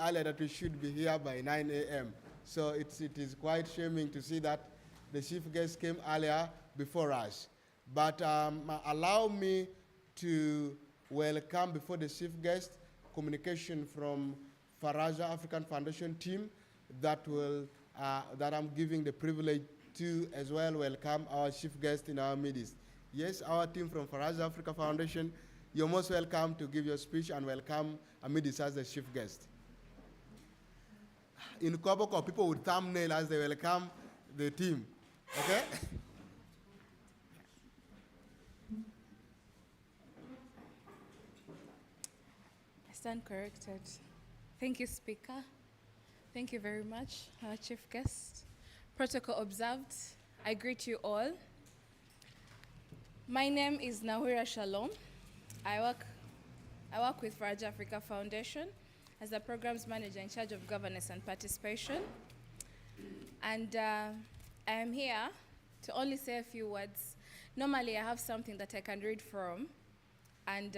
earlier that we should be here by 9 a.m. So it is quite shaming to see that the chief guest came earlier before us. But allow me to welcome before the chief guest communication from Faraja African Foundation team that I'm giving the privilege to as well welcome our chief guest in our midst. Yes, our team from Faraja Africa Foundation, you're most welcome to give your speech and welcome Amidis as the chief guest. In Koboko, people would thumbnail as they welcome the team. Okay? I stand corrected. Thank you, Speaker. Thank you very much, our chief guest. Protocol observed. I greet you all. My name is Nahura Shalom. I work with Faraja Africa Foundation as the programs manager in charge of governance and participation. And I am here to only say a few words. Normally, I have something that I can read from, and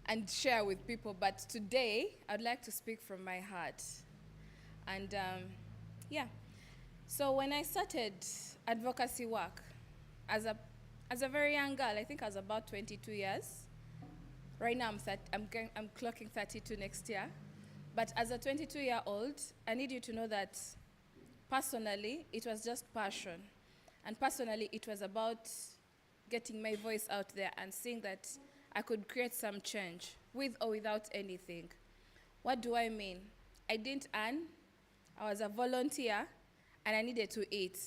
and share with people, but today, I'd like to speak from my heart. And yeah, so when I started advocacy work as a very young girl, I think I was about 22 years. Right now, I'm clocking 32 next year. But as a 22-year-old, I need you to know that personally, it was just passion. And personally, it was about getting my voice out there and seeing that I could create some change with or without anything. What do I mean? I didn't earn. I was a volunteer, and I needed to eat.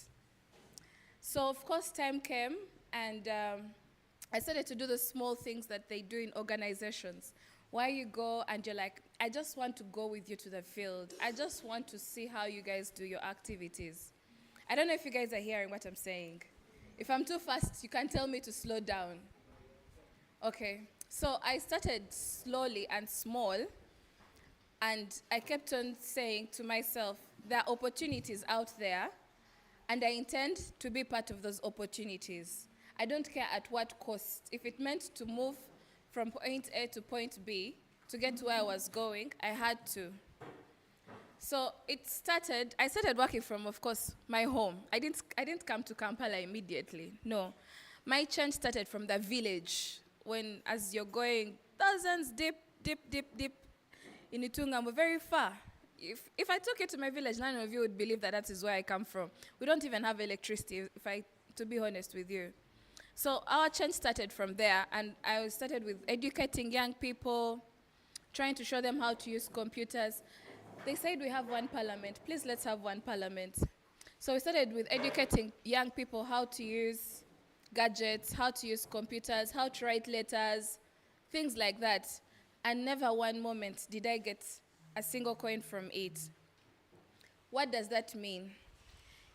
So, of course, time came, and I started to do the small things that they do in organizations, where you go and you're like, I just want to go with you to the field. I just want to see how you guys do your activities. I don't know if you guys are hearing what I'm saying. If I'm too fast, you can tell me to slow down. Okay, so I started slowly and small, and I kept on saying to myself, there are opportunities out there, and I intend to be part of those opportunities. I don't care at what cost. If it meant to move from point A to point B to get to where I was going, I had to. So I started working from, of course, my home. I didn't come to Kampala immediately, no. My change started from the village, when as you're going thousands deep in Itunga, very far. If I took you to my village, none of you would believe that that is where I come from. We don't even have electricity, to be honest with you. So our change started from there, and I started with educating young people, trying to show them how to use computers. They said we have one parliament. Please, let's have one parliament. So we started with educating young people how to use gadgets, how to use computers, how to write letters, things like that. And never one moment did I get a single coin from it. What does that mean?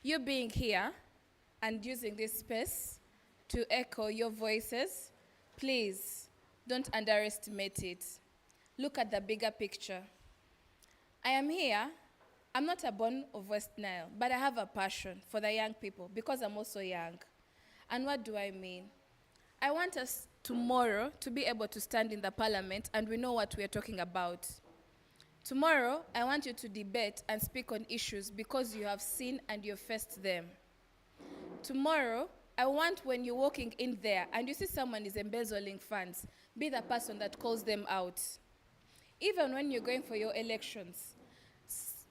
You being here and using this space to echo your voices, please don't underestimate it. Look at the bigger picture. I am here. I'm not a born of West Nile, but I have a passion for the young people because I'm also young. And what do I mean? I want us tomorrow to be able to stand in the parliament and we know what we are talking about. Tomorrow, I want you to debate and speak on issues because you have seen and you've faced them. Tomorrow, I want when you're walking in there and you see someone is embezzling funds, be the person that calls them out. Even when you're going for your elections,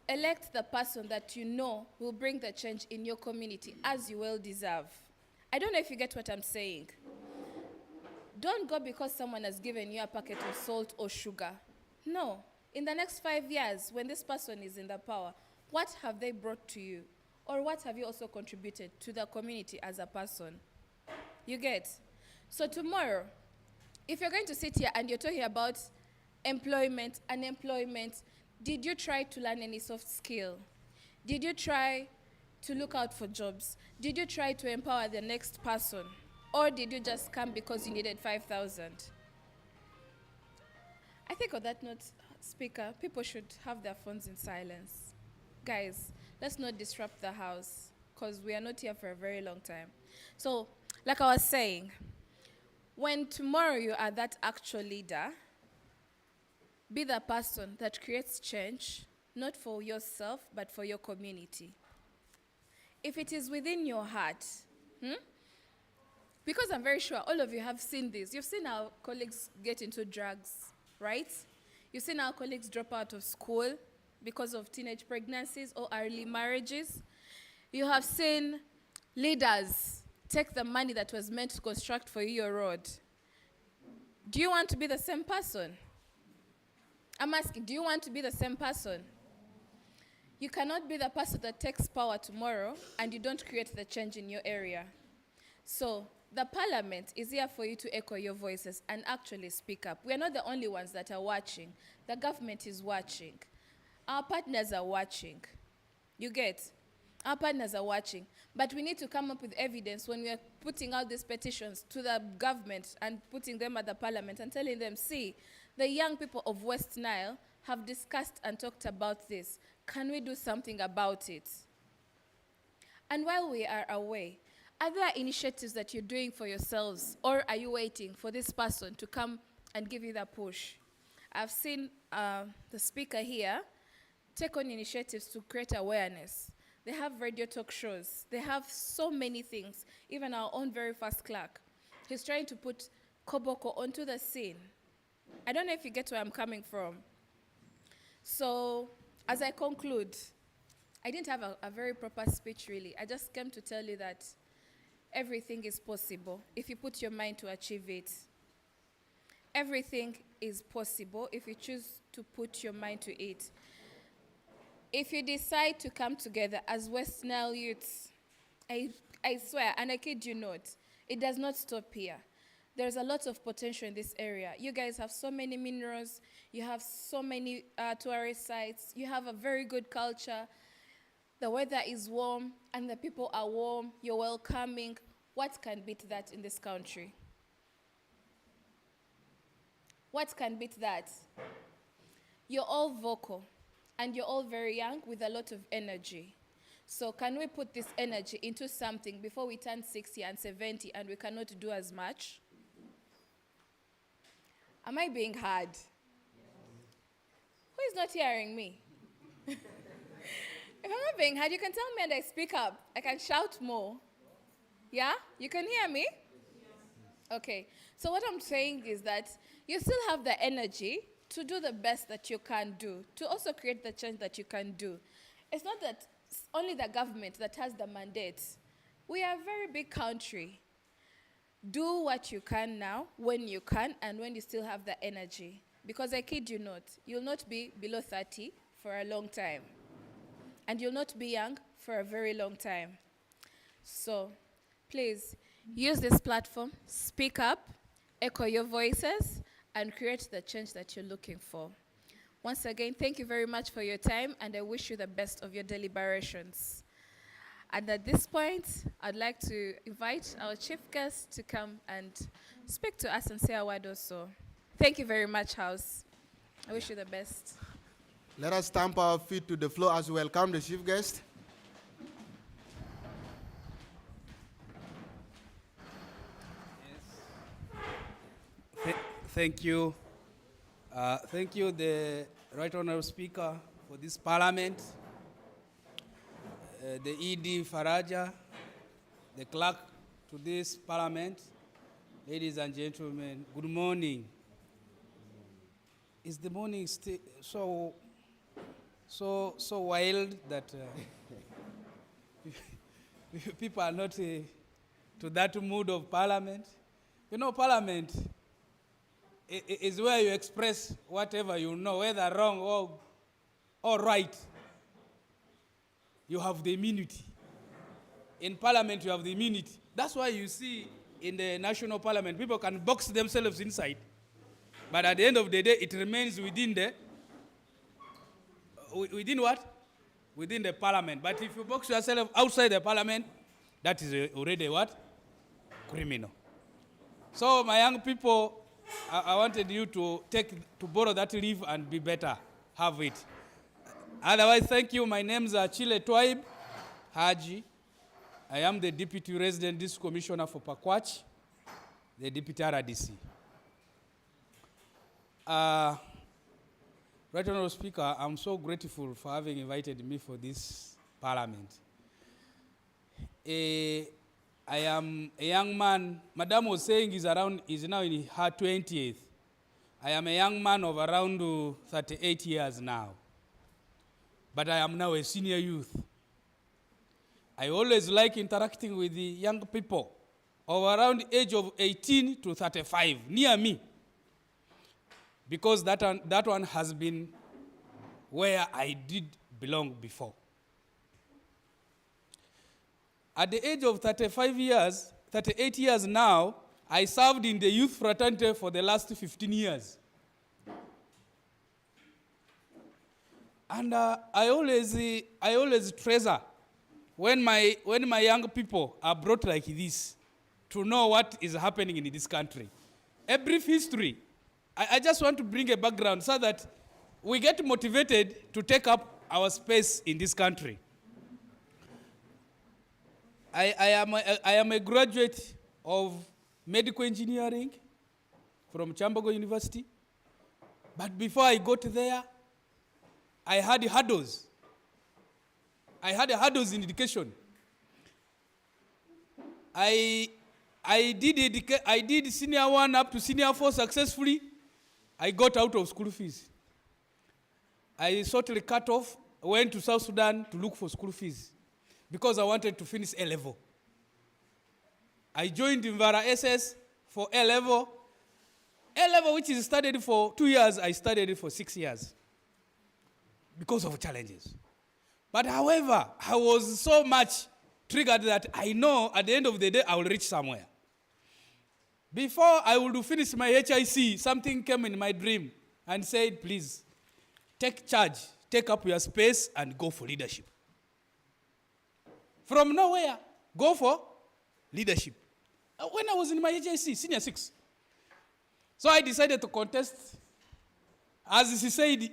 elect the person that you know will bring the change in your community as you well deserve. I don't know if you get what I'm saying. Don't go because someone has given you a packet of salt or sugar. No. In the next 5 years, when this person is in the power, what have they brought to you? Or what have you also contributed to the community as a person? You get? So tomorrow, if you're going to sit here and you're talking about employment, unemployment, did you try to learn any soft skill? Did you try to look out for jobs? Did you try to empower the next person? Or did you just come because you needed 5,000? I think on that note, Speaker, people should have their phones in silence. Guys, let's not disrupt the house because we are not here for a very long time. So, like I was saying, When tomorrow you are that actual leader, be the person that creates change, not for yourself, but for your community. If it is within your heart, because I'm very sure all of you have seen this. You've seen our colleagues get into drugs, right? You've seen our colleagues drop out of school because of teenage pregnancies or early marriages. You have seen leaders take the money that was meant to construct for you your road. Do you want to be the same person? I'm asking, do you want to be the same person? You cannot be the person that takes power tomorrow and you don't create the change in your area. So the parliament is here for you to echo your voices and actually speak up. We are not the only ones that are watching. The government is watching. Our partners are watching. You get? Our partners are watching. But we need to come up with evidence when we are putting out these petitions to the government and putting them at the parliament and telling them, see, the young people of West Nile have discussed and talked about this. Can we do something about it? And while we are away, are there initiatives that you're doing for yourselves, or are you waiting for this person to come and give you that push? I've seen the speaker here take on initiatives to create awareness. They have radio talk shows. They have so many things. Even our own very first clerk, he's trying to put Koboko onto the scene. I don't know if you get where I'm coming from. So, as I conclude, I didn't have a very proper speech, really. I just came to tell you that everything is possible if you put your mind to achieve it. Everything is possible if you choose to put your mind to it. If you decide to come together as West Nile youths, I swear, and I kid you not, it does not stop here. There's a lot of potential in this area. You guys have so many minerals. You have so many tourist sites. You have a very good culture. The weather is warm, and the people are warm. You're welcoming. What can beat that in this country? What can beat that? You're all vocal, and you're all very young with a lot of energy. So can we put this energy into something before we turn 60 and 70 and we cannot do as much? Am I being heard? Who is not hearing me? If I'm not being heard, you can tell me and I speak up. I can shout more. Yeah? You can hear me? Okay. So what I'm saying is that you still have the energy to do the best that you can do, to also create the change that you can do. It's not that only the government that has the mandate. We are a very big country. Do what you can now, when you can, and when you still have the energy. Because I kid you not, you'll not be below 30 for a long time. And you'll not be young for a very long time. So, please, use this platform, speak up, echo your voices, and create the change that you're looking for. Once again, thank you very much for your time, and I wish you the best of your deliberations. And at this point, I'd like to invite our chief guest to come and speak to us and say a word or so. Thank you very much, House. I wish you the best. Let us stamp our feet to the floor as we welcome the chief guest. Thank you. Thank you, the Right Honorable Speaker, for this parliament, the ED Faraja, the clerk to this parliament. Ladies and gentlemen, good morning. Is the morning still so wild that people are not to that mood of parliament? You know, parliament is where you express whatever you know, whether wrong or right. You have the immunity. In parliament, you have the immunity. That's why you see in the national parliament, people can box themselves inside. But at the end of the day, it remains within within what? Within the parliament. But if you box yourself outside the parliament, that is already what? Criminal. So my young people, I wanted you to borrow that leave and be better. Have it. Otherwise, thank you. My name is Chile Twaib Haji. I am the Deputy Resident District Commissioner for Packwach. the Deputy RDC. Right Honorable Speaker, I'm so grateful for having invited me for this parliament. I am a young man. Madam was saying is now in her 20th. I am a young man of around 38 years now. But I am now a senior youth. I always like interacting with the young people of around the age of 18 to 35, near me. Because that one has been where I did belong before. At the age of 38 years now, I served in the youth fraternity for the last 15 years. And I always treasure when my young people are brought like this to know what is happening in this country. A brief history. I just want to bring a background so that we get motivated to take up our space in this country. I am a graduate of medical engineering from Chambogo University. But before I got there, I had hurdles. I had hurdles in education. I did senior 1 up to senior 4 successfully. I got out of school fees. I totally cut off, went to South Sudan to look for school fees because I wanted to finish A-level. I joined Invara SS for A-level. A-level, which is studied for 2 years, I studied it for 6 years because of challenges. But however, I was so much triggered that I know at the end of the day I will reach somewhere. Before I would finish my HIC, something came in my dream and said, please, take charge, take up your space and go for leadership. From nowhere, go for leadership. When I was in my HIC, senior 6. So I decided to contest. As he said,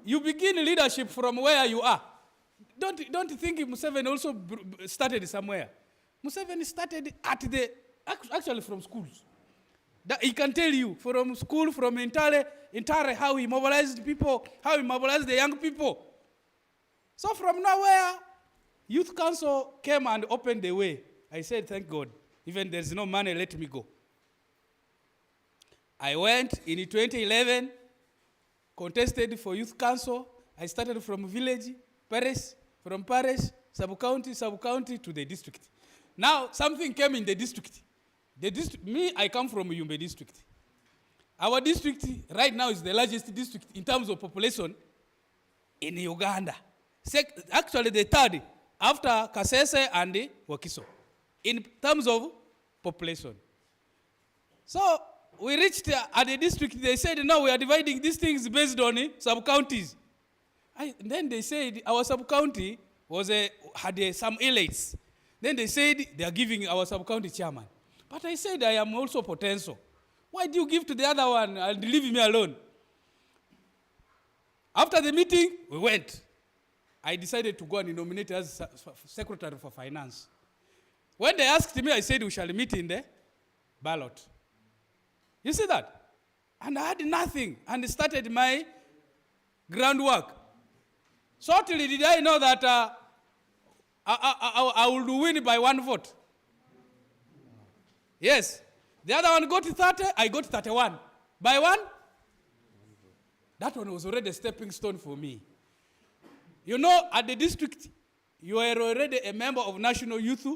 you begin leadership from where you are. Don't think Museveni also started somewhere. Museveni started actually from schools. That he can tell you from school, from Nile, how he mobilized people, how he mobilized the young people. So from nowhere, Youth Council came and opened the way. I said, thank God. Even there's no money, let me go. I went in 2011, contested for Youth Council. I started from village, parish, from parish, sub-county to the district. Now, something came in the district. I come from Yumbe district. Our district right now is the largest district in terms of population in Uganda. Actually, the third after Kasese and Wakiso in terms of population. So we reached at the district, they said, no, we are dividing these things based on sub-counties. Then they said our sub-county had some elites. Then they said they are giving our sub-county chairman. But I said I am also potential. Why do you give to the other one and leave me alone? After the meeting, we went. I decided to go and nominate as Secretary for Finance. When they asked me, I said we shall meet in the ballot. You see that? And I had nothing and started my groundwork. Shortly did I know that I would win by 1 vote. Yes. The other one got 30, I got 31. By 1? That one was already a stepping stone for me. You know, at the district, you were already a member of National Youth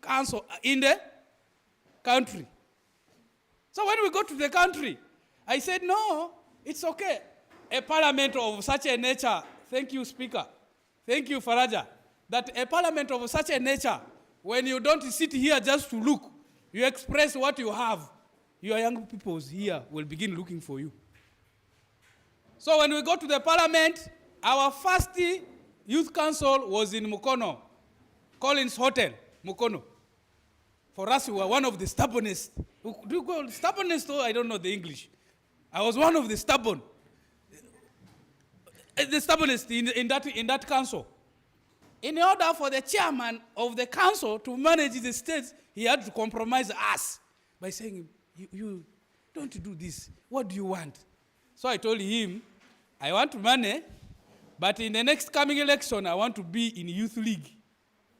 Council in the country. So when we go to the country, I said, no, it's okay. A parliament of such a nature, thank you, Speaker, thank you, Faraja, that a parliament of such a nature, when you don't sit here just to look, you express what you have, your young people here will begin looking for you. So when we go to the parliament, our first youth council was in Mukono, Collins Hotel, Mukono. For us, we were one of the stubbornest. Do you call stubbornest? Oh, I don't know the English. I was one of the stubborn. The stubbornest in that council. In order for the chairman of the council to manage the states, he had to compromise us. by saying, you don't do this. What do you want? So I told him, I want money, but in the next coming election, I want to be in youth league.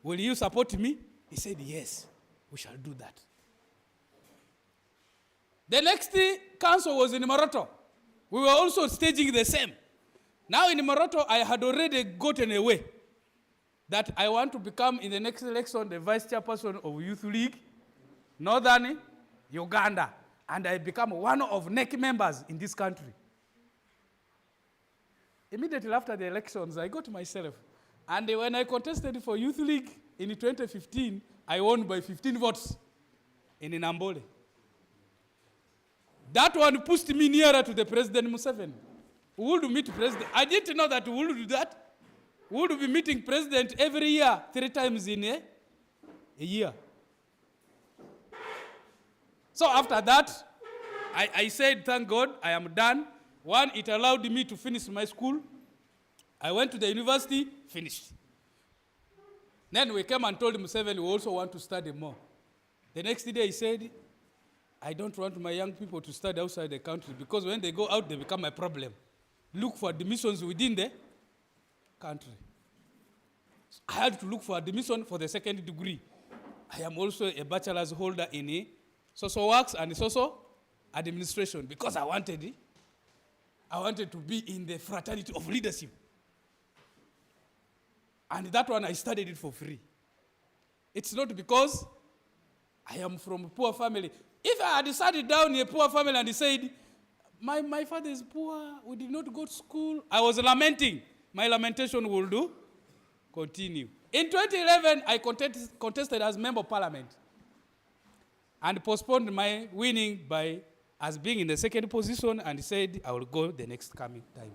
Will you support me? He said, yes, we shall do that. The next council was in Moroto. We were also staging the same. Now in Moroto, I had already gotten away that I want to become, in the next election, the vice chairperson of Youth League, Northern Uganda. And I become one of NEC members in this country. Immediately after the elections, I got myself. And when I contested for Youth League in 2015, I won by 15 votes in Nambole. That one pushed me nearer to the President Museveni. We would meet President. I didn't know that we would do that. We would be meeting President every year, 3 times in a year. So after that, I said, thank God, I am done. One, it allowed me to finish my school. I went to the university, finished. Then we came and told Museveni we also want to study more. The next day he said, I don't want my young people to study outside the country because when they go out, they become a problem. Look for admissions within the country. So I had to look for admission for the second degree. I am also a bachelor's holder in social works and social administration because I wanted to be in the fraternity of leadership. And that one I studied it for free. It's not because I am from a poor family. If I had sat down in a poor family and he said, my father is poor, we did not go to school, I was lamenting. My lamentation will continue. In 2011, I contested as member of parliament and postponed my winning as being in the second position and said I will go the next coming time.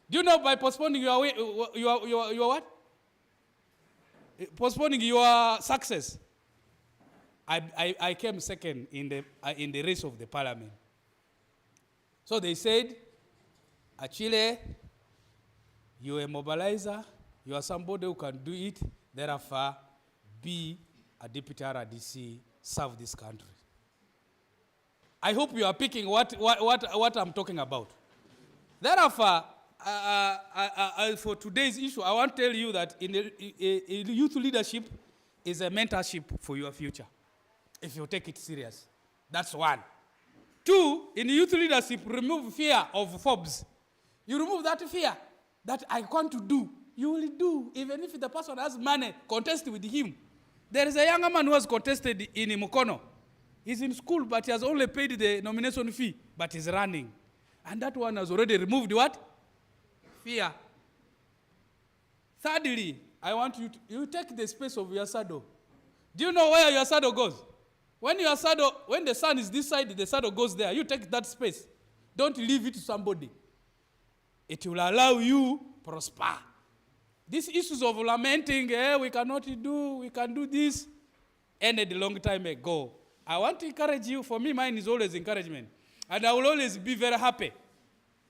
Do you know by postponing your what? Postponing your success, I came second in the race of the parliament. So they said, Achille, you're a mobilizer, you are somebody who can do it, therefore be a deputy RDC, serve this country. I hope you are picking what I'm talking about. Therefore, for today's issue, I want to tell you that in youth leadership is a mentorship for your future, if you take it serious. That's one. 2, in youth leadership, remove fear of phobes. You remove that fear that I want to do. You will do, even if the person has money, contest with him. There is a young man who has contested in Mukono. He's in school, but he has only paid the nomination fee, but he's running. And that one has already removed what? Fear. Thirdly, I want you take the space of your shadow. Do you know where your shadow goes? When the sun is this side, the shadow goes there. You take that space. Don't leave it to somebody. It will allow you prosper. These issues of lamenting, we cannot do, we can do this, ended a long time ago. I want to encourage you. For me, mine is always encouragement. And I will always be very happy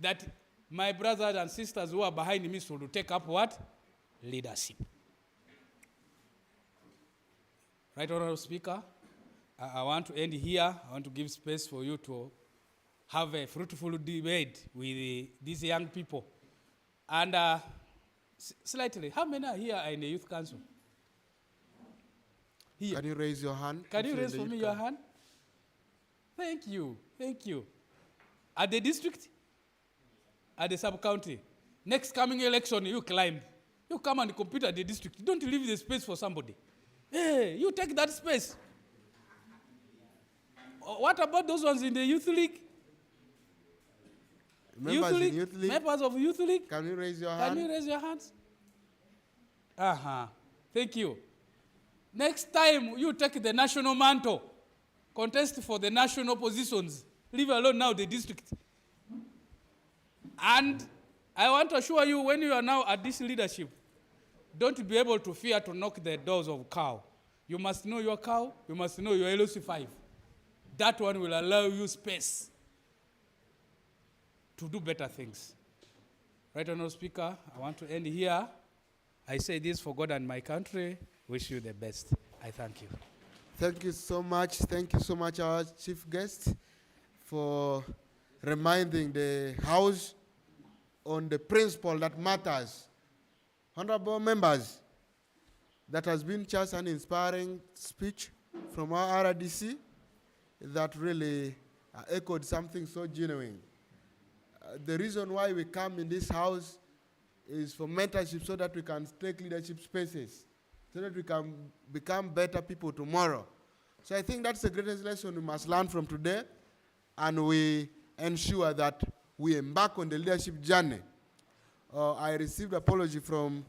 that my brothers and sisters who are behind me should take up what? Leadership. Right, Honorable Speaker, I want to end here. I want to give space for you to have a fruitful debate with these young people. And slightly, how many are here in the youth council? Here. Can you raise your hand? Can you raise for me your hand? Thank you. Thank you. At the district? At the sub-county? Next coming election, you climb. You come and compete at the district. Don't leave the space for somebody. Hey, you take that space. What about those ones in the youth league? Members in youth league? Members of youth league? Can you raise your hand? Can you raise your hands? Thank you. Next time, you take the national mantle. Contest for the national positions. Leave alone now the district. And I want to assure you, when you are now at this leadership, don't be able to fear to knock the doors of cow. You must know your cow. You must know your LOC5. That one will allow you space to do better things. Right, Honorable Speaker, I want to end here. I say this for God and my country. Wish you the best. I thank you. Thank you so much. Thank you so much, our chief guest, for reminding the House on the principle that matters. Honorable members, that has been just an inspiring speech from our RDC that really echoed something so genuine. The reason why we come in this house is for mentorship so that we can take leadership spaces, so that we can become better people tomorrow. So I think that's the greatest lesson we must learn from today, and we ensure that we embark on the leadership journey. I received apology from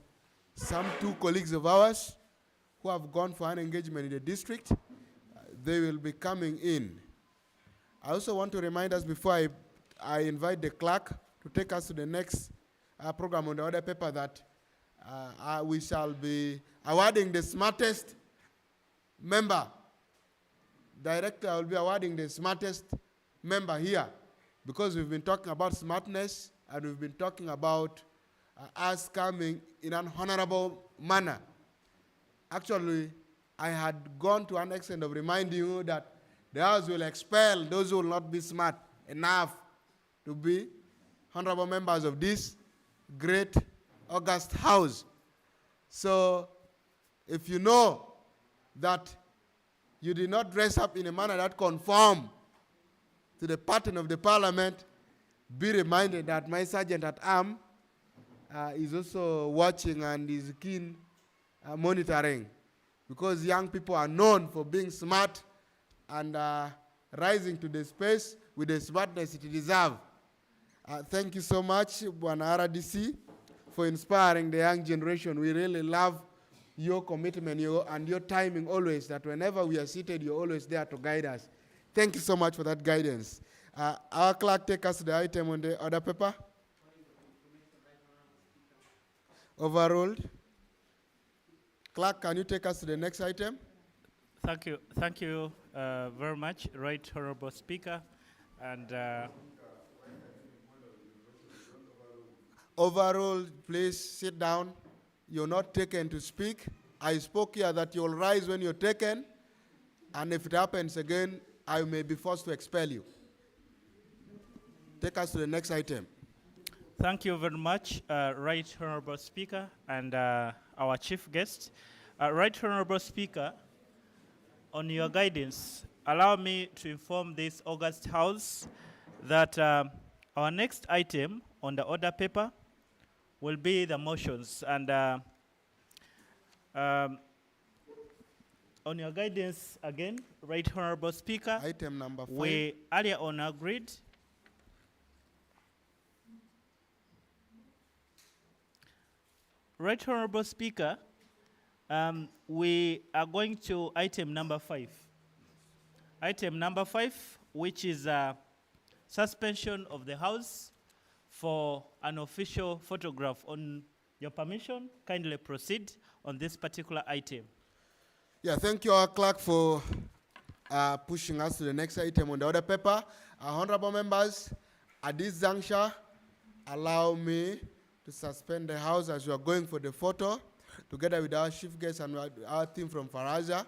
some 2 colleagues of ours who have gone for an engagement in the district. They will be coming in. I also want to remind us before I invite the clerk to take us to the next program on the order paper that we shall be awarding the smartest member. Director will be awarding the smartest member here, because we've been talking about smartness and we've been talking about us coming in an honorable manner. Actually, I had gone to an extent of reminding you that the House will expel those who will not be smart enough to be honorable members of this great august House. So if you know that you did not dress up in a manner that conform to the pattern of the Parliament, be reminded that my sergeant at arms is also watching and is keen monitoring, because young people are known for being smart and rising to the space with the smartness it deserves. Thank you so much, Bwana RDC, for inspiring the young generation. We really love your commitment and your timing always, that whenever we are seated, you're always there to guide us. Thank you so much for that guidance. Our clerk, take us to the item on the order paper. Overruled. Clerk, can you take us to the next item? Thank you very much, Right Honorable Speaker. And Overruled, please sit down. You're not taken to speak. I spoke here that you'll rise when you're taken, and if it happens again, I may be forced to expel you. Take us to the next item. thank you very much, Right Honorable Speaker and our chief guest. Right Honorable Speaker, on your guidance, allow me to inform this august House that our next item on the order paper will be the motions. And on your guidance again, Right Honorable Speaker, Item number 5. we earlier on agreed Right Honorable Speaker, we are going to item number 5. Item number 5, which is suspension of the House for an official photograph. On your permission, kindly proceed on this particular item. Yeah, thank you, our clerk, for pushing us to the next item on the order paper. Honorable members, at this juncture, allow me to suspend the House as we are going for the photo, together with our chief guest and our team from Faraja.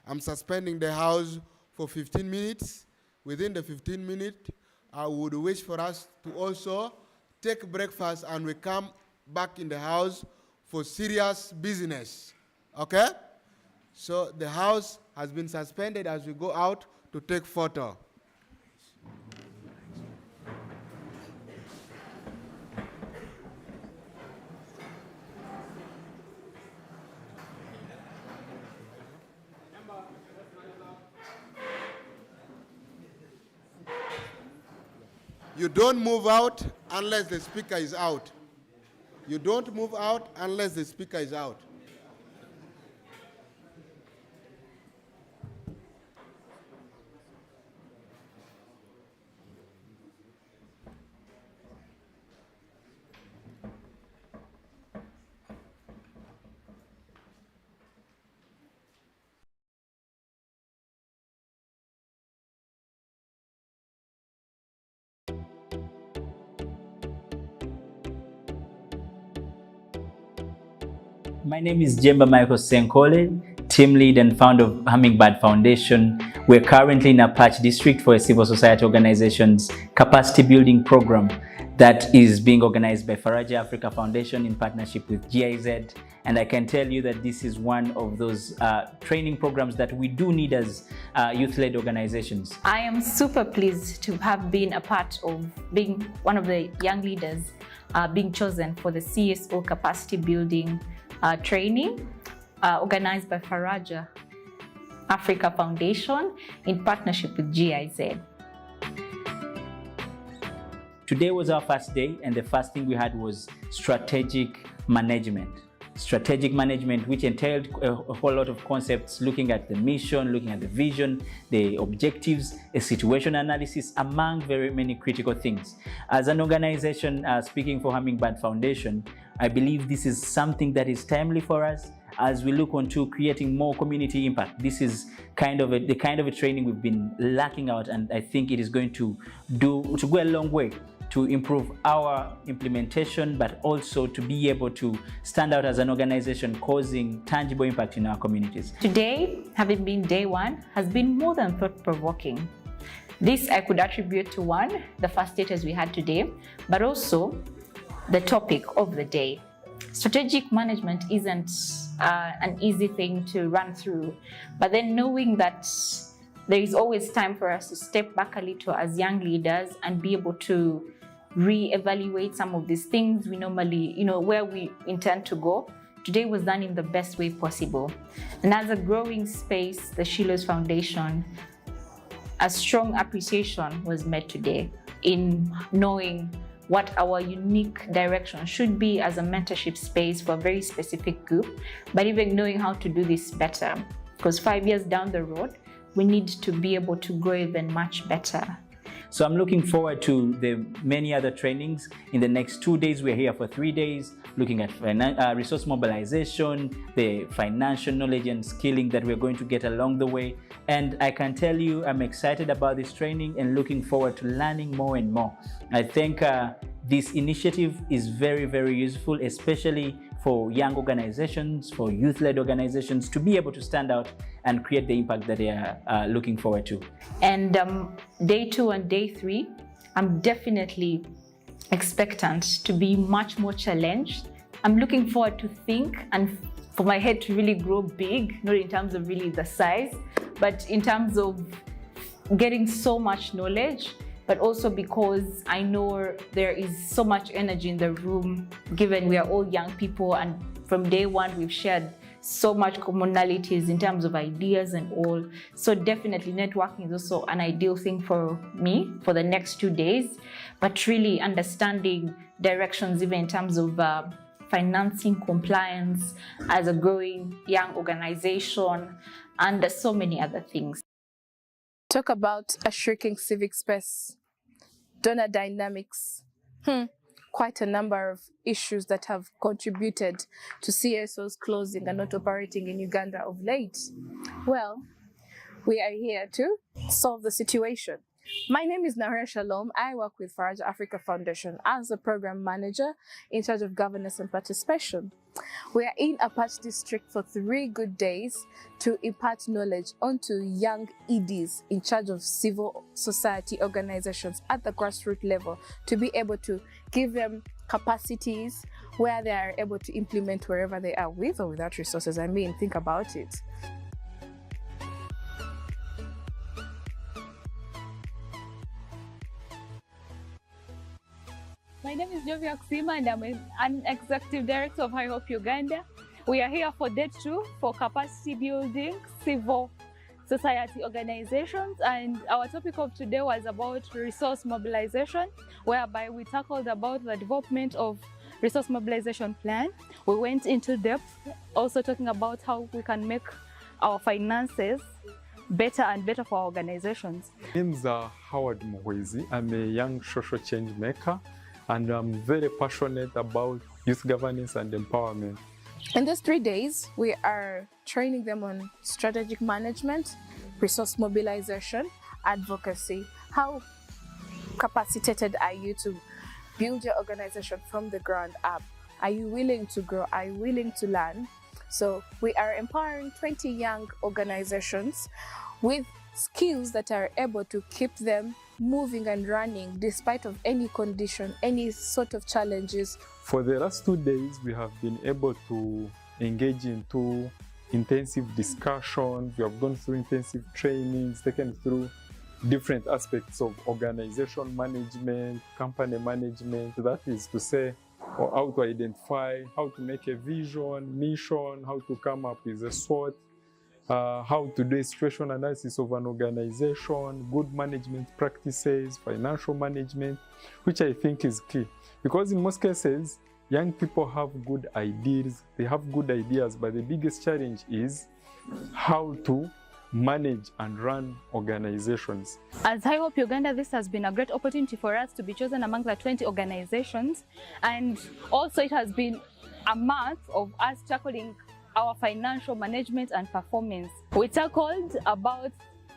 I'm suspending the House for 15 minutes. Within the 15 minutes, I would wish for us to also take breakfast, and we come back in the House for serious business. Okay? So the House has been suspended as we go out to take photo. You don't move out unless the speaker is out. You don't move out unless the speaker is out. My name is Jemba Michael Senkole, team lead and founder of Hummingbird Foundation. We're currently in Apache District for a civil society organization's capacity building program that is being organized by Faraja Africa Foundation in partnership with GIZ. And I can tell you that this is one of those training programs that we do need as youth-led organizations. I am super pleased to have been a part of being one of the young leaders being chosen for the CSO capacity building training organized by Faraja Africa Foundation in partnership with GIZ. Today was our first day, and the first thing we had was strategic management. Strategic management, which entailed a whole lot of concepts, looking at the mission, looking at the vision, the objectives, a situation analysis, among very many critical things. As an organization, speaking for Hummingbird Foundation, I believe this is something that is timely for us as we look onto creating more community impact. This is the kind of a training we've been lacking out, and I think it is going to go a long way to improve our implementation, but also to be able to stand out as an organization causing tangible impact in our communities. Today, having been day one, has been more than thought-provoking. This I could attribute to one, the facilitators we had today, but also the topic of the day. Strategic management isn't an easy thing to run through, but then knowing that there is always time for us to step back a little as young leaders and be able to re-evaluate some of these things we normally, where we intend to go. Today was done in the best way possible. And as a growing space, the Shiloh's Foundation, a strong appreciation was made today in knowing what our unique direction should be as a mentorship space for a very specific group, but even knowing how to do this better. Because 5 years down the road, we need to be able to grow even much better. So I'm looking forward to the many other trainings. In the next 2 days, we're here for 3 days, looking at resource mobilization, the financial knowledge and skilling that we're going to get along the way. And I can tell you, I'm excited about this training and looking forward to learning more and more. I think this initiative is very, very useful, especially for young organizations, for youth-led organizations to be able to stand out and create the impact that they are looking forward to. And day 2 and day 3, I'm definitely expectant to be much more challenged. I'm looking forward to think and for my head to really grow big, not in terms of really the size, but in terms of getting so much knowledge, but also because I know there is so much energy in the room, given we are all young people, and from day one we've shared so much commonalities in terms of ideas and all. So definitely networking is also an ideal thing for me for the next 2 days, but really understanding directions even in terms of financing compliance as a growing young organization and so many other things. Talk about a shrinking civic space, donor dynamics, quite a number of issues that have contributed to CSOs closing and not operating in Uganda of late. Well, we are here to solve the situation. My name is Nahara Shalom. I work with Faraja Africa Foundation as a program manager in charge of governance and participation. We are in Apache District for 3 good days to impart knowledge onto young EDs in charge of civil society organizations at the grassroots level to be able to give them capacities where they are able to implement wherever they are with or without resources. I mean, think about it. My name is Jovia Kusima and I'm an executive director of High Hope Uganda. We are here for day 2 for capacity building civil society organizations, and our topic of today was about resource mobilization, whereby we tackled about the development of resource mobilization plan. We went into depth also talking about how we can make our finances better and better for our organizations. My name is Howard Muhwezi. I'm a young social change maker, and I'm very passionate about youth governance and empowerment. In these 3 days, we are training them on strategic management, resource mobilization, advocacy. How capacitated are you to build your organization from the ground up? Are you willing to grow? Are you willing to learn? So we are empowering 20 young organizations with skills that are able to keep them moving and running despite of any condition, any sort of challenges. For the last 2 days, we have been able to engage into intensive discussions. We have gone through intensive trainings, taken through different aspects of organization management, company management. That is to say, or how to identify, how to make a vision, mission, how to come up with a SWOT, how to do a situation analysis of an organization, good management practices, financial management, which I think is key. Because in most cases, young people have good ideas, they have good ideas, but the biggest challenge is how to manage and run organizations. As High Hope Uganda, this has been a great opportunity for us to be chosen among the 20 organizations, and also it has been a month of us tackling our financial management and performance. We tackled about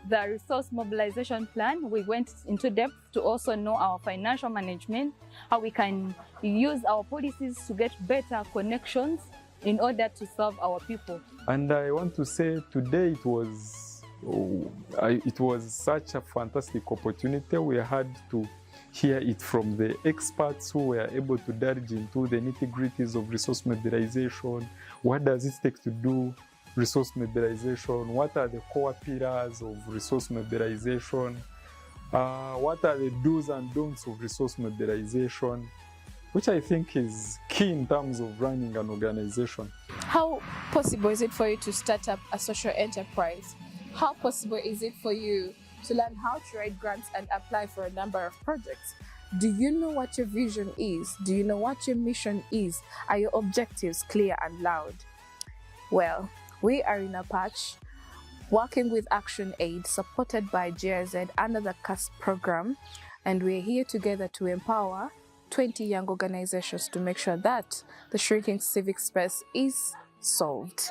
the resource mobilization plan. We went into depth to also know our financial management, how we can use our policies to get better connections in order to serve our people. And I want to say today it was such a fantastic opportunity. We had to hear it from the experts who were able to delve into the nitty-gritties of resource mobilization. What does it take to do resource mobilization? What are the core pillars of resource mobilization? What are the do's and don'ts of resource mobilization? Which I think is key in terms of running an organization. How possible is it for you to start up a social enterprise? How possible is it for you to learn how to write grants and apply for a number of projects? Do you know what your vision is? Do you know what your mission is? Are your objectives clear and loud? Well, we are in a patch working with Action Aid, supported by GIZ under the CASP program, and we're here together to empower 20 young organizations to make sure that the shrinking civic space is solved.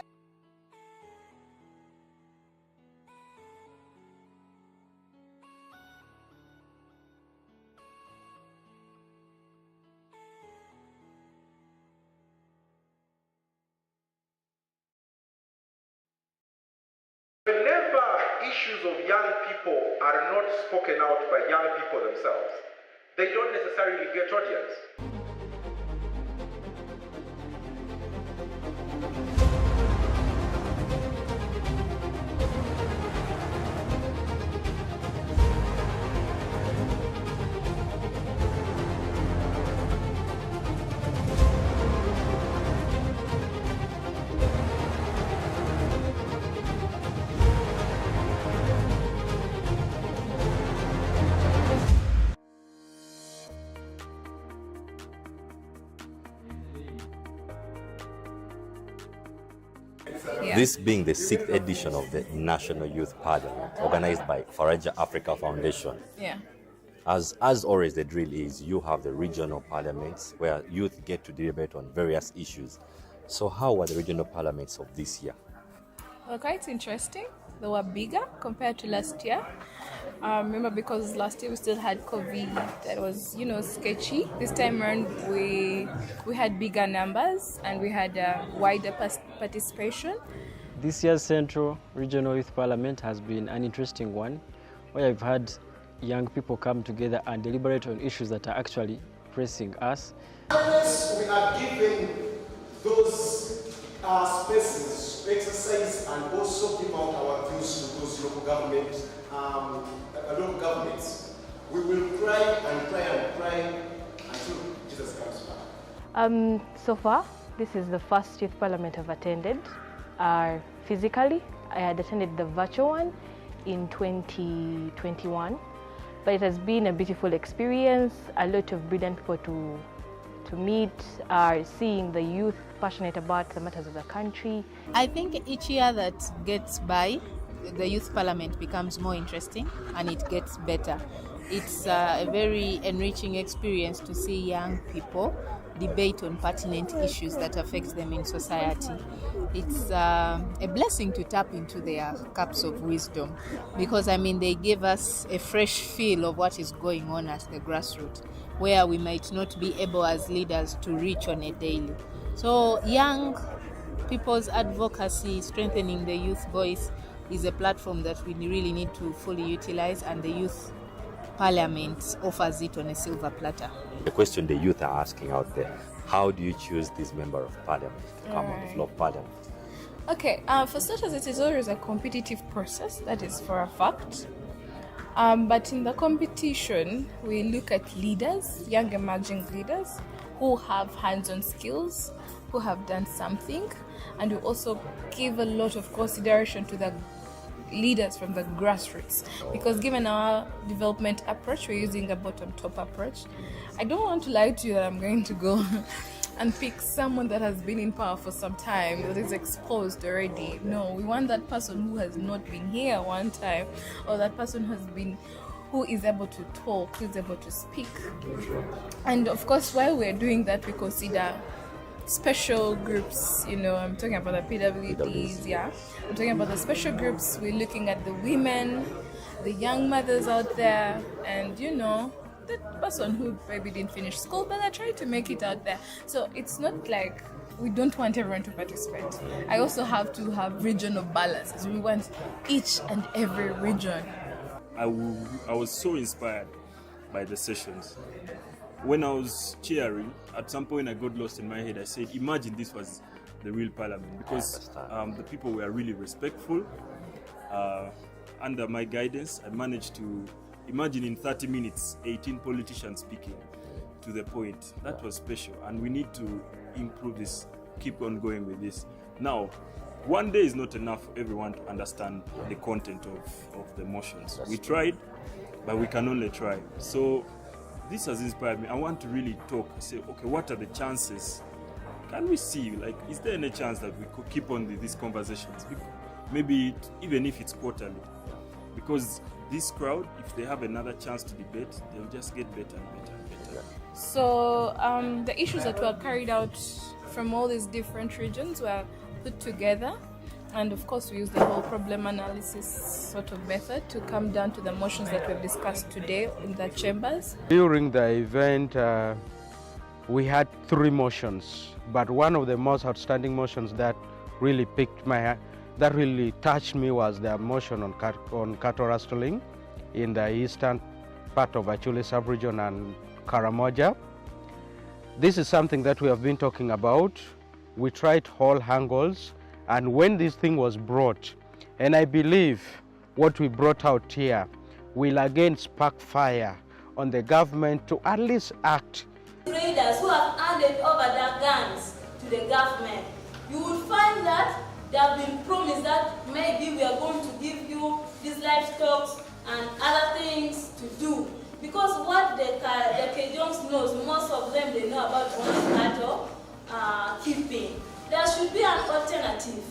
Whenever issues of young people are not spoken out by young people themselves, they don't necessarily get audience. This being the 6th edition of the National Youth Parliament, organized by Faraja Africa Foundation. Yeah. As always, the drill is you have the regional parliaments where youth get to debate on various issues. So how were the regional parliaments of this year? Well, quite interesting. They were bigger compared to last year. Remember, because last year we still had COVID, that was, sketchy. This time around, we had bigger numbers and we had wider participation. This year's Central Regional Youth Parliament has been an interesting one, where I've had young people come together and deliberate on issues that are actually pressing us. We are giving those spaces to exercise and also give out our views to those local governments. We will cry and cry and cry until Jesus comes back. So far, this is the first youth parliament I've attended. Physically, I had attended the virtual one in 2021, but it has been a beautiful experience. A lot of brilliant people to meet, seeing the youth passionate about the matters of the country. I think each year that gets by, the youth parliament becomes more interesting and it gets better. It's a very enriching experience to see young people debate on pertinent issues that affect them in society. It's a blessing to tap into their cups of wisdom because, they give us a fresh feel of what is going on at the grassroots, where we might not be able as leaders to reach on a daily. So young people's advocacy, strengthening the youth voice, is a platform that we really need to fully utilize, and the Youth Parliament offers it on a silver platter. The question the youth are asking out there, how do you choose this member of parliament to come on the floor of parliament? Okay, for starters, it is always a competitive process, that is for a fact. But in the competition, we look at leaders, young emerging leaders, who have hands-on skills, who have done something, and we also give a lot of consideration to the leaders from the grassroots, because given our development approach, we're using a bottom-top approach. I don't want to lie to you that I'm going to go and pick someone that has been in power for some time, that is exposed already. No, we want that person who has not been here one time, or that person who is able to talk, who is able to speak. And of course, while we're doing that, we consider special groups, I'm talking about the PWDs, yeah. I'm talking about the special groups. We're looking at the women, the young mothers out there, and that person who maybe didn't finish school, but are trying to make it out there. So it's not like we don't want everyone to participate. I also have to have regional balances. We want each and every region. I was so inspired by the sessions. When I was cheering, at some point I got lost in my head. I said, imagine this was the real parliament, because the people were really respectful. Under my guidance, I managed to imagine in 30 minutes, 18 politicians speaking to the point. That was special, and we need to improve this, keep on going with this. Now, one day is not enough for everyone to understand the content of the motions. We tried, but we can only try. So this has inspired me. I want to really talk, say, okay, what are the chances? Can we see, is there any chance that we could keep on these conversations? Maybe even if it's quarterly. Because this crowd, if they have another chance to debate, they'll just get better and better and better. So the issues that were carried out from all these different regions were put together. And of course, we use the whole problem analysis sort of method to come down to the motions that we've discussed today in the chambers. During the event, we had 3 motions, but one of the most outstanding motions that really that really touched me was the motion on cattle rustling in the eastern part of Achule sub-region and Karamoja. This is something that we have been talking about. We tried all angles. And when this thing was brought, and I believe what we brought out here will again spark fire on the government to at least act. Traders who have handed over their guns to the government, you will find that they have been promised that maybe we are going to give you these livestock and other things to do. Because what the Kejongs knows, most of them, they know about only cattle keeping. There should be an alternative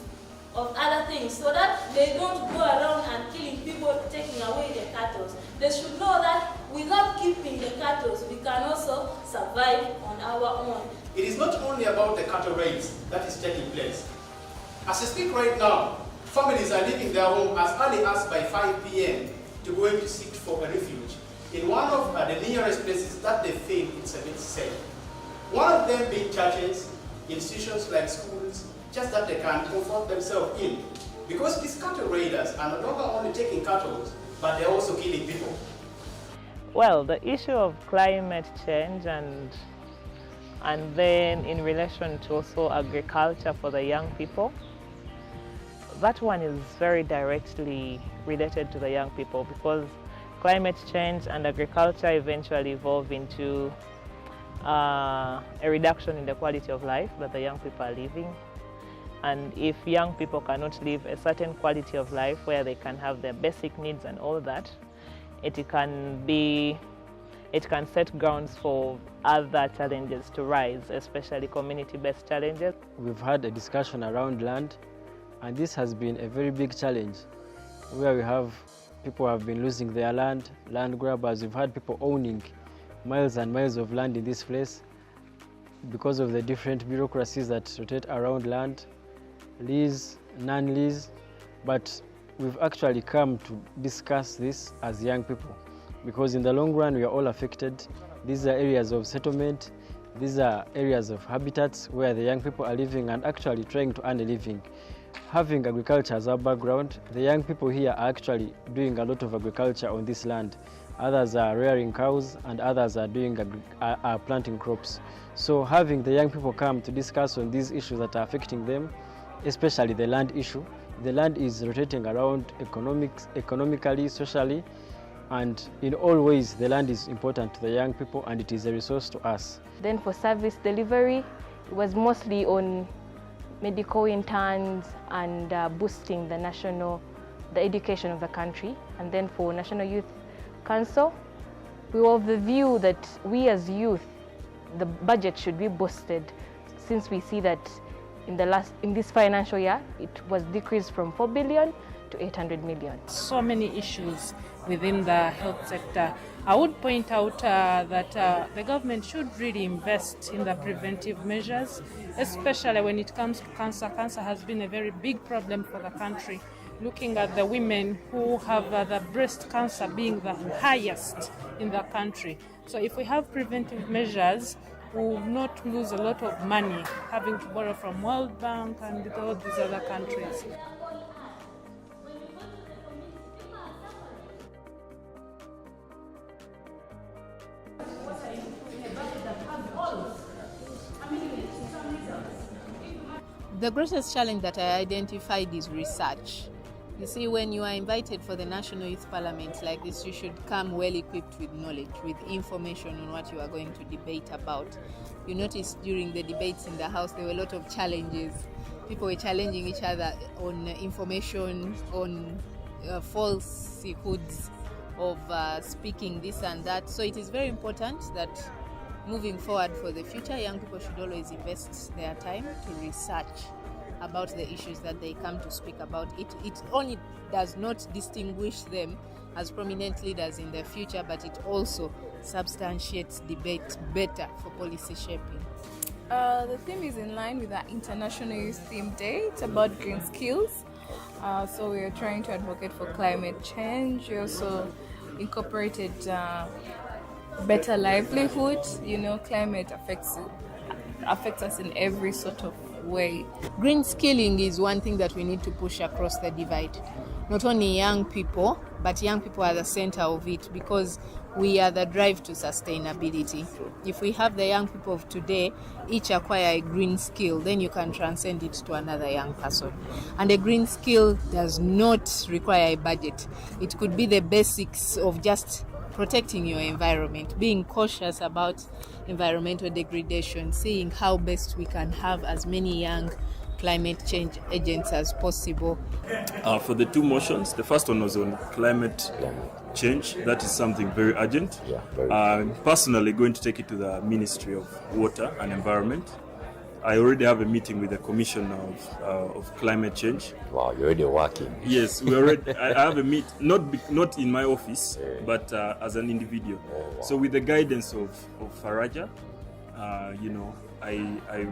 of other things so that they don't go around and killing people, taking away their cattle. They should know that without keeping the cattle, we can also survive on our own. It is not only about the cattle raids that is taking place. As I speak right now, families are leaving their home as early as by 5 p.m. to go to seek for a refuge in one of the nearest places that they feel it's a bit safe. One of them being churches, institutions like schools, just that they can comfort themselves in. Because these cattle raiders are no longer only taking cattle, but they're also killing people. Well, the issue of climate change and then in relation to also agriculture for the young people, that one is very directly related to the young people, because climate change and agriculture eventually evolve into a reduction in the quality of life that the young people are living. And if young people cannot live a certain quality of life where they can have their basic needs and all that, it can set grounds for other challenges to rise, especially community-based challenges. We've had a discussion around land, and this has been a very big challenge, where we have people who have been losing their land grabbers. We've had people owning miles and miles of land in this place because of the different bureaucracies that rotate around land, lease, non-lease. But we've actually come to discuss this as young people, because in the long run we are all affected. These are areas of settlement. These are areas of habitats where the young people are living and actually trying to earn a living. Having agriculture as our background, the young people here are actually doing a lot of agriculture on this land. Others are rearing cows and others are planting crops. So having the young people come to discuss on these issues that are affecting them, especially the land issue. The land is rotating around economically, socially, and in all ways the land is important to the young people and it is a resource to us. Then for service delivery, it was mostly on medical interns and boosting the education of the country. And then for National Youth Council, we were of the view that we as youth, the budget should be boosted, since we see that in this financial year, it was decreased from 4 billion to 800 million. So many issues within the health sector. I would point out that the government should really invest in the preventive measures, especially when it comes to cancer. Cancer has been a very big problem for the country. Looking at the women who have the breast cancer being the highest in the country. So if we have preventive measures, we will not lose a lot of money having to borrow from World Bank and all these other countries. The greatest challenge that I identified is research. You see, when you are invited for the National Youth Parliament like this, you should come well equipped with knowledge, with information on what you are going to debate about. You notice during the debates in the House, there were a lot of challenges. People were challenging each other on information, on falsehoods of speaking this and that. So it is very important that moving forward for the future, young people should always invest their time to research about the issues that they come to speak about. It only does not distinguish them as prominent leaders in the future, but it also substantiates debate better for policy shaping. The theme is in line with our International Youth Theme Day. It's about green skills. So we are trying to advocate for climate change. We also incorporated better livelihood. You know, climate affects us in every sort of way. Green skilling is one thing that we need to push across the divide. Not only young people, but young people are the center of it, because we are the drive to sustainability. If we have the young people of today each acquire a green skill, then you can transcend it to another young person. And a green skill does not require a budget. It could be the basics of just protecting your environment, being cautious about environmental degradation, seeing how best we can have as many young climate change agents as possible. For the two motions, the first one was on climate change. That is something very urgent. I'm personally going to take it to the Ministry of Water and Environment. I already have a meeting with the Commissioner of Climate Change. Wow, you're already working. Yes, we already. I have a meet, not in my office, but as an individual. Wow. So with the guidance of Faraja, I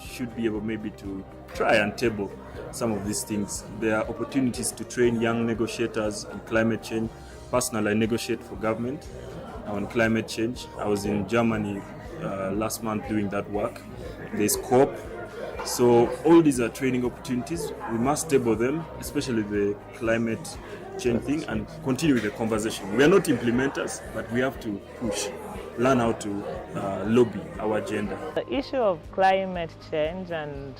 should be able maybe to try and table some of these things. There are opportunities to train young negotiators on climate change. Personally, I negotiate for government on climate change. I was in Germany last month doing that work. There's COP. So all these are training opportunities. We must table them, especially the climate change thing, and continue with the conversation. We are not implementers, but we have to push, learn how to lobby our agenda. The issue of climate change and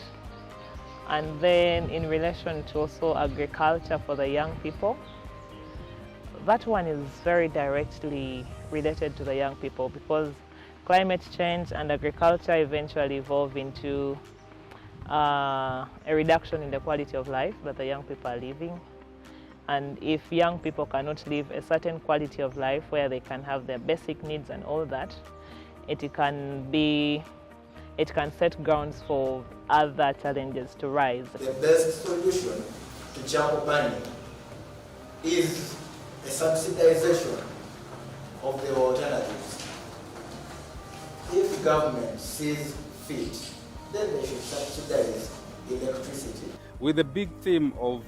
then in relation to also agriculture for the young people, that one is very directly related to the young people, because climate change and agriculture eventually evolve into a reduction in the quality of life that the young people are living. And if young people cannot live a certain quality of life where they can have their basic needs and all that, it can set grounds for other challenges to rise. The best solution to jungle burning is a subsidization of the alternatives. If government sees fit, then they should subsidize electricity. With the big theme of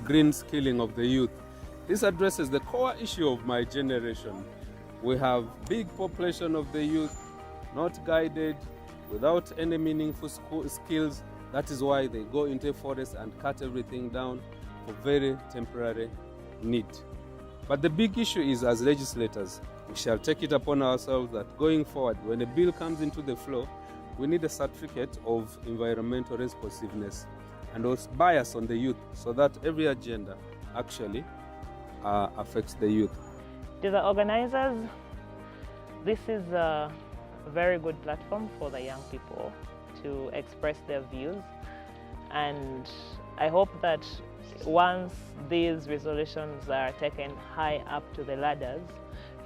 green skilling of the youth, this addresses the core issue of my generation. We have big population of the youth not guided, without any meaningful skills. That is why they go into a forest and cut everything down for very temporary need. But the big issue is, as legislators, we shall take it upon ourselves that going forward, when a bill comes into the floor, we need a certificate of environmental responsiveness and also bias on the youth, so that every agenda actually affects the youth. To the organizers, this is a very good platform for the young people to express their views, and I hope that once these resolutions are taken high up to the ladders,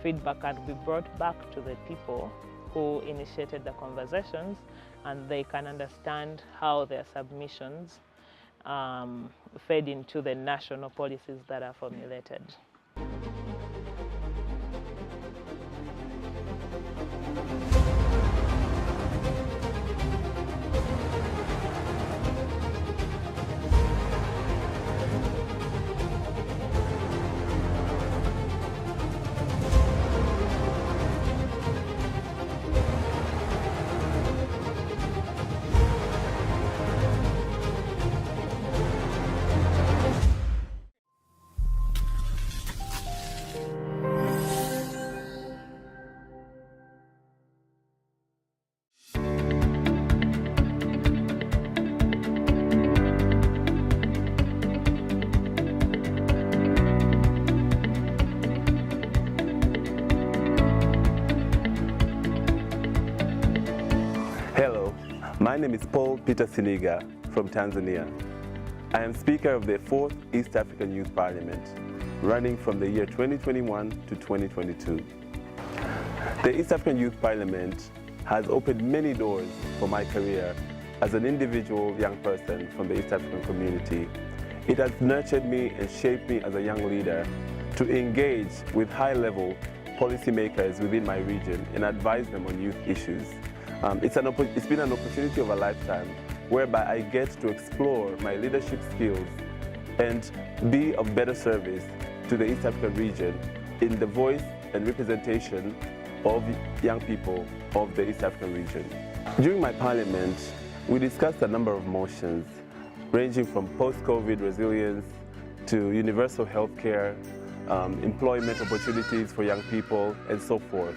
feedback can be brought back to the people who initiated the conversations, and they can understand how their submissions fed into the national policies that are formulated. Hello, my name is Paul Peter Siniga from Tanzania. I am Speaker of the 4th East African Youth Parliament, running from the year 2021 to 2022. The East African Youth Parliament has opened many doors for my career as an individual young person from the East African community. It has nurtured me and shaped me as a young leader to engage with high-level policymakers within my region and advise them on youth issues. It's been an opportunity of a lifetime whereby I get to explore my leadership skills and be of better service to the East African region in the voice and representation of young people of the East African region. During my parliament, we discussed a number of motions ranging from post-COVID resilience to universal health care, employment opportunities for young people, and so forth.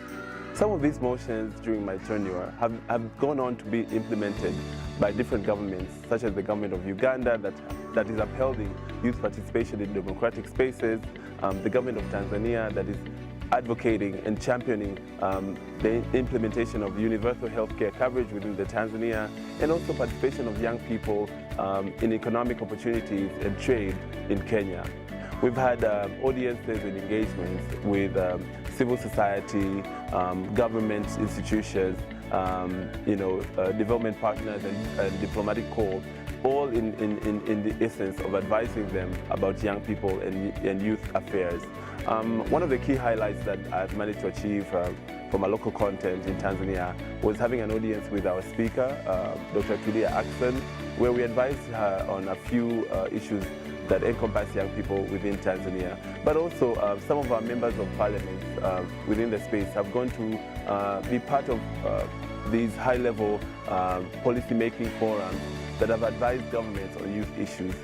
Some of these motions during my tenure have gone on to be implemented by different governments, such as the government of Uganda that is upholding youth participation in democratic spaces, the government of Tanzania that is advocating and championing the implementation of universal health care coverage within the Tanzania, and also participation of young people in economic opportunities and trade in Kenya. We've had audiences and engagements with civil society, government institutions, development partners and diplomatic corps, all in the essence of advising them about young people and youth affairs. One of the key highlights that I've managed to achieve from a local content in Tanzania was having an audience with our speaker, Dr. Tulia Ackson, where we advised her on a few issues that encompass young people within Tanzania. But also some of our members of parliament within the space have gone to be part of these high-level policy-making forums that have advised governments on youth issues.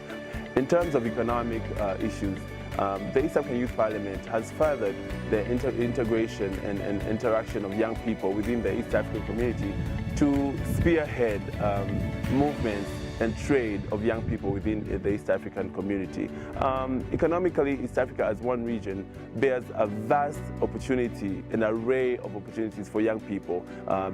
In terms of economic issues, the East African Youth Parliament has furthered the integration and interaction of young people within the East African community to spearhead movements and trade of young people within the East African community. Economically, East Africa as one region bears a vast opportunity, an array of opportunities for young people,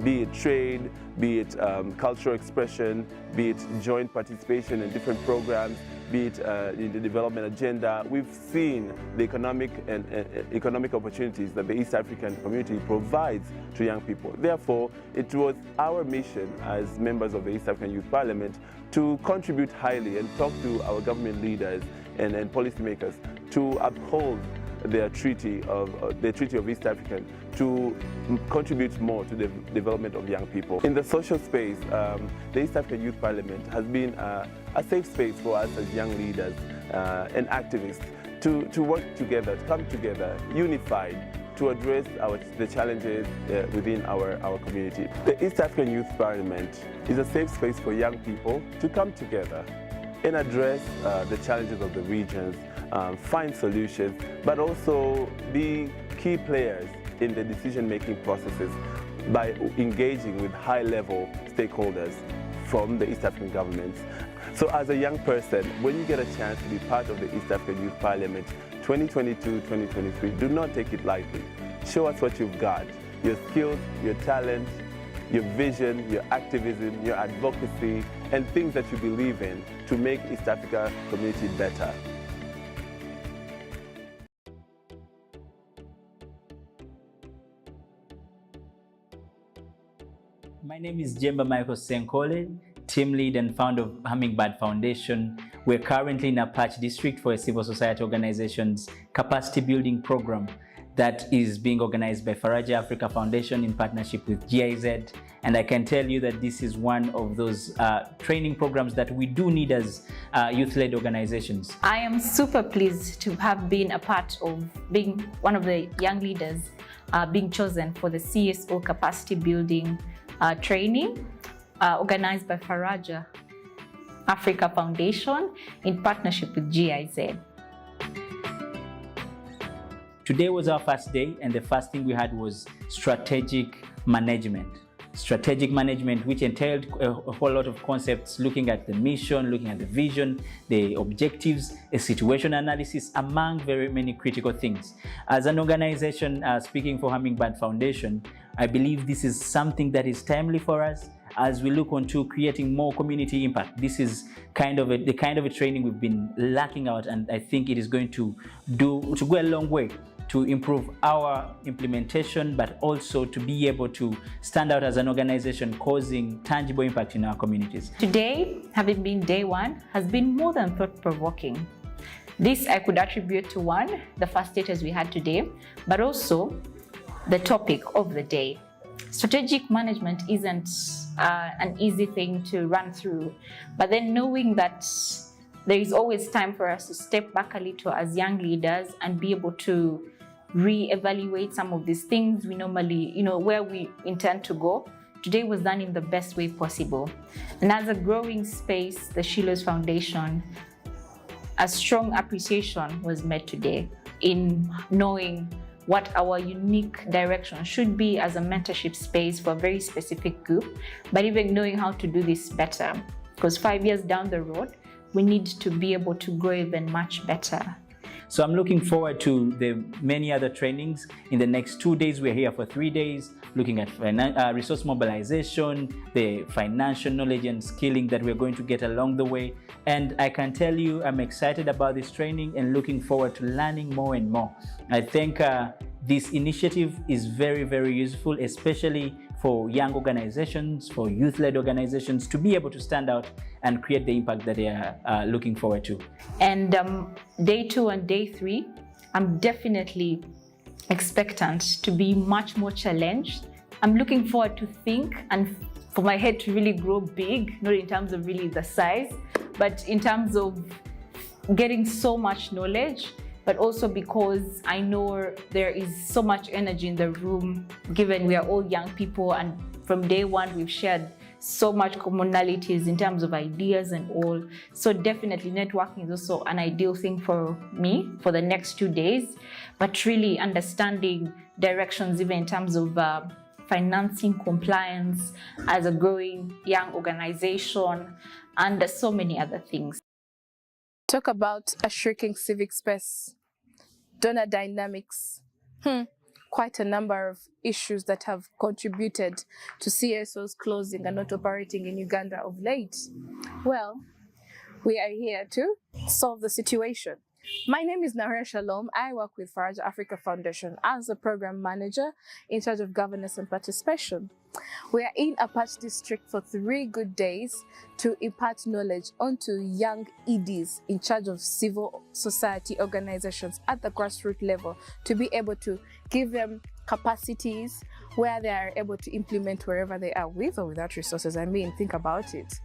be it trade, be it cultural expression, be it joint participation in different programs, be it in the development agenda. We've seen the economic opportunities that the East African community provides to young people. Therefore, it was our mission as members of the East African Youth Parliament to contribute highly and talk to our government leaders and policymakers to uphold their treaty of East African, to contribute more to the development of young people. In the social space, the East African Youth Parliament has been a safe space for us as young leaders and activists to work together, to come together, unified, to address the challenges within our community. The East African Youth Parliament is a safe space for young people to come together and address the challenges of the regions, find solutions, but also be key players in the decision-making processes by engaging with high-level stakeholders from the East African governments. So as a young person, when you get a chance to be part of the East African Youth Parliament 2022-2023, do not take it lightly. Show us what you've got, your skills, your talent, your vision, your activism, your advocacy, and things that you believe in to make East Africa community better. My name is Jemba Michael Senkole, team lead and founder of Hummingbird Foundation. We're currently in Apache District for a civil society organization's capacity building program that is being organized by Faraja Africa Foundation in partnership with GIZ. And I can tell you that this is one of those training programs that we do need as youth-led organizations. I am super pleased to have been a part of being one of the young leaders being chosen for the CSO capacity building training organized by Faraja Africa Foundation in partnership with GIZ. Today was our first day, and the first thing we had was strategic management. Strategic management, which entailed a whole lot of concepts, looking at the mission, looking at the vision, the objectives, a situation analysis, among very many critical things. As an organization, speaking for Hummingbird Foundation, I believe this is something that is timely for us as we look onto creating more community impact. This is the kind of a training we've been lacking out, and I think it is going to go a long way to improve our implementation, but also to be able to stand out as an organization causing tangible impact in our communities. Today, having been day one, has been more than thought-provoking. This I could attribute to one, the facilitators we had today, but also the topic of the day. Strategic management isn't an easy thing to run through, but then knowing that there is always time for us to step back a little as young leaders and be able to re-evaluate some of these things we normally, where we intend to go. Today was done in the best way possible. And as a growing space, the Shiloh's Foundation, a strong appreciation was made today in knowing what our unique direction should be as a mentorship space for a very specific group, but even knowing how to do this better. Because 5 years down the road, we need to be able to grow even much better. So I'm looking forward to the many other trainings. In the next 2 days, we're here for 3 days, looking at resource mobilization, the financial knowledge and skilling that we're going to get along the way. And I can tell you, I'm excited about this training and looking forward to learning more and more. I think this initiative is very, very useful, especially for young organizations, for youth-led organizations to be able to stand out and create the impact that they are looking forward to. And day 2 and day 3, I'm definitely expectant to be much more challenged. I'm looking forward to think and for my head to really grow big, not in terms of really the size, but in terms of getting so much knowledge, but also because I know there is so much energy in the room, given we are all young people, and from day one we've shared so much commonalities in terms of ideas and all. So definitely networking is also an ideal thing for me for the next 2 days, but really understanding directions even in terms of financing compliance as a growing young organization and so many other things. Talk about a shrinking civic space, donor dynamics, quite a number of issues that have contributed to CSOs closing and not operating in Uganda of late. Well, we are here to solve the situation. My name is Nahara Shalom. I work with Faraja Africa Foundation as a program manager in charge of governance and participation. We are in Apache District for 3 good days to impart knowledge onto young EDs in charge of civil society organizations at the grassroots level to be able to give them capacities where they are able to implement wherever they are with or without resources. I mean, think about it.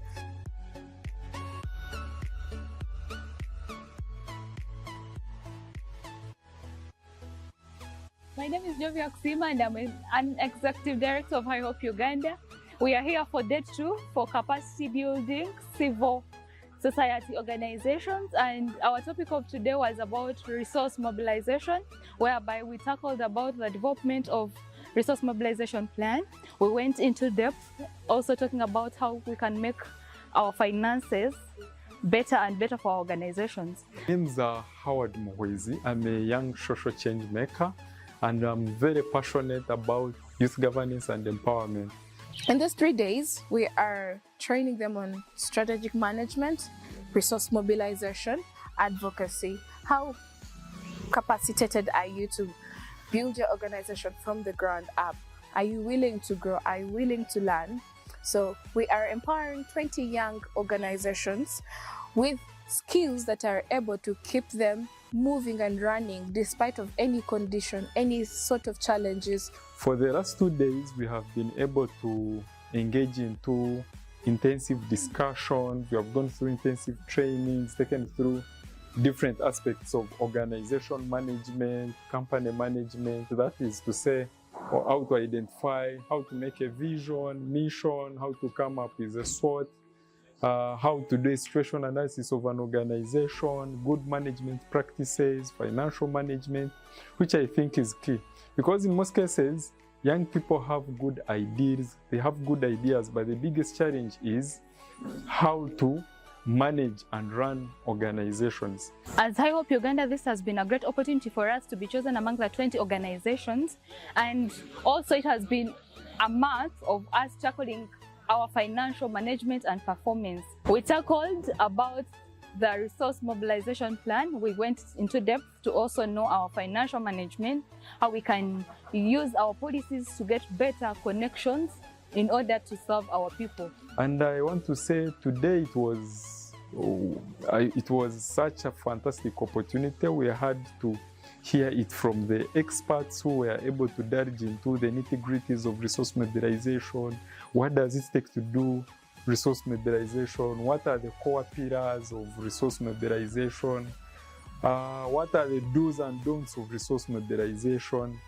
My name is Jovia Kusima and I'm an executive director of High Hope Uganda. We are here for day 2 for capacity building civil society organizations, and our topic of today was about resource mobilization, whereby we tackled about the development of resource mobilization plan. We went into depth, also talking about how we can make our finances better and better for our organizations. My name is Howard Muhwezi. I'm a young social change maker, and I'm very passionate about youth governance and empowerment. In these 3 days, we are training them on strategic management, resource mobilization, advocacy. How capacitated are you to build your organization from the ground up? Are you willing to grow? Are you willing to learn? So we are empowering 20 young organizations with skills that are able to keep them moving and running despite of any condition, any sort of challenges. For the last 2 days, we have been able to engage into intensive discussions. We have gone through intensive trainings, taken through different aspects of organization management, company management. That is to say, how to identify, how to make a vision, mission, how to come up with a SWOT, how to do a situation analysis of an organization, good management practices, financial management, which I think is key. Because in most cases, young people have good ideas, but the biggest challenge is how to manage and run organizations. As High Hope Uganda, this has been a great opportunity for us to be chosen among the 20 organizations, and also it has been a month of us tackling our financial management and performance. We tackled about the resource mobilization plan. We went into depth to also know our financial management, how we can use our policies to get better connections in order to serve our people. And I want to say today it was such a fantastic opportunity. We had to hear it from the experts who were able to delve into the nitty-gritties of resource mobilization. What does it take to do resource mobilization? What are the core pillars of resource mobilization? What are the do's and don'ts of resource mobilization?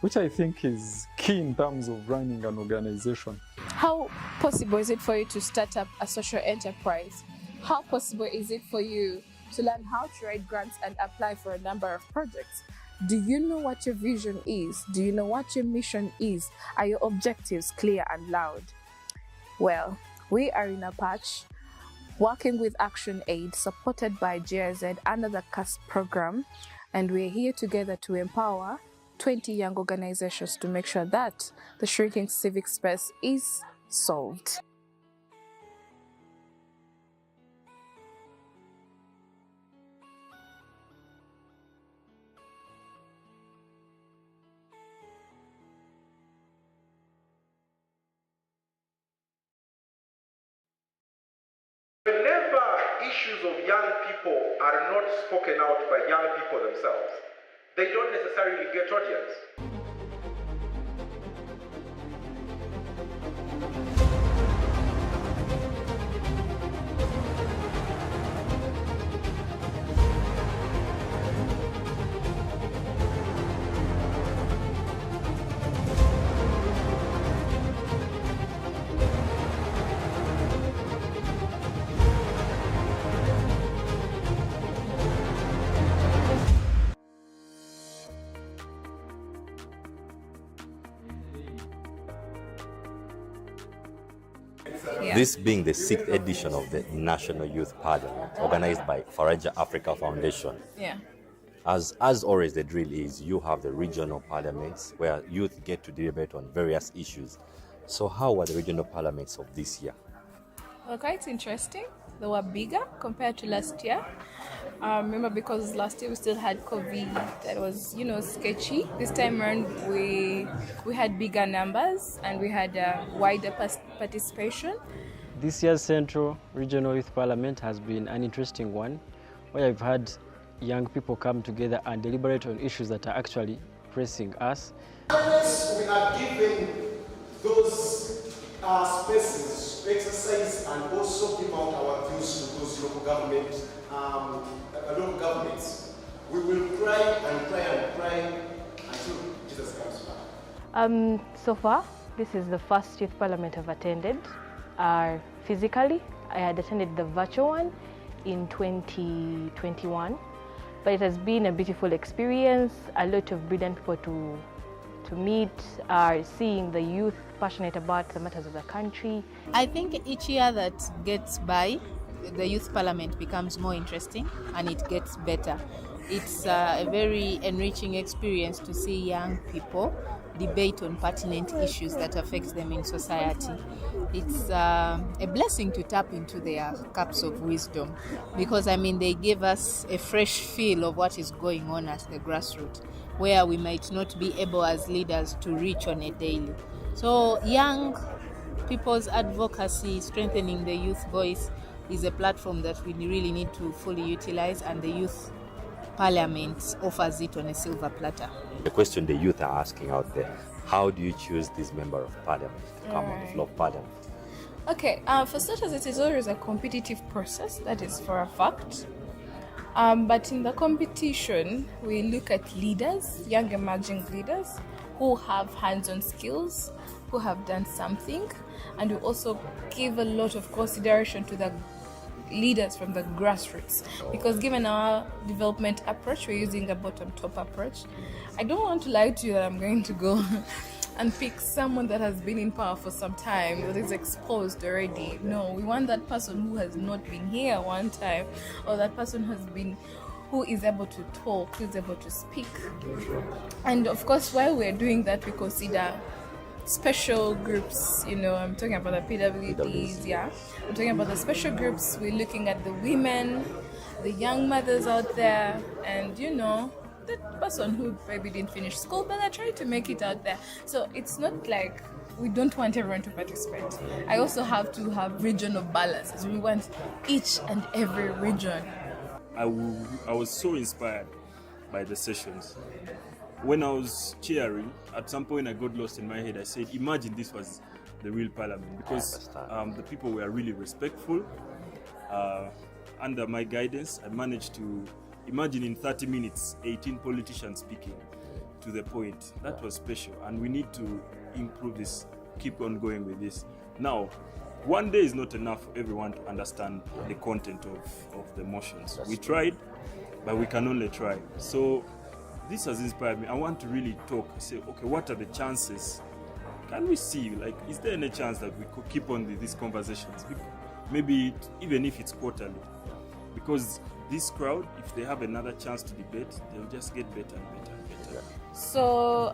Which I think is key in terms of running an organization. How possible is it for you to start up a social enterprise? How possible is it for you to learn how to write grants and apply for a number of projects? Do you know what your vision is? Do you know what your mission is? Are your objectives clear and loud? Well, we are in a patch working with Action Aid supported by GIZ under the CASP program, and we're here together to empower 20 young organizations to make sure that the shrinking civic space is solved. Whenever issues of young people are not spoken out by young people themselves, they don't necessarily get audience. This being the 6th edition of the National Youth Parliament, organized by Faraja Africa Foundation. Yeah. As always, the drill is you have the regional parliaments where youth get to debate on various issues. So how were the regional parliaments of this year? Well, quite interesting. They were bigger compared to last year. Remember, because last year we still had COVID, that was, sketchy. This time around, we had bigger numbers and we had wider participation. This year's Central Regional Youth Parliament has been an interesting one, where I've had young people come together and deliberate on issues that are actually pressing us. We are given those spaces to exercise and also give out our views to those local governments. We will try until So far, this is the first youth parliament I've attended. Physically, I had attended the virtual one in 2021, but it has been a beautiful experience, a lot of brilliant people to meet, seeing the youth passionate about the matters of the country. I think each year that gets by, the youth parliament becomes more interesting and it gets better. It's a very enriching experience to see young people debate on pertinent issues that affect them in society. It's a blessing to tap into their cups of wisdom because, they give us a fresh feel of what is going on at the grassroots, where we might not be able as leaders to reach on a daily. So young people's advocacy, strengthening the youth voice, is a platform that we really need to fully utilize, and the youth parliament offers it on a silver platter. The question the youth are asking out there, how do you choose this member of parliament to come on the floor of parliament? Okay, for starters, it is always a competitive process, that is for a fact. But in the competition, we look at leaders, young emerging leaders, who have hands-on skills, who have done something, and we also give a lot of consideration to the leaders from the grassroots, because given our development approach, we're using a bottom-top approach. I don't want to lie to you that I'm going to go and pick someone that has been in power for some time, that is exposed already. No, we want that person who has not been here one time, or that person who is able to talk, who is able to speak. And of course, while we're doing that, we consider special groups, I'm talking about the PWDs, yeah. I'm talking about the special groups. We're looking at the women, the young mothers out there, and that person who maybe didn't finish school, but I tried to make it out there. So it's not like we don't want everyone to participate. I also have to have regional balances. We want each and every region. I was so inspired by the sessions. When I was cheering, at some point I got lost in my head. I said, imagine this was the real parliament, because the people were really respectful. Under my guidance, I managed to imagine in 30 minutes, 18 politicians speaking to the point. That was special, and we need to improve this, keep on going with this. Now, one day is not enough for everyone to understand the content of the motions. We tried, but we can only try. So this has inspired me. I want to really talk, say, okay, what are the chances? Can we see, is there any chance that we could keep on these conversations? Maybe even if it's quarterly. Because this crowd, if they have another chance to debate, they'll just get better and better and better. So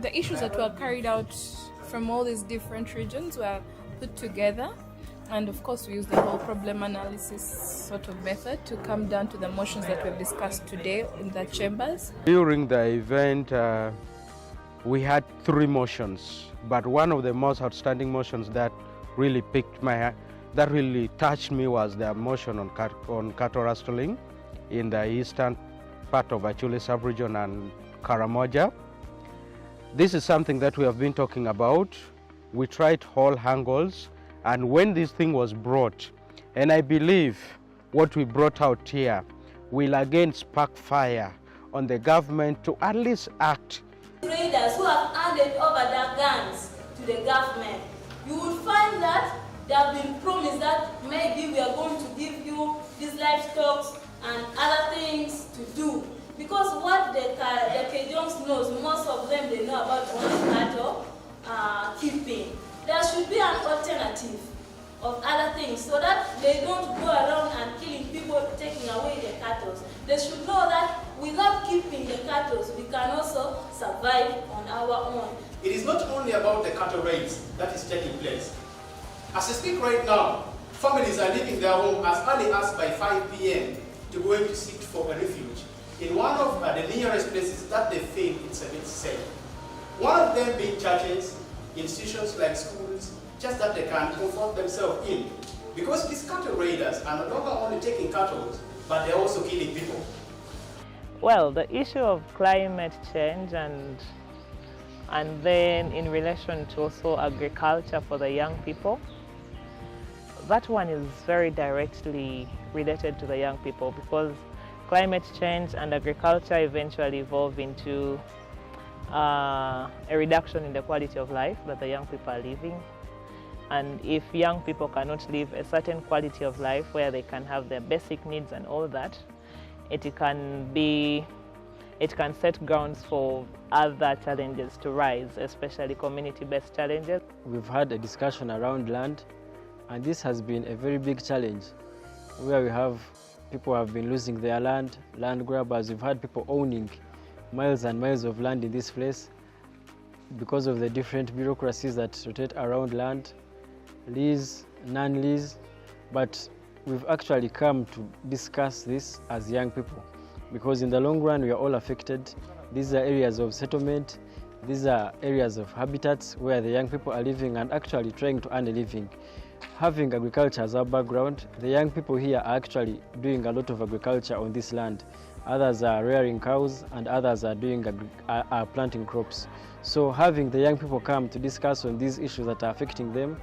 the issues that were carried out from all these different regions were put together. And of course, we use the whole problem analysis sort of method to come down to the motions that we've discussed today in the chambers. During the event, we had 3 motions, but one of the most outstanding motions that really that really touched me was the motion on cattle rustling in the eastern part of Achule sub-region and Karamoja. This is something that we have been talking about. We tried all angles. And when this thing was brought, and I believe what we brought out here will again spark fire on the government to at least act. Traders who have handed over their guns to the government, you will find that they have been promised that maybe we are going to give you these livestock and other things to do. Because what the Cajuns knows, most of them, they know about cattle keeping. There should be an alternative of other things so that they don't go around and killing people, taking away their cattle. They should know that without keeping the cattle, we can also survive on our own. It is not only about the cattle raids that is taking place. As I speak right now, families are leaving their home as early as by 5 p.m. to go to seek for a refuge in one of the nearest places that they feel it's a bit safe. One of them being churches, institutions like schools, just that they can comfort themselves in. Because these cattle raiders are no longer only taking cattle, but they're also killing people. Well, the issue of climate change and then in relation to also agriculture for the young people, that one is very directly related to the young people, because climate change and agriculture eventually evolve into a reduction in the quality of life that the young people are living. And if young people cannot live a certain quality of life where they can have their basic needs and all that, it can set grounds for other challenges to rise, especially community-based challenges. We've had a discussion around land, and this has been a very big challenge where we have people have been losing their land grabbers. We've had people owning miles and miles of land in this place because of the different bureaucracies that rotate around land, lease, non-lease. But we've actually come to discuss this as young people, because in the long run we are all affected. These are areas of settlement, these are areas of habitats where the young people are living and actually trying to earn a living. Having agriculture as our background, the young people here are actually doing a lot of agriculture on this land. Others are rearing cows and others are planting crops. So having the young people come to discuss on these issues that are affecting them,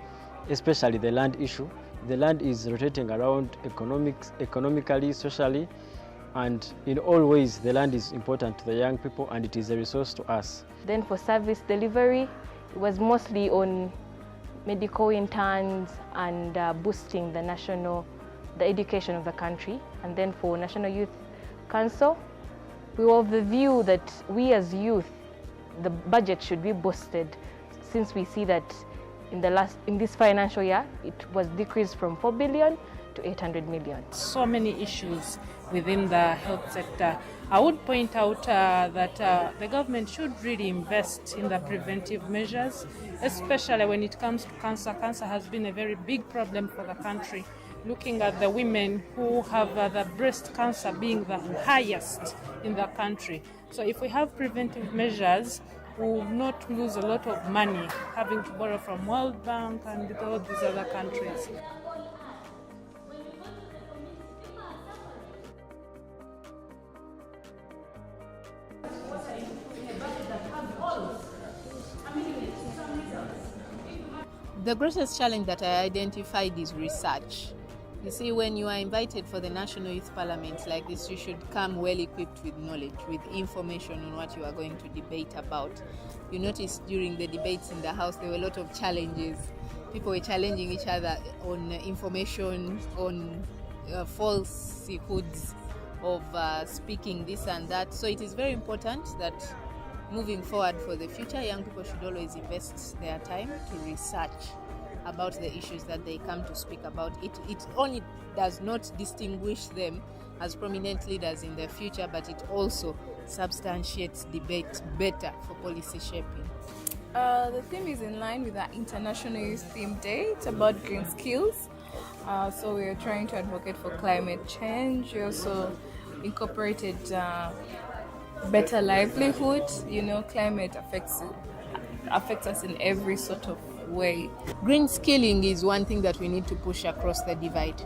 especially the land issue. The land is rotating around economically, socially, and in all ways the land is important to the young people and it is a resource to us. Then for service delivery, it was mostly on medical interns and boosting the education of the country. And then for National Youth Council, we were of the view that we as youth, the budget should be boosted, since we see that in this financial year, it was decreased from 4 billion to 800 million. So many issues within the health sector. I would point out that the government should really invest in the preventive measures, especially when it comes to cancer. Cancer has been a very big problem for the country. Looking at the women who have the breast cancer being the highest in the country. So if we have preventive measures, we will not lose a lot of money having to borrow from World Bank and all these other countries. The greatest challenge that I identified is research. You see, when you are invited for the National Youth Parliament like this, you should come well equipped with knowledge, with information on what you are going to debate about. You notice during the debates in the House, there were a lot of challenges. People were challenging each other on information, on falsehoods of speaking this and that. So it is very important that moving forward for the future, young people should always invest their time to research about the issues that they come to speak about. It only does not distinguish them as prominent leaders in the future, but it also substantiates debate better for policy shaping. The theme is in line with our International Youth Theme Day. It's about green skills. So we are trying to advocate for climate change. We also incorporated better livelihood. You know, climate affects us in every sort of way. Green skilling is one thing that we need to push across the divide.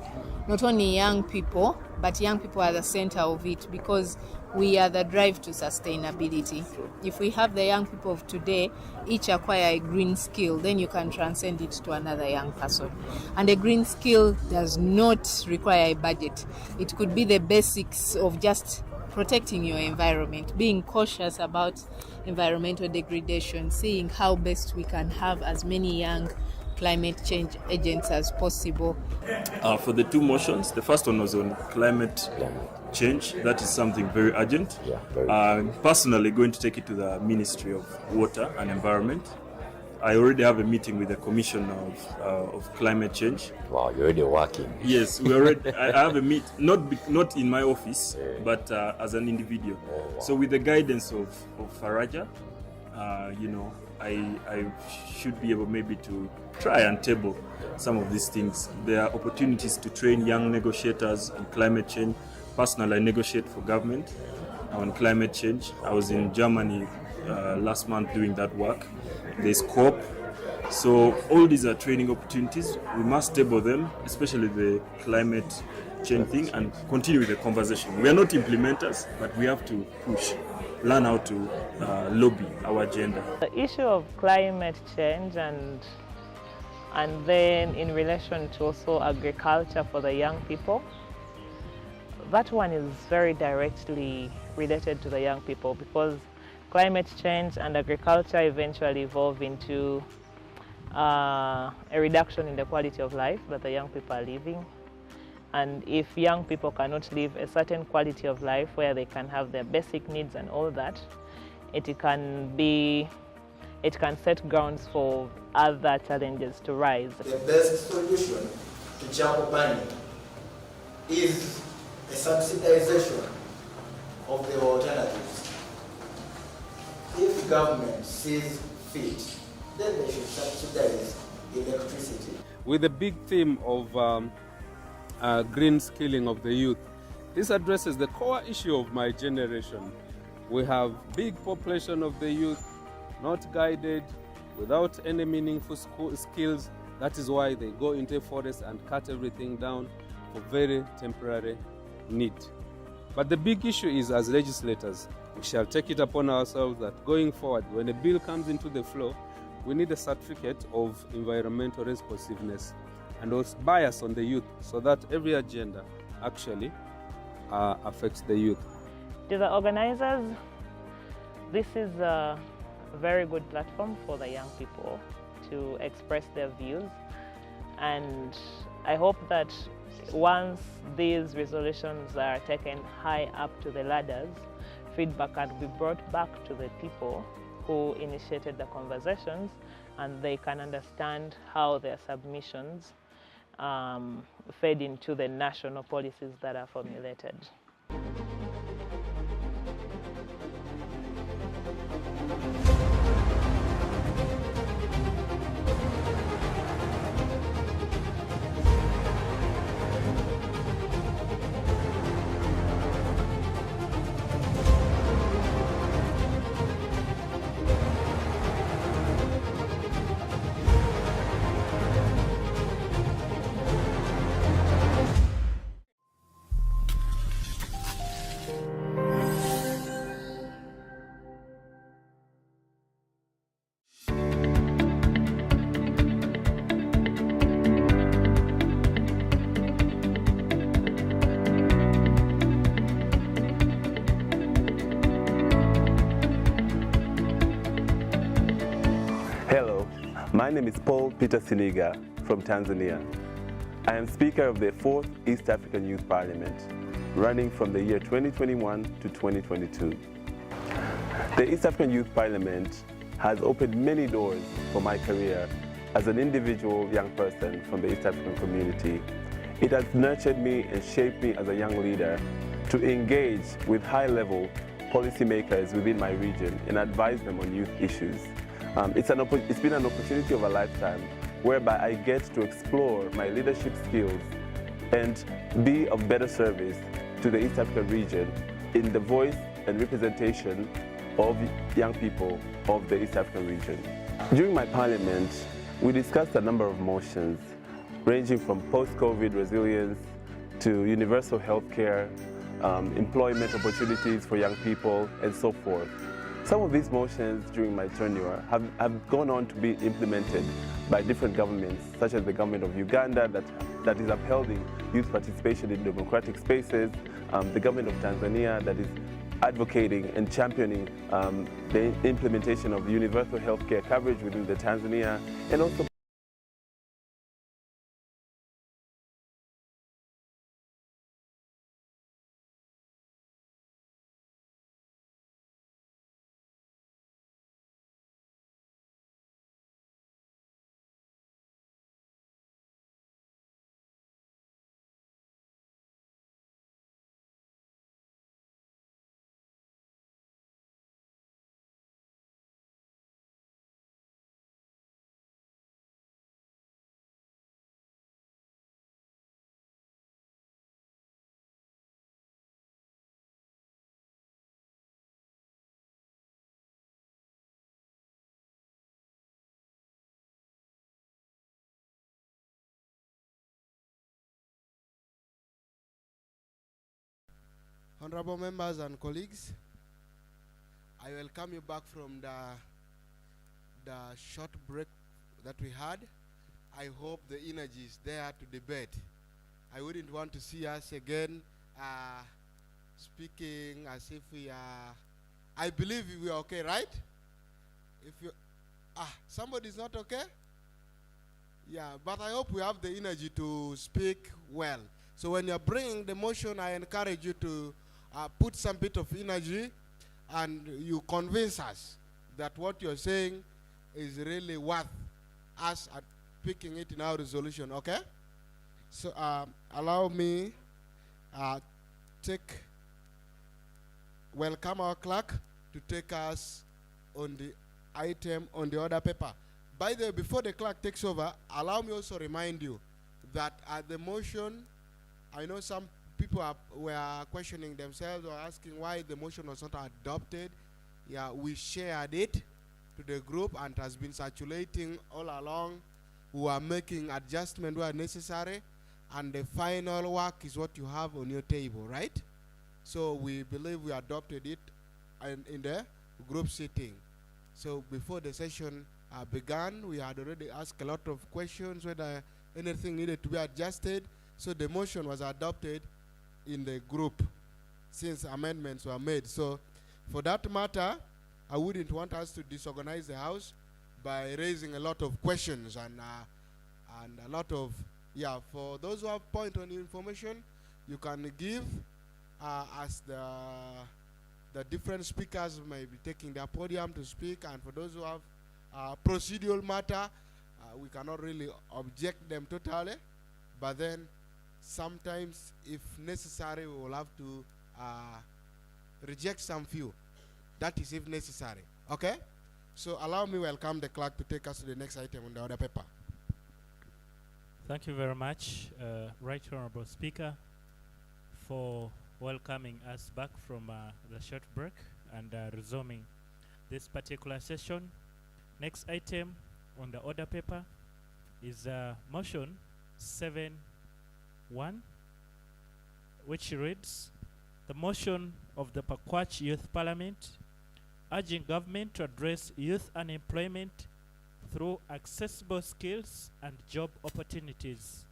Not only young people, but young people are the center of it, because we are the drive to sustainability. If we have the young people of today each acquire a green skill, then you can transcend it to another young person. And a green skill does not require a budget. It could be the basics of just protecting your environment, being cautious about environmental degradation, seeing how best we can have as many young climate change agents as possible. For the two motions, the first one was on climate change. That is something very urgent. I'm personally going to take it to the Ministry of Water and Environment. I already have a meeting with the Commission of Climate Change. Wow, you're already working. Yes, we already. I have a meet, not in my office, but as an individual. Wow. So with the guidance of Faraja, I should be able maybe to try and table some of these things. There are opportunities to train young negotiators on climate change. Personally, I negotiate for government on climate change. I was in Germany last month doing that work. There's COP. So all these are training opportunities. We must table them, especially the climate change thing, and continue with the conversation. We are not implementers, but we have to push, learn how to lobby our agenda. The issue of climate change and then in relation to also agriculture for the young people, that one is very directly related to the young people, because climate change and agriculture eventually evolve into a reduction in the quality of life that the young people are living. And if young people cannot live a certain quality of life where they can have their basic needs and all that, it can set grounds for other challenges to rise. The best solution to jungle burning is a subsidization of the alternatives. If government sees fit, then they should subsidize electricity. With the big theme of green skilling of the youth, this addresses the core issue of my generation. We have big population of the youth, not guided, without any meaningful skills. That is why they go into forest and cut everything down for very temporary need. But the big issue is, as legislators, we shall take it upon ourselves that going forward, when a bill comes into the floor, we need a certificate of environmental responsiveness and also bias on the youth, so that every agenda actually affects the youth. To the organizers, this is a very good platform for the young people to express their views, and I hope that once these resolutions are taken high up to the ladders, feedback can be brought back to the people who initiated the conversations, and they can understand how their submissions fed into the national policies that are formulated. Hello, my name is Paul Peter Siniga from Tanzania. I am Speaker of the 4th East African Youth Parliament, running from the year 2021 to 2022. The East African Youth Parliament has opened many doors for my career as an individual young person from the East African community. It has nurtured me and shaped me as a young leader to engage with high-level policymakers within my region and advise them on youth issues. It's been an opportunity of a lifetime whereby I get to explore my leadership skills and be of better service to the East African region in the voice and representation of young people of the East African region. During my parliament, we discussed a number of motions ranging from post-COVID resilience to universal health care, employment opportunities for young people, and so forth. Some of these motions during my tenure have gone on to be implemented by different governments, such as the government of Uganda that is upholding youth participation in democratic spaces, the government of Tanzania that is advocating and championing the implementation of universal health care coverage within the Tanzania, and also Honorable members and colleagues, I welcome you back from the short break that we had. I hope the energy is there to debate. I wouldn't want to see us again speaking as if we are I believe we are okay, right? If you, somebody's not okay? Yeah, but I hope we have the energy to speak well. So when you're bringing the motion, I encourage you to put some bit of energy and you convince us that what you're saying is really worth us at picking it in our resolution, okay? So allow me welcome our clerk to take us on the item on the order paper. By the way, before the clerk takes over, allow me also remind you that at the motion, I know some people were questioning themselves or asking why the motion was not adopted. Yeah, we shared it to the group and it has been circulating all along. We are making adjustments where necessary, and the final work is what you have on your table, right? So we believe we adopted it in the group sitting. So before the session began, we had already asked a lot of questions whether anything needed to be adjusted. So the motion was adopted in the group since amendments were made. So for that matter, I wouldn't want us to disorganize the House by raising a lot of questions and a lot of, for those who have point on information, you can give as the different speakers may be taking their podium to speak, and for those who have procedural matter, we cannot really object them totally, but then sometimes if necessary we will have to reject some few. That is if necessary. Okay? So allow me welcome the clerk to take us to the next item on the order paper. Thank you very much, Right Honorable Speaker, for welcoming us back from the short break and resuming this particular session. Next item on the order paper is motion 7.1, which reads, the motion of the Packwach Youth Parliament urging government to address youth unemployment through accessible skills and job opportunities.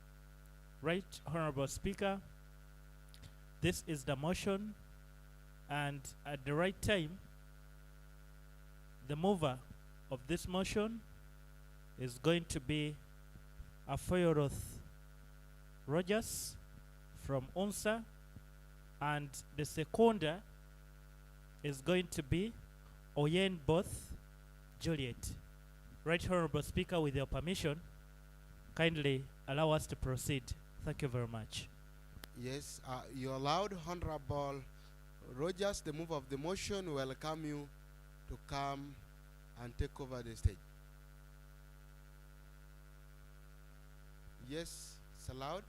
Right Honorable Speaker, this is the motion, and at the right time, the mover of this motion is going to be Afroyoroth Rogers from UNSA, and the seconder is going to be Oyen Both Juliet. Right Honorable Speaker, with your permission, kindly allow us to proceed. Thank you very much. Yes, you allowed Honorable Rogers, the mover of the motion, welcome you to come and take over the stage. Yes, it's allowed.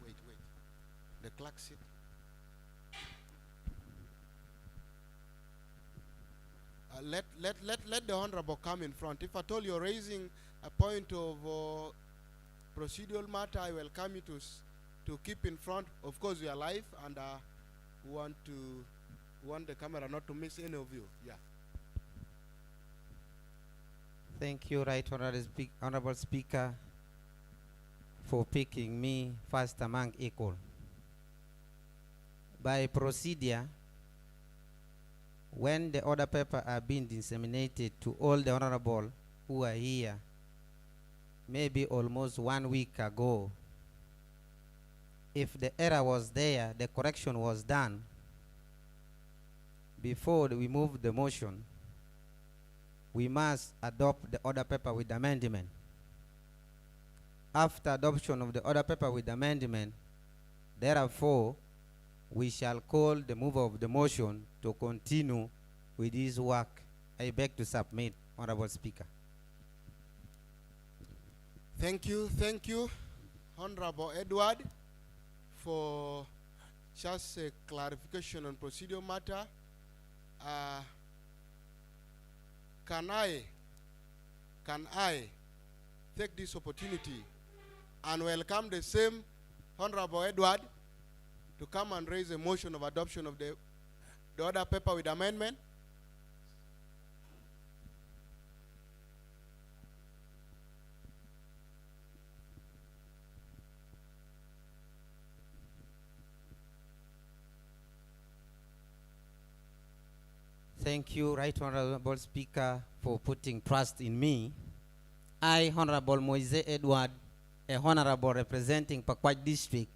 Wait. The clerk seat. Let the Honorable come in front. If at all you're raising a point of procedural matter, I welcome you to keep in front. Of course, we are live, and we want the camera not to miss any of you. Yeah. Thank you, Right Honorable Speaker, for picking me first among equal. By procedure, when the order paper are being disseminated to all the honorable who are here, maybe almost 1 week ago, if the error was there, the correction was done before we move the motion, we must adopt the order paper with amendment. After adoption of the order paper with amendment, therefore, we shall call the mover of the motion to continue with his work. I beg to submit, Honorable Speaker. Thank you, Honorable Edward, for just a clarification on procedural matter. Can I take this opportunity and welcome the same Honorable Edward to come and raise a motion of adoption of the order paper with amendment? Thank you, Right Honorable Speaker, for putting trust in me. I, Honorable Moise Edward, a Honorable representing Packwach District,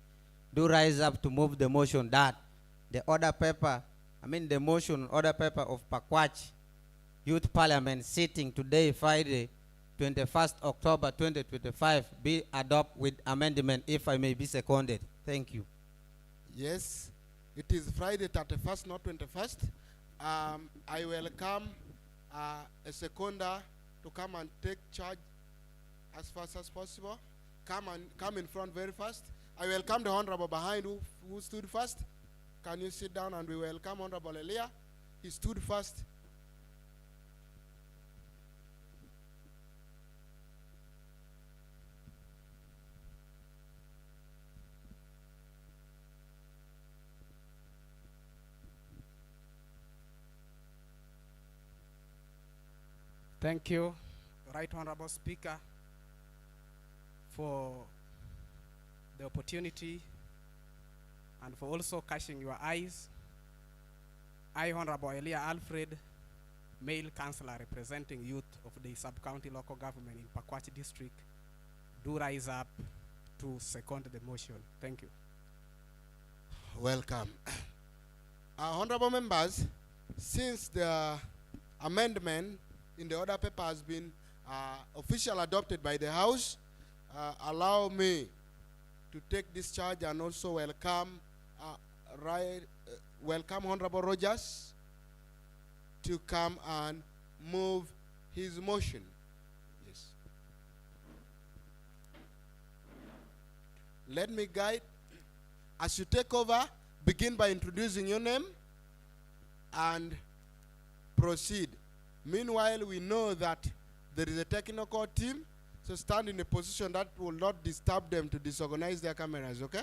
do rise up to move the motion that the the motion order paper of Packwach Youth Parliament sitting today, Friday, 21st October 2025, be adopted with amendment, if I may be seconded. Thank you. Yes, it is Friday 31st, not 21st. I welcome a seconder to come and take charge as fast as possible. Come in front very fast. I welcome the Honorable behind who stood first. Can you sit down, and we welcome Honorable Elia. He stood first. Thank you, Right Honorable Speaker, for the opportunity and for also catching your eyes. I, Honorable Elia Alfred, male councillor representing youth of the sub-county local government in Packwach District, do rise up to second the motion. Thank you. Welcome. Honorable members, since the amendment in the order paper has been officially adopted by the House, allow me to take this charge and also welcome Honorable Rogers to come and move his motion. Yes. Let me guide. As you take over, begin by introducing your name and proceed. Meanwhile, we know that there is a technical team, so stand in a position that will not disturb them to disorganize their cameras, okay?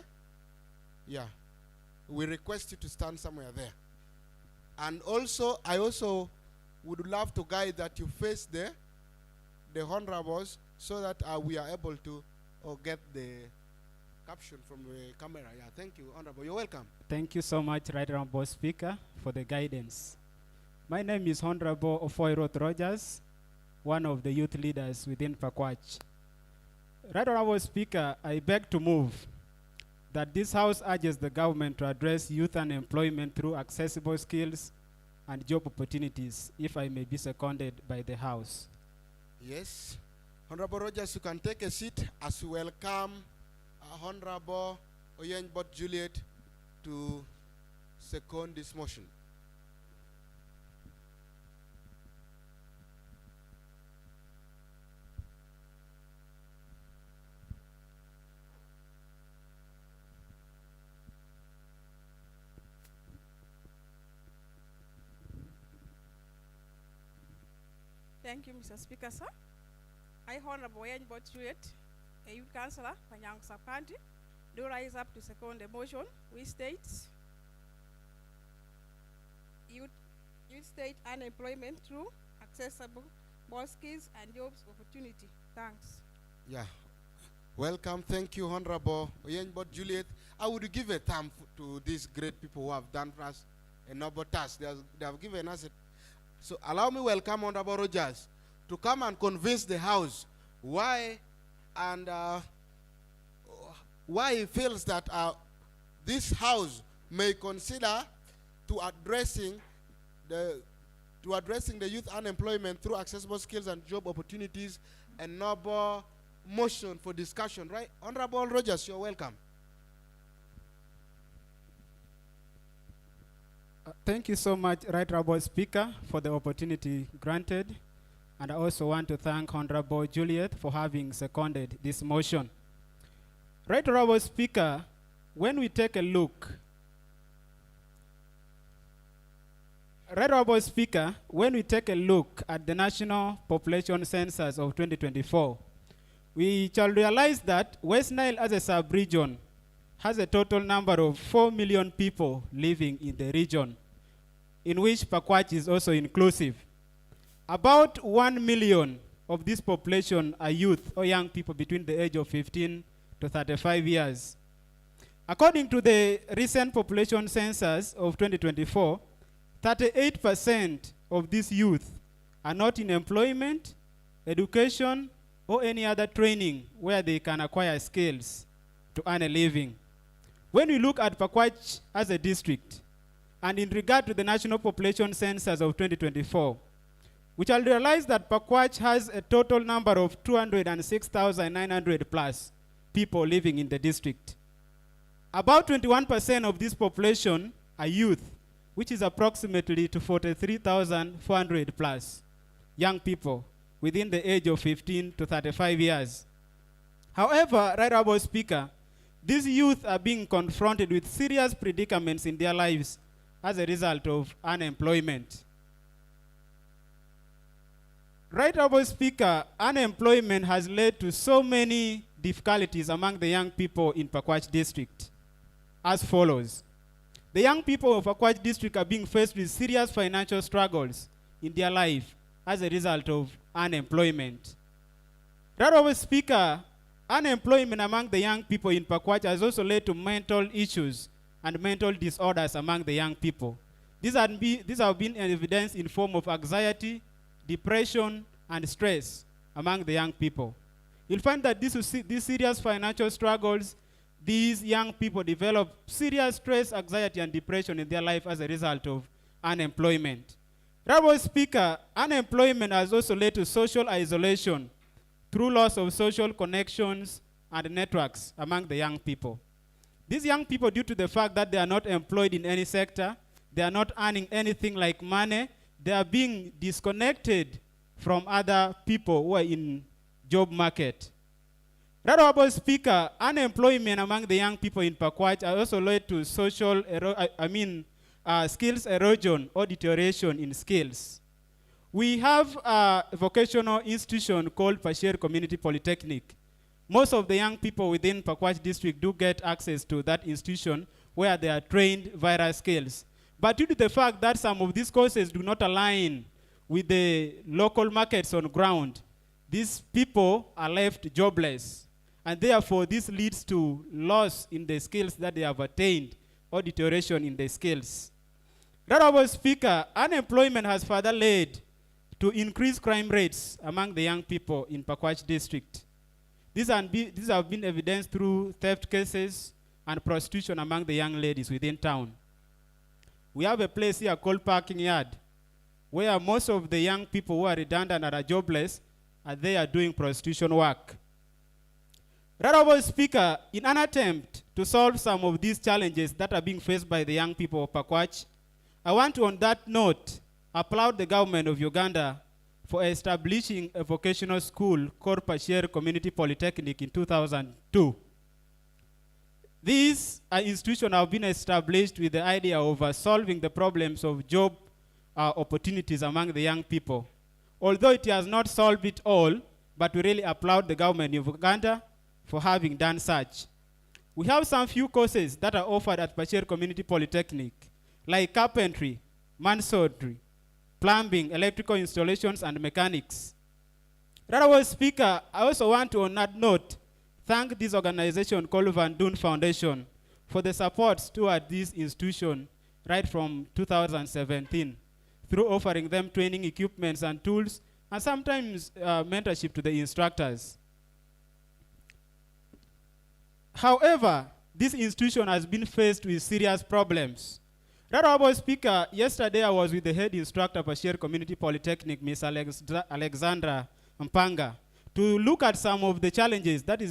Yeah. We request you to stand somewhere there. And also, I also would love to guide that you face the honorables so that we are able to get the caption from the camera. Yeah, thank you, Honorable. You're welcome. Thank you so much, Right Honorable Speaker, for the guidance. My name is Honorable Ofoirot Rogers, one of the youth leaders within Packwach. Right Honorable Speaker, I beg to move that this House urges the government to address youth unemployment through accessible skills and job opportunities, if I may be seconded by the House. Yes. Honorable Rogers, you can take a seat as we welcome Honorable Oyenbot Juliet to second this motion. Thank you, Mr. Speaker, sir. I, Honorable Oyenbot Juliet, a youth councillor for Young Sub-County, do rise up to second the motion, which states youth state unemployment through accessible skills and jobs opportunity. Thanks. Yeah. Welcome. Thank you, Honorable Oyenbot Juliet. I would give a thumb to these great people who have done for us a noble task. They have given us so allow me welcome Honorable Rogers to come and convince the House why he feels that this House may consider to addressing the youth unemployment through accessible skills and job opportunities a noble motion for discussion. Right, Honorable Rogers, you're welcome. Thank you so much, Right Honorable Speaker, for the opportunity granted. And I also want to thank Honorable Juliet for having seconded this motion. Right Honorable Speaker, when we take a look, at the National Population Census of 2024, we shall realize that West Nile as a sub-region has a total number of 4 million people living in the region, in which Packwach is also inclusive. About 1 million of this population are youth or young people between the age of 15 to 35 years. According to the recent population census of 2024, 38% of these youth are not in employment, education, or any other training where they can acquire skills to earn a living. When we look at Packwach as a district, and in regard to the National Population Census of 2024, we shall realize that Packwach has a total number of 206,900 plus people living in the district. About 21% of this population are youth, which is approximately to 43,400 plus young people within the age of 15 to 35 years. However, Right Honourable Speaker, these youth are being confronted with serious predicaments in their lives as a result of unemployment. Right Honourable Speaker, unemployment has led to so many difficulties among the young people in Packwach district as follows. The young people of Packwach district are being faced with serious financial struggles in their life as a result of unemployment. Right Honourable Speaker, unemployment among the young people in Packwach has also led to mental issues and mental disorders among the young people. These have been evidenced in form of anxiety, depression, and stress among the young people. You'll find that these serious financial struggles, these young people develop serious stress, anxiety, and depression in their life as a result of unemployment. Honourable Speaker, unemployment has also led to social isolation through loss of social connections and networks among the young people. These young people, due to the fact that they are not employed in any sector, they are not earning anything like money, they are being disconnected from other people who are in job market. Honourable Speaker, unemployment among the young people in Packwach has also led to social, skills erosion or deterioration in skills. We have a vocational institution called Pasher Community Polytechnic. Most of the young people within Packwach district do get access to that institution where they are trained various skills. But due to the fact that some of these courses do not align with the local markets on ground, these people are left jobless. And therefore, this leads to loss in the skills that they have attained or deterioration in the skills. Honourable Speaker, unemployment has further led to increased crime rates among the young people in Packwach district. These have been evidenced through theft cases and prostitution among the young ladies within town. We have a place here called Parking Yard, where most of the young people who are redundant and are jobless are there doing prostitution work. Honourable Speaker, in an attempt to solve some of these challenges that are being faced by the young people of Packwach, I want to, on that note, applaud the government of Uganda for establishing a vocational school called Pasher Community Polytechnic in 2002. These institutions have been established with the idea of solving the problems of job opportunities among the young people. Although it has not solved it all, but we really applaud the government of Uganda for having done such. We have some few courses that are offered at Pasher Community Polytechnic, like carpentry, masonry, plumbing, electrical installations, and mechanics. Honourable Speaker, I also want to, on that note, thank this organization called Van Doon Foundation for the support toward this institution right from 2017 through offering them training equipments and tools and sometimes mentorship to the instructors. However, this institution has been faced with serious problems. Honourable Speaker, yesterday I was with the head instructor of Pasher Community Polytechnic, Ms. Alexandra Mpanga, to look at some of the challenges that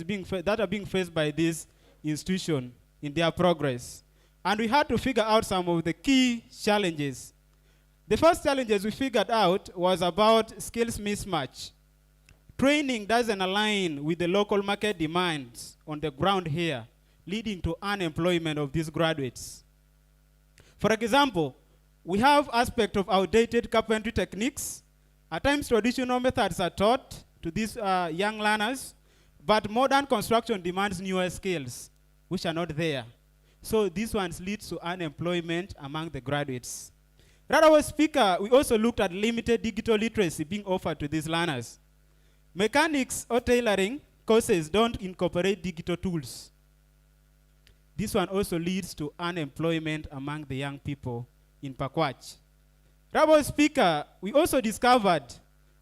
are being faced by this institution in their progress. And we had to figure out some of the key challenges. The first challenges we figured out was about skills mismatch. Training doesn't align with the local market demands on the ground here, leading to unemployment of these graduates. For example, we have aspect of outdated carpentry techniques. At times, traditional methods are taught to these young learners, but modern construction demands newer skills, which are not there. So these ones lead to unemployment among the graduates. Honourable Speaker, we also looked at limited digital literacy being offered to these learners. Mechanics or tailoring courses don't incorporate digital tools. This one also leads to unemployment among the young people in Packwach. Honorable Speaker, we also discovered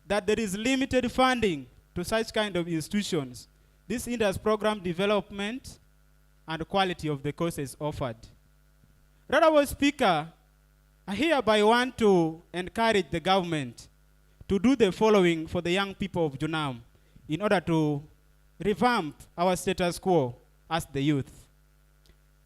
that there is limited funding to such kind of institutions. This hinders program development and quality of the courses offered. Honorable Speaker, I hereby want to encourage the government to do the following for the young people of Junam in order to revamp our status quo as the youth.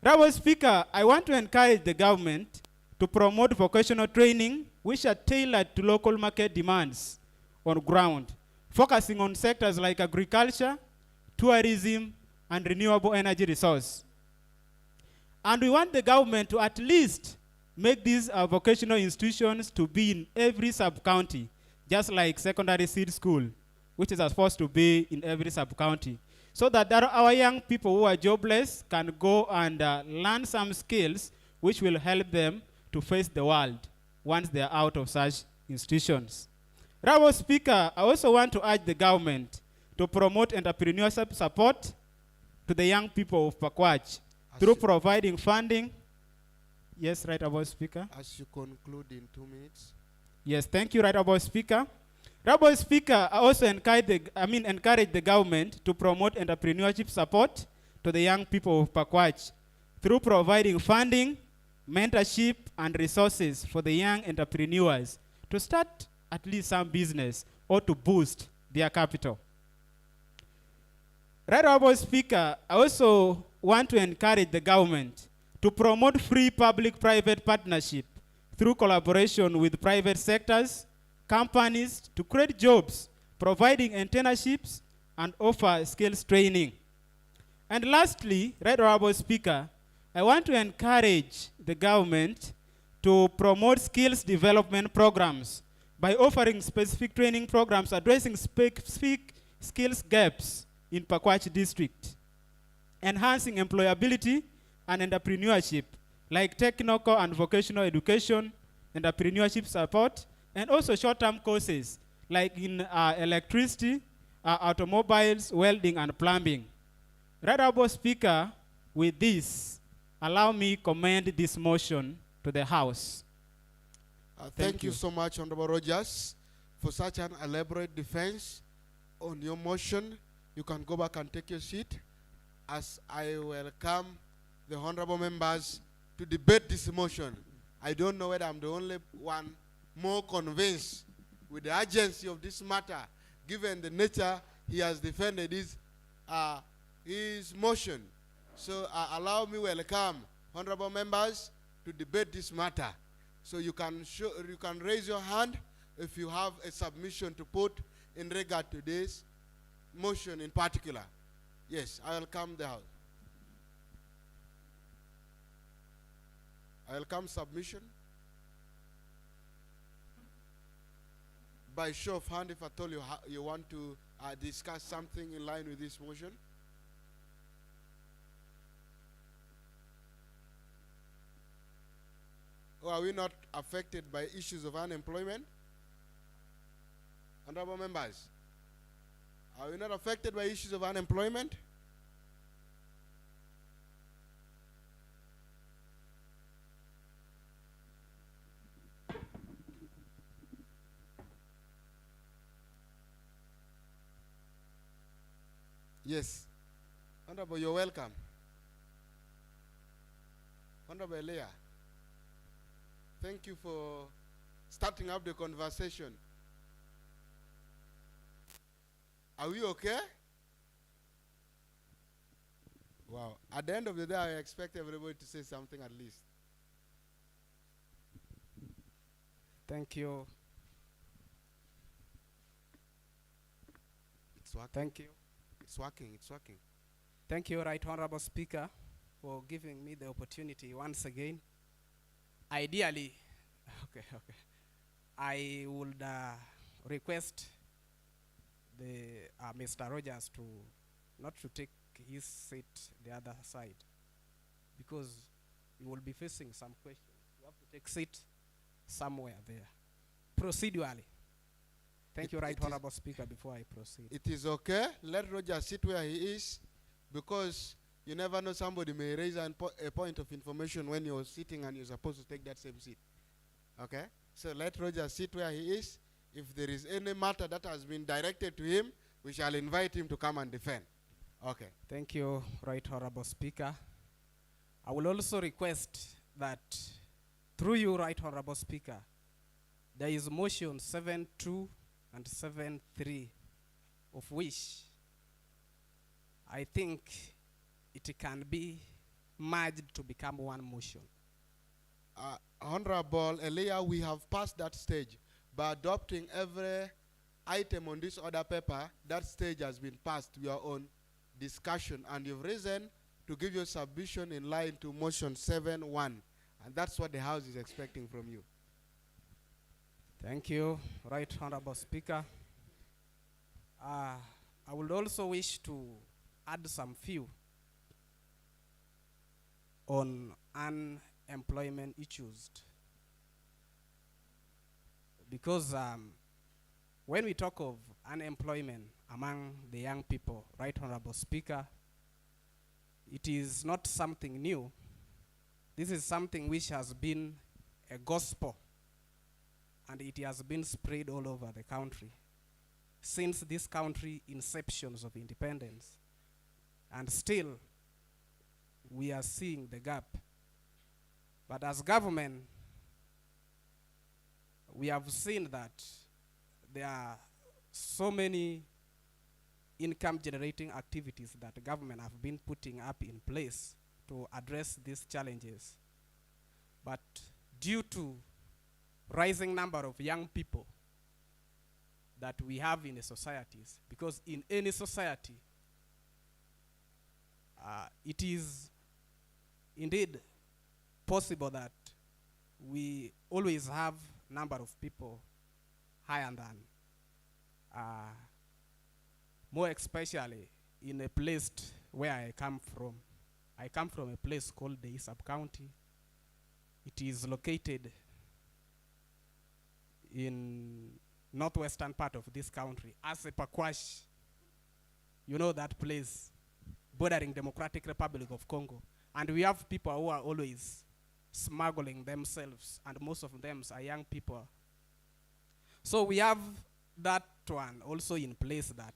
Honorable Speaker, I want to encourage the government to promote vocational training which are tailored to local market demands on ground, focusing on sectors like agriculture, tourism, and renewable energy resource. And we want the government to at least make these vocational institutions to be in every sub-county, just like secondary seed school, which is supposed to be in every sub-county, so that our young people who are jobless can go and learn some skills which will help them to face the world once they are out of such institutions. Honorable Speaker, I also want to urge the government to promote entrepreneurship support to the young people of Packwach through providing funding. Yes, right, Honorable Speaker. As you conclude in 2 minutes. Yes, thank you, right, Honorable Speaker. Honorable Speaker, I also encourage the government to promote entrepreneurship support to the young people of Packwach through providing funding, mentorship, and resources for the young entrepreneurs to start at least some business or to boost their capital. Right, Honorable Speaker, I also want to encourage the government to promote free public-private partnership through collaboration with private sectors, companies to create jobs, providing internships, and offer skills training. And lastly, Right Honorable Speaker, I want to encourage the government to promote skills development programs by offering specific training programs addressing specific skills gaps in Packwach district, enhancing employability and entrepreneurship, like technical and vocational education, entrepreneurship support, and also short-term courses, like in electricity, automobiles, welding, and plumbing. Right Honorable Speaker, with this, allow me commend this motion to the House. Thank you so much, Honorable Rogers, for such an elaborate defense on your motion. You can go back and take your seat as I welcome the honorable members to debate this motion. I don't know whether I'm the only one more convinced with the urgency of this matter, given the nature he has defended his motion. So allow me welcome honorable members to debate this matter. So you can raise your hand if you have a submission to put in regard to this motion in particular. Yes, I welcome the House. I welcome submission. By show of hand, if I told you you want to discuss something in line with this motion. Or are we not affected by issues of unemployment? Honorable members, are we not affected by issues of unemployment? Yes. Honorable, you're welcome. Honorable Leah, thank you for starting up the conversation. Are we okay? Wow. At the end of the day, I expect everybody to say something at least. Thank you. It's working. Thank you. It's working. It's working. Thank you, Right Honorable Speaker, for giving me the opportunity once again. Ideally, I would request the Mr. Rogers to not to take his seat the other side, because you will be facing some questions. You have to take seat somewhere there, procedurally. Thank you, Right Honorable Speaker, before I proceed. It is okay. Let Roger sit where he is, because you never know, somebody may raise a point of information when you're sitting and you're supposed to take that same seat. Okay? So let Roger sit where he is. If there is any matter that has been directed to him, we shall invite him to come and defend. Okay. Thank you, Right Honorable Speaker. I will also request that through you, Right Honorable Speaker, there is motion 7.2 and 7.3, of which I think it can be merged to become one motion. Honorable Elia, we have passed that stage. By adopting every item on this order paper, that stage has been passed. We are on discussion, and you've risen to give your submission in line to motion 7.1, and that's what the House is expecting from you. Thank you, Right Honorable Speaker. I would also wish to add some few on unemployment issues. Because when we talk of unemployment among the young people, Right Honorable Speaker, it is not something new. This is something which has been a gospel, and it has been spread all over the country since this country inceptions of independence. And still, we are seeing the gap. But as government, we have seen that there are so many income generating activities that the government have been putting up in place to address these challenges. But due to rising number of young people that we have in the societies, because in any society, it is indeed possible that we always have number of people higher than, more especially in a place where I come from. I come from a place called the sub-county. It is located in northwestern part of this country, as a Packwach. You know that place, bordering Democratic Republic of Congo. And we have people who are always smuggling themselves, and most of them are young people. So we have that one also in place, that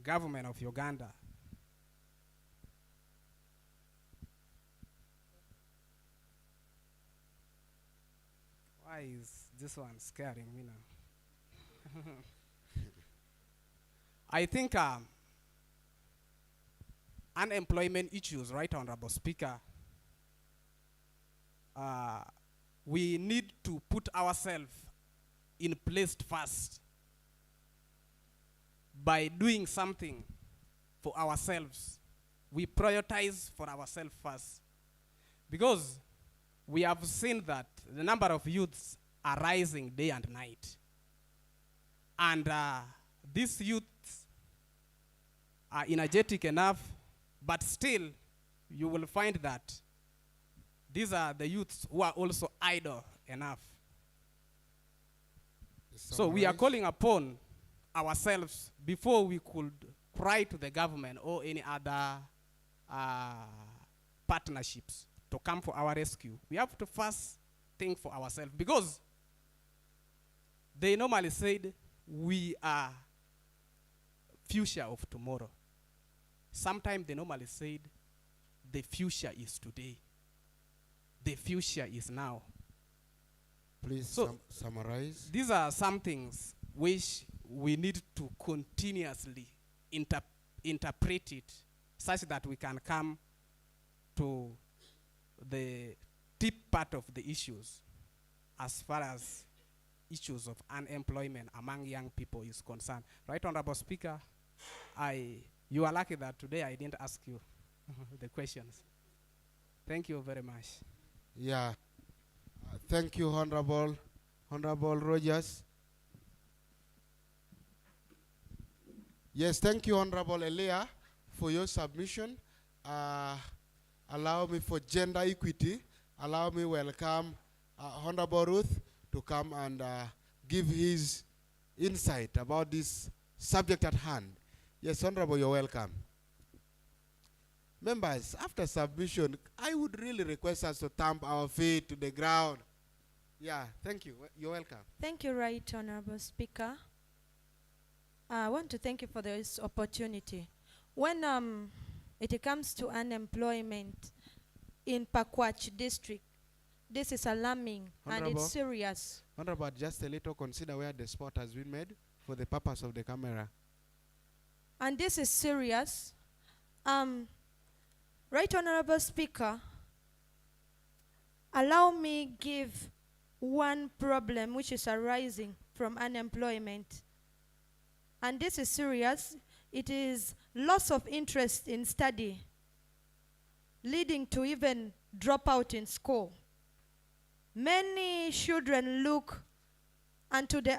government of Uganda why is this one scaring me now? I think unemployment issues, Right Honorable Speaker, we need to put ourselves in place first by doing something for ourselves. We prioritize for ourselves first, because we have seen that the number of youths are rising day and night. And these youths are energetic enough, but still you will find that these are the youths who are also idle enough. So we are calling upon ourselves, before we could cry to the government or any other partnerships to come for our rescue. We have to first think for ourselves, because they normally said we are future of tomorrow. Sometimes they normally said the future is today. The future is now. Please so summarize. These are some things which we need to continuously interpret it, such that we can come to the deep part of the issues as far as issues of unemployment among young people is concerned. Right Honorable Speaker, you are lucky that today I didn't ask you the questions. Thank you very much. Yeah. Thank you, Honorable Rogers. Yes, thank you, Honorable Elia, for your submission. Allow me, for gender equity, allow me welcome Honorable Ruth to come and give his insight about this subject at hand. Yes, Honorable, you're welcome. Members, after submission, I would really request us to thump our feet to the ground. Yeah, thank you. You're welcome. Thank you, Right Honorable Speaker. I want to thank you for this opportunity. When it comes to unemployment in Packwach district, this is alarming and Honorable, it's serious. Honorable, just a little consider where the spot has been made for the purpose of the camera. And this is serious. Right Honorable Speaker, allow me give one problem which is arising from unemployment. And this is serious. It is loss of interest in study, leading to even dropout in school. Many children look unto the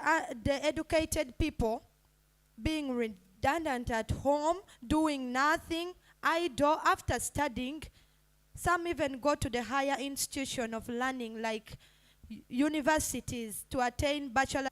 educated people being redundant at home, doing nothing, idle after studying. Some even go to the higher institution of learning like universities to attain bachelor.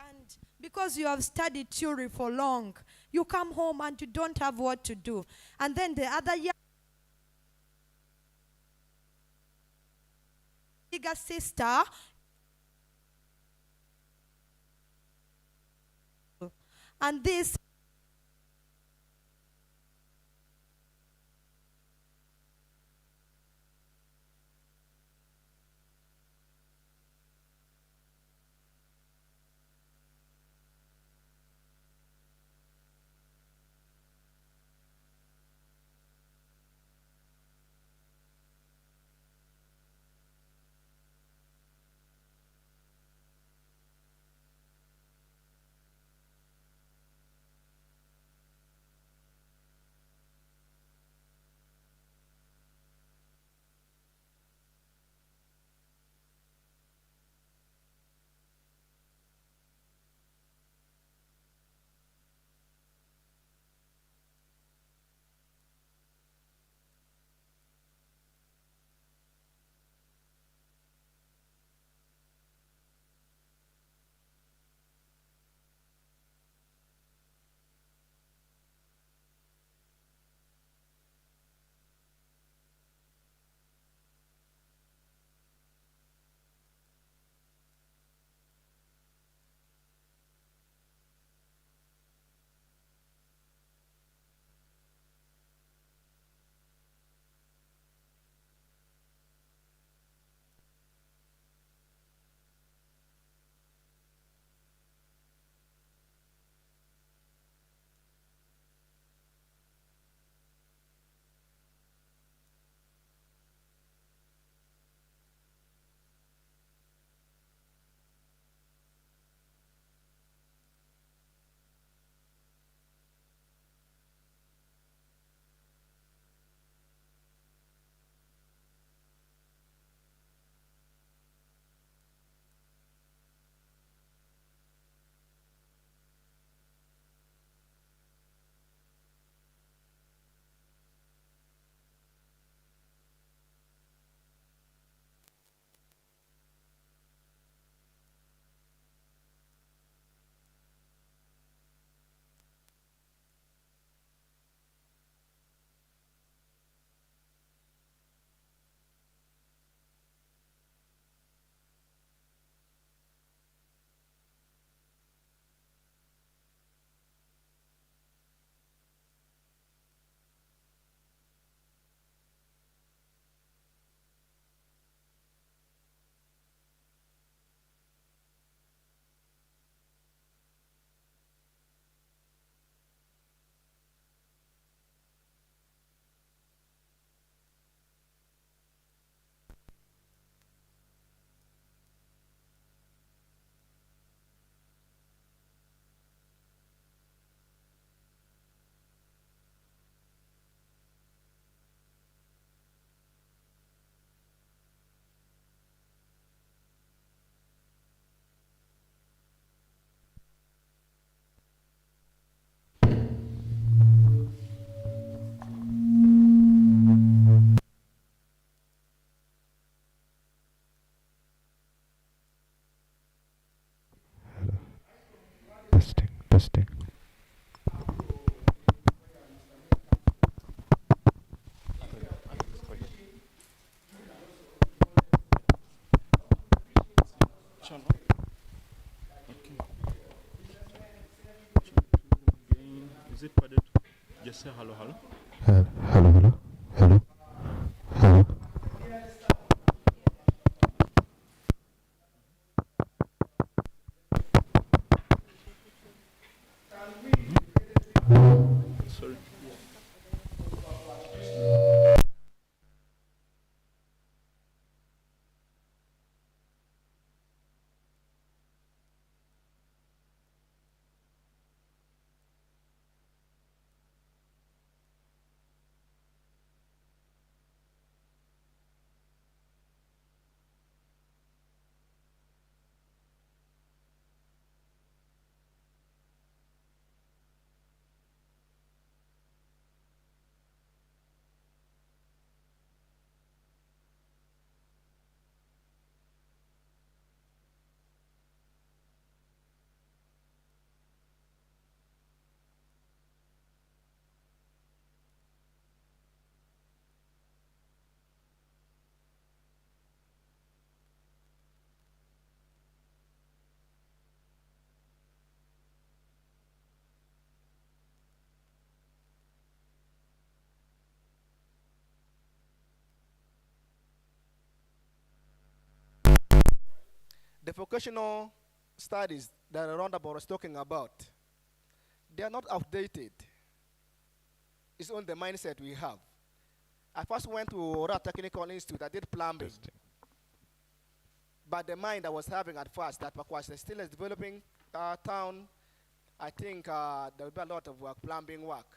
And because you have studied theory for long, you come home and you don't have what to do. And then the other year, bigger sister, and this say hello, hello. Hello, hello, hello, hello. Sorry. The vocational studies that Roundabout was talking about, they are not outdated. It's on the mindset we have. I first went to Ora Technical Institute. I did plumbing. But the mind I was having at first, that Packwach is still a developing town, I think there will be a lot of work, plumbing work.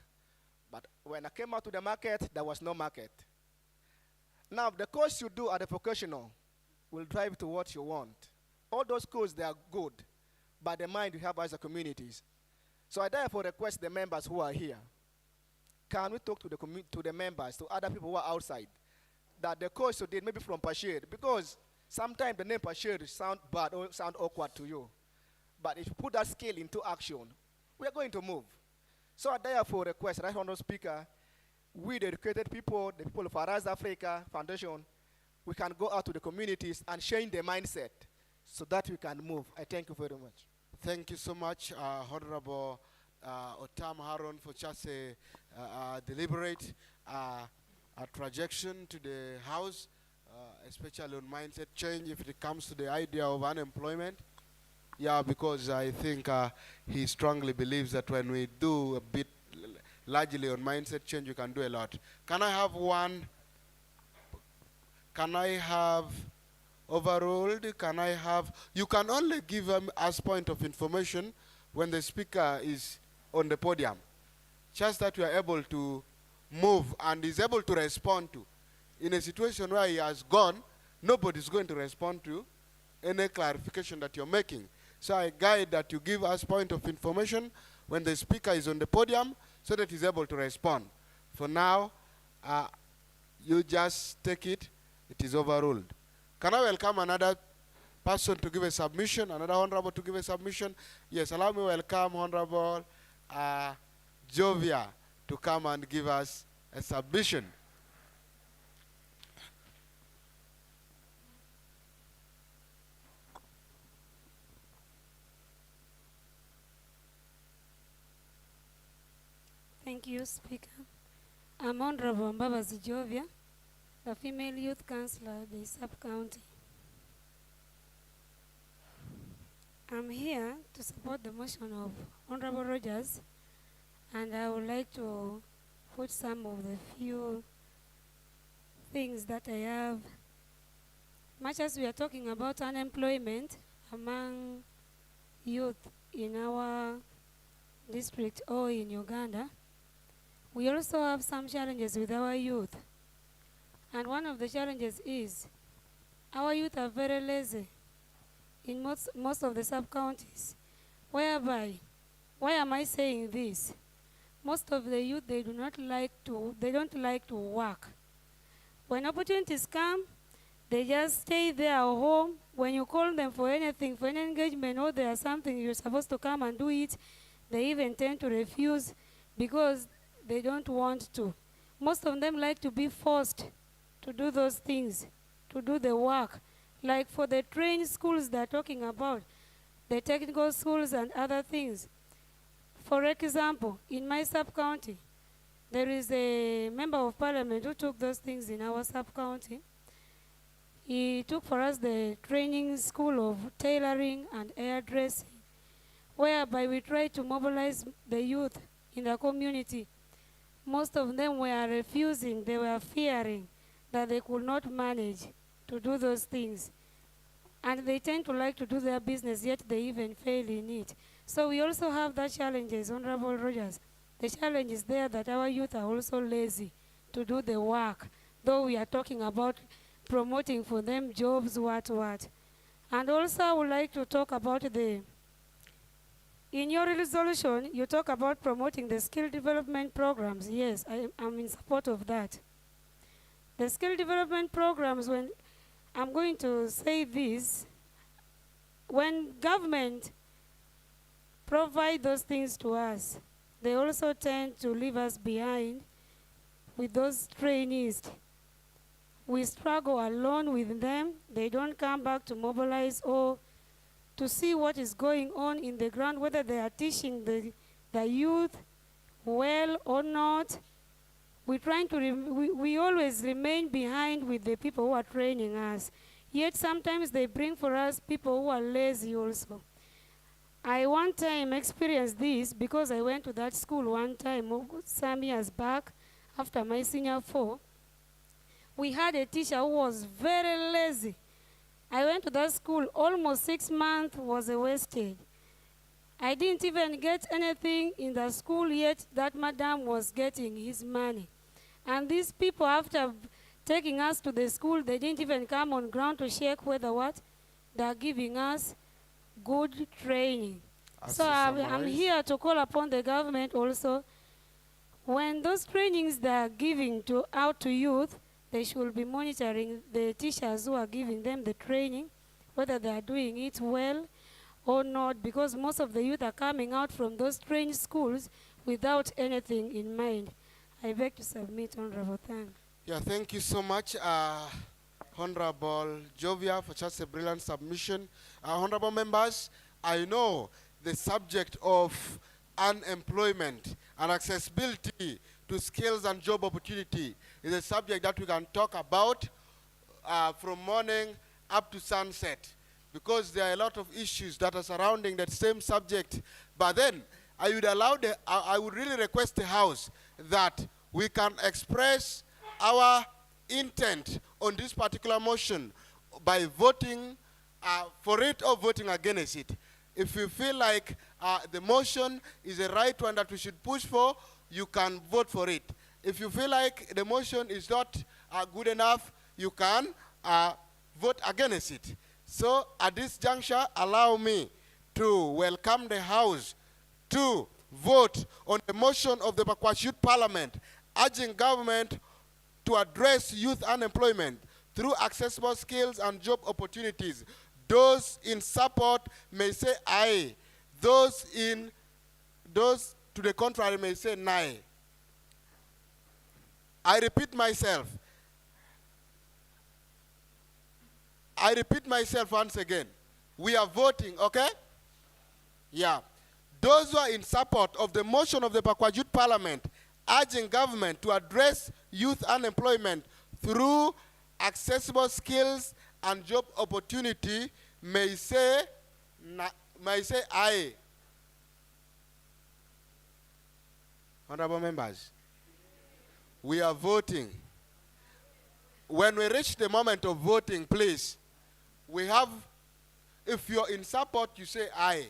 But when I came out to the market, there was no market. Now, the course you do at the vocational will drive to what you want. All those courses, they are good, but the mind you have as a communities. So I therefore request the members who are here, can we talk to the members, to other people who are outside, that the course you did, maybe from Pashir, because sometimes the name Pashir sound bad or sound awkward to you. But if you put that skill into action, we are going to move. So I therefore request, right honorable speaker, we the educated people, the people of Faraja Africa Foundation, we can go out to the communities and change their mindset so that we can move. I thank you very much. Thank you so much, Honorable Otam Haron, for just a deliberate projection to the House, especially on mindset change if it comes to the idea of unemployment. Yeah, because I think he strongly believes that when we do a bit largely on mindset change, we can do a lot. Can I have one? Can I have overruled? Can I have? You can only give us point of information when the speaker is on the podium. Just that you are able to move and is able to respond to. In a situation where he has gone, nobody is going to respond to any clarification that you're making. So I guide that you give us point of information when the speaker is on the podium so that he's able to respond. For now, you just take it. It is overruled. Can I welcome another person to give a submission, another honorable to give a submission? Yes, allow me welcome Honorable Jovia to come and give us a submission. Thank you, Speaker. I'm Honorable Mbabazi Jovia, the Female Youth Councillor, the Sub-County. I'm here to support the motion of Honorable Rogers, and I would like to put some of the few things that I have. Much as we are talking about unemployment among youth in our district or in Uganda, we also have some challenges with our youth. And one of the challenges is our youth are very lazy in most of the sub-counties, whereby, why am I saying this? Most of the youth, they don't like to work. When opportunities come, they just stay there at home. When you call them for anything, for any engagement, or there's something you're supposed to come and do it, they even tend to refuse because they don't want to. Most of them like to be forced to do those things, to do the work. Like for the trained schools they're talking about, the technical schools and other things. For example, in my sub-county, There is a member of parliament who took those things in our sub-county. He took for us the training school of tailoring and hairdressing, whereby we try to mobilize the youth in the community. Most of them were refusing, they were fearing that they could not manage to do those things. And they tend to like to do their business, yet they even fail in it. So we also have that challenges, Honorable Rogers. The challenge is there that our youth are also lazy to do the work, though we are talking about promoting for them jobs, what. And also I would like to talk about in your resolution, you talk about promoting the skill development programs. Yes, I'm in support of that. The skill development programs, when I'm going to say this, when government provide those things to us, they also tend to leave us behind with those trainees. We struggle alone with them. They don't come back to mobilize or to see what is going on in the ground, whether they are teaching the youth well or not. We always remain behind with the people who are training us. Yet sometimes they bring for us people who are lazy also. I one time experienced this because I went to that school one time some years back after my senior 4. We had a teacher who was very lazy. I went to that school, almost 6 months was wasted. I didn't even get anything in the school, yet that madam was getting his money. And these people, after taking us to the school, they didn't even come on ground to check whether they're giving us good training. So I'm here to call upon the government also. When those trainings they are giving out to youth, they should be monitoring the teachers who are giving them the training, whether they are doing it well or not, because most of the youth are coming out from those training schools without anything in mind. I beg to submit, Honorable. Thanks. Yeah, thank you so much, Honorable Jovia, for such a brilliant submission. Honorable members, I know the subject of unemployment and accessibility to skills and job opportunity is a subject that we can talk about from morning up to sunset, because there are a lot of issues that are surrounding that same subject. But then I would really request the House that we can express our intent on this particular motion by voting for it or voting against it. If you feel like the motion is the right one that we should push for, you can vote for it. If you feel like the motion is not good enough, you can vote against it. So at this juncture, allow me to welcome the House to vote on the motion of the Packwach Youth Parliament urging government to address youth unemployment through accessible skills and job opportunities. Those in support may say aye. Those to the contrary may say nay. I repeat myself once again. We are voting, okay? Yeah. Those who are in support of the motion of the Packwach Youth Parliament urging government to address youth unemployment through accessible skills and job opportunity may say aye. Honorable members, we are voting. When we reach the moment of voting, please, if you're in support, you say aye.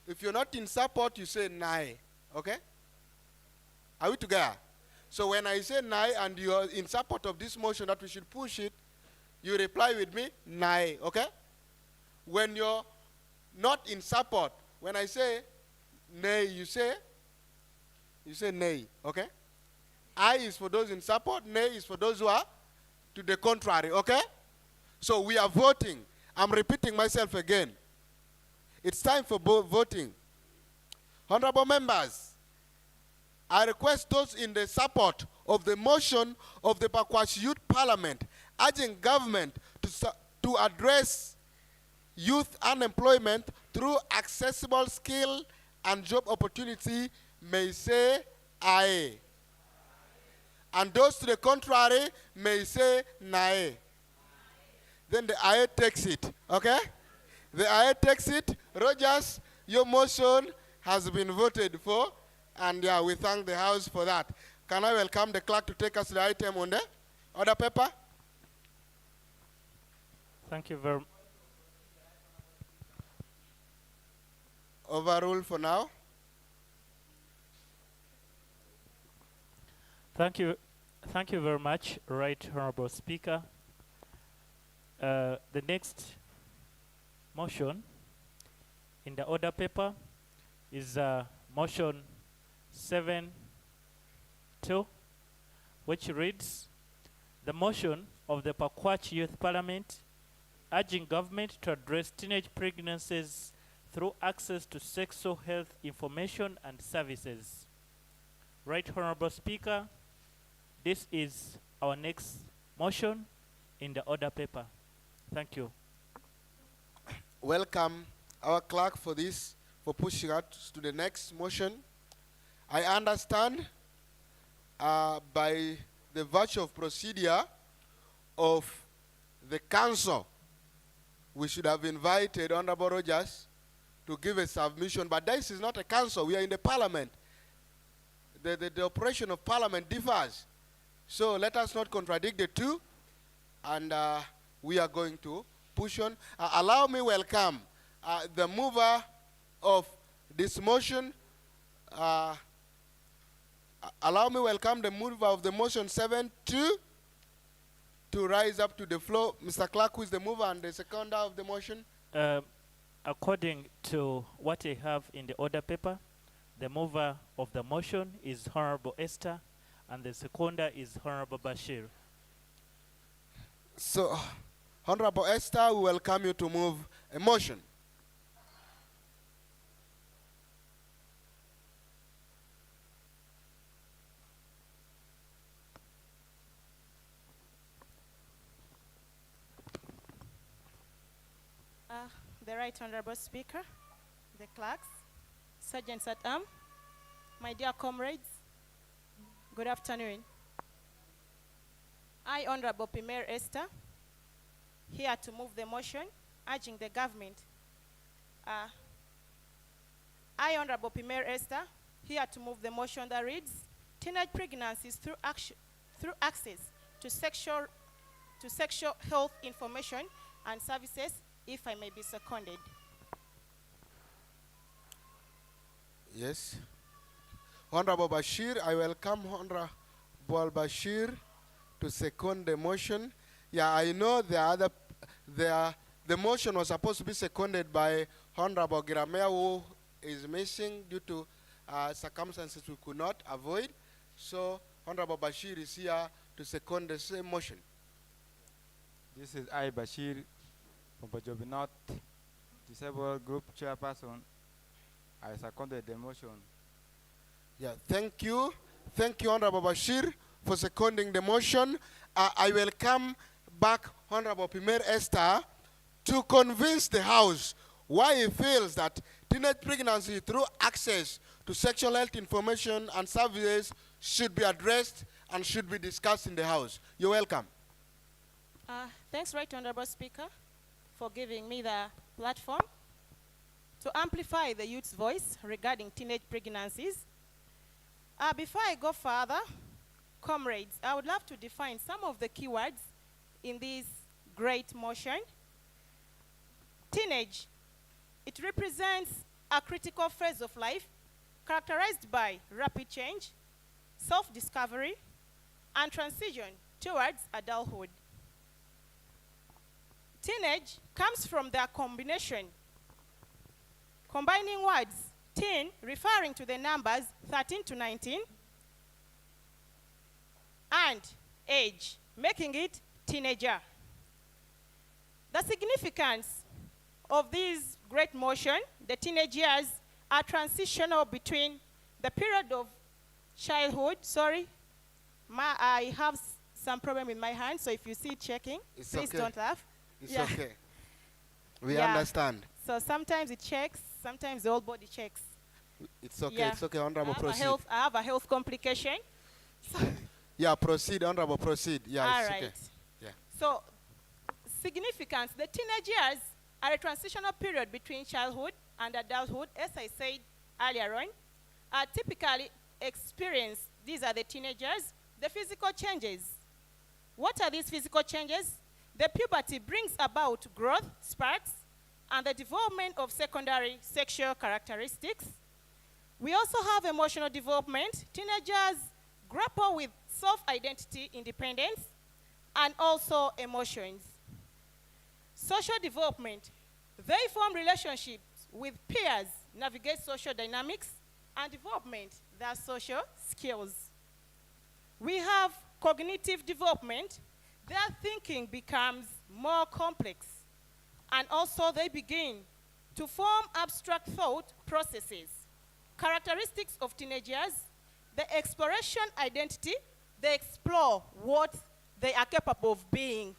If you're not in support, you say nay. Okay? Are we together? So when I say nay and you're in support of this motion that we should push it, you reply with me, nay. Okay? When you're not in support, when I say nay, you say nay. Okay? Aye is for those in support, nay is for those who are to the contrary. Okay? So we are voting. I'm repeating myself again. It's time for voting. Honorable members, I request those in the support of the motion of the Packwach Youth Parliament urging government to address youth unemployment through accessible skill and job opportunity may say aye. And those to the contrary may say Nile. Then the aye takes it, okay? The aye takes it. Rogers, your motion has been voted for, and yeah, we thank the House for that. Can I welcome the clerk to take us to the item on the order paper? Thank you very much. Overrule for now. Thank you very much, Right Honorable Speaker. The next motion in the order paper is motion 7-2, which reads, the motion of the Packwach Youth Parliament urging government to address teenage pregnancies through access to sexual health information and services. Right Honorable Speaker, this is our next motion in the order paper. Thank you. Welcome our clerk for this, for pushing us to the next motion. I understand by the virtue of procedure of the council, we should have invited Honorable Rogers to give a submission, but this is not a council, we are in the parliament. The operation of parliament differs. So let us not contradict the two, and we are going to push on. Allow me welcome the mover of this motion. Allow me welcome the mover of the motion 7-2 to rise up to the floor. Mr. Clark, who is the mover and the seconder of the motion? According to what I have in the order paper, the mover of the motion is Honorable Esther, and the seconder is Honorable Bashir. So, Honorable Esther, we welcome you to move a motion. The Right Honorable Speaker, the clerks, sergeants at arms, my dear comrades, good afternoon. I, Honorable Premier Esther, here to move the motion urging the government. I, Honorable Premier Esther, here to move the motion that reads, teenage pregnancies through access to sexual health information and services, if I may be seconded. Yes. Honorable Bashir, I welcome Honorable Bashir to second the motion. Yeah, I know the motion was supposed to be seconded by Honorable Giramea, who is missing due to circumstances we could not avoid. So Honorable Bashir is here to second the same motion. This is I, Bashir, from Bajobi North, Disabled Group Chairperson. I seconded the motion. Yeah, thank you. Thank you, Honorable Bashir, for seconding the motion. I will come back, Honorable Premier Esther, to convince the House why he feels that teenage pregnancy through access to sexual health information and services should be addressed and should be discussed in the House. You're welcome. Thanks, Right Honorable Speaker, for giving me the platform to amplify the youth's voice regarding teenage pregnancies. Before I go further, comrades, I would love to define some of the keywords in this great motion. Teenage, it represents a critical phase of life characterized by rapid change, self-discovery, and transition towards adulthood. Teenage comes from their combination, combining words, teen referring to the numbers 13 to 19, and age, making it teenager. The significance of this great motion, the teenage years, are transitional between the period of childhood, I have some problem with my hand, so if you see it checking, please don't laugh. It's okay. We understand. So sometimes it checks, sometimes the whole body checks. It's okay, it's okay, Honorable, proceed. I have a health complication. Yeah, proceed, Honorable, proceed. Yeah, All it's right. okay. Yeah. So, significance, the teenage years are a transitional period between childhood and adulthood, as I said earlier on. Typically experience, these are the teenagers, the physical changes. What are these physical changes? The puberty brings about growth, sparks, and the development of secondary sexual characteristics. We also have emotional development. Teenagers grapple with self-identity, independence, and also emotions. Social development. They form relationships with peers, navigate social dynamics, and development their social skills. We have cognitive development. Their thinking becomes more complex, and also they begin to form abstract thought processes. Characteristics of teenagers, the exploration identity, they explore what they are capable of being.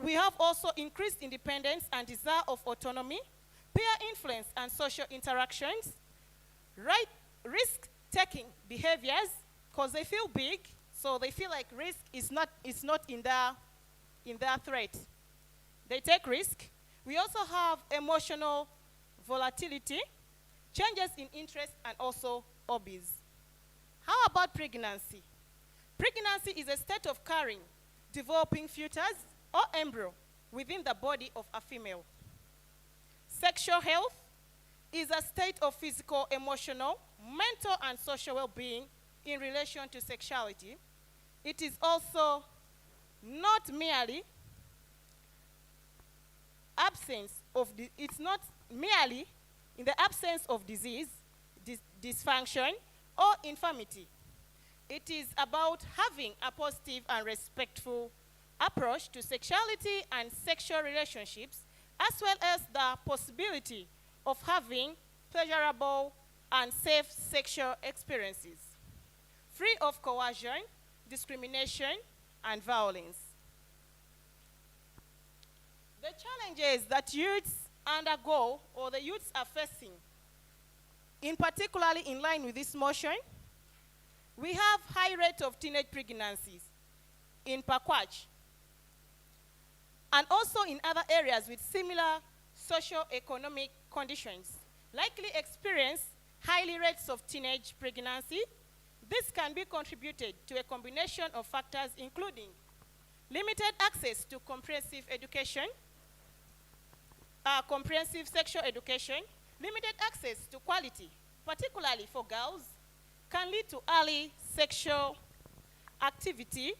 We have also increased independence and desire of autonomy, peer influence and social interactions, right, risk-taking behaviors, because they feel big, so they feel like risk is not in their threat. They take risk. We also have emotional volatility, changes in interest, and also hobbies. How about pregnancy? Pregnancy is a state of carrying, developing fetus or embryo within the body of a female. Sexual health is a state of physical, emotional, mental, and social well-being in relation to sexuality. It is also not merely it's not merely in the absence of disease, dysfunction, or infirmity. It is about having a positive and respectful approach to sexuality and sexual relationships, as well as the possibility of having pleasurable and safe sexual experiences, free of coercion, discrimination, and violence. The challenges that youths undergo or the youths are facing, in particularly in line with this motion, we have high rate of teenage pregnancies in Packwach, and also in other areas with similar socio-economic conditions, likely experience high rates of teenage pregnancy. This can be contributed to a combination of factors including limited access to comprehensive education, comprehensive sexual education, limited access to quality, particularly for girls, can lead to early sexual activity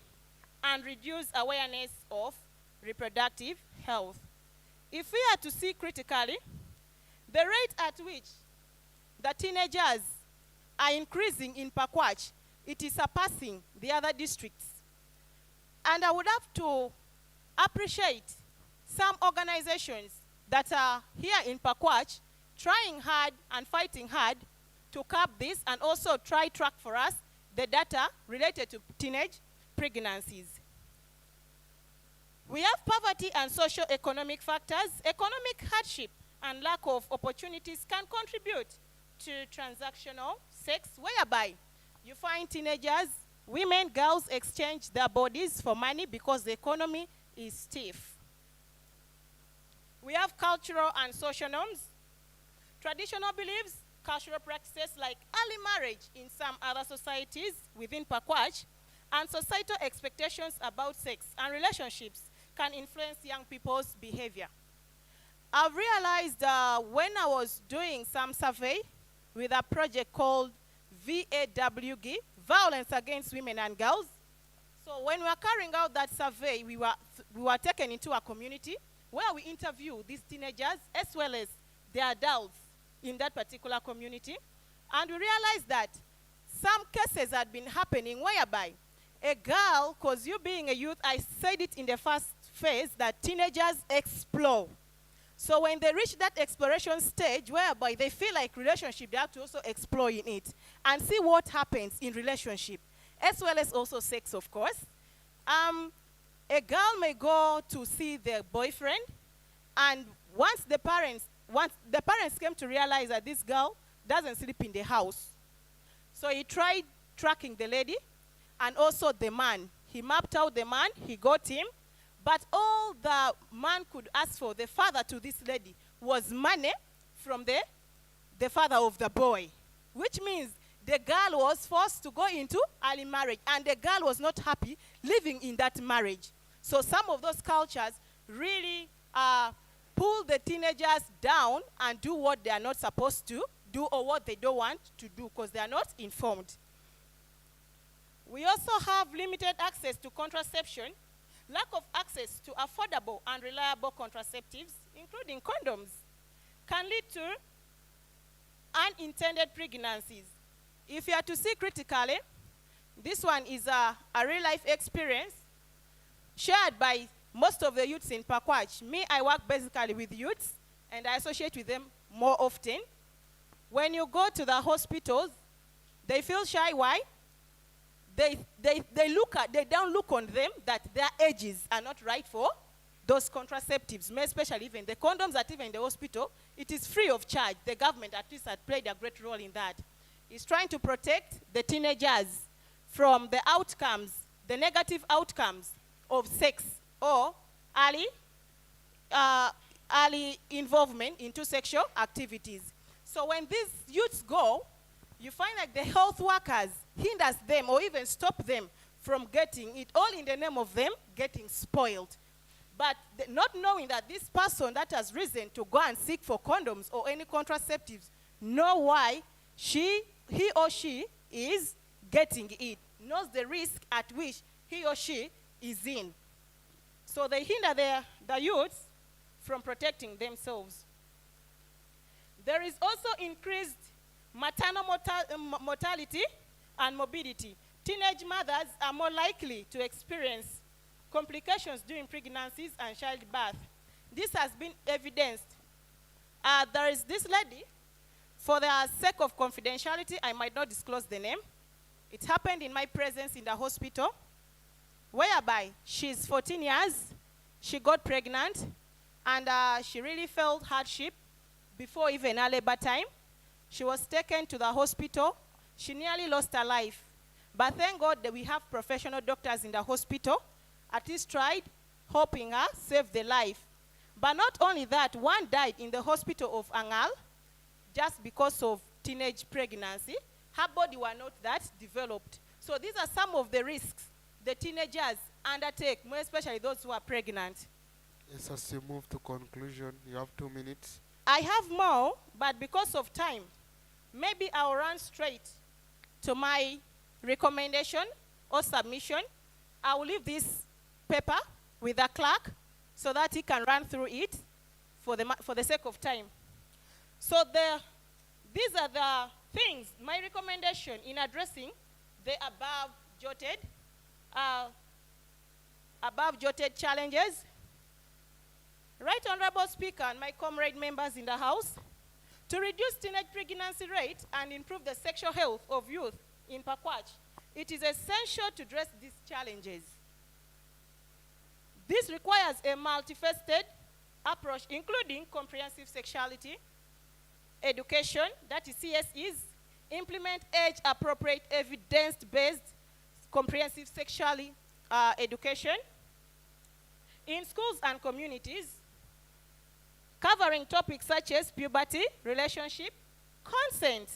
and reduce awareness of reproductive health. If we are to see critically, the rate at which the teenagers are increasing in Packwach, it is surpassing the other districts. And I would have to appreciate some organizations that are here in Packwach trying hard and fighting hard to curb this and also track for us the data related to teenage pregnancies. We have poverty and socio-economic factors. Economic hardship and lack of opportunities can contribute to transactional sex, whereby you find teenagers, women, girls exchange their bodies for money because the economy is stiff. We have cultural and social norms, traditional beliefs, cultural practices like early marriage in some other societies within Packwach, and societal expectations about sex and relationships can influence young people's behavior. I've realized when I was doing some survey with a project called VAWG, Violence Against Women and Girls. So when we were carrying out that survey, we were taken into a community where we interview these teenagers as well as the adults in that particular community. And we realized that some cases had been happening whereby a girl, because you being a youth, I said it in the first phase, that teenagers explore. So when they reach that exploration stage whereby they feel like relationship, they have to also explore in it and see what happens in relationship, as well as also sex, of course. A girl may go to see their boyfriend, and once the parents came to realize that this girl doesn't sleep in the house, so he tried tracking the lady, and also the man. He mapped out the man, he got him, but all the man could ask for, the father to this lady, was money from the father of the boy, which means the girl was forced to go into early marriage, and the girl was not happy living in that marriage. So some of those cultures really pull the teenagers down and do what they are not supposed to do or what they don't want to do because they are not informed. We also have limited access to contraception. Lack of access to affordable and reliable contraceptives, including condoms, can lead to unintended pregnancies. If you are to see critically, this one is a real-life experience shared by most of the youths in Packwach. Me, I work basically with youths, and I associate with them more often. When you go to the hospitals, they feel shy. Why? They don't look on them that their ages are not right for those contraceptives, especially even the condoms that even in the hospital, it is free of charge. The government at least has played a great role in that. It's trying to protect the teenagers from the outcomes, the negative outcomes of sex or early involvement into sexual activities. So when these youths go, you find that the health workers hinders them or even stop them from getting it, all in the name of them getting spoiled. But not knowing that this person that has risen to go and seek for condoms or any contraceptives know why he or she is getting it, knows the risk at which he or she is in. So they hinder the youths from protecting themselves. There is also increased maternal mortality and morbidity. Teenage mothers are more likely to experience complications during pregnancies and childbirth. This has been evidenced. There is this lady, for the sake of confidentiality, I might not disclose the name. It happened in my presence in the hospital, whereby she's 14 years, she got pregnant, and she really felt hardship before even her labor time. She was taken to the hospital. She nearly lost her life. But thank God that we have professional doctors in the hospital. At least tried helping her save the life. But not only that, one died in the hospital of Angal just because of teenage pregnancy. Her body was not that developed. So these are some of the risks the teenagers undertake, more especially those who are pregnant. Yes, as you move to conclusion, you have 2 minutes. I have more, but because of time, maybe I'll run straight to my recommendation or submission. I will leave this paper with the clerk so that he can run through it for the sake of time. So these are the things, my recommendation in addressing the above jotted challenges. Right Honorable Speaker and my comrade members in the House, to reduce teenage pregnancy rate and improve the sexual health of youth in Packwach, it is essential to address these challenges. This requires a multifaceted approach, including comprehensive sexuality education, that is CSEs, implement age-appropriate, evidence-based comprehensive sexuality education in schools and communities, covering topics such as puberty, relationship, consent,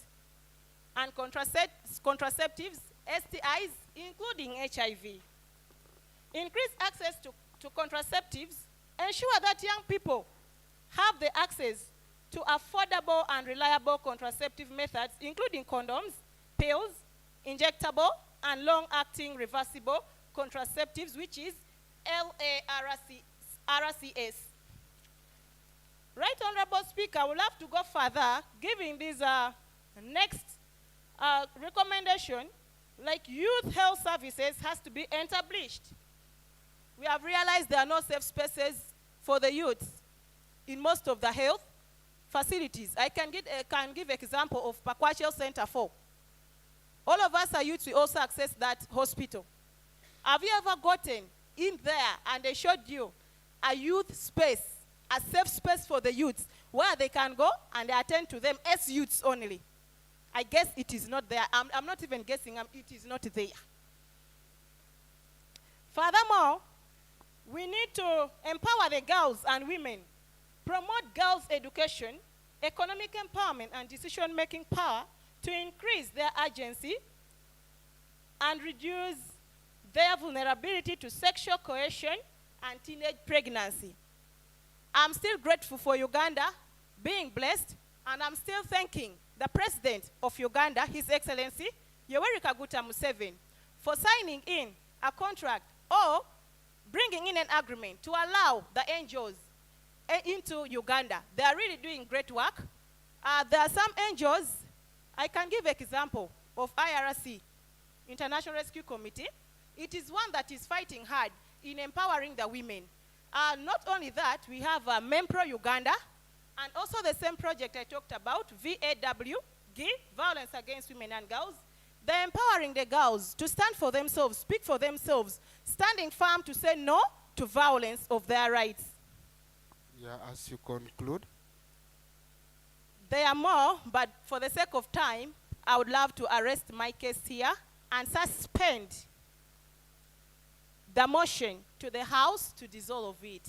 and contraceptives, STIs, including HIV. Increase access to contraceptives, ensure that young people have the access to affordable and reliable contraceptive methods, including condoms, pills, injectable, and long-acting reversible contraceptives, which is LARCs. Right Honorable Speaker, we'll have to go further, giving this next recommendation, like youth health services has to be established. We have realized there are no safe spaces for the youth in most of the health facilities. I can give example of Packwach Center 4. All of us are youths, we also access that hospital. Have you ever gotten in there and they showed you a youth space, a safe space for the youths where they can go and they attend to them as youths only? I guess it is not there. I'm not even guessing, it is not there. Furthermore, we need to empower the girls and women, promote girls' education, economic empowerment, and decision-making power to increase their agency and reduce their vulnerability to sexual coercion and teenage pregnancy. I'm still grateful for Uganda being blessed, and I'm still thanking the President of Uganda, His Excellency Yoweri Kaguta Museveni, for signing in a contract or bringing in an agreement to allow the NGOs into Uganda. They are really doing great work. There are some NGOs, I can give an example of IRC, International Rescue Committee. It is one that is fighting hard in empowering the women. Not only that, we have MEMPRO Uganda, and also the same project I talked about, VAW, Violence Against Women and Girls. They're empowering the girls to stand for themselves, speak for themselves, standing firm to say no to violence of their rights. Yeah, as you conclude. There are more, but for the sake of time, I would love to arrest my case here and suspend the motion to the House to dissolve it.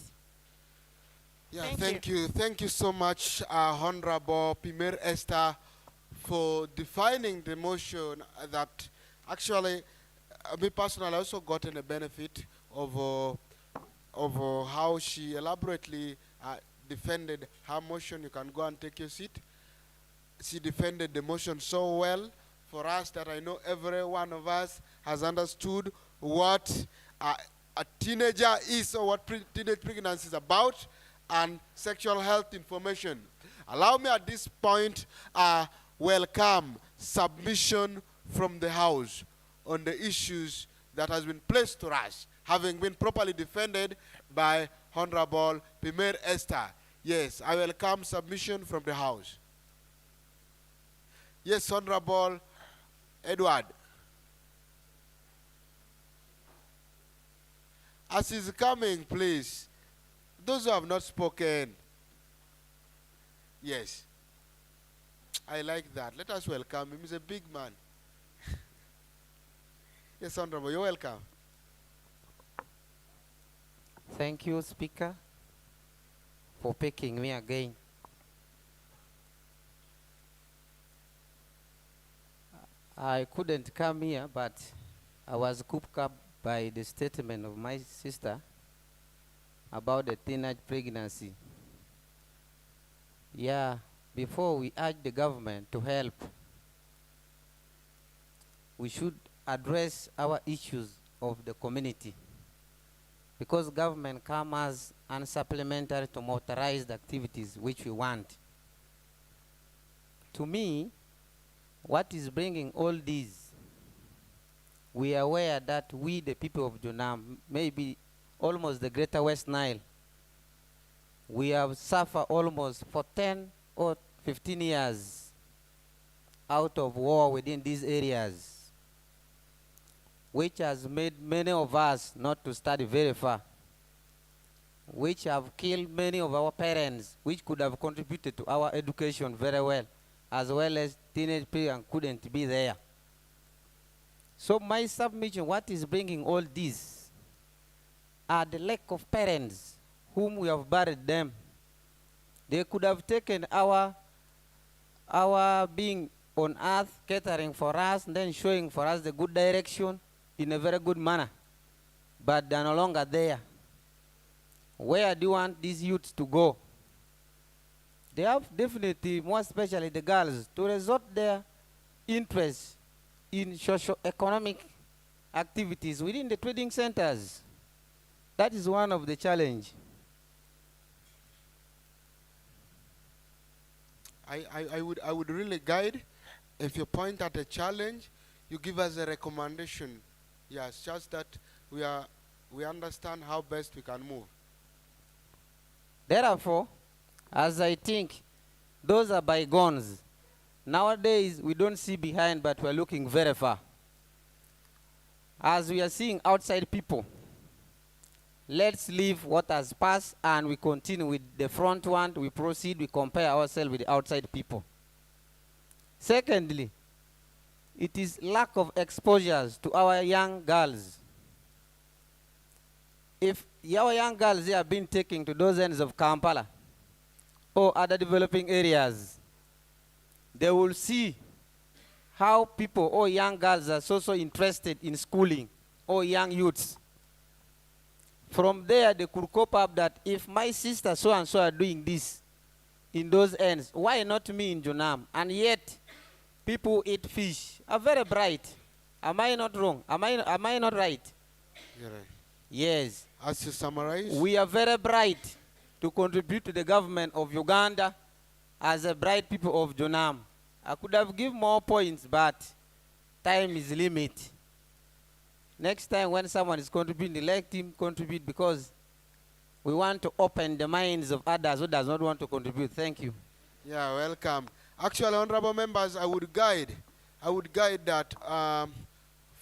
Yeah, thank you. Thank you so much, Honorable Pimer Esther, for defining the motion that actually, me personally, I also gotten a benefit of how she elaborately defended her motion. You can go and take your seat. She defended the motion so well for us that I know every one of us has understood what a teenager is or what teenage pregnancy is about, and sexual health information. Allow me at this point welcome submission from the House on the issues that has been placed to us, having been properly defended by Honorable Pimer Esther. Yes, I welcome submission from the House. Yes, Honorable Edward. As he's coming, please, those who have not spoken, yes, I like that. Let us welcome him. He's a big man. Yes, Honorable, you're welcome. Thank you, Speaker, for picking me again. I couldn't come here, but I was cooped up by the statement of my sister about the teenage pregnancy. Yeah, before we urge the government to help, we should address our issues of the community, because government comes as unsupplementary to motorized activities which we want. To me, what is bringing all these, we are aware that we, the people of Junam, maybe almost the greater West Nile, we have suffered almost for 10 or 15 years out of war within these areas, which has made many of us not to study very far, which have killed many of our parents, which could have contributed to our education very well as teenage people couldn't be there. So my submission, what is bringing all this are the lack of parents whom we have buried them. They could have taken our being on earth, catering for us, and then showing for us the good direction in a very good manner. But they're no longer there. Where do you want these youths to go? They have definitely, more especially the girls, to resort their interest in socio-economic activities within the trading centers. That is one of the challenges. I would really guide, if you point at a challenge, you give us a recommendation. Yes, just that we understand how best we can move. Therefore, as I think, those are bygones. Nowadays, we don't see behind, but we're looking very far. As we are seeing outside people, let's leave what has passed and we continue with the front one. We proceed, we compare ourselves with the outside people. Secondly, it is lack of exposures to our young girls. If your young girls here have been taken to those ends of Kampala or other developing areas, they will see how people or young girls are so interested in schooling or young youths. From there, they could cope up that if my sister so and so are doing this in those ends, why not me in Junam? And yet, people eat fish are very bright. Am I not wrong? Am I not right? You're right. Yes. As you summarize, We are very bright to contribute to the government of Uganda as a bright people of Junam. I could have given more points, but time is limit. Next time when someone is contributing, let him contribute because we want to open the minds of others who does not want to contribute. Thank you. yeah, welcome. Actually, honorable members, I would guide that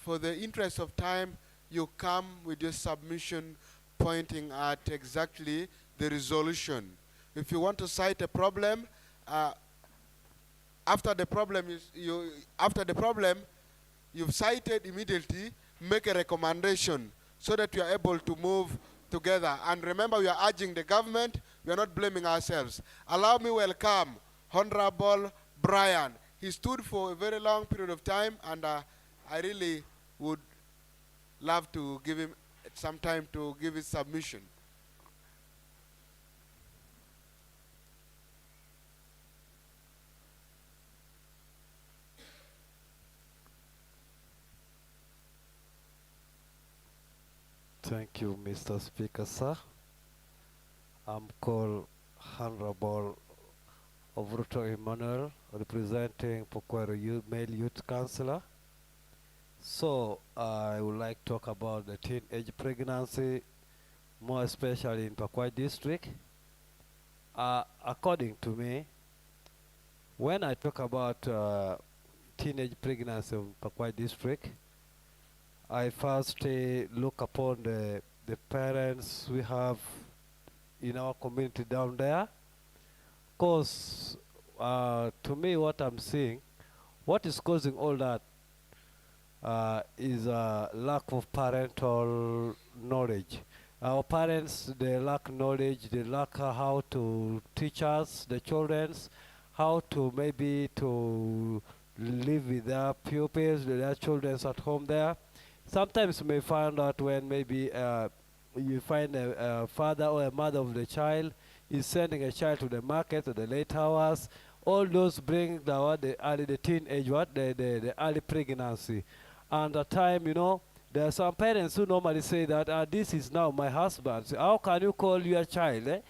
for the interest of time, you come with your submission pointing at exactly the resolution. If you want to cite a problem, after the problem you've cited immediately, make a recommendation so that you are able to move together. And remember, we are urging the government, we are not blaming ourselves. Allow me welcome Honorable Brian. He stood for a very long period of time, and I really would love to give him some time to give his submission. Thank you, Mr. Speaker, sir. I'm called Honorable Ovruto Emmanuel, representing Pokwero Male Youth Councillor. So I would like to talk about the teenage pregnancy, more especially in Packwach district. According to me, when I talk about teenage pregnancy in Packwach district, I first look upon the parents we have in our community down there. Because to me, what I'm seeing, what is causing all that is a lack of parental knowledge. Our parents, they lack knowledge, they lack how to teach us, the children, how to maybe to live with their pupils, their children at home there. Sometimes you may find out when maybe you find a father or a mother of the child is sending a child to the market at the late hours. All those bring the early pregnancy. And at the time, you know, there are some parents who normally say that this is now my husband. So how can you call your child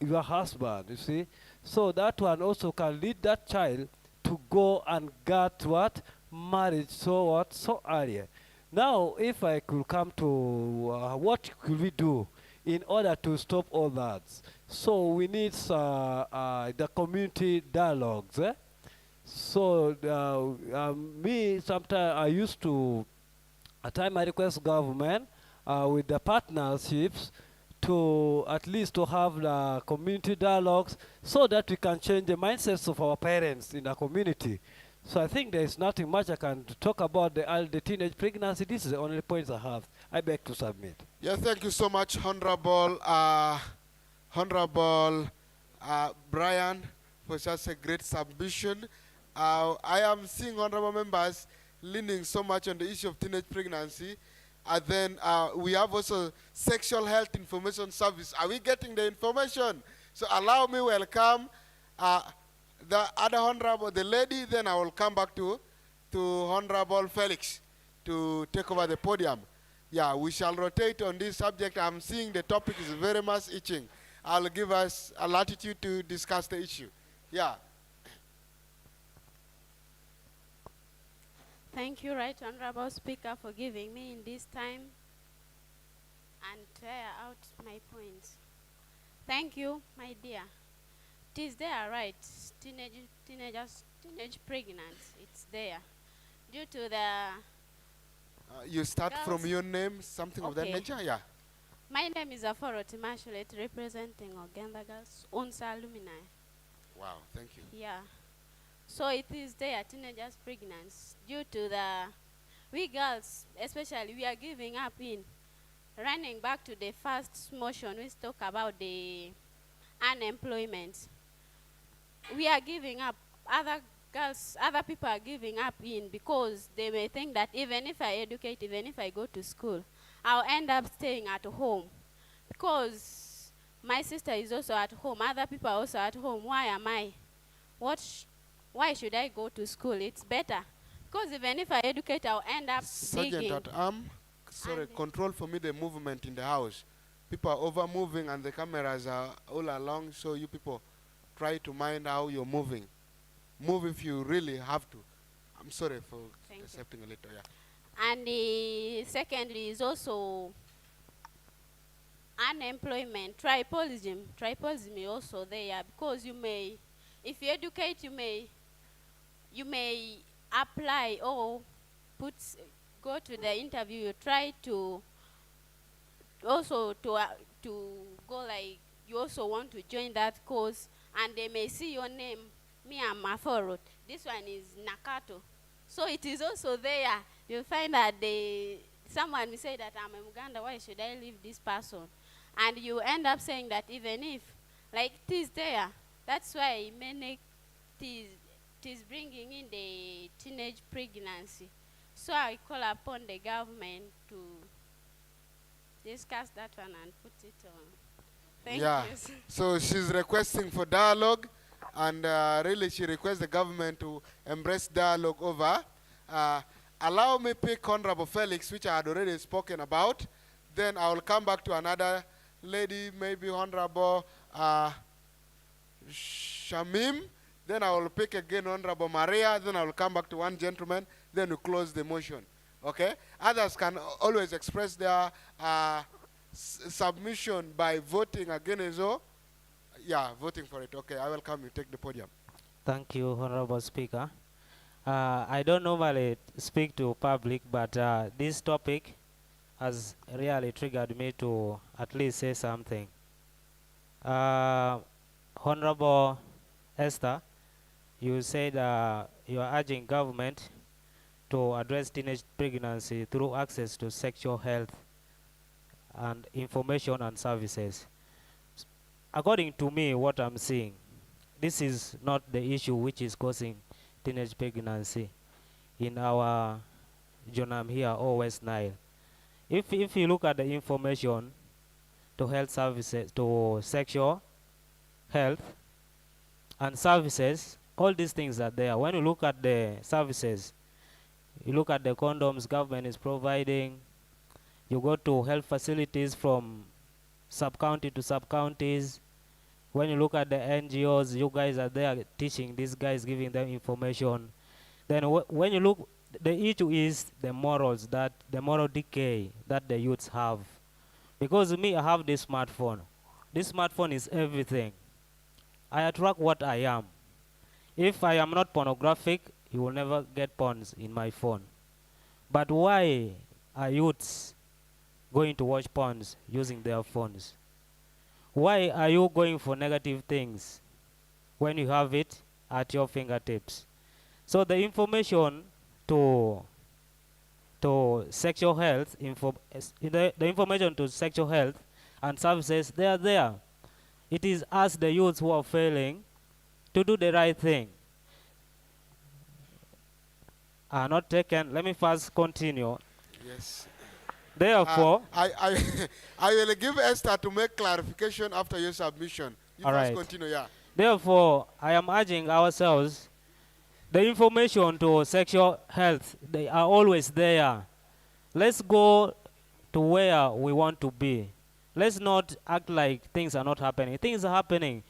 your husband, you see? So that one also can lead that child to go and get what? Marriage so earlier. Now, if I could come to what could we do in order to stop all that? So we need the community dialogues. So me, sometimes I used to, at time I request government with the partnerships to at least to have the community dialogues so that we can change the mindsets of our parents in the community. So I think there is nothing much I can talk about the teenage pregnancy. This is the only points I have. I beg to submit. Yeah, thank you so much, Honorable Brian, for such a great submission. I am seeing honorable members leaning so much on the issue of teenage pregnancy. And then we have also sexual health information service. Are we getting the information? So allow me welcome the other honorable, the lady, then I will come back to Honorable Felix to take over the podium. Yeah, we shall rotate on this subject. I'm seeing the topic is very much itching. I'll give us a latitude to discuss the issue. Yeah. Thank you, Right Honorable Speaker, for giving me in this time and tear out my points. Thank you, my dear. It is there, right? Teenage pregnancy. It's there. Due to the... you start girls. from your name, something of that Okay. nature? Yeah. My name is Aforo Timashulet, representing Oganda Girls, Unsa Alumni. Wow, thank you. Yeah. So it is there, teenagers' pregnancy, due to the... We girls, especially, we are giving up in running back to the first motion, we talk about the unemployment. We are giving up. Other people are giving up in because they may think that even if I educate, even if I go to school, I'll end up staying at home. Because my sister is also at home, other people are also at home. Why am I? Why should I go to school? It's better. Because even if I educate, I'll end up Sergeant digging. at arm, sorry, control for me the movement in the house. People are over moving and the cameras are all along, so you people try to mind how you're moving. Move if you really have to. I'm sorry for accepting a little, yeah. And the secondly is also unemployment, tribalism. Tribalism is also there because you may, if you educate, you may apply or go to the interview. You try to also to go like you also want to join that course, and they may see your name. Me, I'm Maforo. This one is Nakato. So it is also there. You find that someone will say that I'm a Muganda, why should I leave this person? And you end up saying that even if, like, it is there. That's why many it is bringing in the teenage pregnancy. So I call upon the government to discuss that one and put it on. Thank you. So she's requesting for dialogue, and really she requests the government to embrace dialogue over. Allow me pick Honorable Felix, which I had already spoken about. Then I will come back to another lady, maybe Honorable Shamim. Then I will pick again Honorable Maria. Then I will come back to one gentleman. Then we close the motion. Okay? Others can always express their submission by voting again as well. Yeah, voting for it. Okay, I welcome you. Take the podium. Thank you, Honorable Speaker. I don't normally speak to public, but this topic has really triggered me to at least say something. Honorable Esther, you said you are urging government to address teenage pregnancy through access to sexual health and information and services. According to me, what I'm seeing, this is not the issue which is causing teenage pregnancy in our Jonam here or West Nile. If you look at the information to health services, to sexual health and services, all these things are there. When you look at the services, you look at the condoms government is providing, you go to health facilities from sub-county to sub-counties. When you look at the NGOs, you guys are there teaching these guys, giving them information. Then when you look, the issue is the morals, that the moral decay that the youths have. Because me, I have this smartphone. This smartphone is everything. I attract what I am. If I am not pornographic, you will never get porns in my phone. But why are youths going to watch porns using their phones? Why are you going for negative things when you have it at your fingertips? So the information to sexual health, the information to sexual health and services, they are there. It is us, the youths, who are failing to do the right thing. Are not taken. Let me first continue. Yes. Therefore, I will give Esther to make clarification after your submission. You all first right. continue, yeah. Therefore, I am urging ourselves, the information to sexual health, they are always there. Let's go to where we want to be. Let's not act like things are not happening. Things are happening.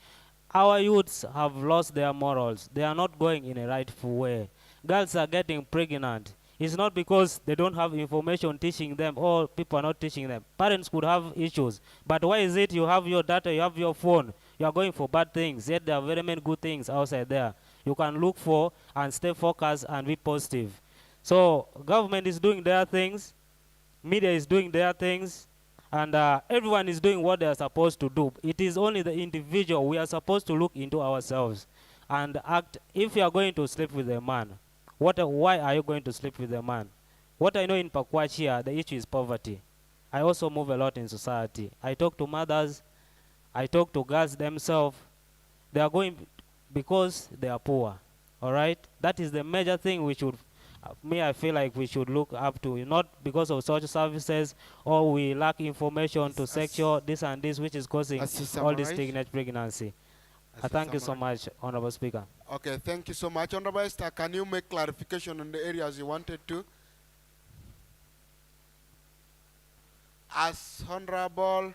Our youths have lost their morals. They are not going in a rightful way. Girls are getting pregnant. It's not because they don't have information teaching them or people are not teaching them. Parents could have issues. But why is it you have your data, you have your phone, you are going for bad things, yet there are very many good things outside there. You can look for and stay focused and be positive. So government is doing their things, media is doing their things, and everyone is doing what they are supposed to do. It is only the individual. We are supposed to look into ourselves and act. If you are going to sleep with a man, why are you going to sleep with a man? What I know in Packwach here, the issue is poverty. I also move a lot in society. I talk to mothers, I talk to girls themselves. They are going because they are poor. All right? That is the major thing we should, I feel like we should look up to. Not because of social services or we lack information to secure this and this, which is causing all this teenage pregnancy. I thank you so much, Honorable Speaker. Okay, thank you so much. Honorable Esther, can you make clarification on the areas you wanted to? As Honorable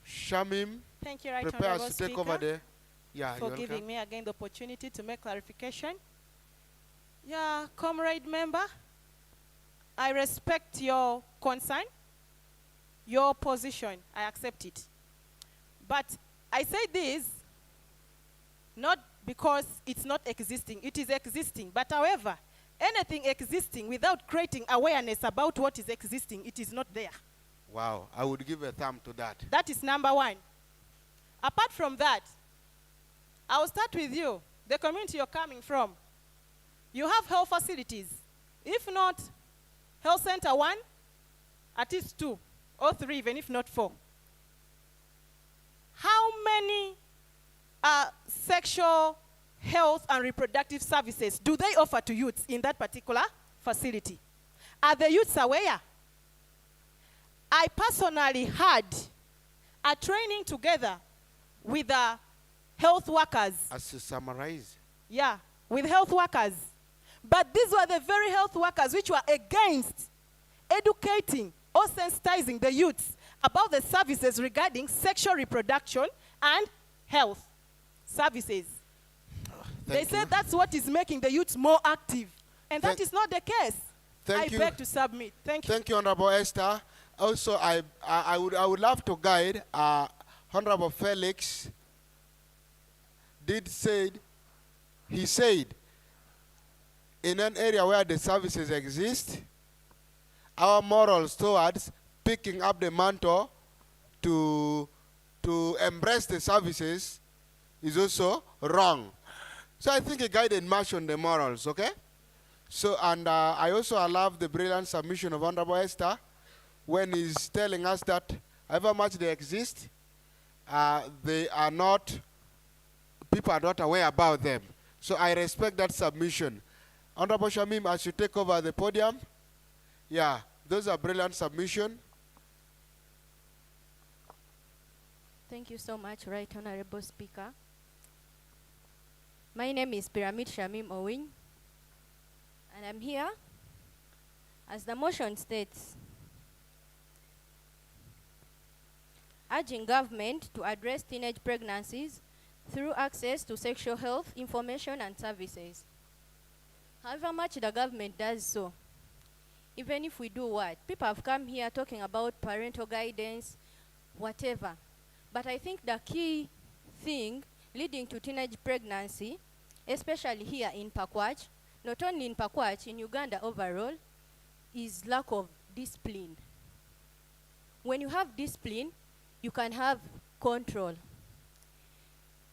Shamim Thank you, Right prepares Honorable to take Speaker, over the... Yeah, for you're giving welcome. me again the opportunity to make clarification. Yeah, comrade member, I respect your concern, your position. I accept it. But I say this not because it's not existing. It is existing. But however, anything existing without creating awareness about what is existing, it is not there. Wow, I would give a thumb to that. That is number one. Apart from that, I will start with you, the community you're coming from. You have health facilities. If not health center 1, at least 2 or 3, even if not 4. How many sexual health and reproductive services do they offer to youths in that particular facility? Are the youths aware? I personally had a training together with the health workers. As to summarize. Yeah, with health workers. But these were the very health workers which were against educating or sensitizing the youths about the services regarding sexual reproduction and health services. They said that's what is making the youths more active. And that is not the case. Thank you. I beg to submit. Thank you. Thank you, Honorable Esther. Also, I would love to guide Honorable Felix. He said, in an area where the services exist, our morals towards picking up the mantle to embrace the services is also wrong. So I think a guided march on the morals, okay? So, and I also love the brilliant submission of Honorable Esther when he's telling us that however much they exist, they are not, people are not aware about them. So I respect that submission. Honorable Shamim, as you take over the podium, yeah, those are brilliant submission. Thank you so much, Right Honorable Speaker. My name is Pyramid Shamim Owing, and I'm here, as the motion states, urging government to address teenage pregnancies through access to sexual health information and services. However much the government does so, even if we do what? People have come here talking about parental guidance, whatever. But I think the key thing leading to teenage pregnancy, especially here in Packwach, not only in Packwach, in Uganda overall, is lack of discipline. When you have discipline, you can have control.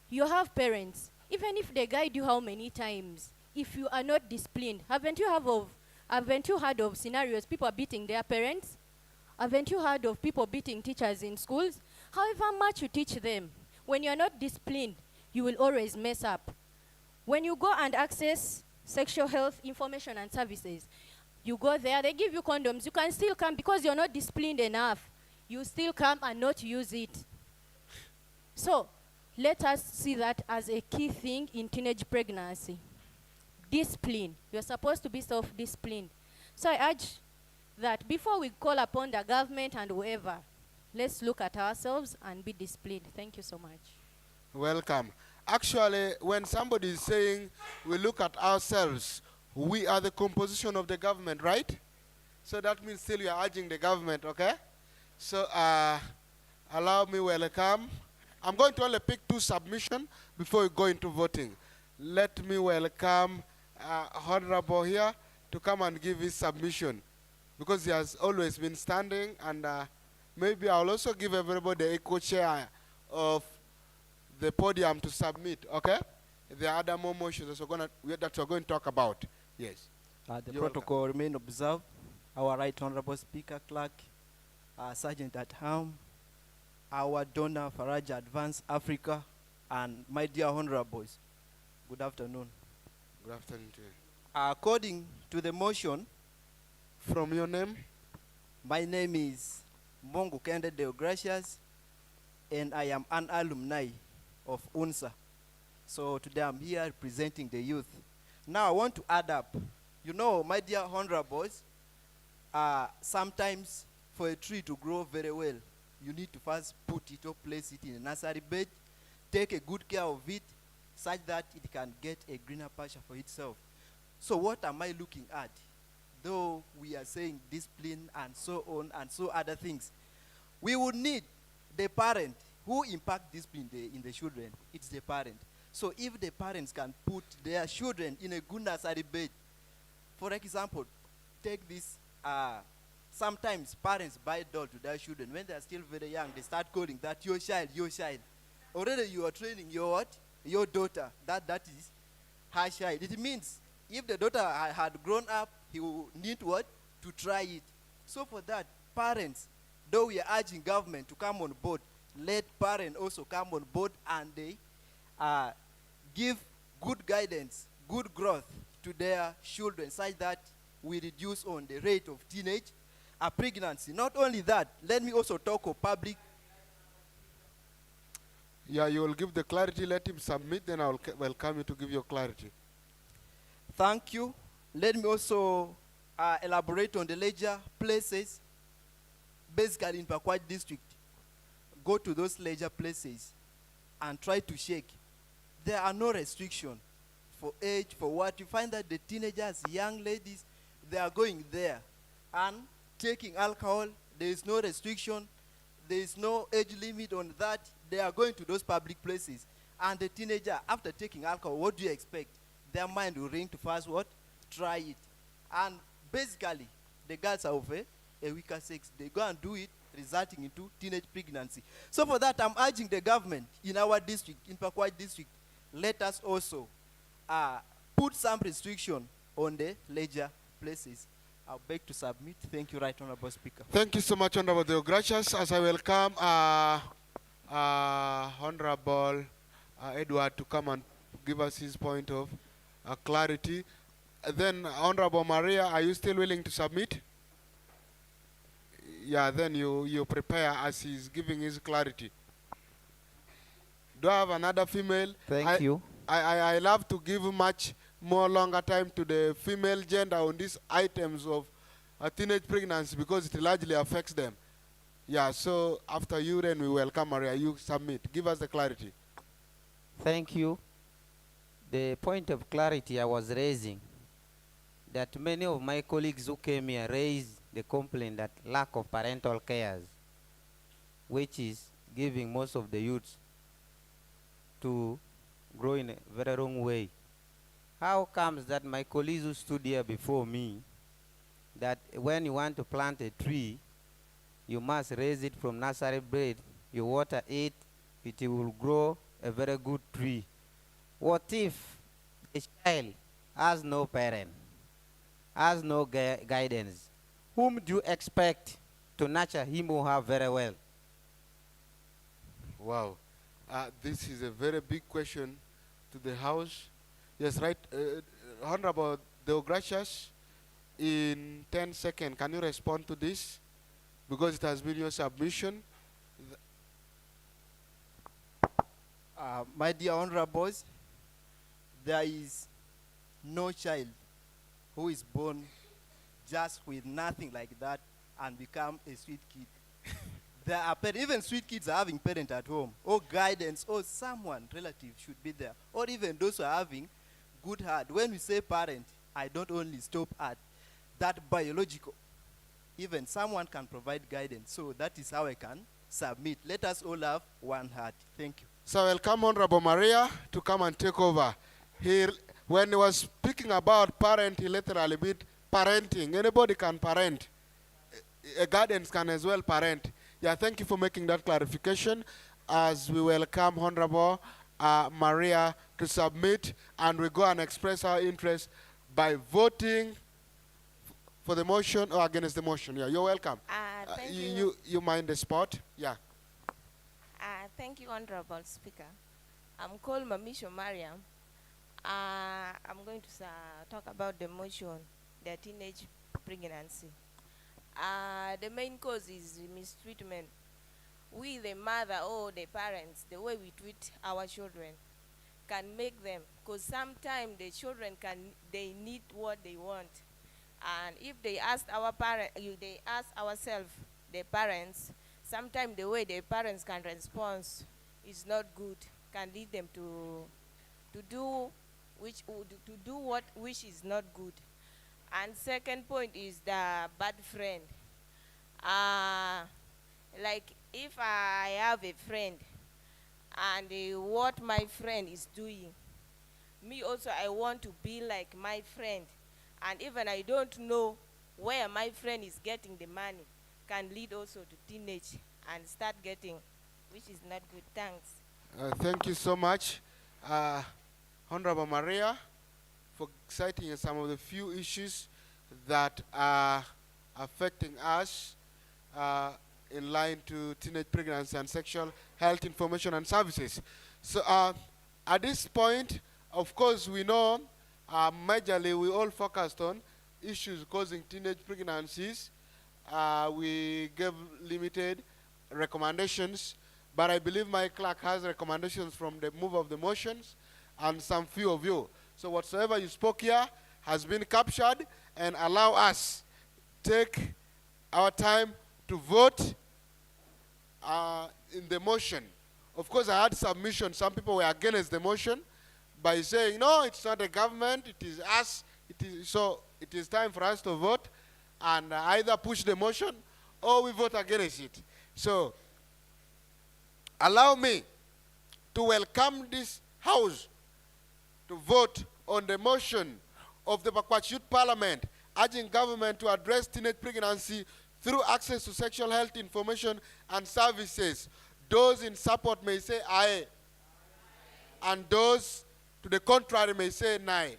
You have parents, even if they guide you how many times, if you are not disciplined, haven't you heard of scenarios people are beating their parents? Haven't you heard of people beating teachers in schools? However much you teach them, when you're not disciplined, you will always mess up. When you go and access sexual health information and services, you go there, they give you condoms, you can still come because you're not disciplined enough. You still come and not use it. So, let us see that as a key thing in teenage pregnancy. Discipline. You're supposed to be self-disciplined. So I urge that before we call upon the government and whoever, let's look at ourselves and be disciplined. Thank you so much. Welcome. Actually, when somebody is saying we look at ourselves, we are the composition of the government, right? So that means still you are urging the government, okay? So allow me welcome. I'm going to only pick 2 submissions before we go into voting. Let me welcome Honorable here to come and give his submission, because he has always been standing, and maybe I'll also give everybody a co-chair of the podium to submit, okay? There are other more motions that we're going to talk about. Yes. The protocol remain observed. Our Right Honorable Speaker, Clerk, Sergeant at Arm, our donor Faraja Advance Africa, and my dear honorables. Good afternoon. Good afternoon to you. According to the motion, from your name? My name is Mongo Kende Deogracias, and I am an alumni of UNSA. So today I'm here representing the youth. Now I want to add up. You know, my dear honorables, sometimes for a tree to grow very well, you need to first put it or place it in a nursery bed, take a good care of it, such that it can get a greener pasture for itself. So what am I looking at? Though we are saying discipline and so on and so other things, we would need the parent who impact discipline in the children. It's the parent. So if the parents can put their children in a good nursery bed, for example, take this, sometimes parents buy doll to their children. When they are still very young, they start calling that your child, your child. Already you are training your what? Your daughter. That is her child. It means if the daughter had grown up, he will need what? To try it. So for that, parents, though we are urging government to come on board, let parents also come on board and they give good guidance, good growth to their children, such that we reduce on the rate of teenage pregnancy. Not only that, let me also talk of public. Yeah, you will give the clarity, let him submit, then I will welcome you to give your clarity. Thank you. Let me also elaborate on the leisure places, basically in Packwach district. Go to those leisure places and try to shake. There are no restrictions for age, for what. You find that the teenagers, young ladies, they are going there and taking alcohol. There is no restriction. There is no age limit on that. They are going to those public places. And the teenager, after taking alcohol, what do you expect? Their mind will ring to first what? Try it. And basically, the girls are of a weaker sex. They go and do it, resulting into teenage pregnancy. So for that, I'm urging the government in our district, in Packwach district, let us also put some restriction on the leisure places. I beg to submit. Thank you, Right Honorable Speaker. Thank you so much, Honorable Deogracias. As I welcome Honorable Edward to come and give us his point of clarity. Then, Honorable Maria, are you still willing to submit? Yeah, then you prepare as he's giving his clarity. Do I have another female? Thank you. I love to give much more longer time to the female gender on these items of teenage pregnancy because it largely affects them. Yeah, so after you, then we welcome Maria. You submit. Give us the clarity. Thank you. The point of clarity I was raising, that many of my colleagues who came here raised the complaint that lack of parental cares, which is giving most of the youths to grow in a very wrong way. How comes that my colleagues who stood here before me, that when you want to plant a tree, you must raise it from nursery bed, you water it, it will grow a very good tree. What if a child has no parent, has no guidance? Whom do you expect to nurture him or her very well? Wow. This is a very big question to the House. Yes, right. Honorable Deogracias, in 10 seconds, can you respond to this? Because it has been your submission. My dear honorables, there is no child who is born just with nothing like that and become a sweet kid. There are even sweet kids are having parents at home, or guidance, or someone, relative should be there, or even those who are having good heart. When we say parent, I don't only stop at that biological. Even someone can provide guidance. So that is how I can submit. Let us all have one heart. Thank you. So I welcome Honorable Maria to come and take over. When he was speaking about parent, he literally meant parenting. Anybody can parent. A guardian can as well parent. Yeah, thank you for making that clarification. As we welcome Honorable Maria to submit, and we go and express our interest by voting for the motion or against the motion. Yeah, you're welcome. thank you. You mind the spot? Yeah. Thank you, Honorable Speaker. I'm called Mamisho Mariam. I'm going to talk about the motion, the teenage pregnancy. The main cause is mistreatment. We, the mother or the parents, the way we treat our children can make them, because sometimes the children they need what they want. And if they ask our they ask ourselves, the parents, sometimes the way the parents can respond is not good, can lead them to do which is not good. And second point is the bad friend. Like if I have a friend and what my friend is doing, me also I want to be like my friend, and even I don't know where my friend is getting the money, can lead also to teenage and start getting, which is not good. Thanks. Thank you so much, Honorable Maria, for citing some of the few issues that are affecting us in line to teenage pregnancy and sexual health information and services. So at this point, of course, we know majorly we all focused on issues causing teenage pregnancies. We gave limited recommendations, but I believe my clerk has recommendations from the move of the motions and some few of you. So whatsoever you spoke here has been captured, and allow us take our time to vote in the motion. Of course, I had submission. Some people were against the motion by saying, no, it's not the government, it is us. So it is time for us to vote and either push the motion or we vote against it. So allow me to welcome this House to vote on the motion of the Packwach Youth Parliament urging government to address teenage pregnancy through access to sexual health information and services. Those in support may say aye, and those to the contrary may say nay.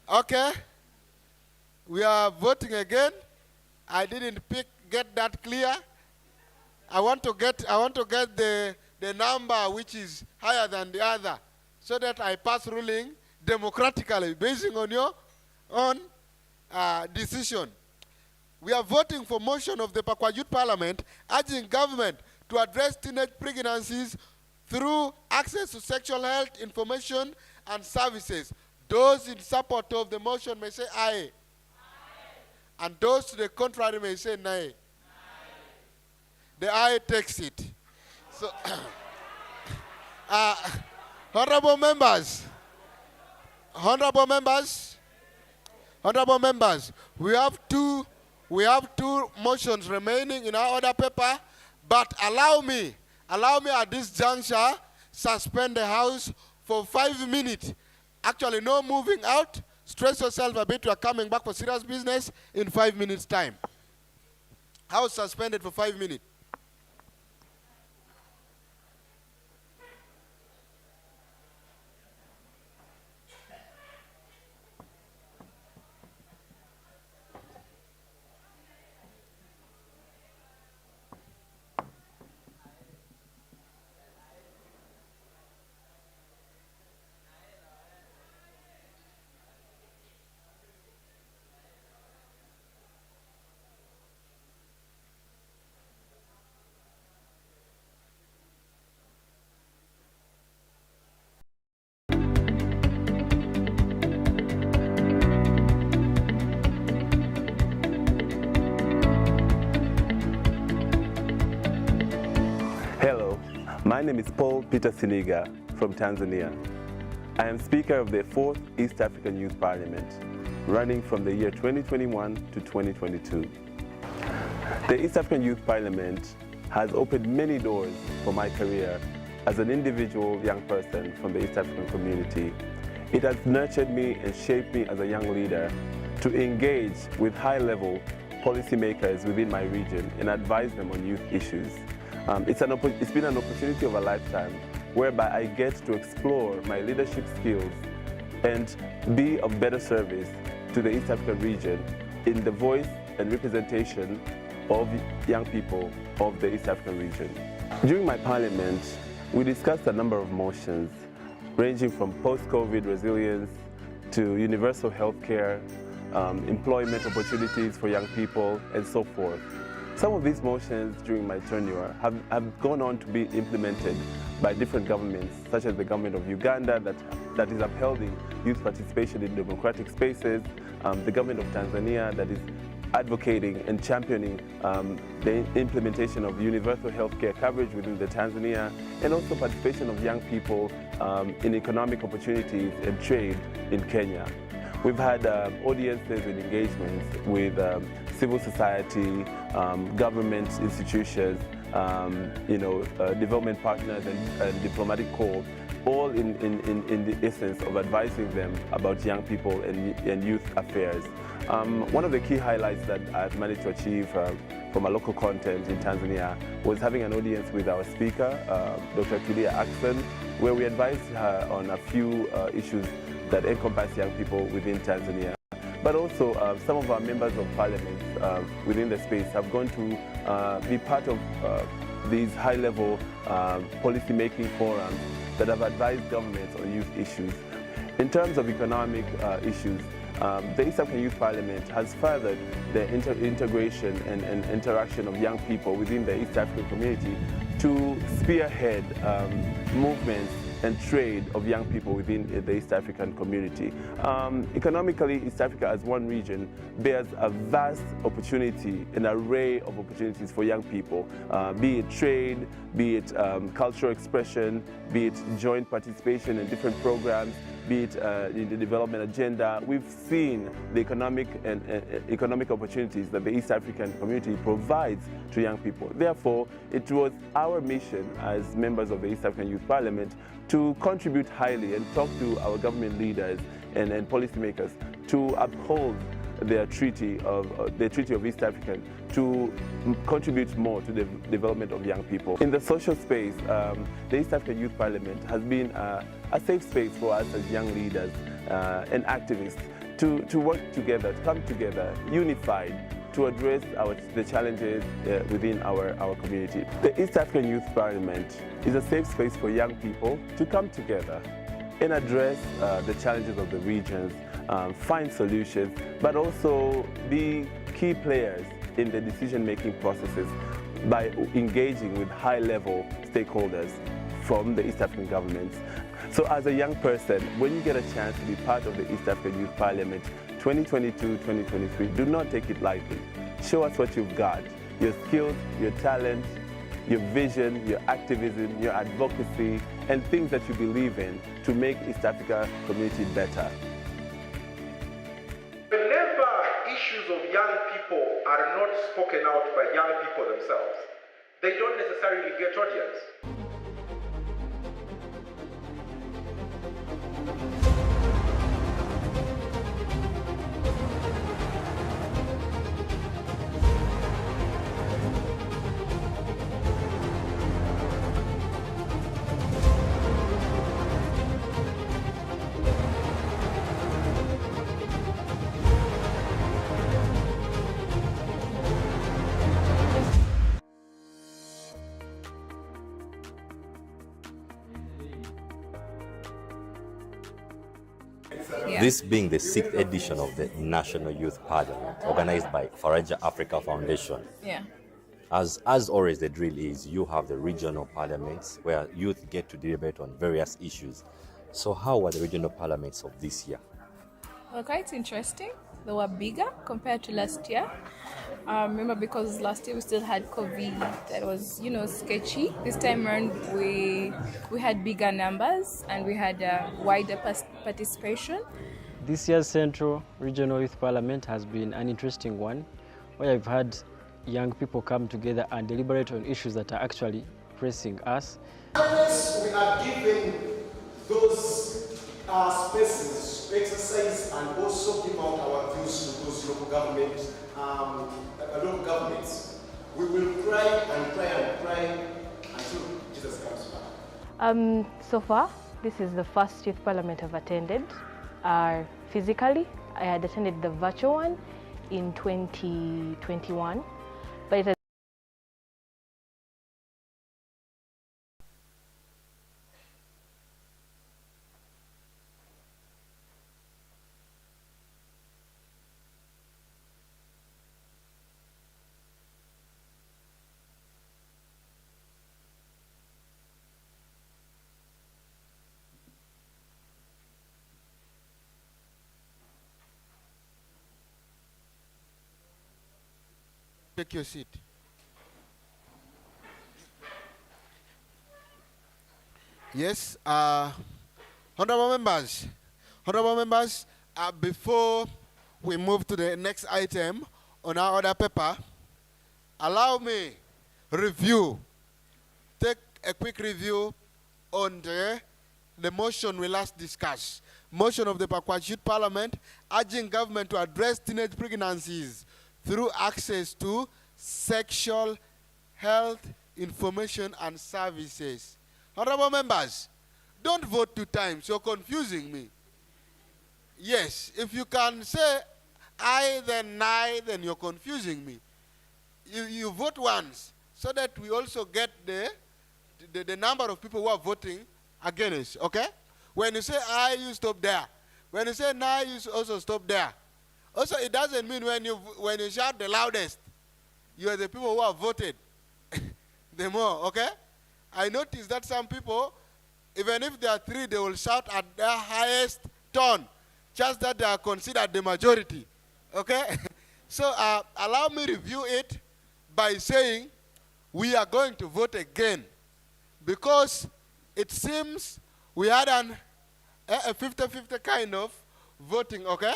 Okay, we are voting again. I didn't get that clear. I want to get the number which is higher than the other, so that I pass ruling democratically based on your own decision. We are voting for motion of the Packwach Youth Parliament urging government to address teenage pregnancies through access to sexual health information and services. Those in support of the motion may say aye. And those to the contrary may say nay. The aye takes it. So, honorable members, we have two motions remaining in our order paper, but allow me at this juncture suspend the House for 5 minutes. Actually, no moving out. Stress yourself a bit. We are coming back for serious business in 5 minutes' time. House suspended for 5 minutes. Hello, my name is Paul Peter Siniga from Tanzania. I am Speaker of the 4th East African Youth Parliament, running from the year 2021 to 2022. The East African Youth Parliament has opened many doors for my career as an individual young person from the East African community. It has nurtured me and shaped me as a young leader to engage with high-level policymakers within my region and advise them on youth issues. It's been an opportunity of a lifetime whereby I get to explore my leadership skills and be of better service to the East African region in the voice and representation of young people of the East African region. During my parliament, we discussed a number of motions ranging from post-COVID resilience to universal health care, employment opportunities for young people, and so forth. Some of these motions during my tenure have gone on to be implemented by different governments, such as the government of Uganda that is upholding youth participation in democratic spaces, the government of Tanzania that is advocating and championing the implementation of universal healthcare coverage within the Tanzania, and also participation of young people in economic opportunities and trade in Kenya. We've had audiences and engagements with civil society, government institutions, development partners and diplomatic corps, all in the essence of advising them about young people and youth affairs. One of the key highlights that I've managed to achieve from a local content in Tanzania was having an audience with our speaker, Dr. Kilia Axon, where we advised her on a few issues that encompass young people within Tanzania. But also some of our members of parliament within the space have gone to be part of these high-level policy-making forums that have advised governments on youth issues. In terms of economic issues, the East African Youth Parliament has furthered the integration and interaction of young people within the East African community to spearhead movements and trade of young people within the East African community. Economically, East Africa as one region bears a vast opportunity, an array of opportunities for young people, be it trade, be it cultural expression, be it joint participation in different programs, be it in the development agenda. We've seen the economic opportunities that the East African community provides to young people. Therefore, it was our mission as members of the East African Youth Parliament to contribute highly and talk to our government leaders and policymakers to uphold their treaty of East African, to contribute more to the development of young people. In the social space, the East African Youth Parliament has been a safe space for us as young leaders and activists to work together, to come together, unified, to address the challenges within our community. The East African Youth Parliament is a safe space for young people to come together and address the challenges of the regions, find solutions, but also be key players in the decision-making processes by engaging with high-level stakeholders from the East African governments. So as a young person, when you get a chance to be part of the East African Youth Parliament 2022-2023, do not take it lightly. Show us what you've got, your skills, your talent, your vision, your activism, your advocacy, and things that you believe in to make East Africa community better. Whenever issues of young people are not spoken out by young people themselves, they don't necessarily get audience. This being the 6th edition of the National Youth Parliament, organized by Faraja Africa Foundation. Yeah. As always, the drill is you have the regional parliaments where youth get to debate on various issues. So how were the regional parliaments of this year? Well, quite interesting. They were bigger compared to last year. Remember, because last year we still had COVID, that was, sketchy. This time around, we had bigger numbers and we had wider participation. This year's Central Regional Youth Parliament has been an interesting one, where I've had young people come together and deliberate on issues that are actually pressing us. We are given those spaces to exercise and also give out our views to those local governments. We will cry and cry and cry until Jesus comes back. So far, this is the first youth parliament I've attended. Physically, I had attended the virtual one in 2021, but it has Take your seat. Yes, honorable members, before we move to the next item on our order paper, allow me take a quick review on the motion we last discussed. Motion of the Packwach Youth Parliament urging government to address teenage pregnancies through access to sexual health information and services. Honorable members, don't vote 2 times. You're confusing me. Yes, if you can say I then I, then you're confusing me. You vote once so that we also get the number of people who are voting against, okay? When you say I, you stop there. When you say nay, you also stop there. Also, it doesn't mean when you shout the loudest, you are the people who have voted the more, okay? I noticed that some people, even if there are 3, they will shout at their highest tone, just that they are considered the majority, okay? So allow me review it by saying we are going to vote again because it seems we had a 50-50 kind of voting, okay?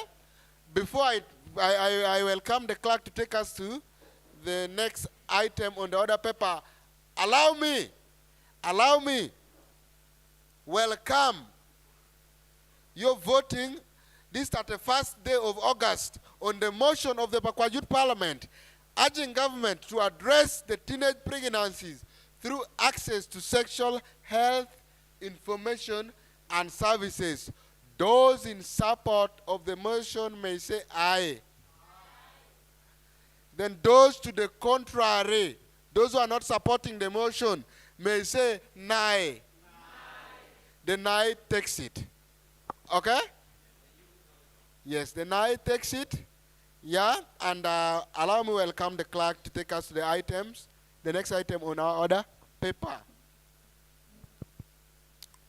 Before I welcome the clerk to take us to the next item on the order paper, allow me welcome your voting this 31st day of August on the motion of the Packwach Youth Parliament urging government to address the teenage pregnancies through access to sexual health information and services. Those in support of the motion may say aye. Then those to the contrary, those who are not supporting the motion, may say nay. The nay takes it. Okay? Yes, the nay takes it. Yeah, and allow me welcome the clerk to take us to the items, the next item on our order paper.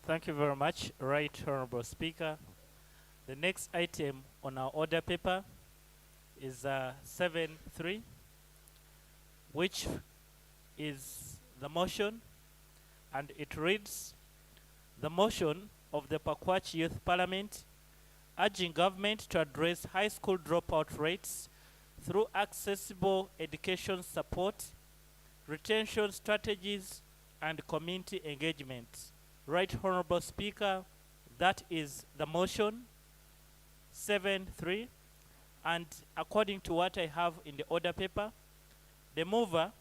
Thank you very much, Right Honorable Speaker. The next item on our order paper is 7.3, which is the motion, and it reads, the motion of the Packwach Youth Parliament urging government to address high school dropout rates through accessible education support, retention strategies, and community engagement. Right Honorable Speaker, that is the motion 7.3, and according to what I have in the order paper, the mover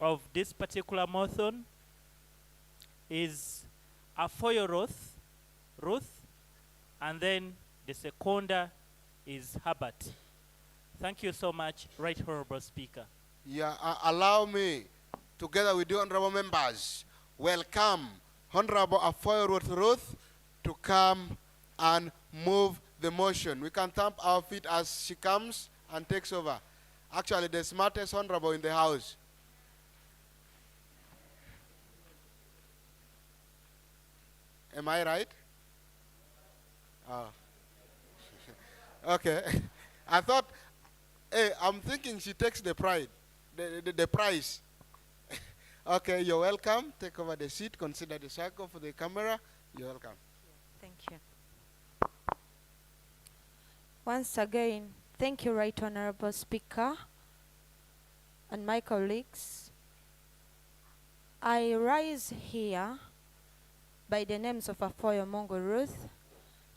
of this particular motion is Afoyo Ruth, and then the seconder is Herbert. Thank you so much, Right Honorable Speaker. Yeah, allow me, together with the honorable members, welcome Honorable Afoyo Ruth to come and move the motion. We can thump our feet as she comes and takes over. Actually, the smartest honorable in the house. Am I right? Oh. Okay. I thought, hey, I'm thinking she takes the pride, the prize. Okay, you're welcome. Take over the seat. Consider the circle for the camera. You're welcome. Thank you. Once again, thank you, Right Honorable Speaker and my colleagues. I rise here by the names of Afoyo Ruth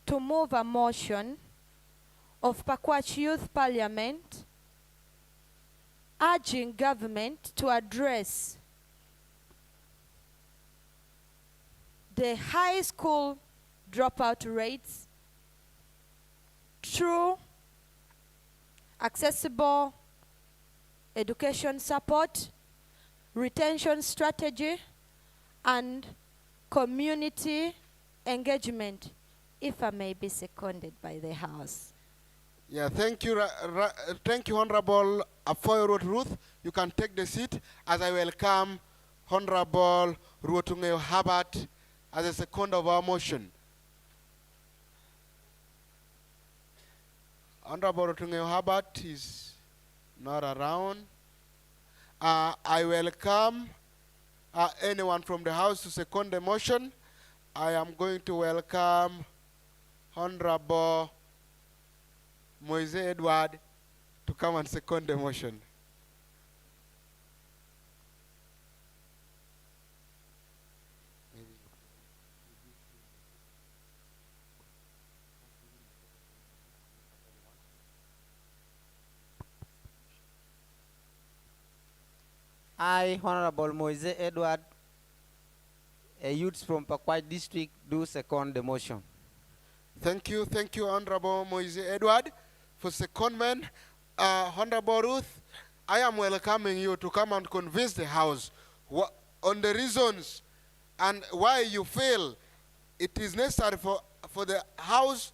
to move a motion of Packwach Youth Parliament urging government to address the high school dropout rates through accessible education support, retention strategy, and community engagement, if I may be seconded by the House. Yeah, thank you, thank you, Honorable Afoyo Ruth. You can take the seat as I welcome Honorable Ruotungeo Habat as a second of our motion. Honorable Ruotungeo Habat is not around. I welcome anyone from the House to second the motion. I am going to welcome Honorable Moise Edward to come and second the motion. I, Honorable Moise Edward, a youth from Packwach district, do second the motion. Thank you, Honorable Moise Edward, for secondment. Honorable Ruth, I am welcoming you to come and convince the House on the reasons and why you feel it is necessary for the House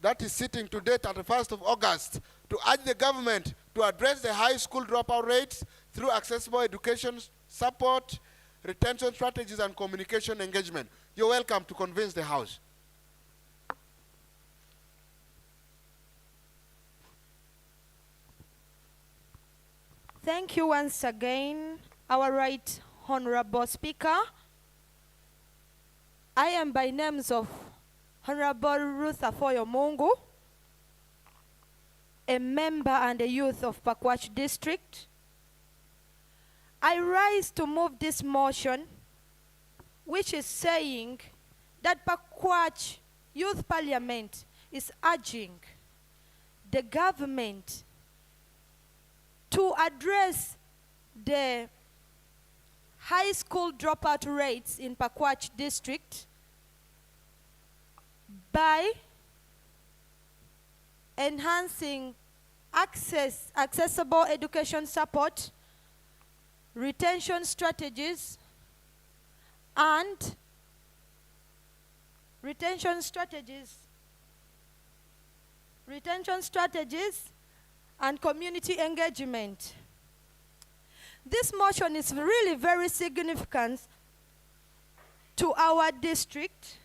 that is sitting today, 31st of August, to urge the government to address the high school dropout rates through accessible education support, retention strategies, and communication engagement. You're welcome to convince the House. Thank you once again, our right honorable speaker. I am by names of Honorable Ruth Afoyo Mungu, a member and a youth of Packwach district. I rise to move this motion, which is saying that Packwach Youth Parliament is urging the government to address the high school dropout rates in Packwach district by enhancing accessible education support, retention strategies, and community engagement. This motion is really very significant to our district,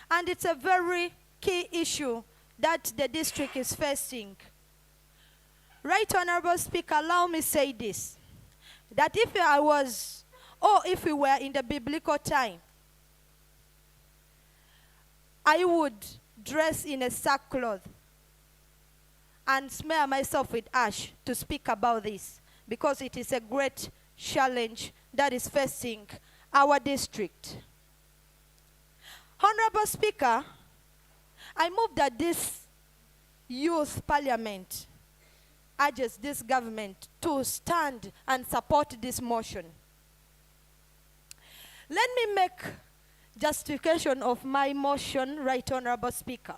and it's a very key issue that the district is facing. Right Honorable Speaker, allow me say this, that if I was, or if we were in the biblical time, I would dress in a sackcloth and smear myself with ash to speak about this, because it is a great challenge that is facing our district. Honorable Speaker, I move that this youth parliament urges this government to stand and support this motion. Let me make justification of my motion, right Honorable Speaker.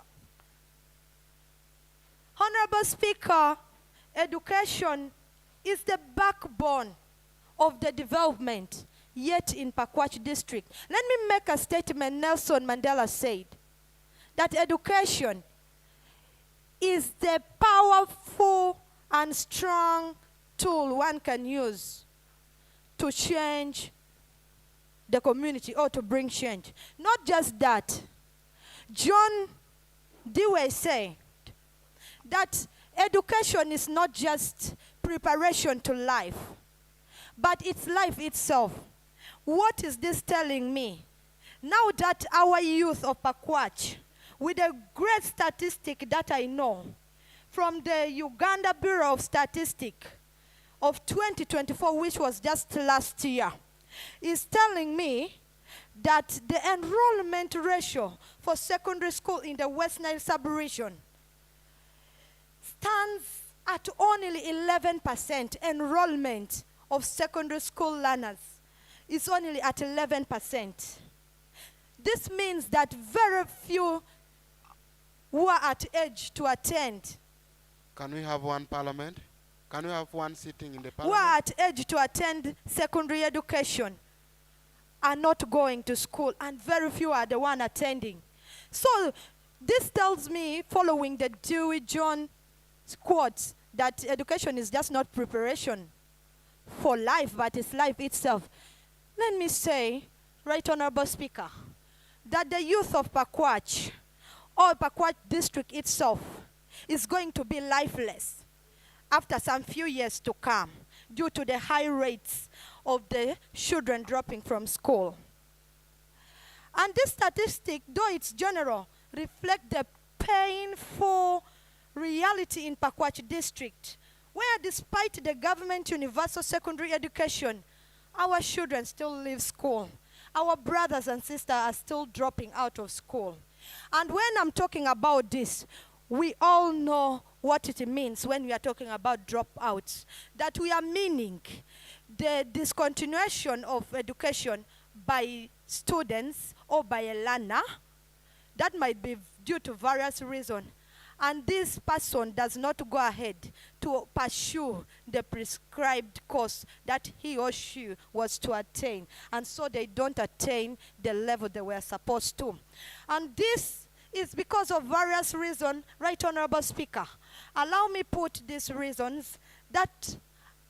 Honorable Speaker, education is the backbone of the development, yet in Packwach district. Let me make a statement Nelson Mandela said, that education is the powerful and strong tool one can use to change the community or to bring change. Not just that, John Dewey said that education is not just preparation to life, but it's life itself. What is this telling me? Now that our youth of Packwach, with a great statistic that I know from the Uganda Bureau of Statistics of 2024, which was just last year, is telling me that the enrollment ratio for secondary school in the West Nile sub-region stands at only 11%. Enrollment of secondary school learners is only at 11%. This means that very few who are at age to attend, Can we have one parliament? Can we have one sitting in the who parliament? are at age to attend secondary education are not going to school, and very few are the one attending. So this tells me, following the Dewey John quotes, that education is just not preparation for life, but it's life itself. Let me say, Right Honorable Speaker, that the youth of Packwach, or Packwach district itself, is going to be lifeless after some few years to come due to the high rates of the children dropping from school. And this statistic, though it's general, reflects the painful reality in Packwach district, where despite the government universal secondary education, our children still leave school. Our brothers and sisters are still dropping out of school. And when I'm talking about this, we all know what it means when we are talking about dropouts, that we are meaning the discontinuation of education by students or by a learner. That might be due to various reasons. And this person does not go ahead to pursue the prescribed course that he or she was to attain. And so they don't attain the level they were supposed to. And this is because of various reasons, Right Honorable Speaker. Allow me put these reasons that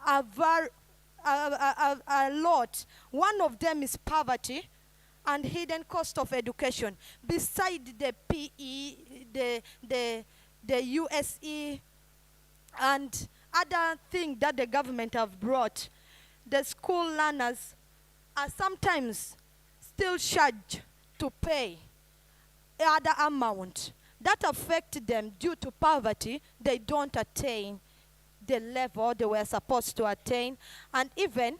are a lot. One of them is poverty and hidden cost of education. Beside the PE, the USE, and other things that the government have brought, the school learners are sometimes still charged to pay other amount that affect them due to poverty. They don't attain the level they were supposed to attain, and even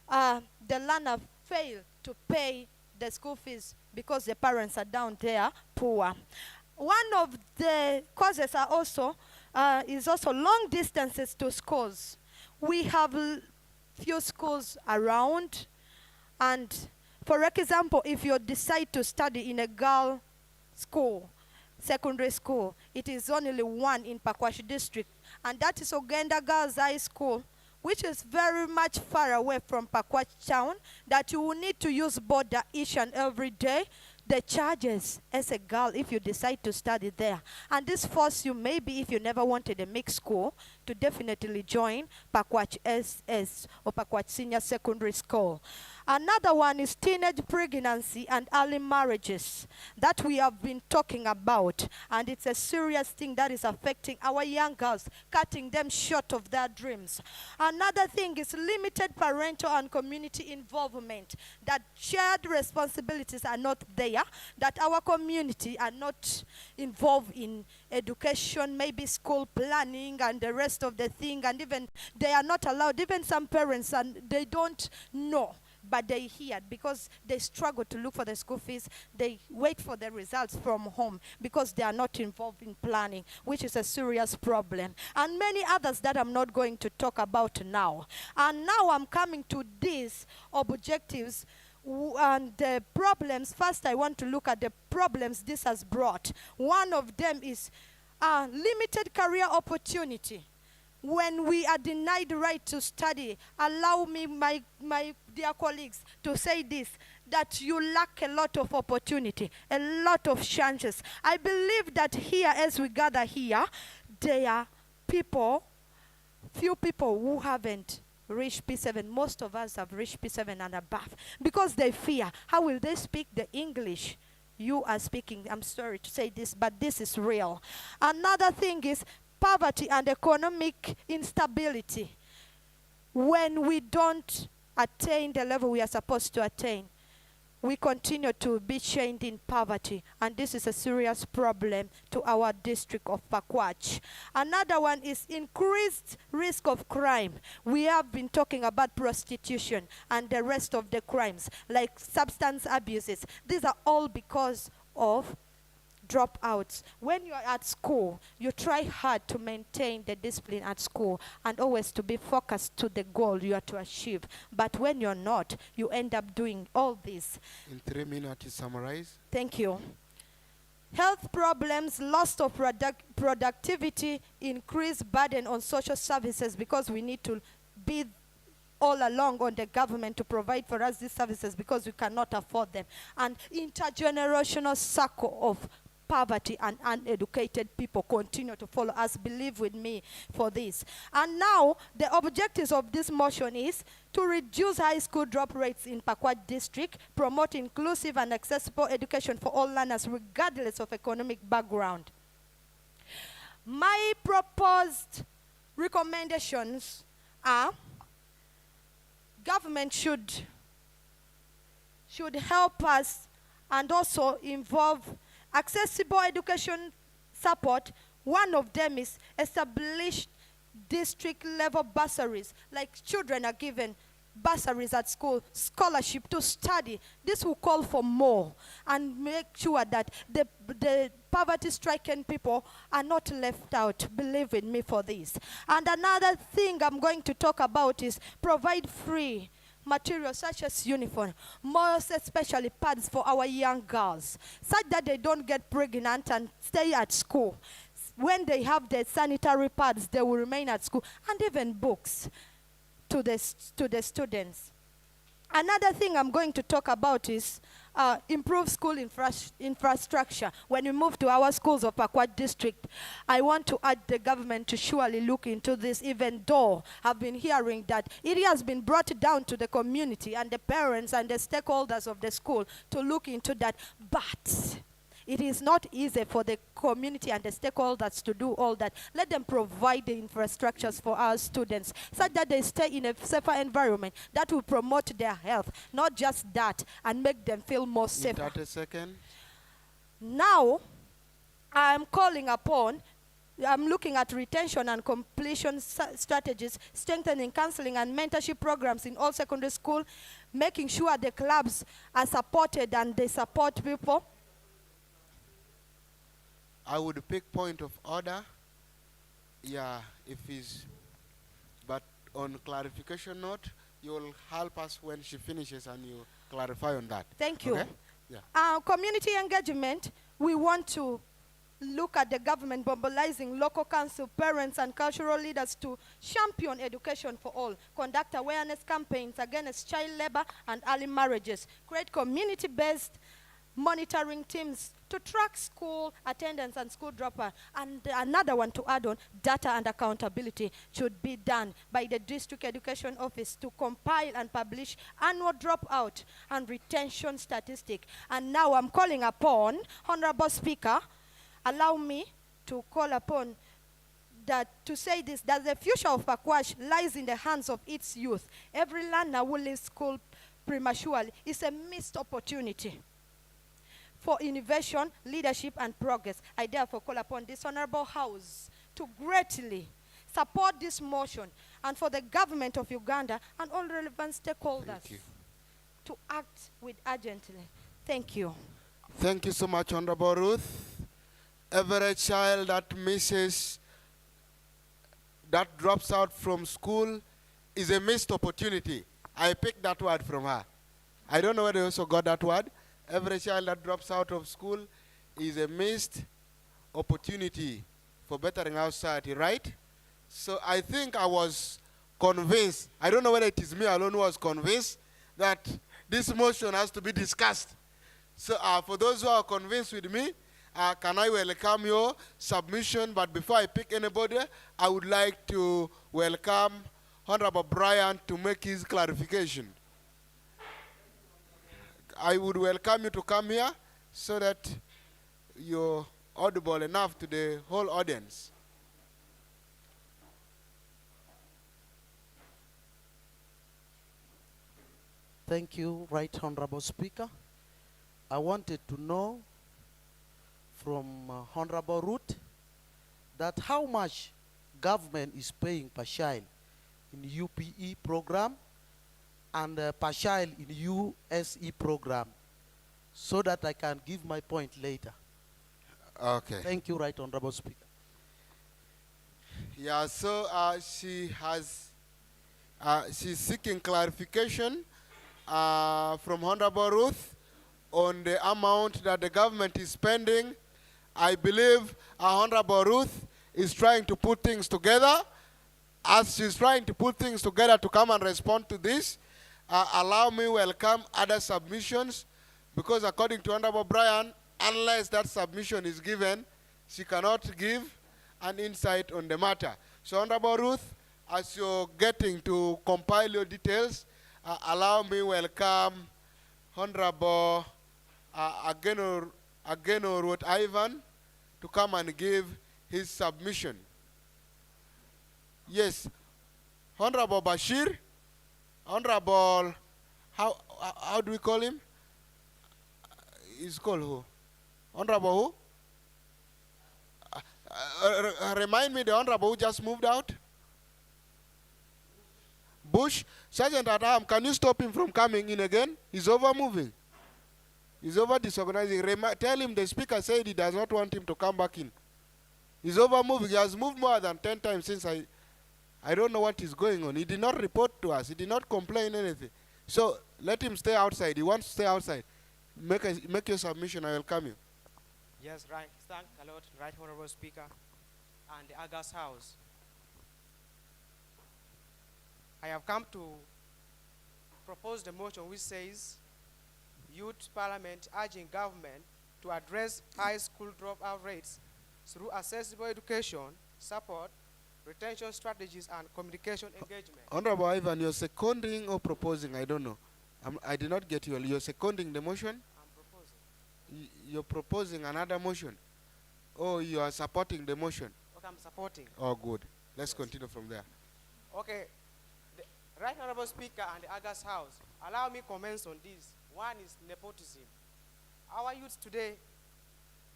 the learner fail to pay the school fees because the parents are down there poor. One of the causes are also is also long distances to schools. We have few schools around, and for example, if you decide to study in a girl school, secondary school, it is only one in Packwach district, and that is Ogenda Girls High School, which is very much far away from Packwach town, that you will need to use border each and every day. The charges as a girl if you decide to study there. And this forces you, maybe if you never wanted a mixed school, to definitely join Packwach SS or Packwach Senior Secondary School. Another one is teenage pregnancy and early marriages that we have been talking about. And it's a serious thing that is affecting our young girls, cutting them short of their dreams. Another thing is limited parental and community involvement, that shared responsibilities are not there, that our community are not involved in education, maybe school planning and the rest of the thing, and even they are not allowed, even some parents, and they don't know, but they hear because they struggle to look for the school fees. They wait for the results from home because they are not involved in planning, which is a serious problem. And many others that I'm not going to talk about now. And now I'm coming to these objectives and the problems. First, I want to look at the problems this has brought. One of them is limited career opportunity. When we are denied the right to study, allow me, my dear colleagues, to say this, that you lack a lot of opportunity, a lot of chances. I believe that here, as we gather here, there are people, few people who haven't reached P7. Most of us have reached P7 and above because they fear, how will they speak the English you are speaking? I'm sorry to say this, but this is real. Another thing is poverty and economic instability. When we don't attain the level we are supposed to attain, we continue to be chained in poverty, and this is a serious problem to our district of Packwach. Another one is increased risk of crime. We have been talking about prostitution and the rest of the crimes, like substance abuses. These are all because of dropouts. When you are at school, you try hard to maintain the discipline at school and always to be focused to the goal you are to achieve. But when you're not, you end up doing all this. In 3 minutes, to summarize. Thank you. Health problems, loss of productivity, increased burden on social services because we need to be all along on the government to provide for us these services because we cannot afford them. And intergenerational circle of poverty and uneducated people continue to follow us. Believe with me for this. And now, the objectives of this motion is to reduce high school drop rates in Packwach district, promote inclusive and accessible education for all learners regardless of economic background. My proposed recommendations are government should help us and also involve accessible education support. One of them is establish district level bursaries, like children are given bursaries at school, scholarship to study. This will call for more and make sure that the poverty-stricken people are not left out. Believe in me for this. And another thing I'm going to talk about is provide free materials such as uniform, most especially pads for our young girls, such that they don't get pregnant and stay at school. When they have the sanitary pads, they will remain at school, and even books to the students. Another thing I'm going to talk about is improve school infrastructure. When we move to our schools of Packwach district, I want to urge the government to surely look into this, even though I've been hearing that it has been brought down to the community and the parents and the stakeholders of the school to look into that. But it is not easy for the community and the stakeholders to do all that. Let them provide the infrastructures for our students such that they stay in a safer environment that will promote their health, not just that, and make them feel more safe. In 30 seconds. Now, I'm looking at retention and completion strategies, strengthening counseling and mentorship programs in all secondary school, making sure the clubs are supported and they support people. I would pick point of order. Yeah, if he's, but on clarification note, you'll help us when she finishes and you clarify on that. Thank you. Okay? Yeah. Community engagement, we want to look at the government mobilizing local council, parents, and cultural leaders to champion education for all, conduct awareness campaigns against child labor and early marriages, create community-based monitoring teams to track school attendance and school dropout. And another one to add on, data and accountability should be done by the district education office to compile and publish annual dropout and retention statistic. And now I'm calling upon Honorable Speaker, allow me to call upon that to say this, that the future of Packwach lies in the hands of its youth. Every learner who leaves school prematurely is a missed opportunity for innovation, leadership, and progress. I therefore call upon this honorable house to greatly support this motion, and for the government of Uganda and all relevant stakeholders to act with urgency. Thank you. Thank you so much, Honorable Ruth. Every child that drops out from school is a missed opportunity. I picked that word from her. I don't know whether you also got that word. Every child that drops out of school is a missed opportunity for bettering our society, right? So I think I was convinced, I don't know whether it is me alone who was convinced, that this motion has to be discussed. So for those who are convinced with me, can I welcome your submission? But before I pick anybody, I would like to welcome Honorable Brian to make his clarification. I would welcome you to come here so that you're audible enough to the whole audience. Thank you, Right Honorable Speaker. I wanted to know from Honorable Ruth that how much government is paying per child in UPE program and per child in USE program, so that I can give my point later. Okay. Thank you, Right Honorable Speaker. Yeah, so she's seeking clarification from Honorable Ruth on the amount that the government is spending. I believe Honorable Ruth is trying to put things together. As she's trying to put things together to come and respond to this, allow me welcome other submissions, because according to Honorable Brian, unless that submission is given, she cannot give an insight on the matter. So Honorable Ruth, as you're getting to compile your details, allow me welcome Honorable Ageno Ruth Ivan to come and give his submission. Yes, Honorable Bashir, Honorable, how do we call him? He's called who? Honorable who? Remind me the Honorable who just moved out? Bush. Sergeant Adam, can you stop him from coming in again? He's over moving. He's over disorganizing. Tell him the speaker said he does not want him to come back in. He's over moving. He has moved more than 10 times since I don't know what is going on. He did not report to us. He did not complain anything. So let him stay outside. He wants to stay outside. Make your submission. I will come you. Yes, right. Thank a lot, Right Honorable Speaker and the August House. I have come to propose the motion which says Youth Parliament urging government to address high school dropout rates through accessible education, support, retention strategies, and communication engagement. Honorable Ivan, you're seconding or proposing? I don't know. I did not get you. You're seconding the motion? I'm proposing. You're proposing another motion? Oh, you are supporting the motion? Okay, I'm supporting. Oh, good. Let's continue from there. Okay. The Right Honorable Speaker and the August House, allow me comments on this. One is nepotism. Our youth today,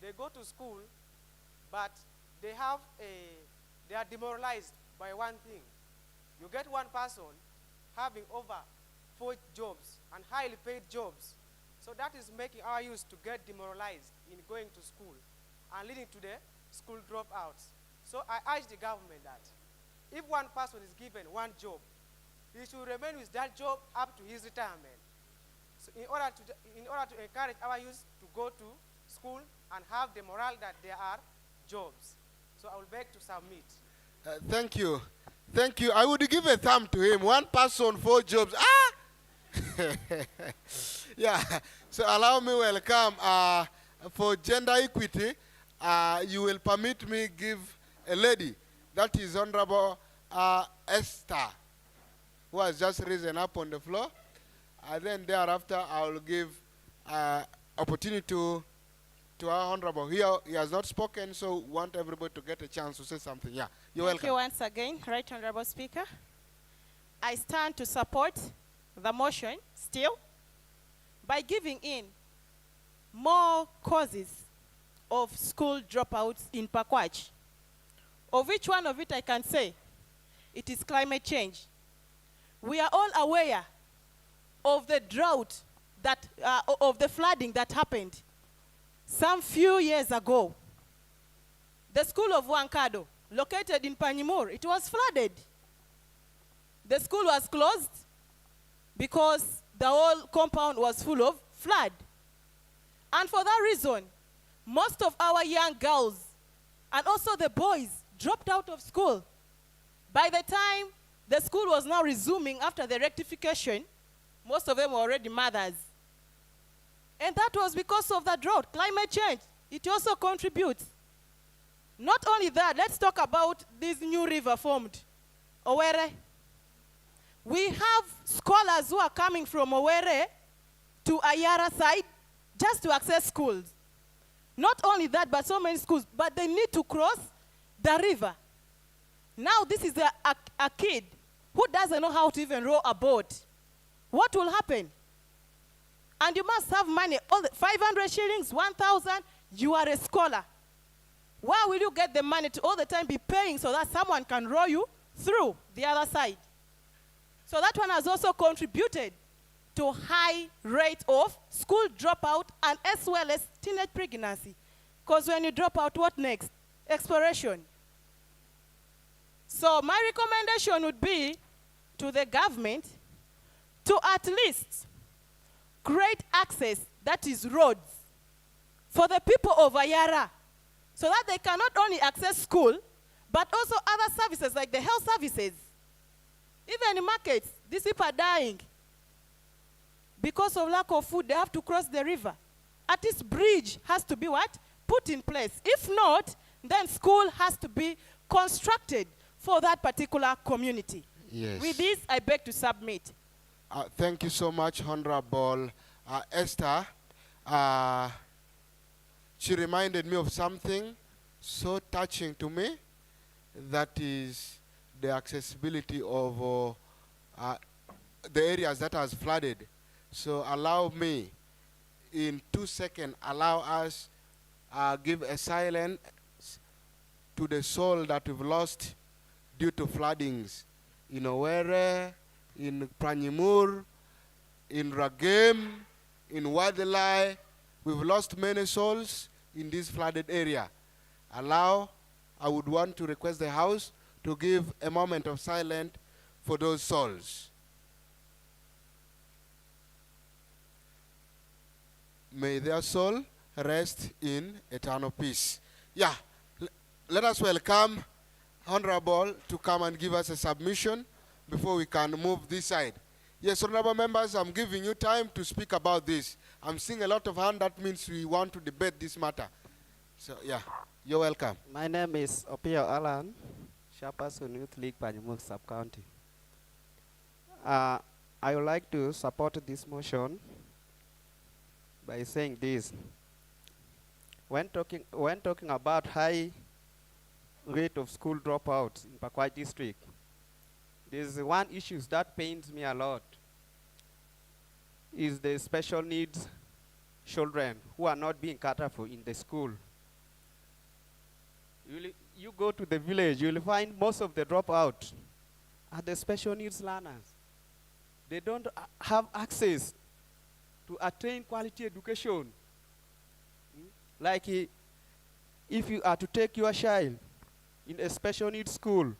they go to school, but they are demoralized by one thing. You get one person having over 4 jobs and highly paid jobs. So that is making our youth to get demoralized in going to school and leading to the school dropouts. So I urge the government that if one person is given one job, he should remain with that job up to his retirement. So in order to encourage our youth to go to school and have the morale that there are jobs. So I will beg to submit. Thank you. Thank you. I would give a thumb to him. One person, 4 jobs. Ah! Yeah. So allow me welcome for gender equity. You will permit me give a lady, that is Honorable Esther, who has just risen up on the floor. And then thereafter, I will give opportunity to our Honorable. Here, he has not spoken, so want everybody to get a chance to say something. Yeah, you're welcome. Thank you once again, Right Honorable Speaker. I stand to support the motion still by giving in more causes of school dropouts in Packwach. Of which one of it I can say, it is climate change. We are all aware of the drought that, of the flooding that happened some few years ago. The school of Wankado, located in Panimur, it was flooded. The school was closed because the whole compound was full of flood. And for that reason, most of our young girls and also the boys dropped out of school. By the time the school was now resuming after the rectification, most of them were already mothers. And that was because of the drought, climate change. It also contributes. Not only that, let's talk about this new river formed, Owere. We have scholars who are coming from Owere to Ayara side just to access schools. Not only that, but so many schools, but they need to cross the river. Now this is a kid who doesn't know how to even row a boat. What will happen? And you must have money, all the 500 shillings, 1,000, you are a scholar. Where will you get the money to all the time be paying so that someone can row you through the other side? So that one has also contributed to high rate of school dropout and as well as teenage pregnancy. Because when you drop out, what next? Exploration. So my recommendation would be to the government to at least create access, that is roads, for the people of Ayara, so that they can not only access school, but also other services like the health services. Even in markets, these people are dying. Because of lack of food, they have to cross the river. At least bridge has to be what? Put in place. If not, then school has to be constructed for that particular community. Yes. With this, I beg to submit. Thank you so much, Honorable Esther. She reminded me of something so touching to me, that is the accessibility of the areas that has flooded. So allow me, in 2 seconds, allow us give a silence to the soul that we've lost due to floodings in Owere, in Pranyimur, in Ragem, in Wadilai. We've lost many souls in this flooded area. I would want to request the House to give a moment of silence for those souls. May their soul rest in eternal peace. Yeah, let us welcome Honorable to come and give us a submission before we can move this side. Yes, honorable members, I'm giving you time to speak about this. I'm seeing a lot of hand. That means we want to debate this matter. So, yeah, you're welcome. My name is Opio Alan, Chairperson Youth League Panyamur Sub-County. I would like to support this motion by saying this. When talking about high rate of school dropouts in Packwach district, there's one issue that pains me a lot, is the special needs children who are not being catered for in the school. You go to the village, you'll find most of the dropouts are the special needs learners. They don't have access to attain quality education. Like if you are to take your child in a special needs school,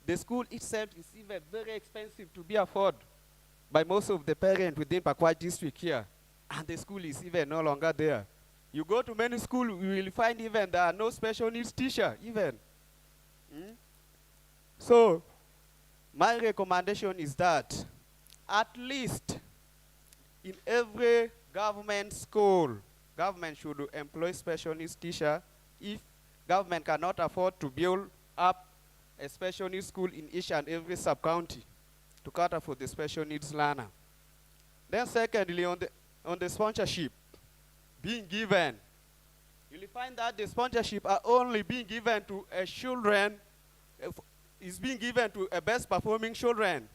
the school itself is even very expensive to be afforded by most of the parents within Packwach district here, and the school is even no longer there. You go to many schools, you will find even there are no special needs teacher even. So my recommendation is that at least in every government school, government should employ special needs teacher. If government cannot afford to build up a special needs school in each and every sub-county to cater for the special needs learner. Then secondly, on the sponsorship being given, you'll find that the sponsorship are only being given to children, is being given to a best performing children.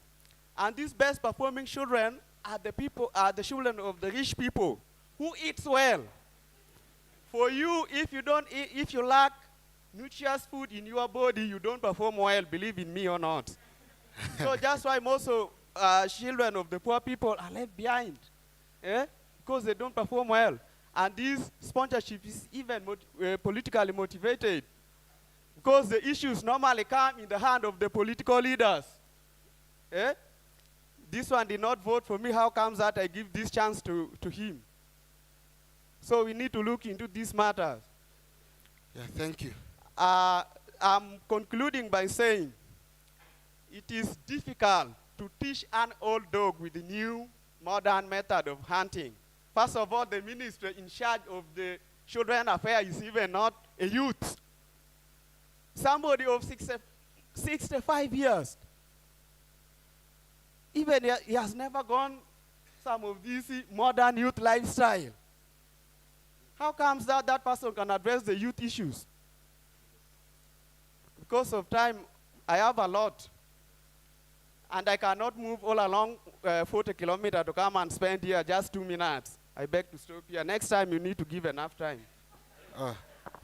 And these best performing children are the children of the rich people who eat well. For you, if you lack nutritious food in your body, you don't perform well, believe in me or not. So that's why most of children of the poor people are left behind, because they don't perform well. And this sponsorship is even politically motivated, because the issues normally come in the hand of the political leaders. This one did not vote for me. How comes that I give this chance to him? So we need to look into these matters. Yeah, thank you. I'm concluding by saying it is difficult to teach an old dog with the new modern method of hunting. First of all, the minister in charge of the children affairs is even not a youth. Somebody of 65 years. Even he has never gone some of this modern youth lifestyle. How comes that person can address the youth issues? Because of time, I have a lot. And I cannot move all along 40 kilometers to come and spend here just 2 minutes. I beg to stop here. Next time, you need to give enough time.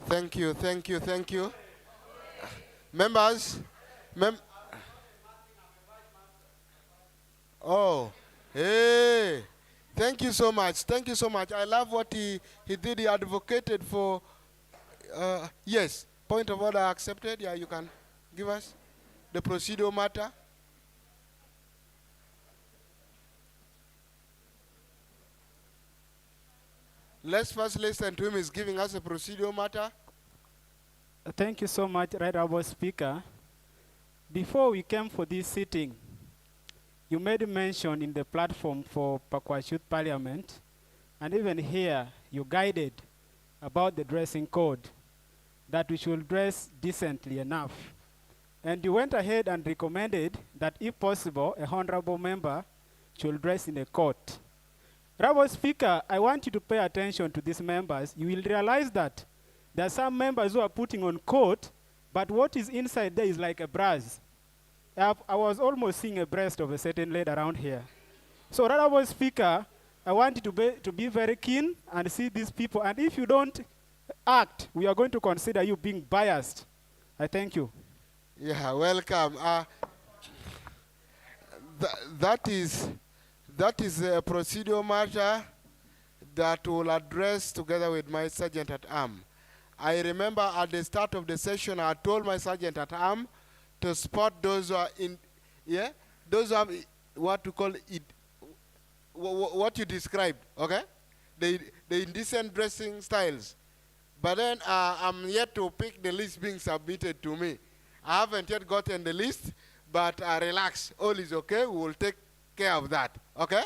Thank you, thank you, thank you. Members, hey, thank you so much. Thank you so much. I love what he did. He advocated for Yes, point of order accepted. Yeah, you can give us the procedural matter. Let's first listen to him. He's giving us a procedural matter. Thank you so much, Right Honorable Speaker. Before we came for this sitting, you made mention in the platform for Packwach Youth Parliament, and even here you guided about the dressing code, that we should dress decently enough. And you went ahead and recommended that if possible, a honorable member should dress in a coat. Honorable Speaker, I want you to pay attention to these members. You will realize that there are some members who are putting on coat, but what is inside there is like a bras. I was almost seeing a breast of a certain lady around here. So, Honorable Speaker, I want you to be very keen and see these people. And if you don't act, we are going to consider you being biased. I thank you. Yeah, welcome. That is a procedural matter that we'll address together with my sergeant at arm. I remember at the start of the session, I told my sergeant at arm to spot those who are those who have what to call it, what you described, okay? The indecent dressing styles. But then I'm yet to pick the list being submitted to me. I haven't yet gotten the list, but relax, all is okay. We will take care of that, okay?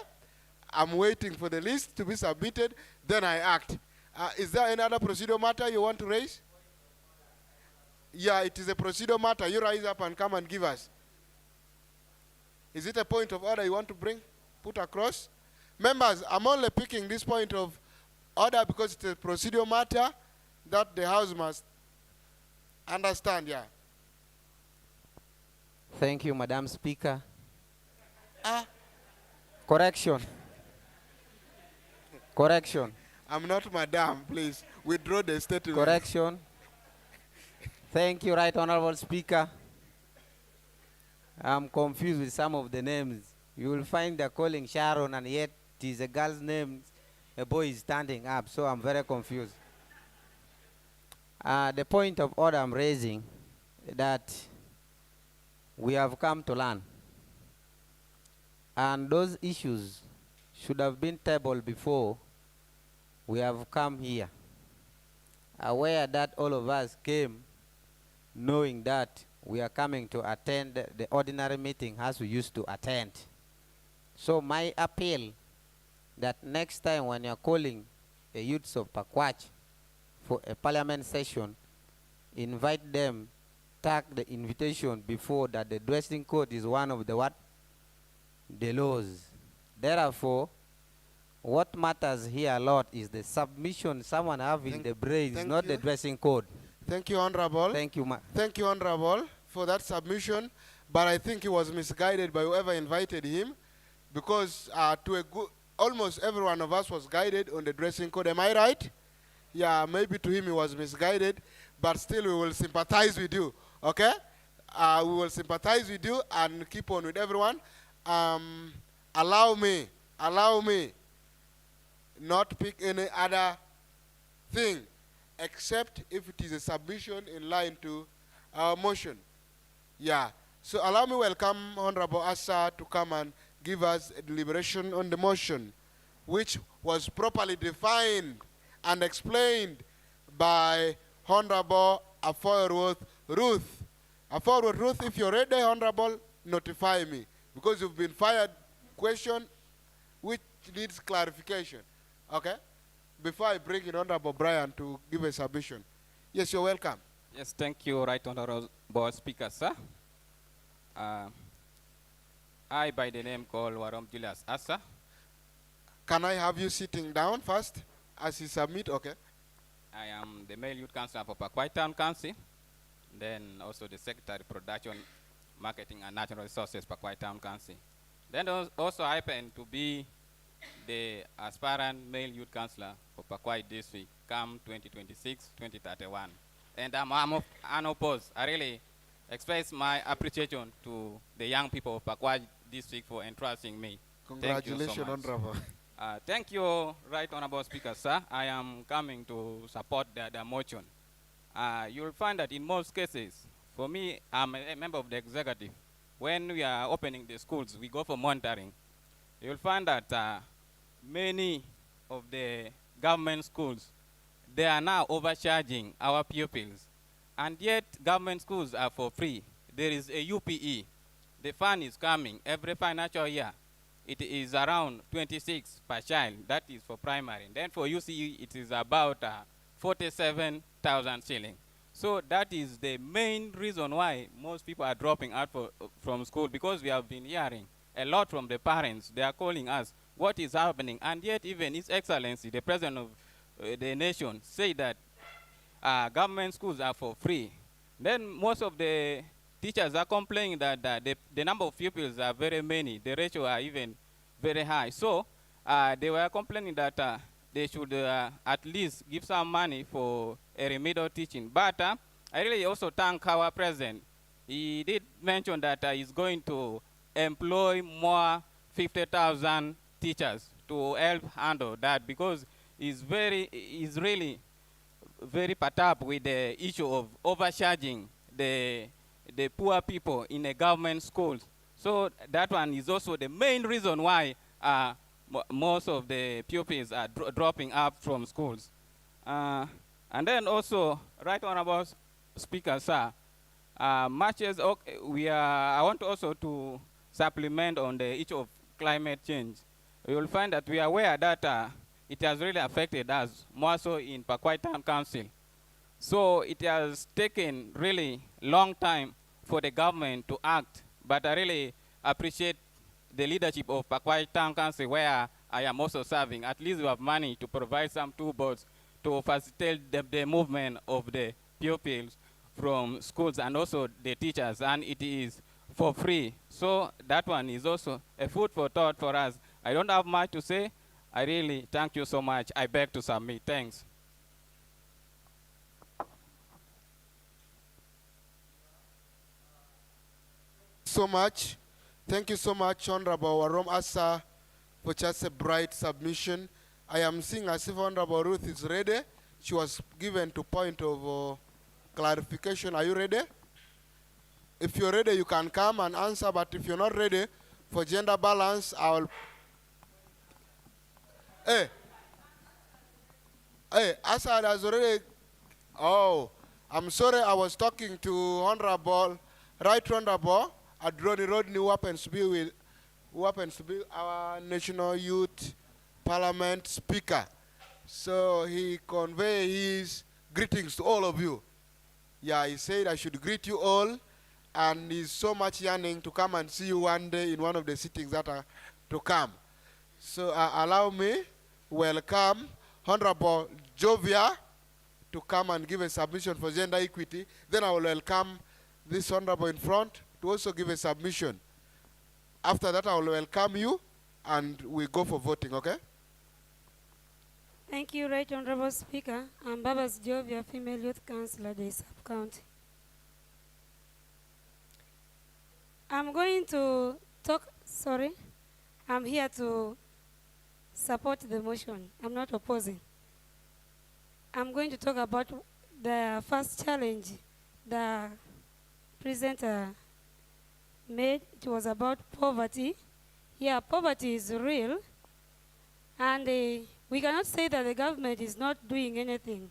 I'm waiting for the list to be submitted, then I act. Is there any other procedural matter you want to raise? Yeah, it is a procedural matter. You rise up and come and give us. Is it a point of order you want to put across? Members, I'm only picking this point of order because it's a procedural matter that the House must understand, yeah. Thank you, Madam Speaker. Correction. Correction. I'm not Madam, please. Withdraw the statement. Correction. Thank you, Right Honorable Speaker. I'm confused with some of the names. You will find they're calling Sharon, and yet it is a girl's name. A boy is standing up, so I'm very confused. The point of order I'm raising that we have come to learn. And those issues should have been tabled before we have come here. Aware that all of us came knowing that we are coming to attend the ordinary meeting as we used to attend. So my appeal that next time when you're calling the youths of Packwach for a parliament session, invite them, tag the invitation before that the dressing code is one of the what? The laws. Therefore, what matters here a lot is the submission someone have in the brain, not the dressing code. Thank you, Honorable. Thank you, Thank you, Honorable, for that submission. But I think he was misguided by whoever invited him, because almost every one of us was guided on the dressing code. Am I right? Yeah, maybe to him he was misguided, but still we will sympathize with you, okay? We will sympathize with you and keep on with everyone. Allow me not pick any other thing except if it is a submission in line to our motion. Yeah. So allow me welcome Honorable Asa to come and give us a deliberation on the motion, which was properly defined and explained by Honorable Afoyorworth Ruth. Afoyorworth Ruth, if you're ready, Honorable, notify me, because you've been fired question which needs clarification. Okay? Before I bring in Honorable Brian to give a submission. Yes, you're welcome. Yes, thank you, Right Honorable Speaker, sir. I, by the name called Warom Julius Asa. Can I have you sitting down first as you submit? Okay. I am the male youth councillor for Packwach Town Council, then also the Secretary Production, Marketing and Natural Resources, Packwach Town Council. Then also I happen to be the aspirant male youth councillor for Packwach District, come 2026-2031. And I'm unopposed. I really express my appreciation to the young people of Packwach District for entrusting me. Congratulations, Honorable. Thank you, Right Honorable Speaker, sir. I am coming to support the motion. you'll find that in most cases, for me, I'm a member of the executive. When we are opening the schools, we go for monitoring. You'll find that many of the government schools, they are now overcharging our pupils. And yet, government schools are for free. There is a UPE. The fund is coming every financial year. It is around 26 per child. That is for primary. Then for UCE, it is about 47,000 shillings. So that is the main reason why most people are dropping out from school, because we have been hearing a lot from the parents. They are calling us, what is happening? And yet even His Excellency, the President of the nation, say that government schools are for free. Then most of the teachers are complaining that the number of pupils are very many. The ratio are even very high. So they were complaining that they should at least give some money for a remedial teaching. But I really also thank our president. He did mention that he's going to employ more 50,000 teachers to help handle that, because he's really very perturbed with the issue of overcharging the poor people in the government schools. So that one is also the main reason why most of the pupils are dropping out from schools. And then also, Right Honorable Speaker, sir, much as I want also to supplement on the issue of climate change. You will find that we are aware that it has really affected us, more so in Packwach Town Council. So it has taken really long time for the government to act, but I really appreciate the leadership of Packwach Town Council, where I am also serving. At least we have money to provide some toolbox to facilitate the movement of the pupils from schools and also the teachers, and it is for free. So that one is also a food for thought for us. I don't have much to say. I really thank you so much. I beg to submit. Thanks. So much. Thank you so much, Honorable Warom Asa, for just a bright submission. I am seeing as if Honorable Ruth is ready. She was given to point of clarification. Are you ready? If you're ready, you can come and answer, but if you're not ready, for gender balance, I'll... Hey, Assad has already... Oh, I'm sorry, I was talking to Honorable, Right Honorable Adroni Rodney, who happens to be our National Youth Parliament Speaker. So he conveyed his greetings to all of you. Yeah, he said I should greet you all, and he's so much yearning to come and see you one day in one of the sittings that are to come. So allow me welcome Honorable Jovia to come and give a submission for gender equity. Then I will welcome this Honorable in front to also give a submission. After that, I will welcome you, and we go for voting, okay? Thank you, Right Honorable Speaker. I'm Babas Jovia, Female Youth Councillor, the Sub-County. I'm going to talk, I'm here to support the motion. I'm not opposing. I'm going to talk about the first challenge the presenter made. It was about poverty. Yeah, poverty is real, and we cannot say that the government is not doing anything.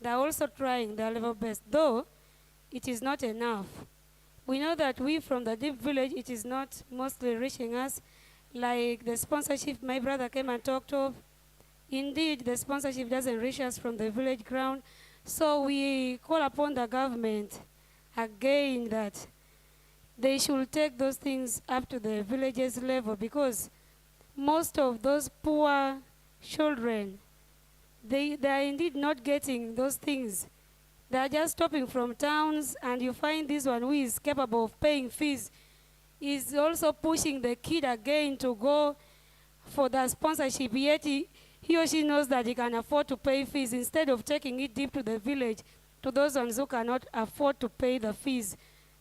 They're also trying their level best, though it is not enough. We know that we from the deep village, it is not mostly reaching us, like the sponsorship my brother came and talked of. Indeed, the sponsorship doesn't reach us from the village ground. So we call upon the government again that they should take those things up to the villages level, because most of those poor children, they are indeed not getting those things. They are just stopping from towns, and you find this one who is capable of paying fees is also pushing the kid again to go for the sponsorship, yet he or she knows that he can afford to pay fees, instead of taking it deep to the village, to those ones who cannot afford to pay the fees,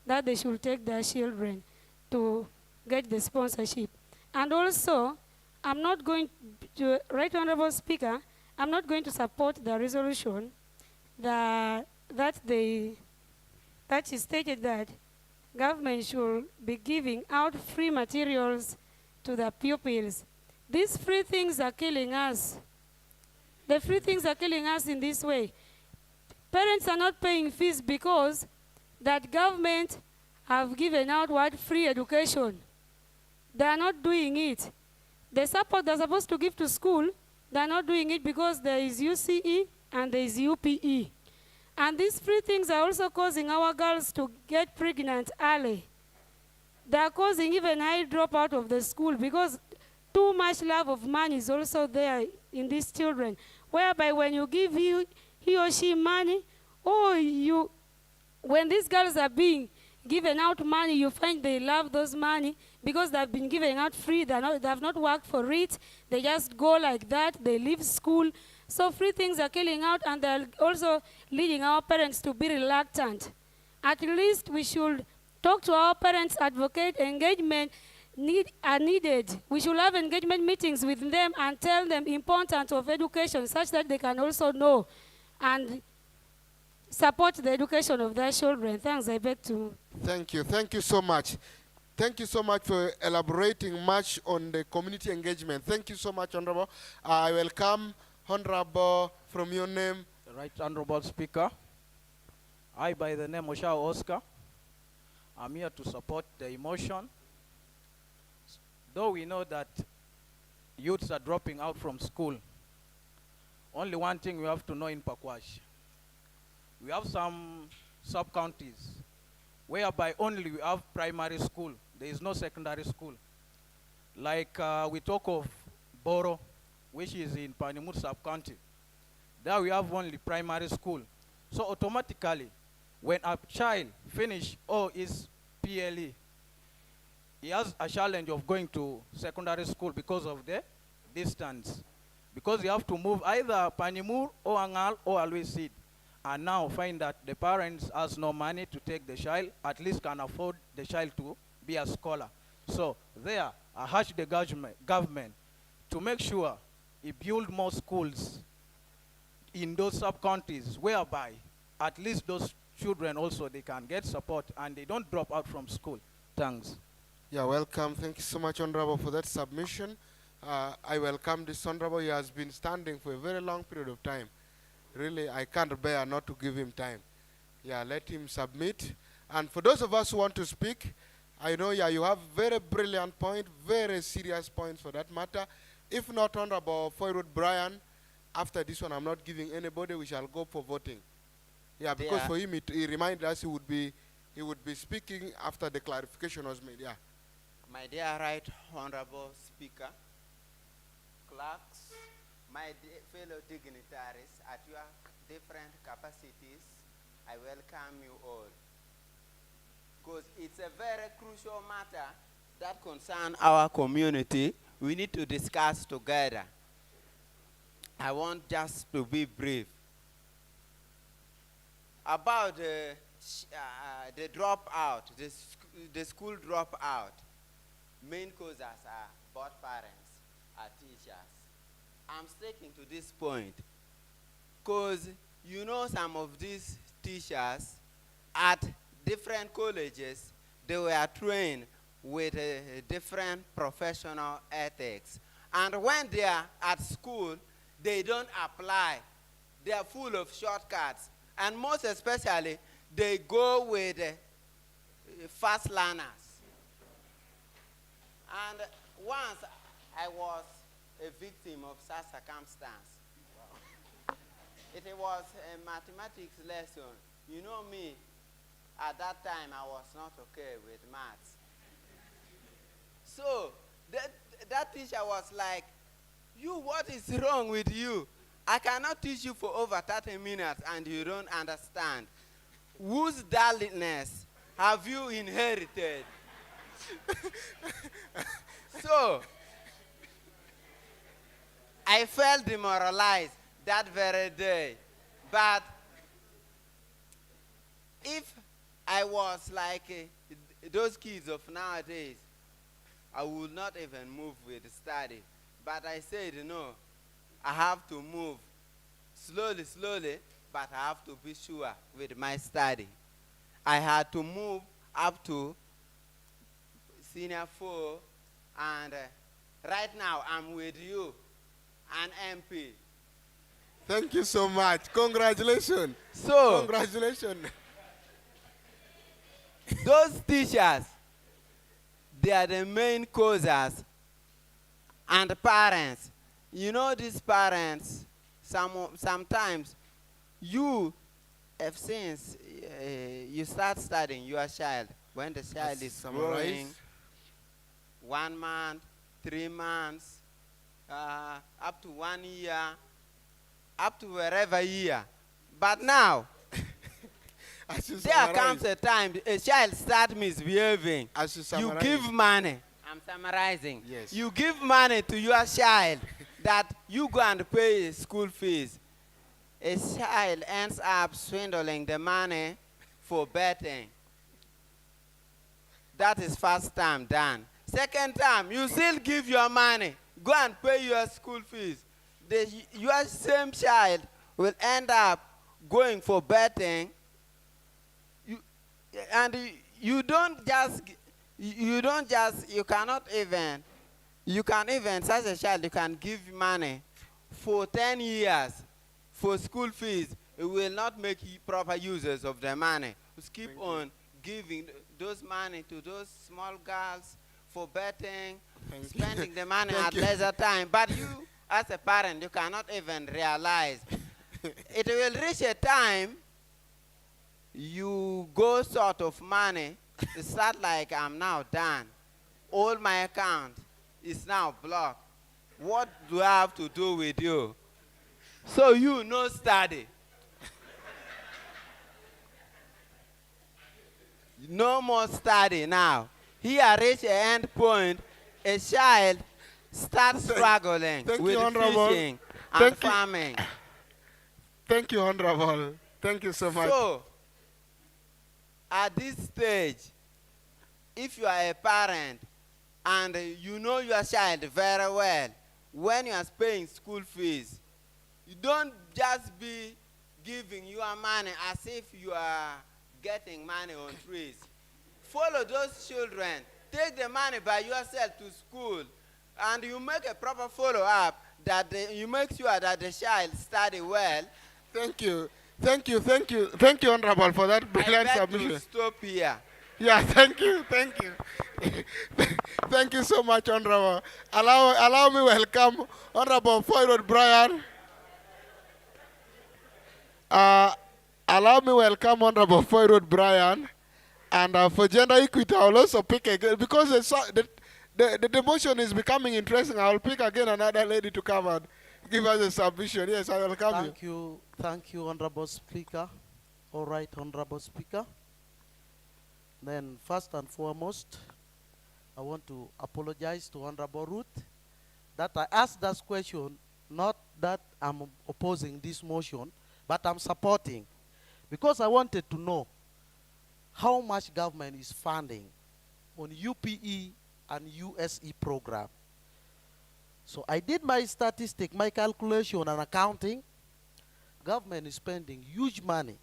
that they should take their children to get the sponsorship. And also, I'm not going to, Right Honorable Speaker, I'm not going to support the resolution that that she stated that government should be giving out free materials to the pupils. These free things are killing us. The free things are killing us in this way. Parents are not paying fees because that government have given out what free education. They are not doing it. The support they're supposed to give to school, they're not doing it because there is UCE and there is UPE. And these free things are also causing our girls to get pregnant early. They are causing even high dropout of the school because too much love of money is also there in these children, whereby when you give he or she money, or when these girls are being given out money, you find they love those money because they've been given out free. They have not worked for it. They just go like that. They leave school. So free things are killing out, and they're also leading our parents to be reluctant. At least we should talk to our parents, advocate engagement are needed. We should have engagement meetings with them and tell them the importance of education such that they can also know and support the education of their children. Thanks, I beg to. Thank you. Thank you so much. Thank you so much for elaborating much on the community engagement. Thank you so much, Honorable. I welcome Honorable from your name. The Right Honorable Speaker, I by the name Oshao Oscar, I'm here to support the emotion. Though we know that youths are dropping out from school, only one thing we have to know in Packwach. We have some sub-counties whereby only we have primary school. There is no secondary school. Like we talk of Boro, which is in Panimur sub-county. There we have only primary school. So automatically, when a child finish all his PLE, he has a challenge of going to secondary school because of the distance. Because you have to move either Panimur or Angal or Always Seed. And now find that the parents has no money to take the child, at least can afford the child to be a scholar. So there, I urge the government to make sure he build more schools in those sub-counties whereby at least those children also they can get support and they don't drop out from school. Thanks. Yeah, welcome. Thank you so much, Honorable, for that submission. I welcome this Honorable. He has been standing for a very long period of time. Really, I can't bear not to give him time. Yeah, let him submit. And for those of us who want to speak, I know, yeah, you have very brilliant point, very serious points for that matter. If not, Honorable Foyrud Brian, after this one, I'm not giving anybody. We shall go for voting. Yeah, because for him, he reminded us he would be speaking after the clarification was made. Yeah. My dear Right Honorable Speaker, clerks, my fellow dignitaries at your different capacities, I welcome you all. Because it's a very crucial matter that concerns our community. We need to discuss together. I want just to be brief. About the dropout, the school dropout, main causes are both parents, are teachers. I'm sticking to this point because you know some of these teachers at different colleges, they were trained with different professional ethics. And when they are at school, they don't apply. They are full of shortcuts. And most especially, they go with fast learners. And once I was a victim of such circumstance. It was a mathematics lesson. You know me, at that time I was not okay with maths. So that teacher was like, what is wrong with you? I cannot teach you for over 30 minutes and you don't understand. Whose dullness have you inherited? So, I felt demoralized that very day. But if I was like those kids of nowadays, I would not even move with study. But I said, no, I have to move slowly, slowly. but I have to be sure with my study. I had to move up to senior 4, and right now I'm with you, an MP. Thank you so much. Congratulations. So, congratulations. Those teachers, they are the main causes, and parents. You know these parents, sometimes you, since you start studying your child, when the child is growing, 1 month, 3 months, up to 1 year, up to wherever year. But now, there comes a time a child starts misbehaving. You give money. I'm summarizing. Yes. You give money to your child that you go and pay school fees. A child ends up swindling the money for betting. That is first time done. Second time, you still give your money. Go and pay your school fees. Your same child will end up going for betting. You cannot even, such a child, you can give money for 10 years for school fees. It will not make proper users of the money. Just keep on giving those money to those small girls for betting, spending the money at leisure time. But you, as a parent, you cannot even realize. It will reach a time you go short of money. It's not like I'm now done. All my account is now blocked. What do I have to do with you? So you no study. No more study now. Here reach an end point. A child starts struggling with fishing and farming. Thank you, Honorable. Thank you so much. So, at this stage, if you are a parent and you know your child very well, when you are paying school fees, you don't just be giving your money as if you are getting money on trees. Follow those children. Take the money by yourself to school, and you make a proper follow-up that you make sure that the child study well. Thank you, Honorable, for that brilliant submission. To stop here. Yeah, thank you. Thank you so much, Honorable. Allow me welcome Honorable Foyrod Brian. Allow me welcome Honorable Foyrod Brian. And for gender equity, I will also pick again, because the motion is becoming interesting. I will pick again another lady to come and give us a submission. Yes, I welcome you. Thank you, Honorable Speaker. All right, Honorable Speaker. Then, first and foremost, I want to apologize to Honorable Ruth that I asked that question, not that I'm opposing this motion, but I'm supporting, because I wanted to know how much government is funding on UPE and USE program. So I did my statistic, my calculation and accounting. Government is spending huge money,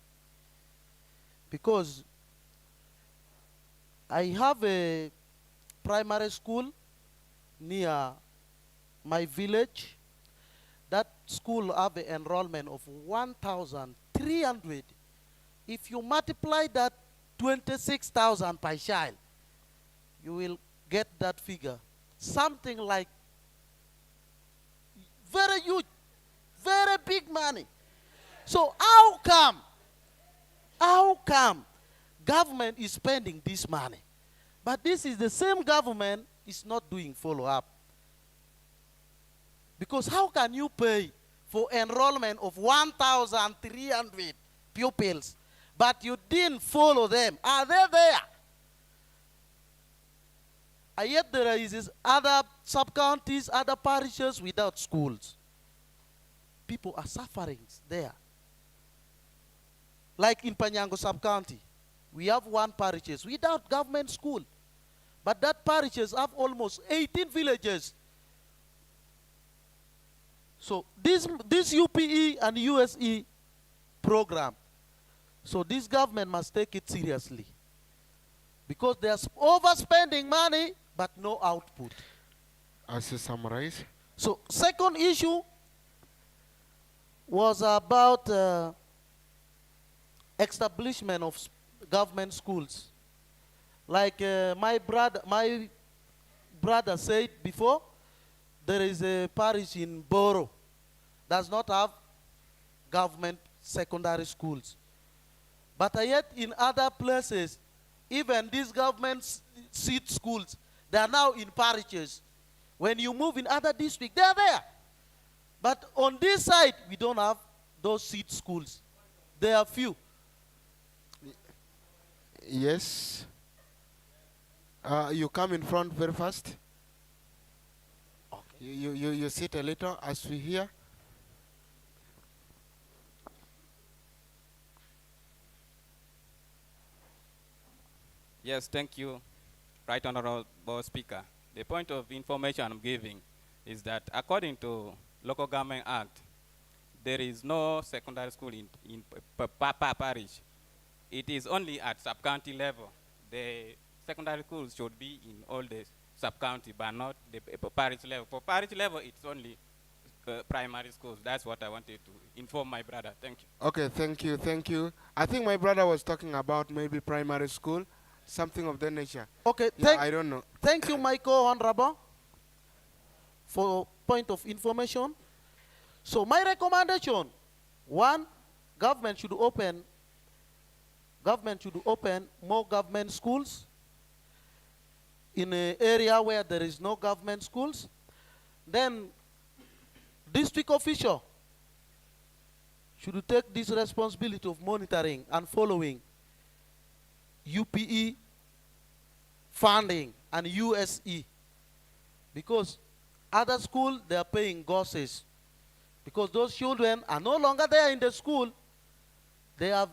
because I have a primary school near my village. That school have an enrollment of 1,300. If you multiply that 26,000 per child, you will get that figure. Something like very huge, very big money. So how come government is spending this money, but this is the same government is not doing follow-up? Because how can you pay for enrollment of 1,300 pupils, but you didn't follow them? Are they there? And yet there is other sub-counties, other parishes without schools. People are suffering there. Like in Panyango sub-county, we have 1 parishes without government school. But that parishes have almost 18 villages. So this UPE and USE program. So this government must take it seriously. Because they are overspending money, but no output. As you summarize. So second issue was about establishment of government schools. Like my brother said before, there is a parish in Boro does not have government secondary schools. But yet in other places, even these government seat schools, they are now in parishes. When you move in other districts, they are there. But on this side, we don't have those seat schools. There are few. Yes. You come in front very fast. Okay. You sit a little as we hear. Yes, thank you, Right Honorable Speaker. The point of information I'm giving is that according to Local Government Act, there is no secondary school in parish. It is only at sub-county level. The secondary schools should be in all the sub-county, but not the parish level. For parish level, it's only primary schools. That's what I wanted to inform my brother. Thank you. Okay, thank you. I think my brother was talking about maybe primary school, something of that nature. Okay, yeah, I don't know. Thank you, Michael Honorable, for point of information. So my recommendation, one, government should open more government schools in an area where there is no government schools. Then district official should take this responsibility of monitoring and following UPE funding and USE, because other schools, they are paying GOSES, because those children are no longer there in the school. They have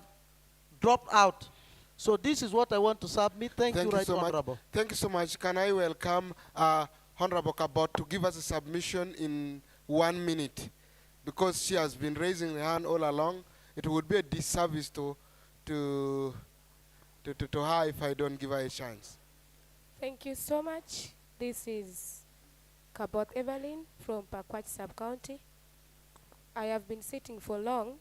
dropped out. So this is what I want to submit. Thank you, Right so Honorable. much. Thank you so much. Can I welcome Honorable Kabot to give us a submission in 1 minute? Because she has been raising her hand all along. It would be a disservice to her if I don't give her a chance. Thank you so much. This is Kabot Evelyn from Packwach Sub-County. I have been sitting for long.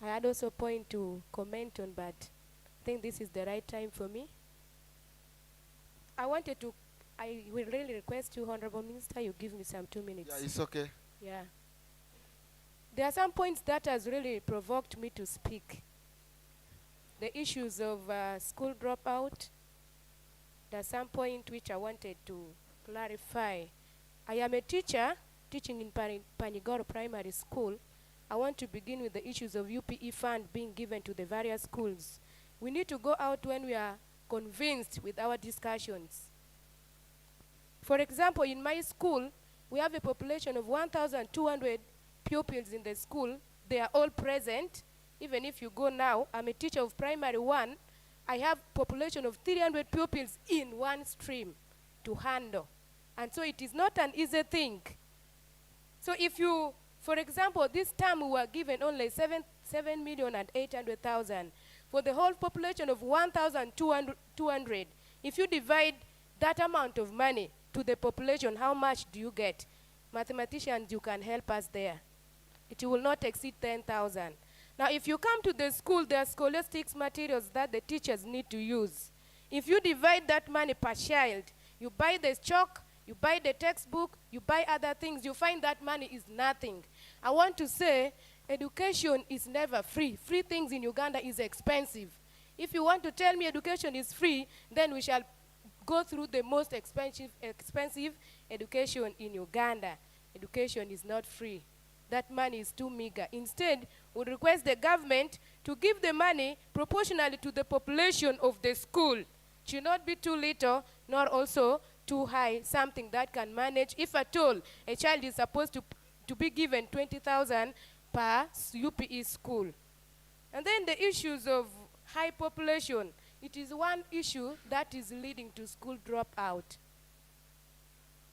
I had also a point to comment on, but I think this is the right time for me. I will really request you, Honorable Minister, you give me some 2 minutes. Yeah, it's okay. Yeah. There are some points that has really provoked me to speak. The issues of school dropout. There's some point which I wanted to clarify. I am a teacher teaching in Panigoro Primary School. I want to begin with the issues of UPE fund being given to the various schools. We need to go out when we are convinced with our discussions. For example, in my school, we have a population of 1,200 pupils in the school. They are all present. Even if you go now, I'm a teacher of primary 1. I have population of 300 pupils in one stream to handle. And so it is not an easy thing. So if you, for example, this term we were given only 7,800,000 for the whole population of 1,200. If you divide that amount of money to the population, how much do you get? Mathematicians, you can help us there. It will not exceed 10,000. Now, if you come to the school, there are scholastics materials that the teachers need to use. If you divide that money per child, you buy the chalk, you buy the textbook, you buy other things, you find that money is nothing. I want to say education is never free. Free things in Uganda is expensive. If you want to tell me education is free, then we shall go through the most expensive education in Uganda. Education is not free. That money is too meager. Instead, we request the government to give the money proportionally to the population of the school. It should not be too little, nor also too high, something that can manage. If at all, a child is supposed to be given 20,000 per UPE school. And then the issues of high population. It is one issue that is leading to school dropout.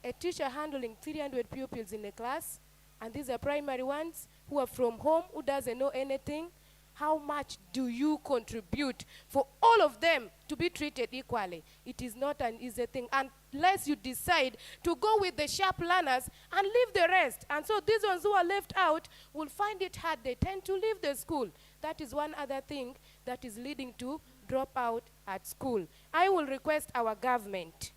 A teacher handling 300 pupils in a class, and these are primary ones who are from home, who doesn't know anything. how much do you contribute for all of them to be treated equally? It is not an easy thing unless you decide to go with the sharp learners and leave the rest. And so these ones who are left out will find it hard. They tend to leave the school. That is one other thing that is leading to dropout at school. I will request our government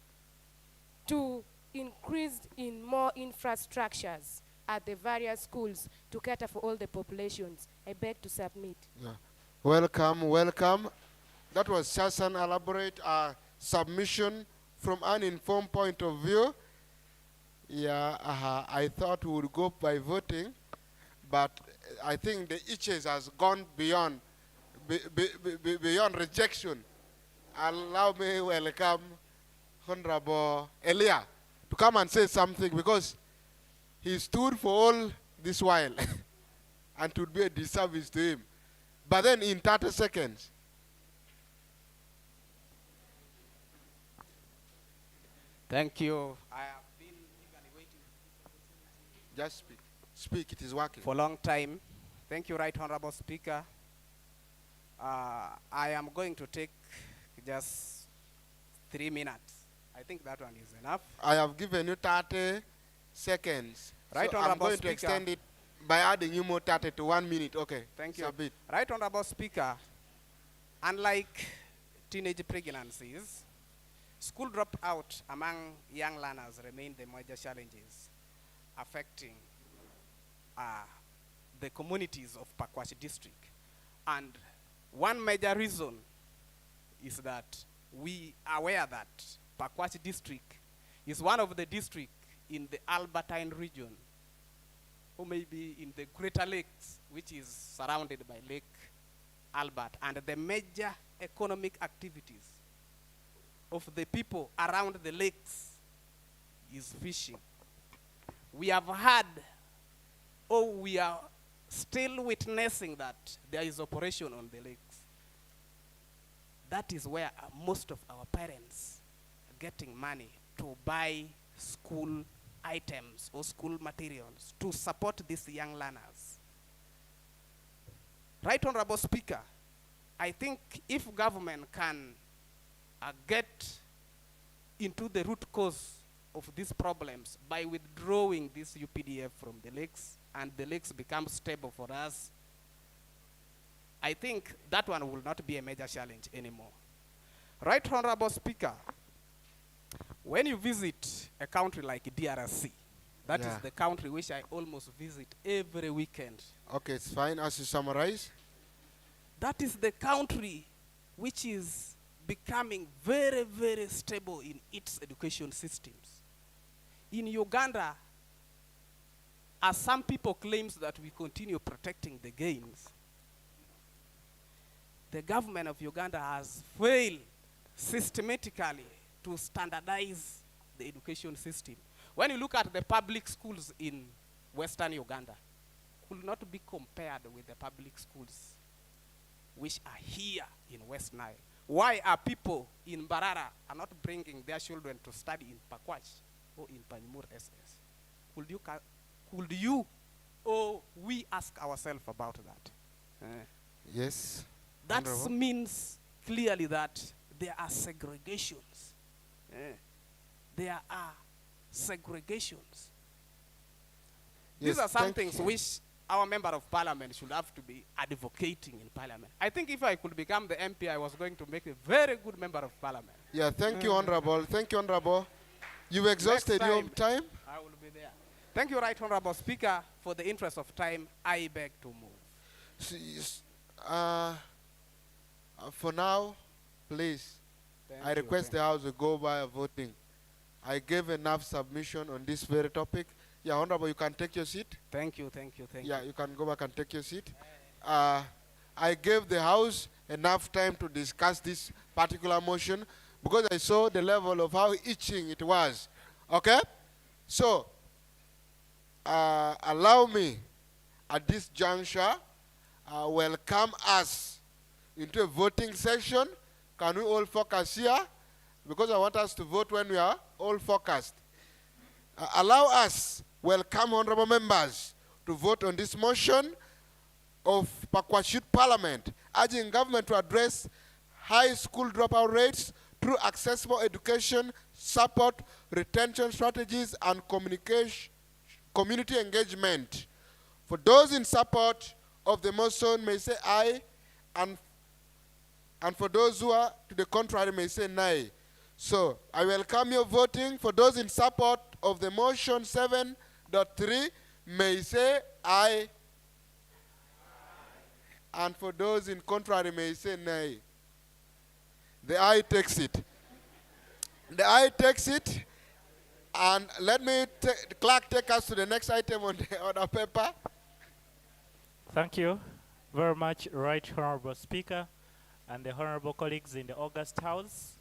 to increase in more infrastructures at the various schools to cater for all the populations. I beg to submit. Yeah. Welcome, welcome. That was just an elaborate submission from an informed point of view. Yeah, I thought we would go by voting, but I think the itches has gone beyond beyond rejection. Allow me welcome Honorable Elia to come and say something, because he stood for all this while and it would be a disservice to him. But then in 30 seconds. Thank you. I have been eagerly waiting. Just speak. Speak, it is working. For a long time. Thank you, Right Honorable Speaker. I am going to take just 3 minutes. I think that one is enough. I have given you 30 seconds. Right, so Honorable I'm going Speaker. to extend it by adding you more 30 to 1 minute. Okay. Thank you. Submit. Right, Honorable Speaker. Unlike teenage pregnancies, school dropout among young learners remain the major challenges affecting the communities of Packwach district. And one major reason is that we are aware that Packwach district is one of the districts in the Albertine region, or maybe in the Greater Lakes, which is surrounded by Lake Albert, and the major economic activities of the people around the lakes is fishing. We have had, or we are still witnessing that there is operation on the lakes. That is where most of our parents are getting money to buy school items or school materials to support these young learners. Right, Honorable Speaker, I think if government can get into the root cause of these problems by withdrawing this UPDF from the lakes, and the lakes become stable for us, I think that one will not be a major challenge anymore. Right, Honorable Speaker, when you visit a country like DRC, that is the country which I almost visit every weekend. Okay, it's fine. As you summarize. That is the country which is becoming very, very stable in its education systems. In Uganda, as some people claim that we continue protecting the gains, the government of Uganda has failed systematically to standardize the education system. When you look at the public schools in Western Uganda, could not be compared with the public schools which are here in West Nile. Why are people in Barara are not bringing their children to study in Packwach or in Panyumur SS? Could you or we ask ourselves about that? Yes. That means clearly that there are segregations. There are segregations. These are some things which our member of parliament should have to be advocating in parliament. I think if I could become the MP, I was going to make a very good member of parliament. Yeah, thank you, Honorable. Thank you, Honorable. You've exhausted your time. I will be there. Thank you, Right Honorable Speaker. For the interest of time, I beg to move. For now, please, I request the House to go by voting. I gave enough submission on this very topic. Yeah, Honorable, you can take your seat. Thank you, thank you, thank you. Yeah, you can go back and take your seat. I gave the House enough time to discuss this particular motion because I saw the level of how itching it was. Okay? So, allow me at this juncture welcome us into a voting session. Can we all focus here? Because I want us to vote when we are all focused. Allow us welcome honorable members to vote on this motion. of Packwach Youth Parliament, urging government to address high school dropout rates through accessible education, support, retention strategies, and community engagement. For those in support of the motion may say aye, and for those who are to the contrary may say nay. So I welcome your voting. For those in support of the motion 7.3 may say aye. And for those in contrary may say nay. The aye takes it. The aye takes it. And let me, the clerk take us to the next item on the order paper. Thank you very much, Right Honorable Speaker and the honorable colleagues in the August House.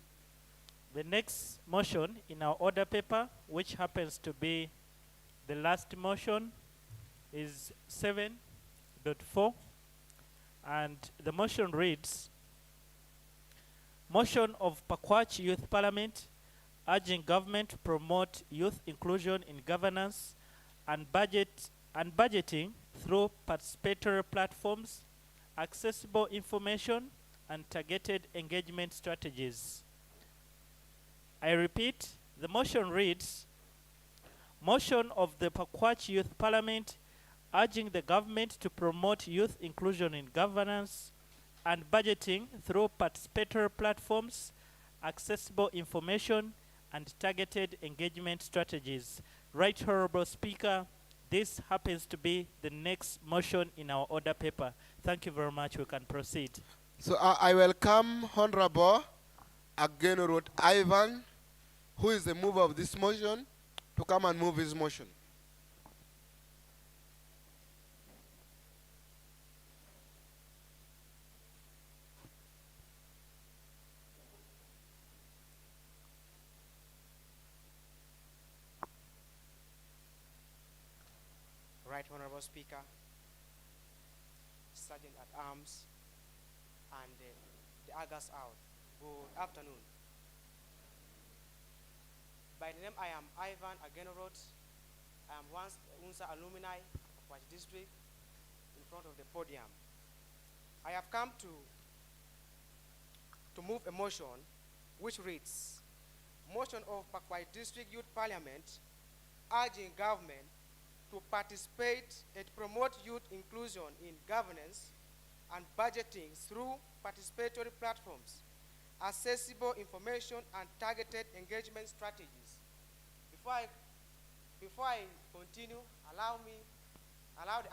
The next motion in our order paper, which happens to be the last motion, is 7.4. And the motion reads, Motion of Packwach Youth Parliament urging government to promote youth inclusion in governance and budgeting through participatory platforms, accessible information, and targeted engagement strategies. I repeat, the motion reads, Motion of the Packwach Youth Parliament urging the government to promote youth inclusion in governance and budgeting through participatory platforms, accessible information, and targeted engagement strategies. Right Honorable Speaker, this happens to be the next motion in our order paper. Thank you very much. We can proceed. So I welcome Honorable Agenorot Ivan, who is the mover of this motion, to come and move his motion. Right Honorable Speaker, Sergeant at Arms, and the August out. Good afternoon. By the name, I am Ivan Agenorot. I am once UNSA alumni of Packwach District in front of the podium. I have come to move a motion which reads, Motion of Packwach District Youth Parliament urging government to participate and promote youth inclusion in governance and budgeting through participatory platforms, accessible information, and targeted engagement strategies. Before I continue, allow the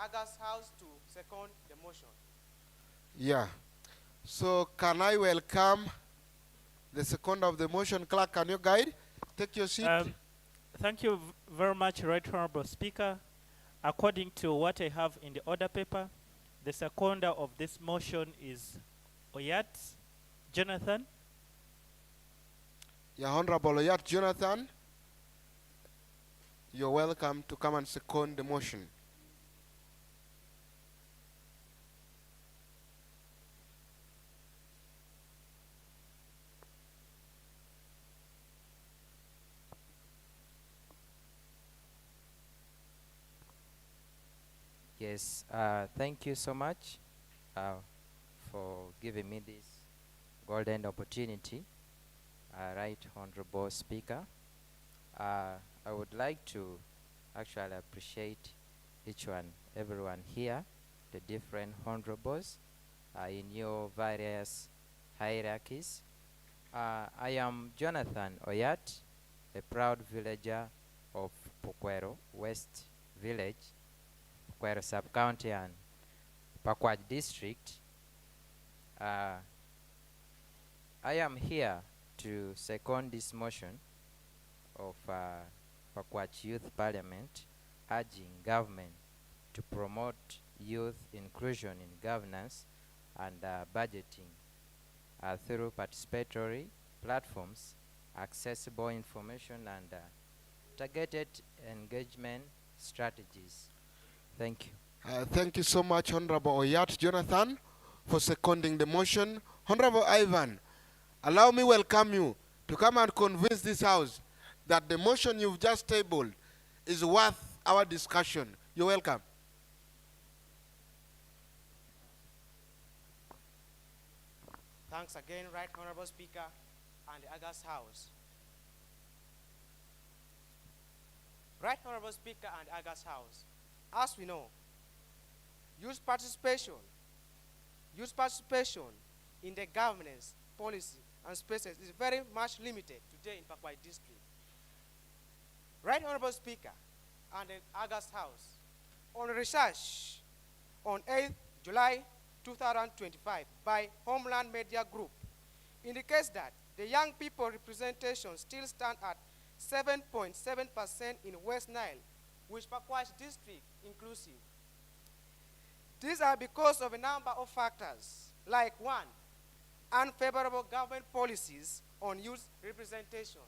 August House to second the motion. Yeah. So can I welcome the second of the motion? Clerk, can you guide? Take your seat. Thank you very much, Right Honorable Speaker. According to what I have in the order paper, the seconder of this motion is Oyat Jonathan. Yeah, Honorable Oyat Jonathan, you're welcome to come and second the motion. Yes, thank you so much for giving me this golden opportunity, Right Honorable Speaker. I would like to actually appreciate everyone here, the different honorables in your various hierarchies. I am Jonathan Oyat, a proud villager of Pukwero West Village, Pukwero Sub-County and Packwach District. I am here to second this motion of Packwach Youth Parliament urging government to promote youth inclusion in governance and budgeting through participatory platforms, accessible information, and targeted engagement strategies. Thank you. Thank you so much, Honorable Oyat Jonathan, for seconding the motion. Honorable Ivan, allow me welcome you to come and convince this House that the motion you've just tabled is worth our discussion. You're welcome. Thanks again, Right Honorable Speaker and the August House. Right Honorable Speaker and the August House, as we know, youth participation in the governance, policy, and spaces is very much limited today in Packwach District. Right Honorable Speaker and the August House, on research on 8th July 2025 by Homeland Media Group indicates that the young people representation still stand at 7.7% in West Nile, which Packwach District inclusive. These are because of a number of factors, like one, unfavorable government policies on youth representation.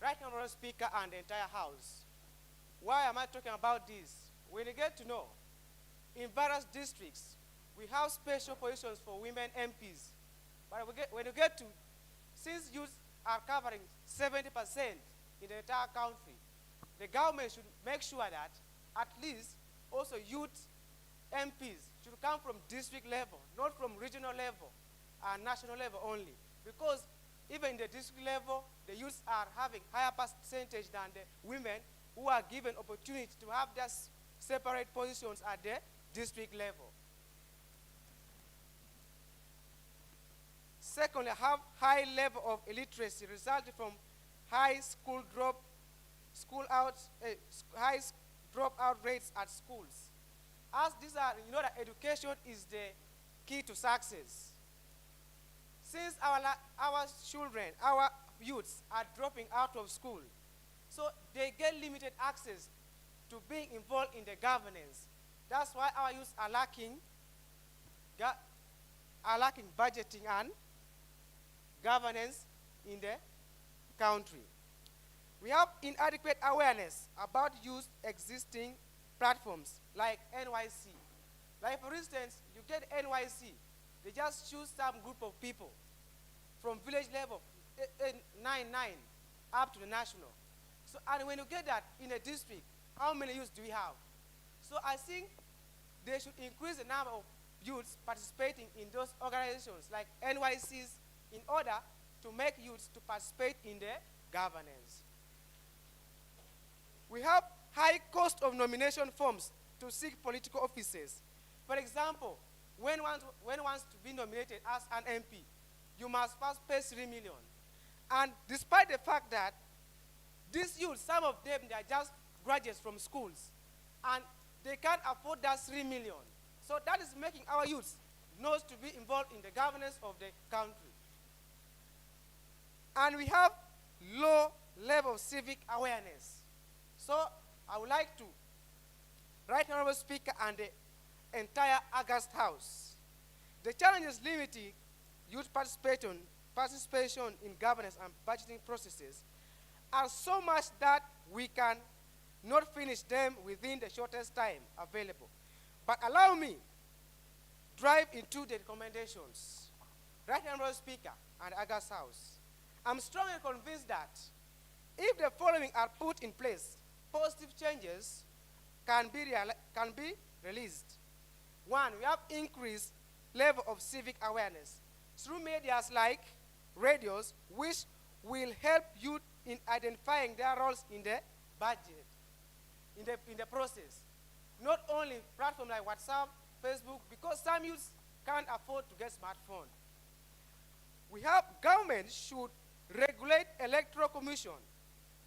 Right Honorable Speaker and the entire House, why am I talking about this? When you get to know, in various districts, we have special positions for women MPs. But when you get to, since youth are covering 70% in the entire country, the government should make sure that at least also youth MPs should come from district level, not from regional level and national level only. Because even in the district level, the youths are having higher percentage than the women who are given opportunity to have their separate positions at the district level. Secondly, have high level of illiteracy resulting from high dropout rates at schools. As these are, you know that education is the key to success. Since our children, our youths are dropping out of school, so they get limited access to being involved in the governance. That's why our youths are lacking budgeting and governance in the country. We have inadequate awareness about youth existing platforms like NYC. Like for instance, you get NYC, they just choose some group of people from village level, 9 up to the national. So, and when you get that in a district, how many youths do we have? So I think they should increase the number of youths participating in those organizations like NYCs in order to make youths to participate in the governance. We have high cost of nomination forms to seek political offices. For example, when one wants to be nominated as an MP, you must first pay 3 million. And despite the fact that these youths, some of them, they are just graduates from schools, and they can't afford that 3 million. So that is making our youths not to be involved in the governance of the country. And we have low level of civic awareness. So I would like to, Right Honorable Speaker and the entire August House, the challenges limiting youth participation in governance and budgeting processes are so much that we can not finish them within the shortest time available. But allow me drive into the recommendations. Right Honorable Speaker and August House, I'm strongly convinced that if the following are put in place, positive changes can be released. One, we have increased level of civic awareness through medias like radios, which will help youth in identifying their roles in the budget, in the process. Not only platforms like WhatsApp, Facebook, because some youths can't afford to get smartphone. We have government should regulate electoral commission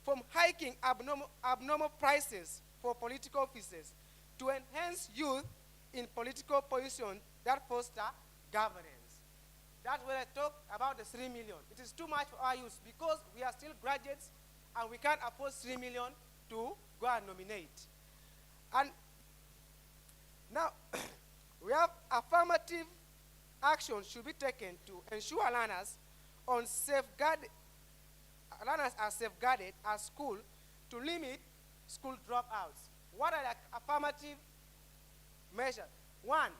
from hiking abnormal prices for political offices to enhance youth in political positions that foster governance. That's when I talk about the 3 million. It is too much for our youth because we are still graduates and we can't afford 3 million to go and nominate. And now, we have affirmative action should be taken to ensure learners are safeguarded at school to limit school dropouts. What are the affirmative measures? One,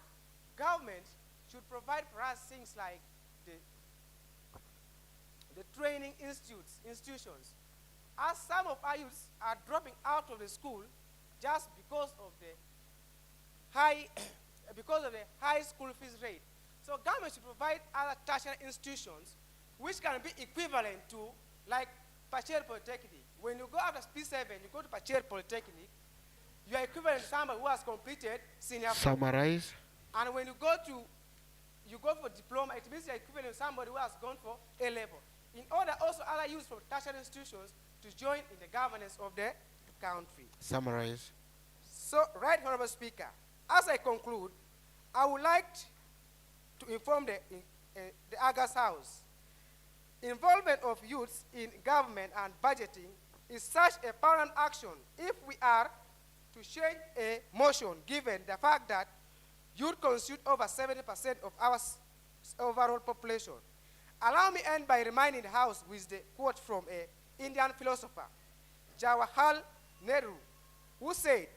government should provide for us things like the training institutions. As some of our youths are dropping out of the school just because of the high school fees rate. So government should provide other tertiary institutions which can be equivalent to, like Pachere Polytechnic. When you go after P7, you go to Pachere Polytechnic, you are equivalent to somebody who has completed senior four. Summarize. And when you go for diploma, it means you are equivalent to somebody who has gone for A level. In order also other use from tertiary institutions to join in the governance of the country. Summarize. So, Right Honorable Speaker, as I conclude, I would like to inform the August House. Involvement of youths in government and budgeting is such a paramount action if we are to change a motion, given the fact that youth constitute over 70% of our overall population. Allow me end by reminding the House with the quote from an Indian philosopher, Jawaharlal Nehru, who said,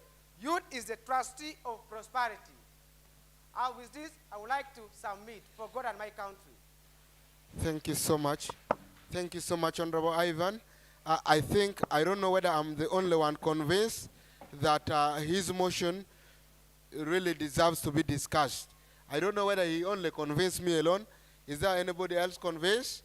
"Youth is the trustee of prosperity." And with this, I would like to submit for God and my country. Thank you so much. Thank you so much, Honorable Ivan. I don't know whether I'm the only one convinced that his motion really deserves to be discussed. I don't know whether he only convinced me alone. Is there anybody else convinced?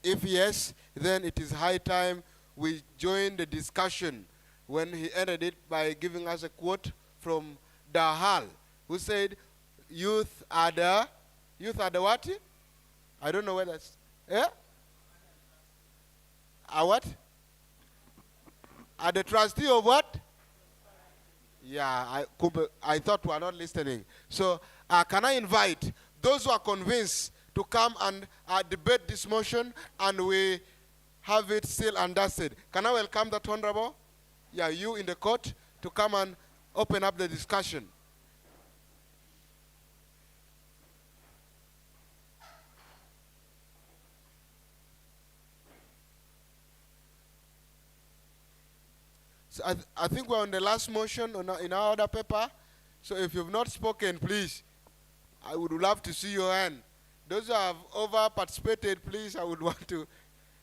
If yes, then it is high time we join the discussion when he ended it by giving us a quote from Dahal, who said, youth are the what? I don't know whether it's, are what? Are the trustee of what? Yeah, I thought we were not listening. So can I invite those who are convinced to come and debate this motion, and we have it still undusted. Can I welcome that Honorable? Yeah, you in the court to come and open up the discussion. So I think we're on the last motion in our order paper. So if you've not spoken, please, I would love to see your hand. Those who have over-participated, please, I would want to,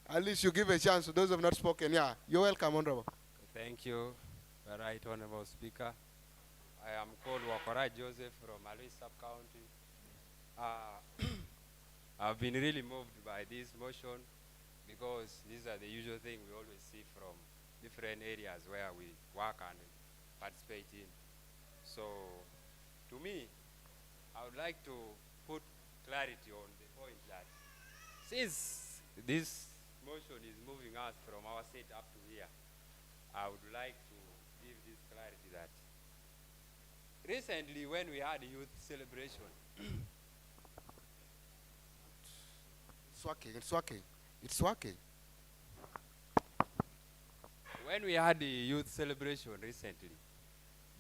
at least you give a chance to those who have not spoken. Yeah, you're welcome, Honorable. Thank you, Right Honorable Speaker. I am called Wakora Joseph from Malui Sub-County. I've been really moved by this motion because these are the usual things we always see from different areas where we work and participate in. So, to me, I would like to put clarity on the point that since this motion is moving us from our state up to here, I would like to give this clarity that recently when we had a youth celebration, it's working. When we had the youth celebration recently,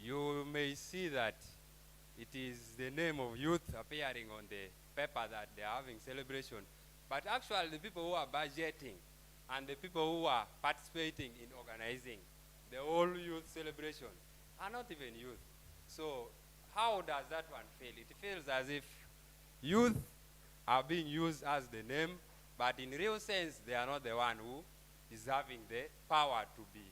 you may see that it is the name of youth appearing on the paper that they are having celebration. But actually the people who are budgeting and the people who are participating in organizing the whole youth celebration are not even youth. So how does that one feel? It feels as if youth are being used as the name, but in real sense they are not the one who is having the power to be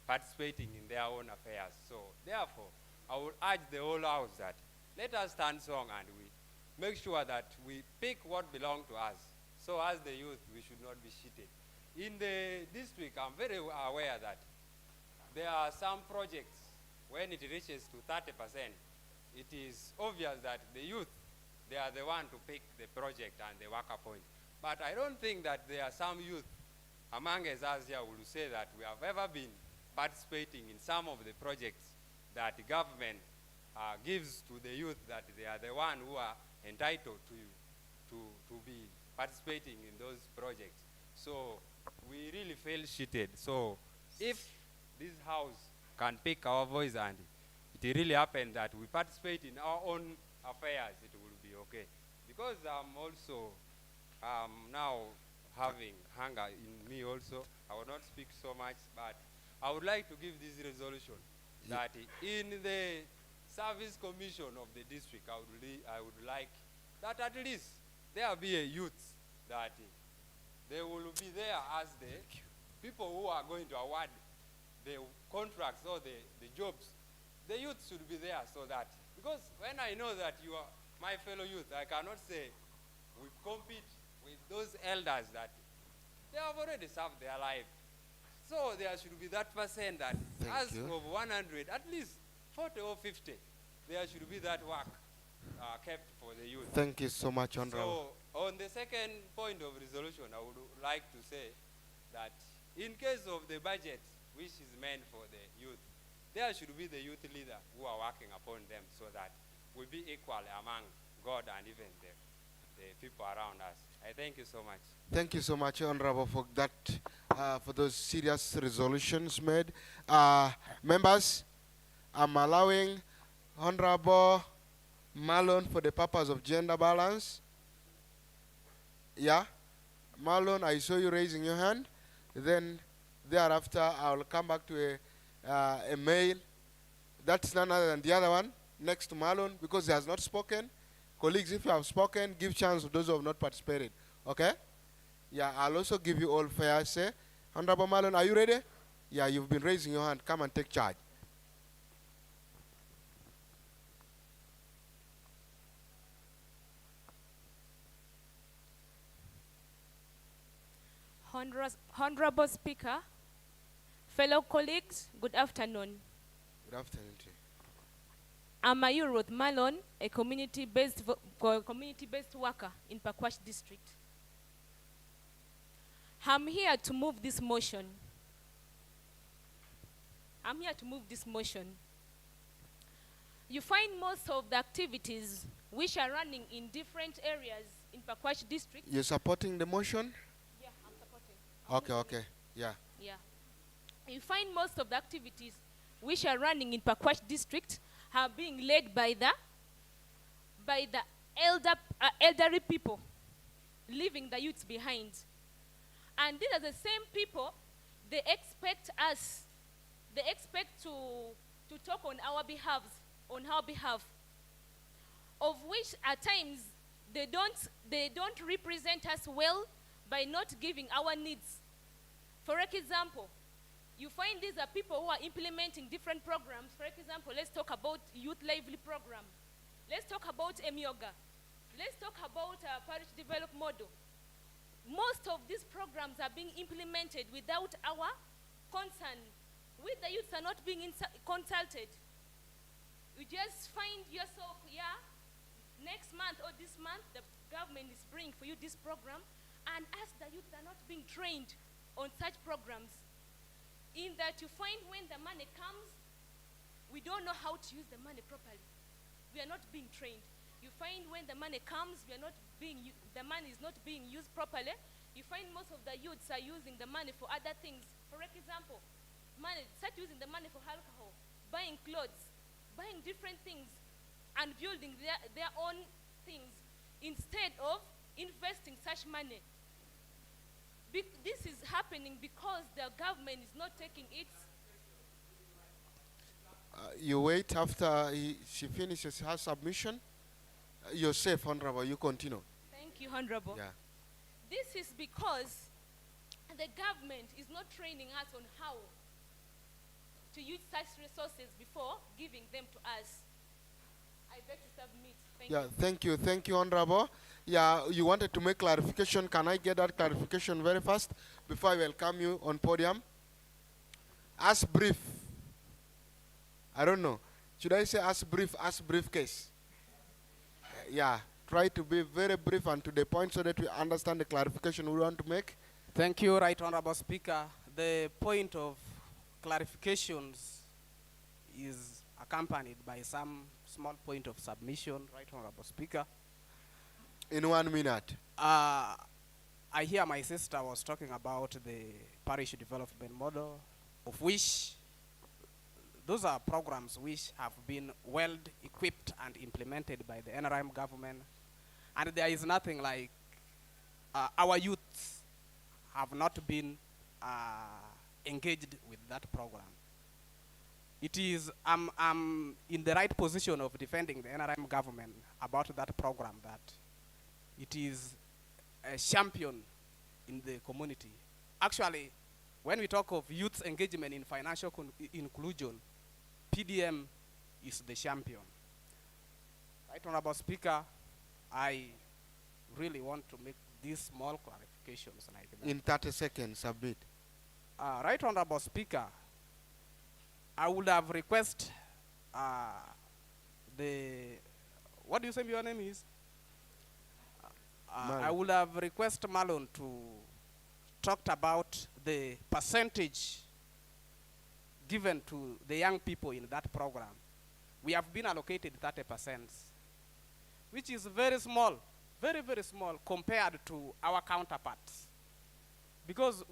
participating in their own affairs. So therefore, I would urge the whole house that let us stand strong and we make sure that we pick what belongs to us. So as the youth, we should not be cheated. In the district, I'm very aware that there are some projects, when it reaches to 30%, it is obvious that the youth, they are the one to pick the project and the worker point. But I don't think that there are some youth among us here who will say that we have ever been participating in some of the projects that the government gives to the youth, that they are the one who are entitled to be participating in those projects. So we really feel cheated. So if this house can pick our voice and it really happens that we participate in our own affairs, it will be okay. Because I'm also now having hunger in me also, I will not speak so much, but I would like to give this resolution that in the service commission of the district, I would like that at least there be a youth, that they will be there as the people who are going to award the contracts or the jobs. The youth should be there so that, because when I know that you are my fellow youth, I cannot say we compete with those elders that they have already served their life. So there should be that percent that as of 100, at least 40 or 50, there should be that work kept for the youth. Thank you so much, Honorable. So on the second point of resolution, I would like to say that in case of the budget which is meant for the youth, there should be the youth leader who are working upon them so that we be equal among God and even the people around us. I thank you so much. Thank you so much, Honorable, for that, for those serious resolutions made. Members, I'm allowing Honorable Marlon for the purpose of gender balance. Yeah? Marlon, I saw you raising your hand. Then thereafter, I'll come back to a male. That's none other than the other one, next to Marlon, because he has not spoken. Colleagues, if you have spoken, give chance to those who have not participated. Okay? Yeah, I'll also give you all fair say. Honorable Marlon, are you ready? Yeah, you've been raising your hand. Come and take charge. Honorable Speaker, fellow colleagues, good afternoon. Good afternoon to you. I'm Mayur Ruth Malon, a community-based worker in Packwach district. I'm here to move this motion. You find most of the activities which are running in different areas in Packwach district. You're supporting the motion? Yeah, I'm supporting. Okay. Yeah. Yeah. You find most of the activities which are running in Packwach district are being led by the elderly people, leaving the youths behind. And these are the same people, they expect to talk on our behalf, of which at times they don't represent us well by not giving our needs. For example, you find these are people who are implementing different programs. For example, let's talk about Youth Lively Program. Let's talk about Emyoga. Let's talk about Parish Develop Model. Most of these programs are being implemented without our concern. We, the youths, are not being consulted. You just find yourself, next month or this month, the government is bringing for you this program, and us, the youths, are not being trained on such programs. In that you find when the money comes, we don't know how to use the money properly. We are not being trained. You find when the money comes, the money is not being used properly. You find most of the youths are using the money for other things. For example, start using the money for alcohol, buying clothes, buying different things, and building their own things instead of investing such money. This is happening because the government is not taking its... You wait after she finishes her submission. You're safe, Honorable. You continue. Thank you, Honorable. Yeah. This is because the government is not training us on how to use such resources before giving them to us. I beg to submit. Thank you. Thank you, Honorable. Yeah, you wanted to make clarification. Can I get that clarification very fast before I welcome you on podium? As brief. I don't know. Should I say as briefcase? Yeah, try to be very brief and to the point so that we understand the clarification we want to make. Thank you, Right Honorable Speaker. The point of clarifications is accompanied by some small point of submission, Right Honorable Speaker. In 1 minute. I hear my sister was talking about the parish development model, of which those are programs which have been well equipped and implemented by the NRM government. And there is nothing like our youths have not been engaged with that program. It is, I'm in the right position of defending the NRM government about that program, that it is a champion in the community. Actually, when we talk of youth engagement in financial inclusion, PDM is the champion. Right Honorable Speaker, I really want to make these small clarifications like that. In 30 seconds, submit. Right Honorable Speaker, I would have request what do you say your name is? I would have request Malone to talk about the percentage given to the young people in that program. We have been allocated 30%, which is very small, very, very small compared to our counterparts. Because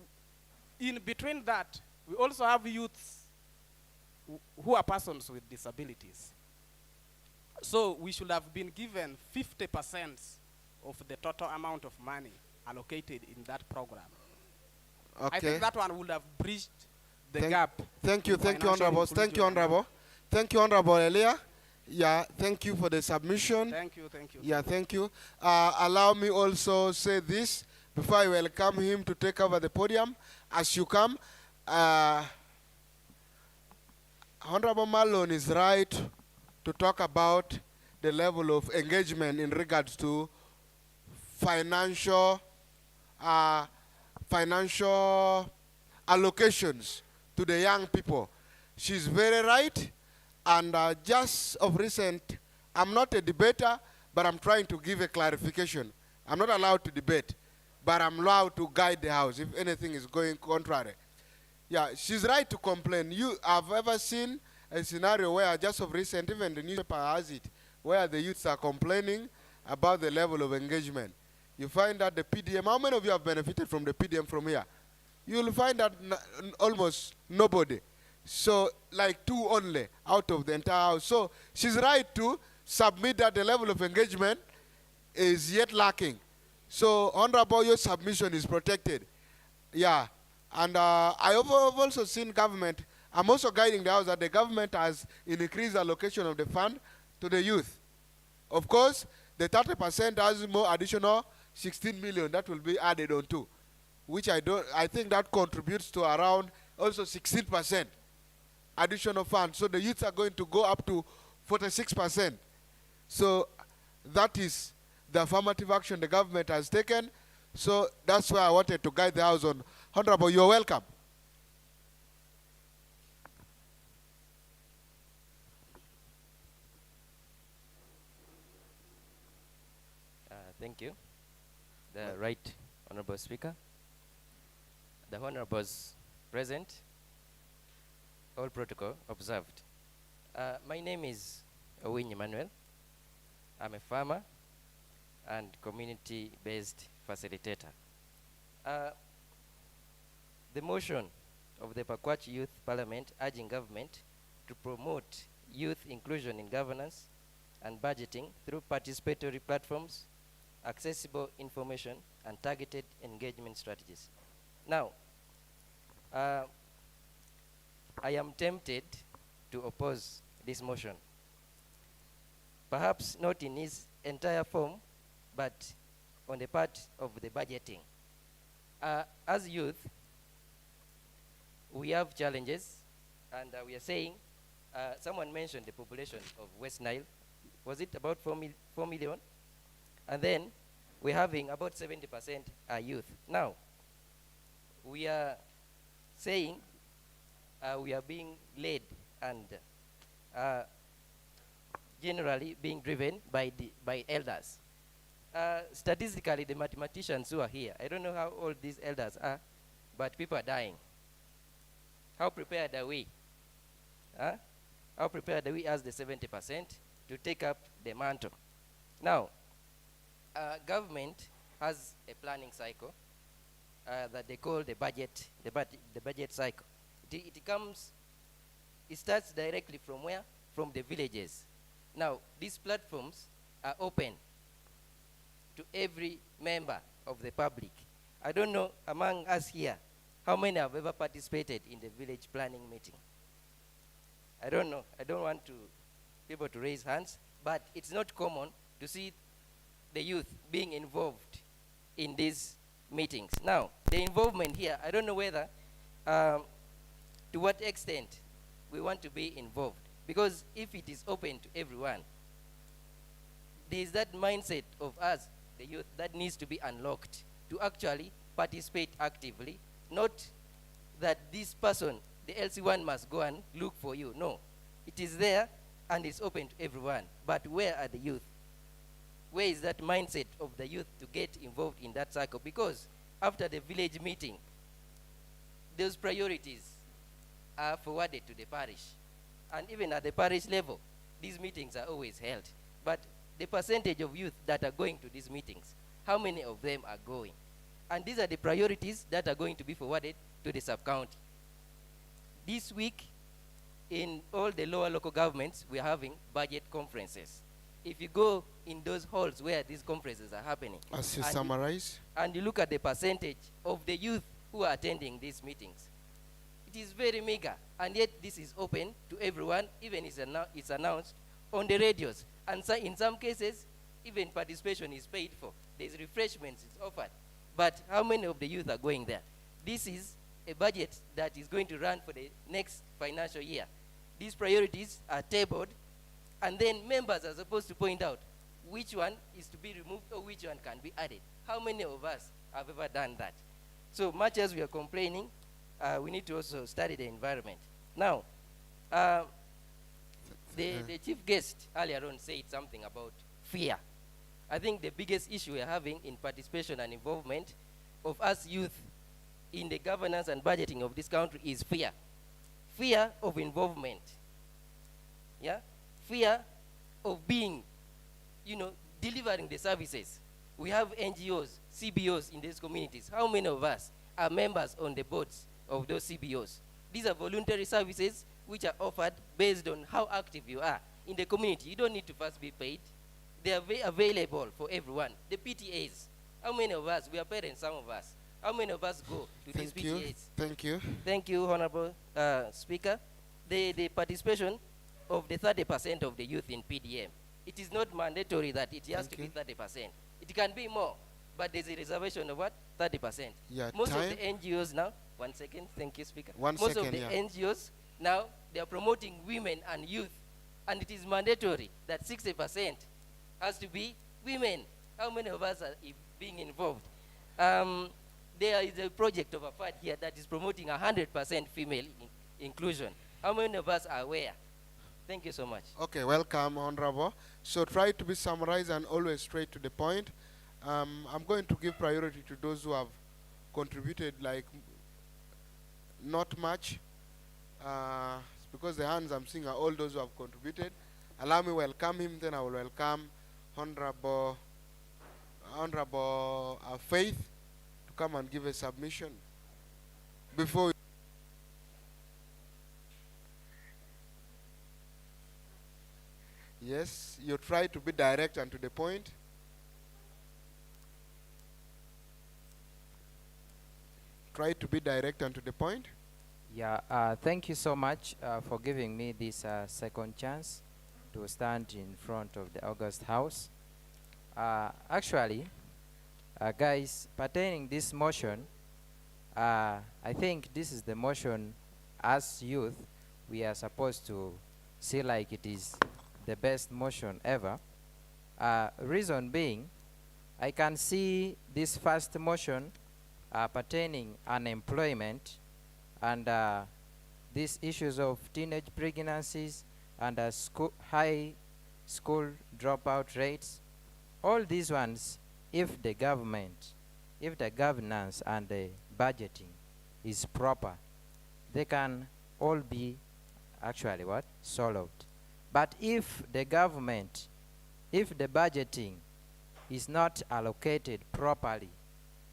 in between that, we also have youths who are persons with disabilities. So we should have been given 50% of the total amount of money allocated in that program. Okay. I think that one would have bridged the gap. Thank you, Honorable. Thank you, Honorable. Thank you, Honorable Elia. Yeah, thank you for the submission. Thank you, thank you. Yeah, thank you. Allow me also say this before I welcome him to take over the podium. As you come, Honorable Malone is right to talk about the level of engagement in regards to financial allocations to the young people. She's very right, and just of recent, I'm not a debater, but I'm trying to give a clarification. I'm not allowed to debate, but I'm allowed to guide the House if anything is going contrary. Yeah, she's right to complain. You have ever seen a scenario where just of recent, even the newspaper has it, where the youths are complaining about the level of engagement. You find that the PDM, how many of you have benefited from the PDM from here? You'll find that almost nobody. So like 2 only out of the entire House. So she's right to submit that the level of engagement is yet lacking. So Honorable, your submission is protected. Yeah. And I have also seen government, I'm also guiding the House that the government has increased allocation of the fund to the youth. Of course, the 30% has more additional 16 million that will be added on to, which I think that contributes to around also 16% additional funds. So the youths are going to go up to 46%. So that is the affirmative action the government has taken. So that's why I wanted to guide the House on. Honorable, you're welcome. Thank you. The Right Honorable Speaker, the Honorables present, all protocol observed. My name is Owin Emmanuel. I'm a farmer and community-based facilitator. The motion of the Packwach Youth Parliament urging government to promote youth inclusion in governance and budgeting through participatory platforms, accessible information, and targeted engagement strategies. Now, I am tempted to oppose this motion. Perhaps not in its entire form, but on the part of the budgeting. As youth, we have challenges, and we are saying, someone mentioned the population of West Nile. Was it about 4 million? And then we're having about 70% are youth. Now, we are saying we are being led and generally being driven by elders. Statistically, the mathematicians who are here, I don't know how old these elders are, but people are dying. How prepared are we? How prepared are we as the 70% to take up the mantle? Now, government has a planning cycle that they call the budget cycle. It starts directly from where? From the villages. Now, these platforms are open to every member of the public. I don't know among us here how many have ever participated in the village planning meeting. I don't know. I don't want people to raise hands, but it's not common to see the youth being involved in these meetings. Now, the involvement here, I don't know whether, to what extent we want to be involved. Because if it is open to everyone, there is that mindset of us the youth that needs to be unlocked to actually participate actively, not that this person, the LC1, must go and look for you. No, it is there and it's open to everyone. But where are the youth? Where is that mindset of the youth to get involved in that cycle? Because after the village meeting, those priorities are forwarded to the parish. And even at the parish level, these meetings are always held. But the percentage of youth that are going to these meetings, how many of them are going? And these are the priorities that are going to be forwarded to the sub-county. This week, in all the lower local governments, we are having budget conferences. If you go in those halls where these conferences are happening, as you summarize, and you look at the percentage of the youth who are attending these meetings, it is very meager. And yet this is open to everyone, even it's announced on the radios. And so in some cases, even participation is paid for. There's refreshments is offered. But how many of the youth are going there? This is a budget that is going to run for the next financial year. These priorities are tabled, and then members are supposed to point out which one is to be removed or which one can be added. How many of us have ever done that? So much as we are complaining, we need to also study the environment. Now, the chief guest earlier on said something about fear. I think the biggest issue we are having in participation and involvement of us youth in the governance and budgeting of this country is fear. Fear of involvement. Yeah? Fear of being, delivering the services. We have NGOs, CBOs in these communities. How many of us are members on the boards of those CBOs? These are voluntary services which are offered based on how active you are in the community. You don't need to first be paid. They are available for everyone. The PTAs. How many of us, we are parents, some of us, how many of us go to these PTAs? Thank you. Thank you, Honorable Speaker. The participation of the 30% of the youth in PDM, it is not mandatory that it has to be 30%. It can be more, but there's a reservation of what? 30%. Yeah, Most of the NGOs now, one second, thank you, Speaker. Most of the yeah. NGOs now, they are promoting women and youth, and it is mandatory that 60% has to be women. How many of us are being involved? There is a project of a FAD here that is promoting 100% female inclusion. How many of us are aware? Thank you so much. Okay, welcome, Honorable. So try to be summarized and always straight to the point. I'm going to give priority to those who have contributed like not much, because the hands I'm seeing are all those who have contributed. Allow me welcome him, then I will welcome Honorable Faith to come and give a submission. Before yes, you try to be direct and to the point. Try to be direct and to the point. Yeah, thank you so much for giving me this second chance to stand in front of the August House. Actually, guys, pertaining this motion, I think this is the motion as youth we are supposed to see like it is the best motion ever. Reason being, I can see this first motion pertaining unemployment and these issues of teenage pregnancies and high school dropout rates. All these ones, if the governance and the budgeting is proper, they can all be actually solved. But if the budgeting is not allocated properly,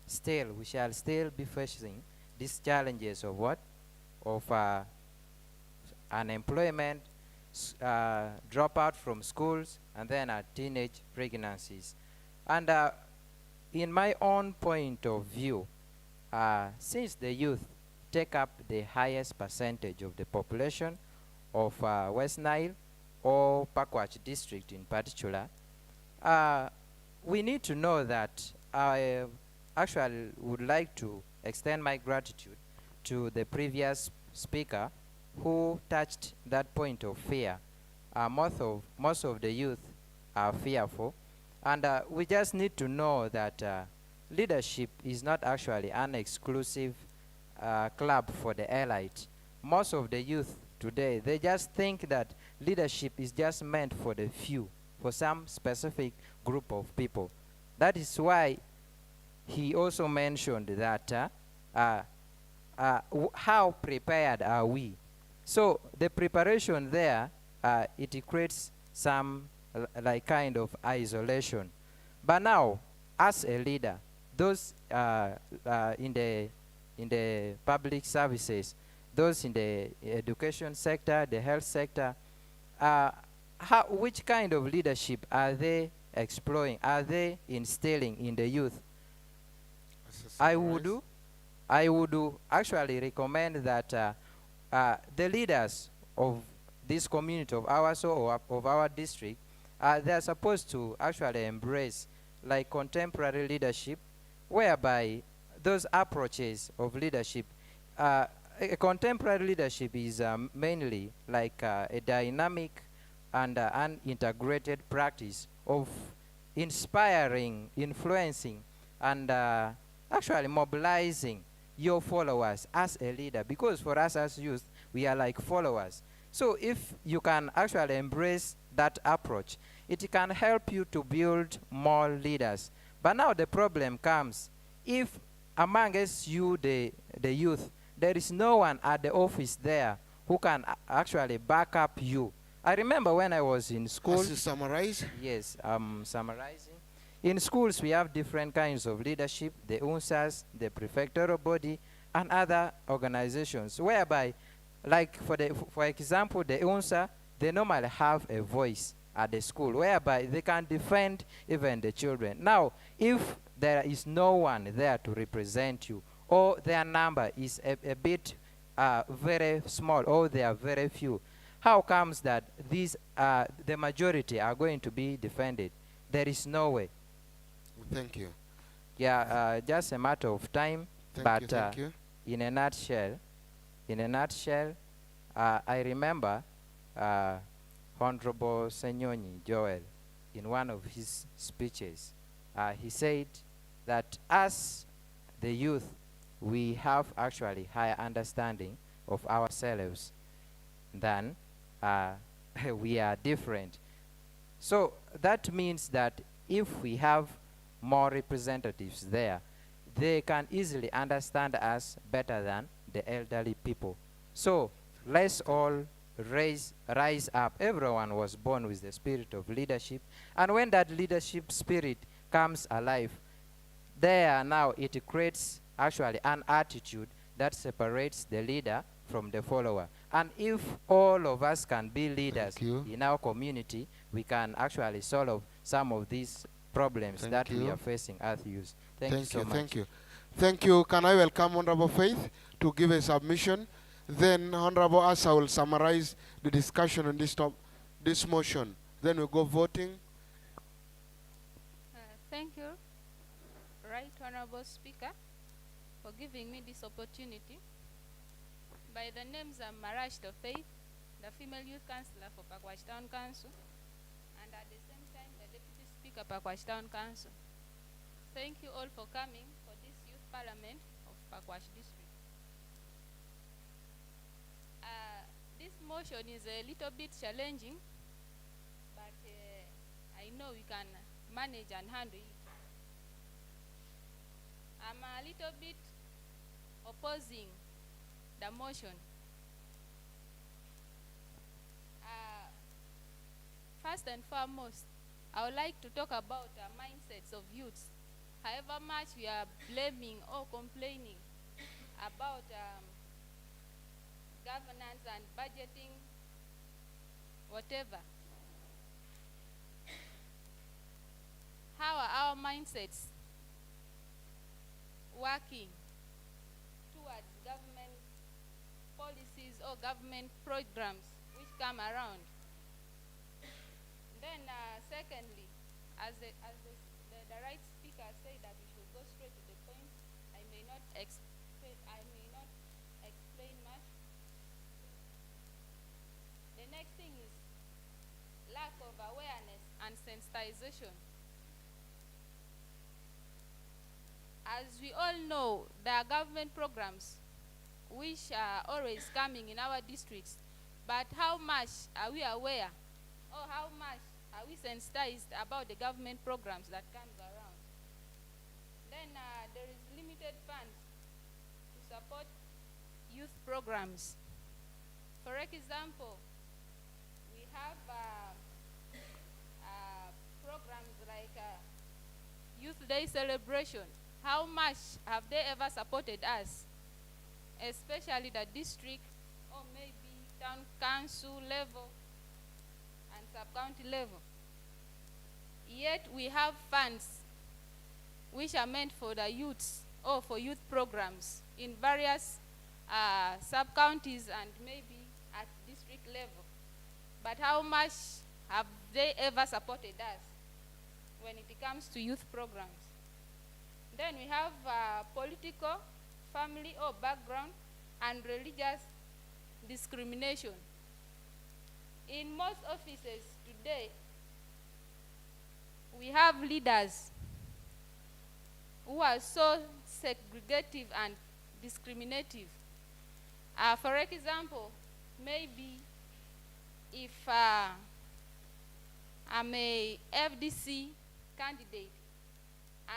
still we shall still be facing these challenges of unemployment, dropout from schools, and then teenage pregnancies. And in my own point of view, since the youth take up the highest percentage of the population of West Nile or Packwach district in particular, we need to know that I actually would like to extend my gratitude to the previous speaker who touched that point of fear. Most of the youth are fearful. And we just need to know that leadership is not actually an exclusive club for the elite. Most of the youth today, they just think that leadership is just meant for the few, for some specific group of people. That is why he also mentioned that how prepared are we? So the preparation there, it creates some like kind of isolation. But now, as a leader, those in the public services, those in the education sector, the health sector, which kind of leadership are they exploring? Are they instilling in the youth? I would actually recommend that the leaders of this community of ours or of our district, they are supposed to actually embrace like contemporary leadership, whereby those approaches of leadership, a contemporary leadership is mainly like a dynamic and an integrated practice of inspiring, influencing, and actually mobilizing your followers as a leader, because for us as youth, we are like followers. So if you can actually embrace that approach, it can help you to build more leaders. But now the problem comes, if amongst you, the youth, there is no one at the office there who can actually back up you. I remember when I was in school. As you summarize? Yes, I'm summarizing. In schools, we have different kinds of leadership, the UNSAS, the prefectural body, and other organizations, whereby, like for example, the UNSA, they normally have a voice at the school, whereby they can defend even the children. Now, if there is no one there to represent you, or their number is a bit very small, or they are very few, how comes that these the majority are going to be defended? There is no way. Thank you. Yeah, just a matter of time. Thank you. In a nutshell, I remember Honorable Senyonyi Joel, in one of his speeches, he said that as the youth, we have actually higher understanding of ourselves than we are different. So that means that if we have more representatives there, they can easily understand us better than the elderly people. So let's all rise up. Everyone was born with the spirit of leadership, and when that leadership spirit comes alive, there now it creates actually an attitude that separates the leader from the follower. And if all of us can be leaders in our community, we can actually solve some of these problems that we are facing as youth. Thank you so much. Thank you. Thank you. Can I welcome Honorable Faith to give a submission? Then Honorable Asa will summarize the discussion on this motion. Then we'll go voting. Thank you, Right Honorable Speaker, for giving me this opportunity. By the names, I'm Marashto Faith, the Female Youth Councillor for Packwach Town Council, and at the same time, the Deputy Speaker, Packwach Town Council. Thank you all for coming for this Youth Parliament of Packwach District. This motion is a little bit challenging, but I know we can manage and handle it. I'm a little bit opposing the motion. First and foremost, I would like to talk about the mindsets of youths. However much we are blaming or complaining about governance and budgeting, whatever. How are our mindsets working towards government policies or government programs which come around? Then secondly, as the right speaker said that we should go straight to the point, I may not explain much. The next thing is lack of awareness and sensitization. As we all know, there are government programs which are always coming in our districts, but how much are we aware, or how much are we sensitized about the government programs that comes around? Then there is limited funds to support youth programs. For example, we have programs like Youth Day celebration. How much have they ever supported us, especially the district or maybe town council level and sub-county level? Yet we have funds which are meant for the youths or for youth programs in various sub-counties and maybe at district level. But how much have they ever supported us when it comes to youth programs? Then we have political, family or background, and religious discrimination. In most offices today, we have leaders who are so segregative and discriminative. For example, maybe if I'm a FDC candidate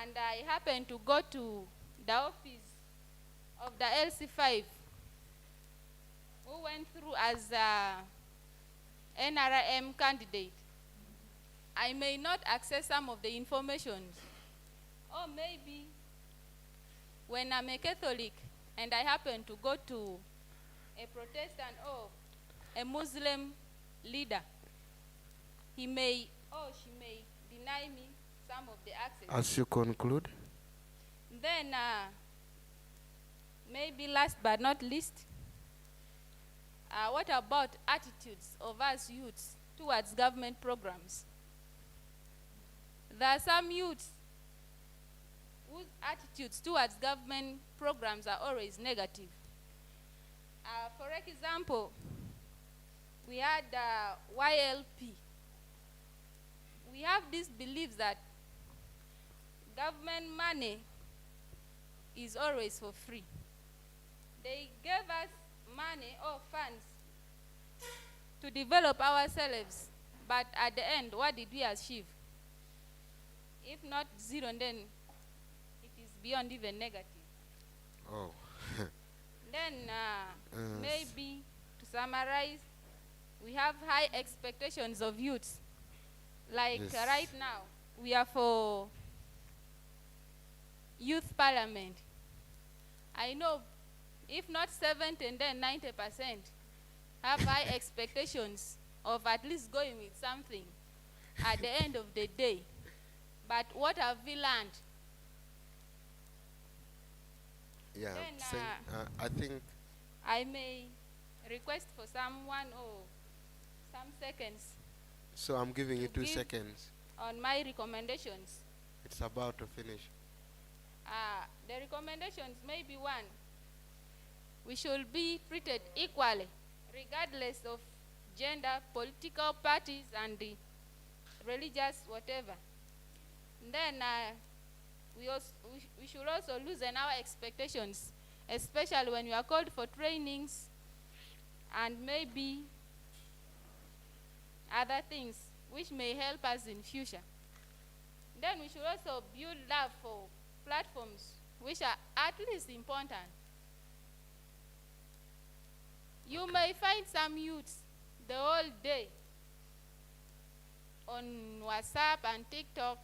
and I happen to go to the office of the LC5 who went through as a NRM candidate, I may not access some of the information. Or maybe when I'm a Catholic and I happen to go to a Protestant or a Muslim leader, he may or she may deny me some of the access. As you conclude? Then, maybe last but not least, what about attitudes of us youths towards government programs? There are some youths whose attitudes towards government programs are always negative. For example, we had YLP. We have this belief that government money is always for free. They gave us money or funds to develop ourselves, but at the end, what did we achieve? If not zero, then it is beyond even negative. Oh. Then maybe to summarize, we have high expectations of youths. Like Yes. right now, we are for youth parliament. I know if not 70 and then 90% have high expectations of at least going with something at the end of the day. But what have we learned? Yeah, Then, I think I may request for someone or some seconds so. I'm giving you 2 give seconds. on my recommendations. It's about to finish. The recommendations may be one, we should be treated equally, regardless of gender, political parties, and the religious whatever. Then we should also loosen our expectations, especially when we are called for trainings and maybe other things which may help us in future. Then we should also build love for platforms which are at least important. You may find some youths the whole day on WhatsApp and TikTok,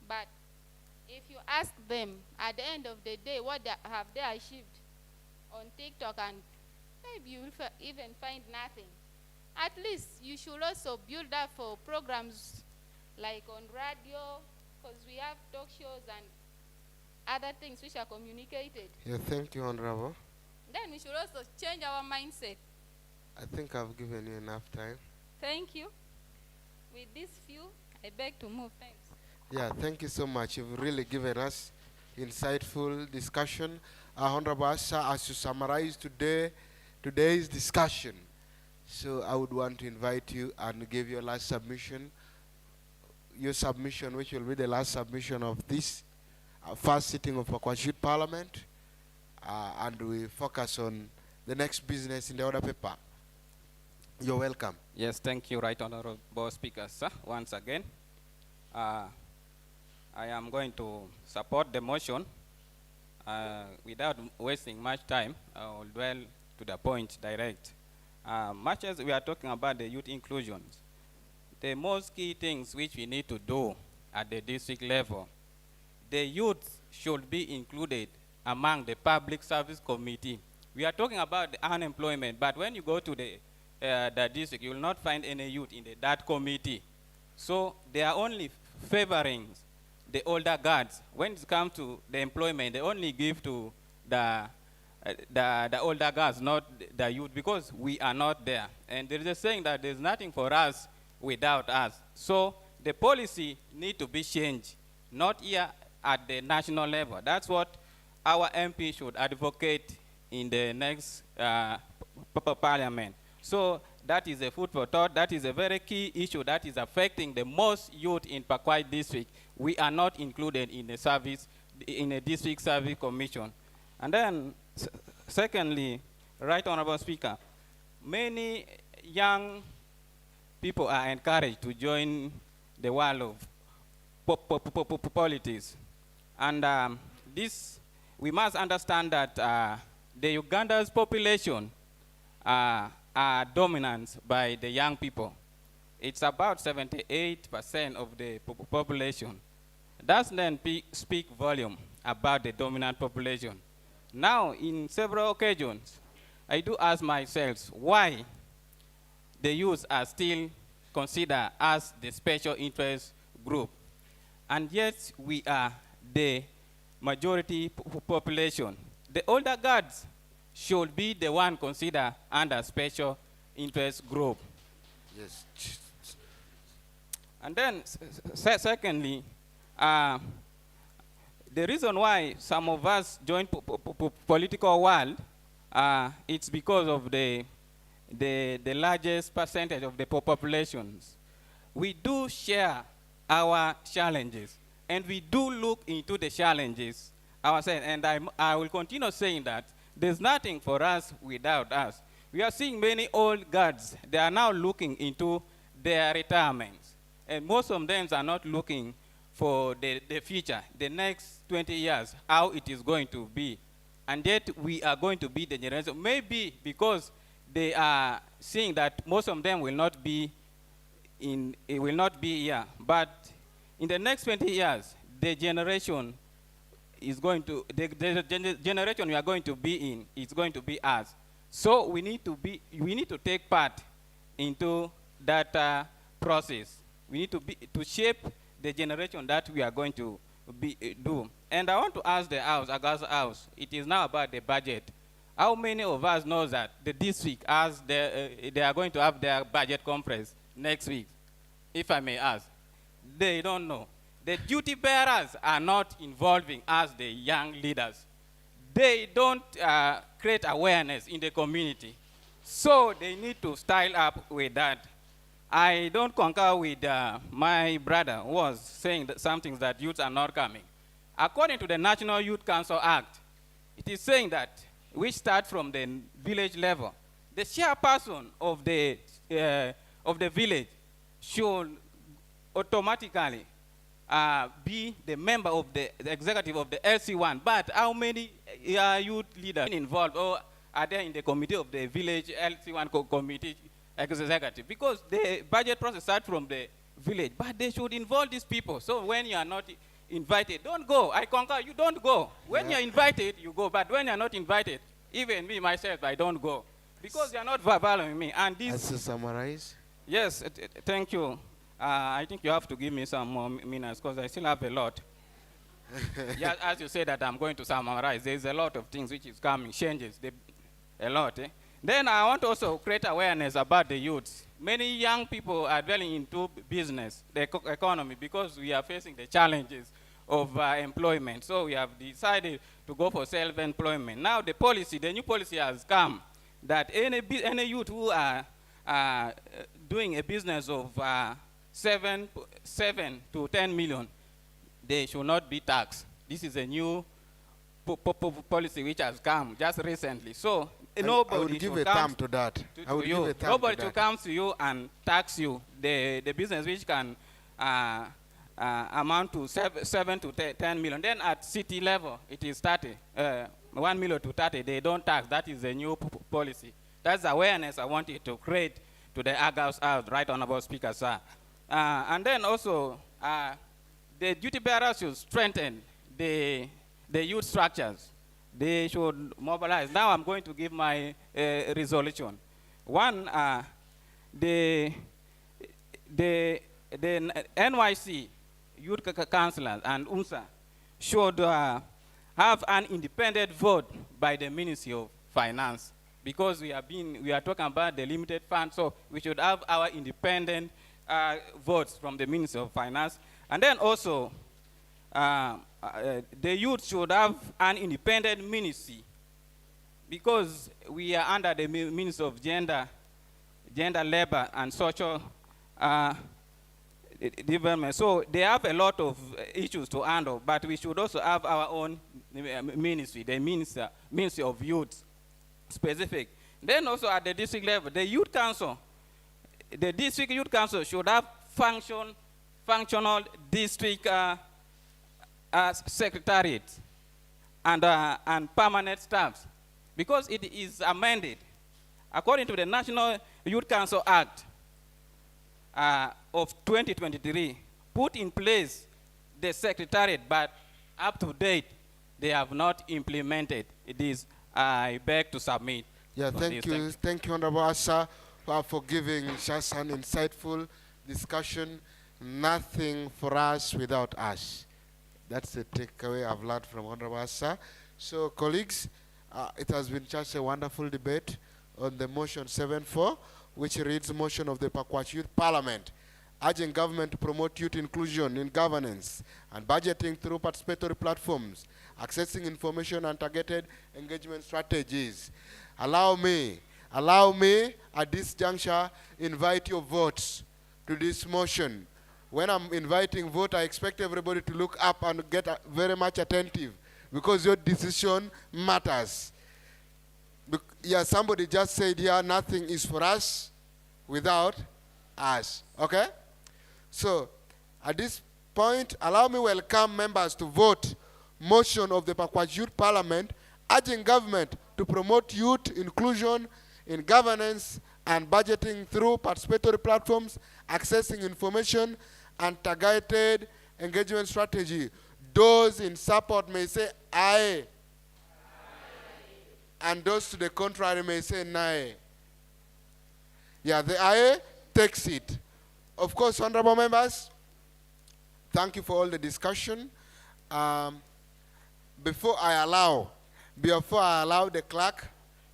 but if you ask them at the end of the day what have they achieved on TikTok, and maybe you will even find nothing. At least you should also build up for programs like on radio, because we have talk shows and other things which are communicated. Yeah, thank you, Honorable. Then we should also change our mindset. I think I've given you enough time. Thank you. With this few, I beg to move. Thanks. Yeah, thank you so much. You've really given us insightful discussion. Honorable Sir, as you summarize today's discussion, so I would want to invite you and give your last submission, which will be the last submission of this first sitting of Packwach Youth Parliament, and we focus on the next business in the other paper. You're welcome. Yes, thank you, Right Honorable Speaker, sir, once again. I am going to support the motion. Without wasting much time, I will dwell to the point direct. Much as we are talking about the youth inclusions, the most key things which we need to do at the district level, the youth should be included among the public service committee. We are talking about the unemployment, but when you go to the district, you will not find any youth in that committee. So they are only favoring the older guards. When it comes to the employment, they only give to the older guards, not the youth, because we are not there. And there is a saying that there's nothing for us without us. So the policy need to be changed, not here at the national level. That's what our MP should advocate in the next parliament. So that is a food for thought. That is a very key issue that is affecting the most youth in Packwach district. We are not included in the service, in a district service commission. And then, secondly, Right Honorable Speaker, many young people are encouraged to join the world of politics. And this, we must understand that the Uganda's population are dominant by the young people. It's about 78% of the population. That then speak volume about the dominant population. Now, in several occasions, I do ask myself why the youth are still considered as the special interest group. And yet, we are the majority population. The older guards should be the one considered under special interest group. Yes. And then, secondly, the reason why some of us join political world, it's because of the largest percentage of the populations. We do share our challenges, and we do look into the challenges ourselves. And I will continue saying that there's nothing for us without us. We are seeing many old guards. They are now looking into their retirements. And most of them are not looking for the future, the next 20 years, how it is going to be. And yet we are going to be the generation. Maybe because they are seeing that most of them will not be here. But in the next 20 years, the generation is going to, the generation we are going to be in is going to be us. So we need to take part into that process. We need to shape the generation that we are going to do. And I want to ask the August House, it is now about the budget. How many of us know that the district, they are going to have their budget conference next week, if I may ask? They don't know. The duty bearers are not involving us, the young leaders. They don't create awareness in the community. So they need to style up with that. I don't concur with my brother who was saying that some things that youths are not coming. According to the National Youth Council Act, it is saying that we start from the village level. The chairperson of the village should automatically be the member of the executive of the LC1. But how many youth leaders involved, or are there in the committee of the village LC1 committee executive? Because the budget process starts from the village, but they should involve these people. So when you are not invited, don't go. I concur, you don't go. When you're invited, you go. But when you're not invited, even me, myself, I don't go. Because you're not valuing me. And this... As to summarize? Yes, thank you. I think you have to give me some more minutes because I still have a lot. Yeah, as you say that I'm going to summarize, there's a lot of things which is coming, changes, a lot. Then I want to also create awareness about the youths. Many young people are dwelling into business, the economy, because we are facing the challenges of employment. So we have decided to go for self-employment. Now the policy, the new policy has come that any youth who are doing a business of 7 to 10 million, they should not be taxed. This is a new policy which has come just recently. So I nobody would give should a come term to that. I would you. give a term Nobody to should that. come to you and tax you. The business which can amount to 7 to 10 million. Then at city level, it is 30. 1 million to 30, they don't tax. That is a new policy. That's awareness I wanted to create to the August House, Right Honorable Speaker, sir. And then also, the duty bearers should strengthen the youth structures. They should mobilize. Now I'm going to give my resolution. One, the NYC Youth Councillors and UNSA should have an independent vote by the Ministry of Finance, because we are talking about the limited fund, so we should have our independent votes from the Ministry of Finance. And then also, the youth should have an independent ministry, because we are under the Ministry of Gender, Labor, and Social Development. So they have a lot of issues to handle, but we should also have our own ministry, the Ministry of Youth specific. Then also at the district level, the youth council, the district youth council should have functional district secretariat and permanent staffs, because it is amended according to the National Youth Council Act of 2023, put in place the secretariat, but up to date, they have not implemented. It is, I beg to submit. Yeah, thank you. Thank you, Honorable Asa, for giving just an insightful discussion. Nothing for us without us. That's the takeaway I've learned from Honorable Asa. So, colleagues, it has been just a wonderful debate on the motion 7.4, which reads motion of the Packwach Youth Parliament, urging government to promote youth inclusion in governance and budgeting through participatory platforms, accessing information and targeted engagement strategies. Allow me at this juncture invite your votes to this motion. When I'm inviting vote, I expect everybody to look up and get very much attentive, because your decision matters. Yeah, somebody just said here, nothing is for us without us. Okay? So, at this point, allow me welcome members to vote motion of the Packwach Youth Parliament, urging government to promote youth inclusion in governance and budgeting through participatory platforms, accessing information and targeted engagement strategy. Those in support may say aye. And those to the contrary may say nay. Yeah, the aye takes it. Of course, honorable members, thank you for all the discussion. Before I allow the clerk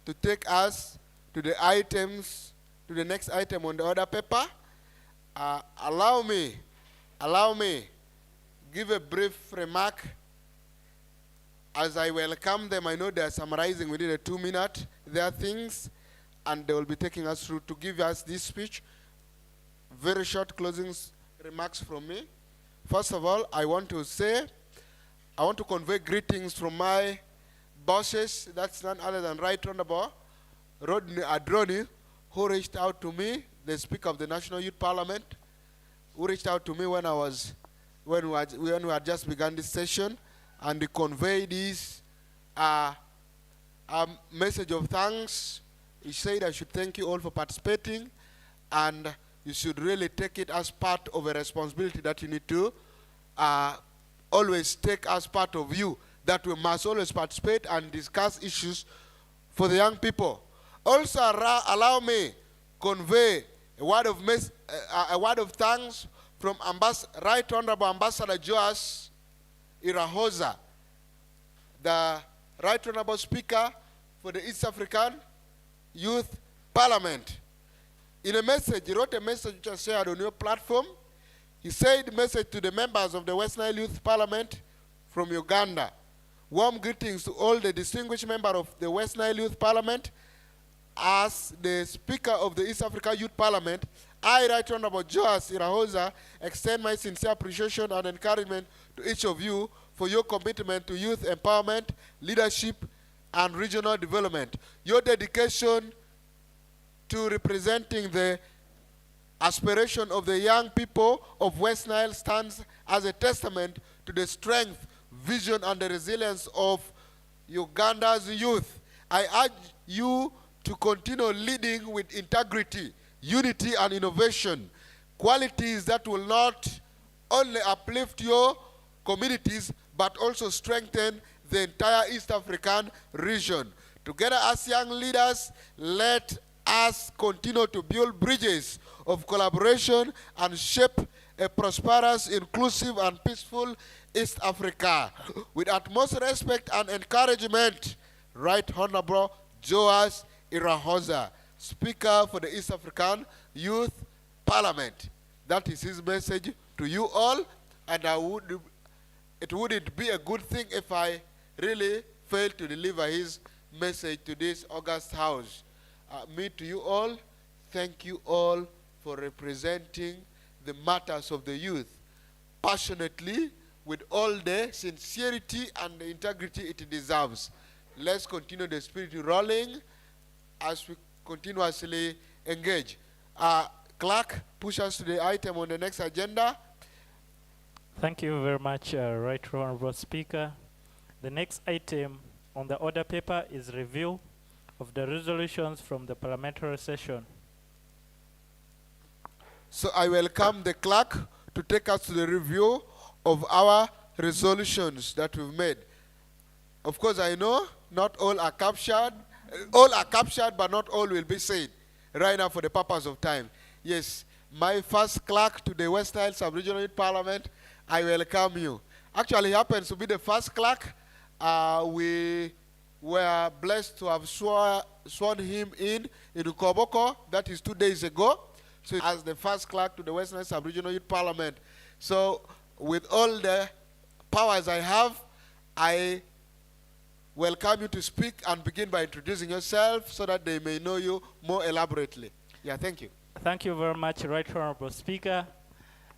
to take us to the items, to the next item on the order paper, allow me, give a brief remark. As I welcome them, I know they are summarizing within a 2 minute their things, and they will be taking us through to give us this speech. Very short closing remarks from me. First of all, I want to convey greetings from my bosses. That's none other than Right Honorable Rodney Adroni, who reached out to me, the Speaker of the National Youth Parliament, who reached out to me when we had just begun this session, and he conveyed this message of thanks. He said I should thank you all for participating, and you should really take it as part of a responsibility that you need to always take as part of you, that we must always participate and discuss issues for the young people. Also, allow me convey a word of thanks from Right Honorable Ambassador Joas Irahoza, the Right Honorable Speaker for the East African Youth Parliament. In a message, he wrote a message which was shared on your platform. He said, message to the members of the West Nile Youth Parliament from Uganda. Warm greetings to all the distinguished members of the West Nile Youth Parliament. As the Speaker of the East Africa Youth Parliament, I, Right Honorable Joas Irahoza, extend my sincere appreciation and encouragement to each of you for your commitment to youth empowerment, leadership, and regional development. Your dedication to representing the aspiration of the young people of West Nile stands as a testament to the strength, vision, and the resilience of Uganda's youth. I urge you to continue leading with integrity, unity, and innovation, qualities that will not only uplift your communities, but also strengthen the entire East African region. Together as young leaders, let us continue to build bridges of collaboration and shape a prosperous, inclusive, and peaceful East Africa. With utmost respect and encouragement, Right Honorable Joas Irahoza, Speaker for the East African Youth Parliament. That is his message to you all, and it wouldn't be a good thing if I really failed to deliver his message to this august house. Me to you all, thank you all for representing the matters of the youth passionately, with all the sincerity and the integrity it deserves. Let's continue the spirit rolling as we continuously engage. Clerk, push us to the item on the next agenda. Thank you very much, Right Honorable Speaker. The next item on the order paper is review of the resolutions from the parliamentary session. So I welcome the clerk to take us to the review of our resolutions that we've made. Of course, I know not all are captured. All are captured, but not all will be said right now for the purpose of time. Yes, my first clerk to the West Nile Sub-Regional Youth Parliament, I welcome you. Actually, he happens to be the first clerk. We were blessed to have sworn him in Ukoboko, that is 2 days ago. So as the first clerk to the West Nile Sub-Regional Youth Parliament. So with all the powers I have, I welcome you to speak and begin by introducing yourself so that they may know you more elaborately. Yeah, thank you. Thank you very much, Right Honorable Speaker.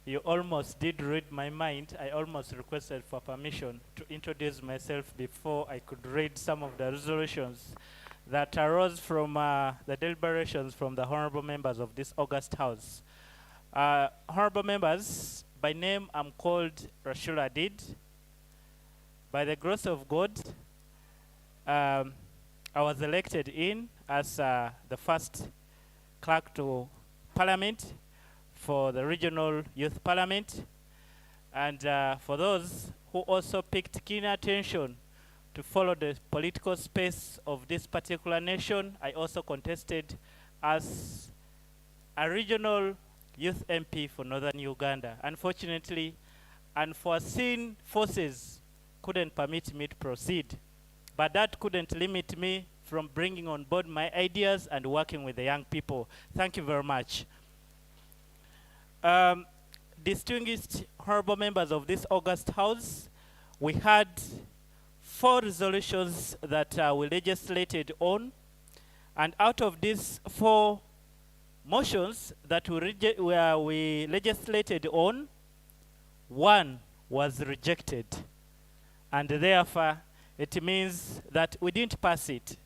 You almost did read my mind. I almost requested for permission to introduce myself before I could read some of the resolutions that arose from the deliberations from the honorable members of this august house. Honorable members, by name I'm called Rashul Adid. By the grace of God, I was elected in as the first clerk to Parliament for the Regional Youth Parliament. And for those who also picked keen attention to follow the political space of this particular nation, I also contested as a regional youth MP for Northern Uganda. Unfortunately, unforeseen forces couldn't permit me to proceed, but that couldn't limit me from bringing on board my ideas and working with the young people. Thank you very much. Distinguished honorable members of this august house, we had 4 resolutions that we legislated on, and out of these 4 motions that we legislated on, 1 was rejected, and therefore it means that we didn't pass it.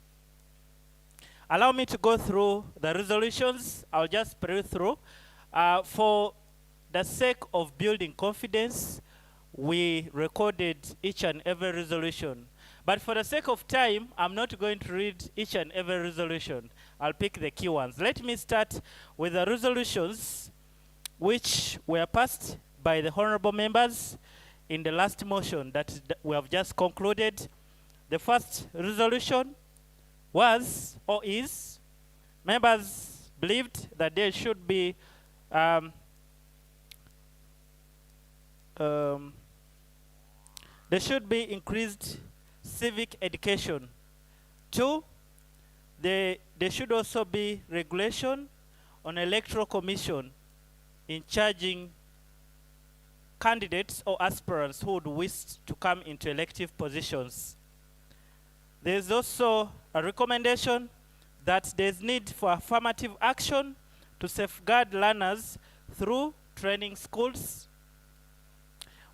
Allow me to go through the resolutions. I'll just pray through. For the sake of building confidence, we recorded each and every resolution. But for the sake of time, I'm not going to read each and every resolution. I'll pick the key ones. Let me start with the resolutions which were passed by the honorable members in the last motion that we have just concluded. The first resolution was, or is, members believed that there should be increased civic education. 2, there should also be regulation on electoral commission in charging candidates or aspirants who would wish to come into elective positions. There's also a recommendation that there's need for affirmative action to safeguard learners through training schools.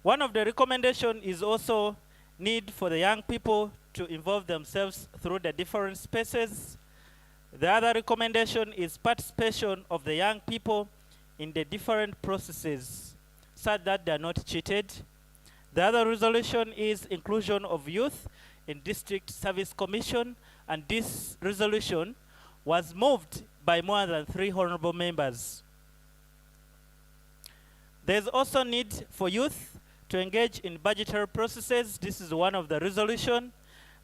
One of the recommendation is also need for the young people to involve themselves through the different spaces. The other recommendation is participation of the young people in the different processes so that they are not cheated. The other resolution is inclusion of youth in District Service Commission, and this resolution was moved by more than 3 honorable members. There's also need for youth to engage in budgetary processes. This is one of the resolution.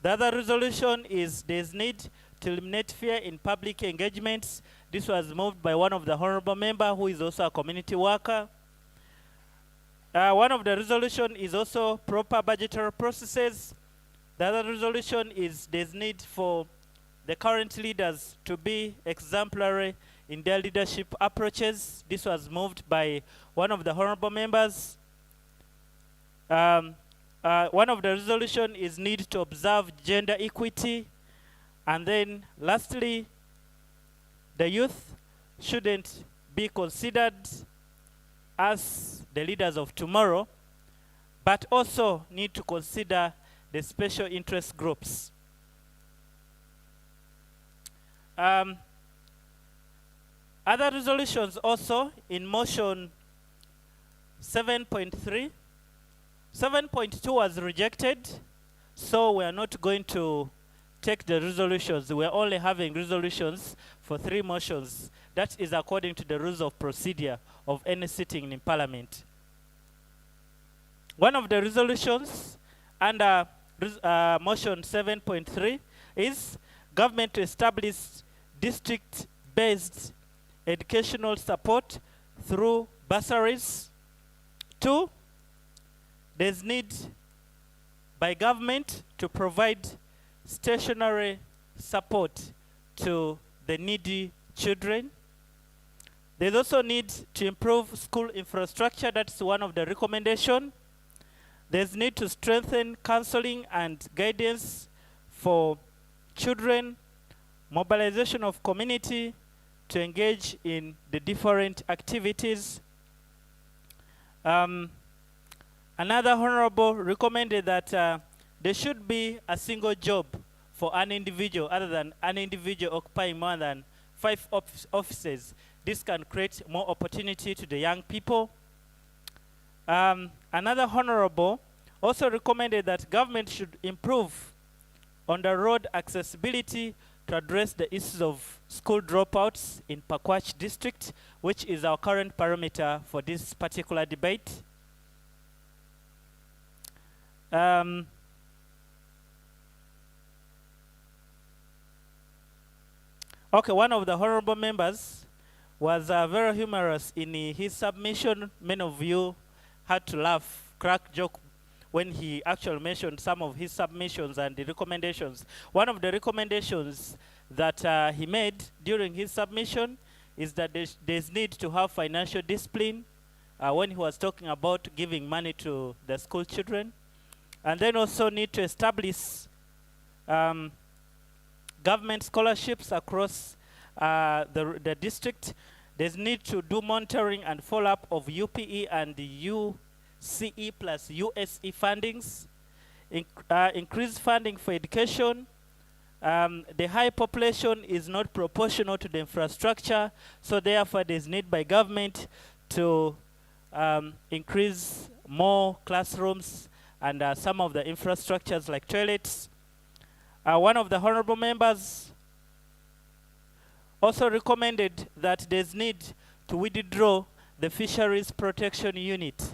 The other resolution is there's need to eliminate fear in public engagements. This was moved by one of the honorable member who is also a community worker. One of the resolution is also proper budgetary processes. The other resolution is there's need for the current leaders to be exemplary in their leadership approaches. This was moved by one of the honorable members. One of the resolution is need to observe gender equity. And then lastly, the youth shouldn't be considered as the leaders of tomorrow, but also need to consider the special interest groups. Other resolutions also in motion 7.3. 7.2 was rejected, so we are not going to take the resolutions. We are only having resolutions for 3 motions. That is according to the rules of procedure of any sitting in Parliament. One of the resolutions under motion 7.3 is government to establish district-based educational support through bursaries. 2, there's need by government to provide stationary support to the needy children. There's also need to improve school infrastructure. That's one of the recommendations. There's need to strengthen counseling and guidance for children, mobilization of community to engage in the different activities. Another honorable recommended that there should be a single job for an individual, other than an individual occupying more than 5 offices. This can create more opportunity to the young people. Another honorable also recommended that government should improve on the road accessibility to address the issues of school dropouts in Packwach district, which is our current parameter for this particular debate. Okay, one of the honorable members was very humorous in his submission. Many of you had to laugh, crack joke when he actually mentioned some of his submissions and the recommendations. One of the recommendations that he made during his submission is that there's need to have financial discipline when he was talking about giving money to the school children. And then also need to establish government scholarships across the district. There's need to do monitoring and follow-up of UPE and the UCE plus USE fundings. Increase funding for education. The high population is not proportional to the infrastructure, so therefore there's need by government to increase more classrooms and some of the infrastructures like toilets. One of the honorable members also recommended that there's need to withdraw the Fisheries Protection Unit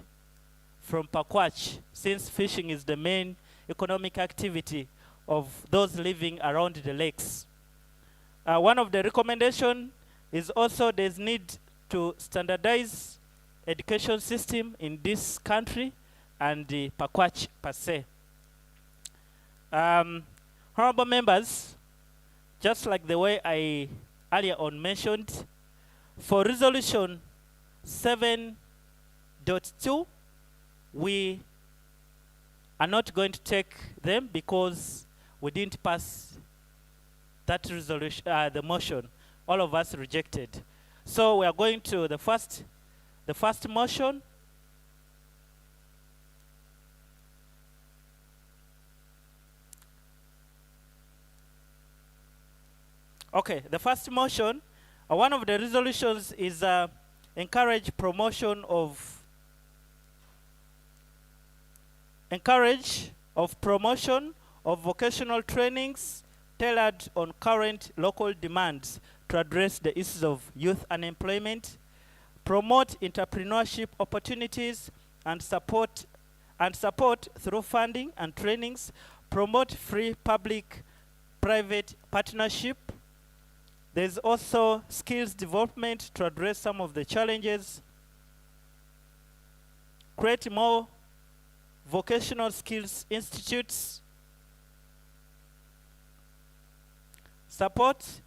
from Packwach, since fishing is the main economic activity of those living around the lakes. One of the recommendations is also there's need to standardize education system in this country and the Packwach per se. Honorable members, just like the way I earlier on mentioned, for resolution 7.2, we are not going to take them because we didn't pass that resolution, the motion. All of us rejected. So we are going to the first motion. Okay, the first motion, one of the resolutions is encourage promotion of vocational trainings tailored on current local demands to address the issues of youth unemployment, promote entrepreneurship opportunities and support through funding and trainings, promote free public-private partnership. There's also skills development to address some of the challenges, create more vocational skills institutes, support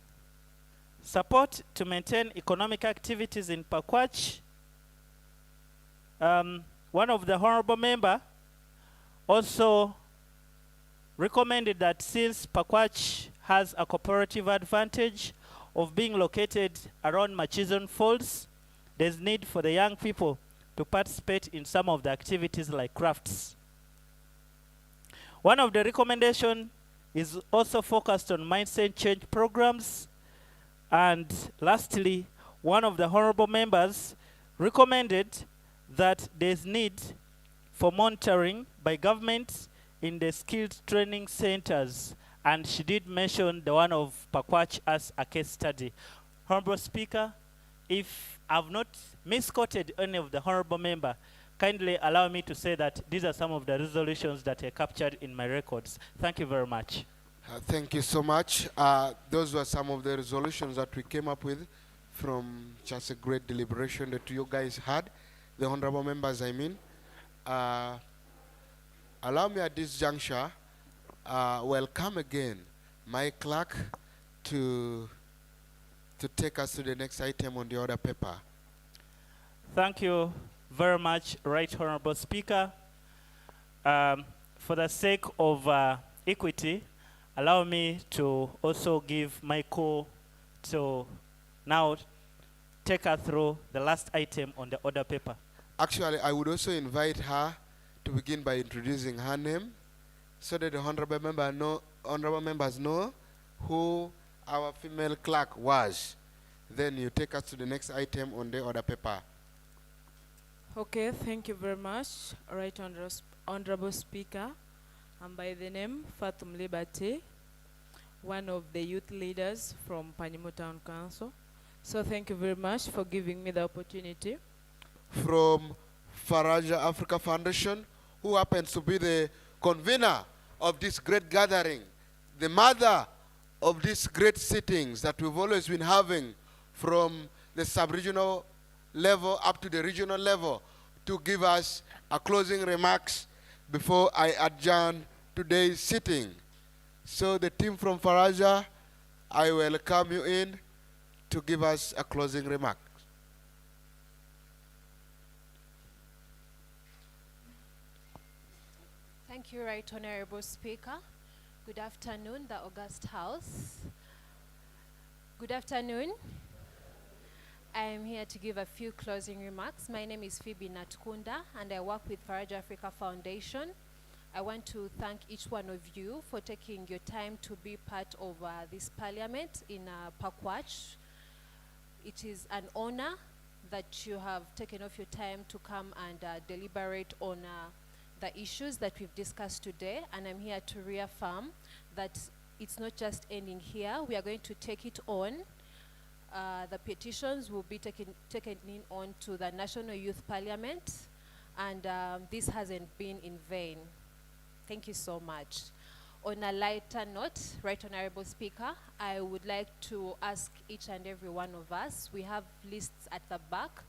to maintain economic activities in Packwach. One of the honorable member also recommended that since Packwach has a cooperative advantage of being located around Machizon Falls, there's need for the young people to participate in some of the activities like crafts. One of the recommendations is also focused on mindset change programs. And lastly, one of the honorable members recommended that there's need for monitoring by government in the skilled training centers. And she did mention the one of Packwach as a case study. Honorable Speaker, if I've not misquoted any of the honorable member, kindly allow me to say that these are some of the resolutions that are captured in my records. Thank you very much. Thank you so much. Those were some of the resolutions that we came up with from just a great deliberation that you guys had, the honorable members, I mean. Allow me at this juncture, welcome again my clerk to take us to the next item on the order paper. Thank you very much, Right Honorable Speaker. For the sake of equity, allow me to also give Michael to now take her through the last item on the order paper. Actually, I would also invite her to begin by introducing her name so that the honorable members know who our female clerk was. Then you take us to the next item on the order paper. Okay, thank you very much, Right Honorable Speaker. I'm by the name Fatum Liberty, one of the youth leaders from Panyimo Town Council. So thank you very much for giving me the opportunity. From Faraja Africa Foundation, who happens to be the convener of this great gathering, the mother of these great sittings that we've always been having from the sub-regional level up to the regional level, to give us a closing remarks before I adjourn today's sitting. So the team from Faraja, I welcome you in to give us a closing remark. Thank you, Right Honorable Speaker. Good afternoon, the August House. Good afternoon. I am here to give a few closing remarks. My name is Phoebe Natkunda, and I work with Faraja Africa Foundation. I want to thank each one of you for taking your time to be part of this parliament in Packwach. It is an honor that you have taken off your time to come and deliberate on the issues that we've discussed today, and I'm here to reaffirm that it's not just ending here. We are going to take it on. The petitions will be taken in on to the National Youth Parliament, and this hasn't been in vain. Thank you so much. On a lighter note, Right Honorable Speaker, I would like to ask each and every one of us, we have lists at the back.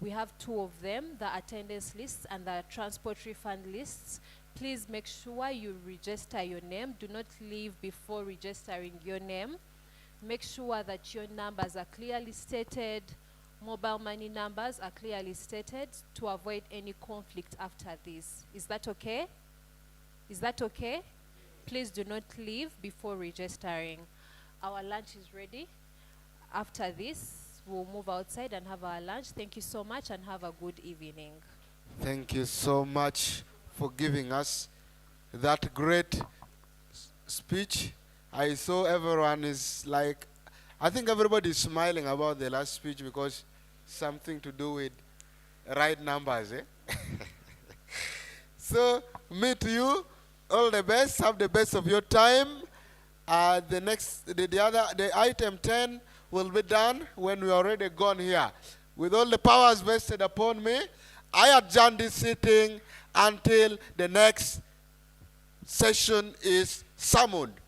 We have two of them, the attendance lists and the transport refund lists. Please make sure you register your name. Do not leave before registering your name. Make sure that your numbers are clearly stated, mobile money numbers are clearly stated to avoid any conflict after this. Is that okay? Is that okay? Please do not leave before registering. Our lunch is ready. After this, we'll move outside and have our lunch. Thank you so much and have a good evening. Thank you so much for giving us that great speech. I saw everyone is like I think everybody is smiling about the last speech because something to do with right numbers, eh? So, me to you, all the best. Have the best of your time. The item 10 will be done when we are already gone here. With all the powers vested upon me, I adjourn this sitting until the next session is summoned.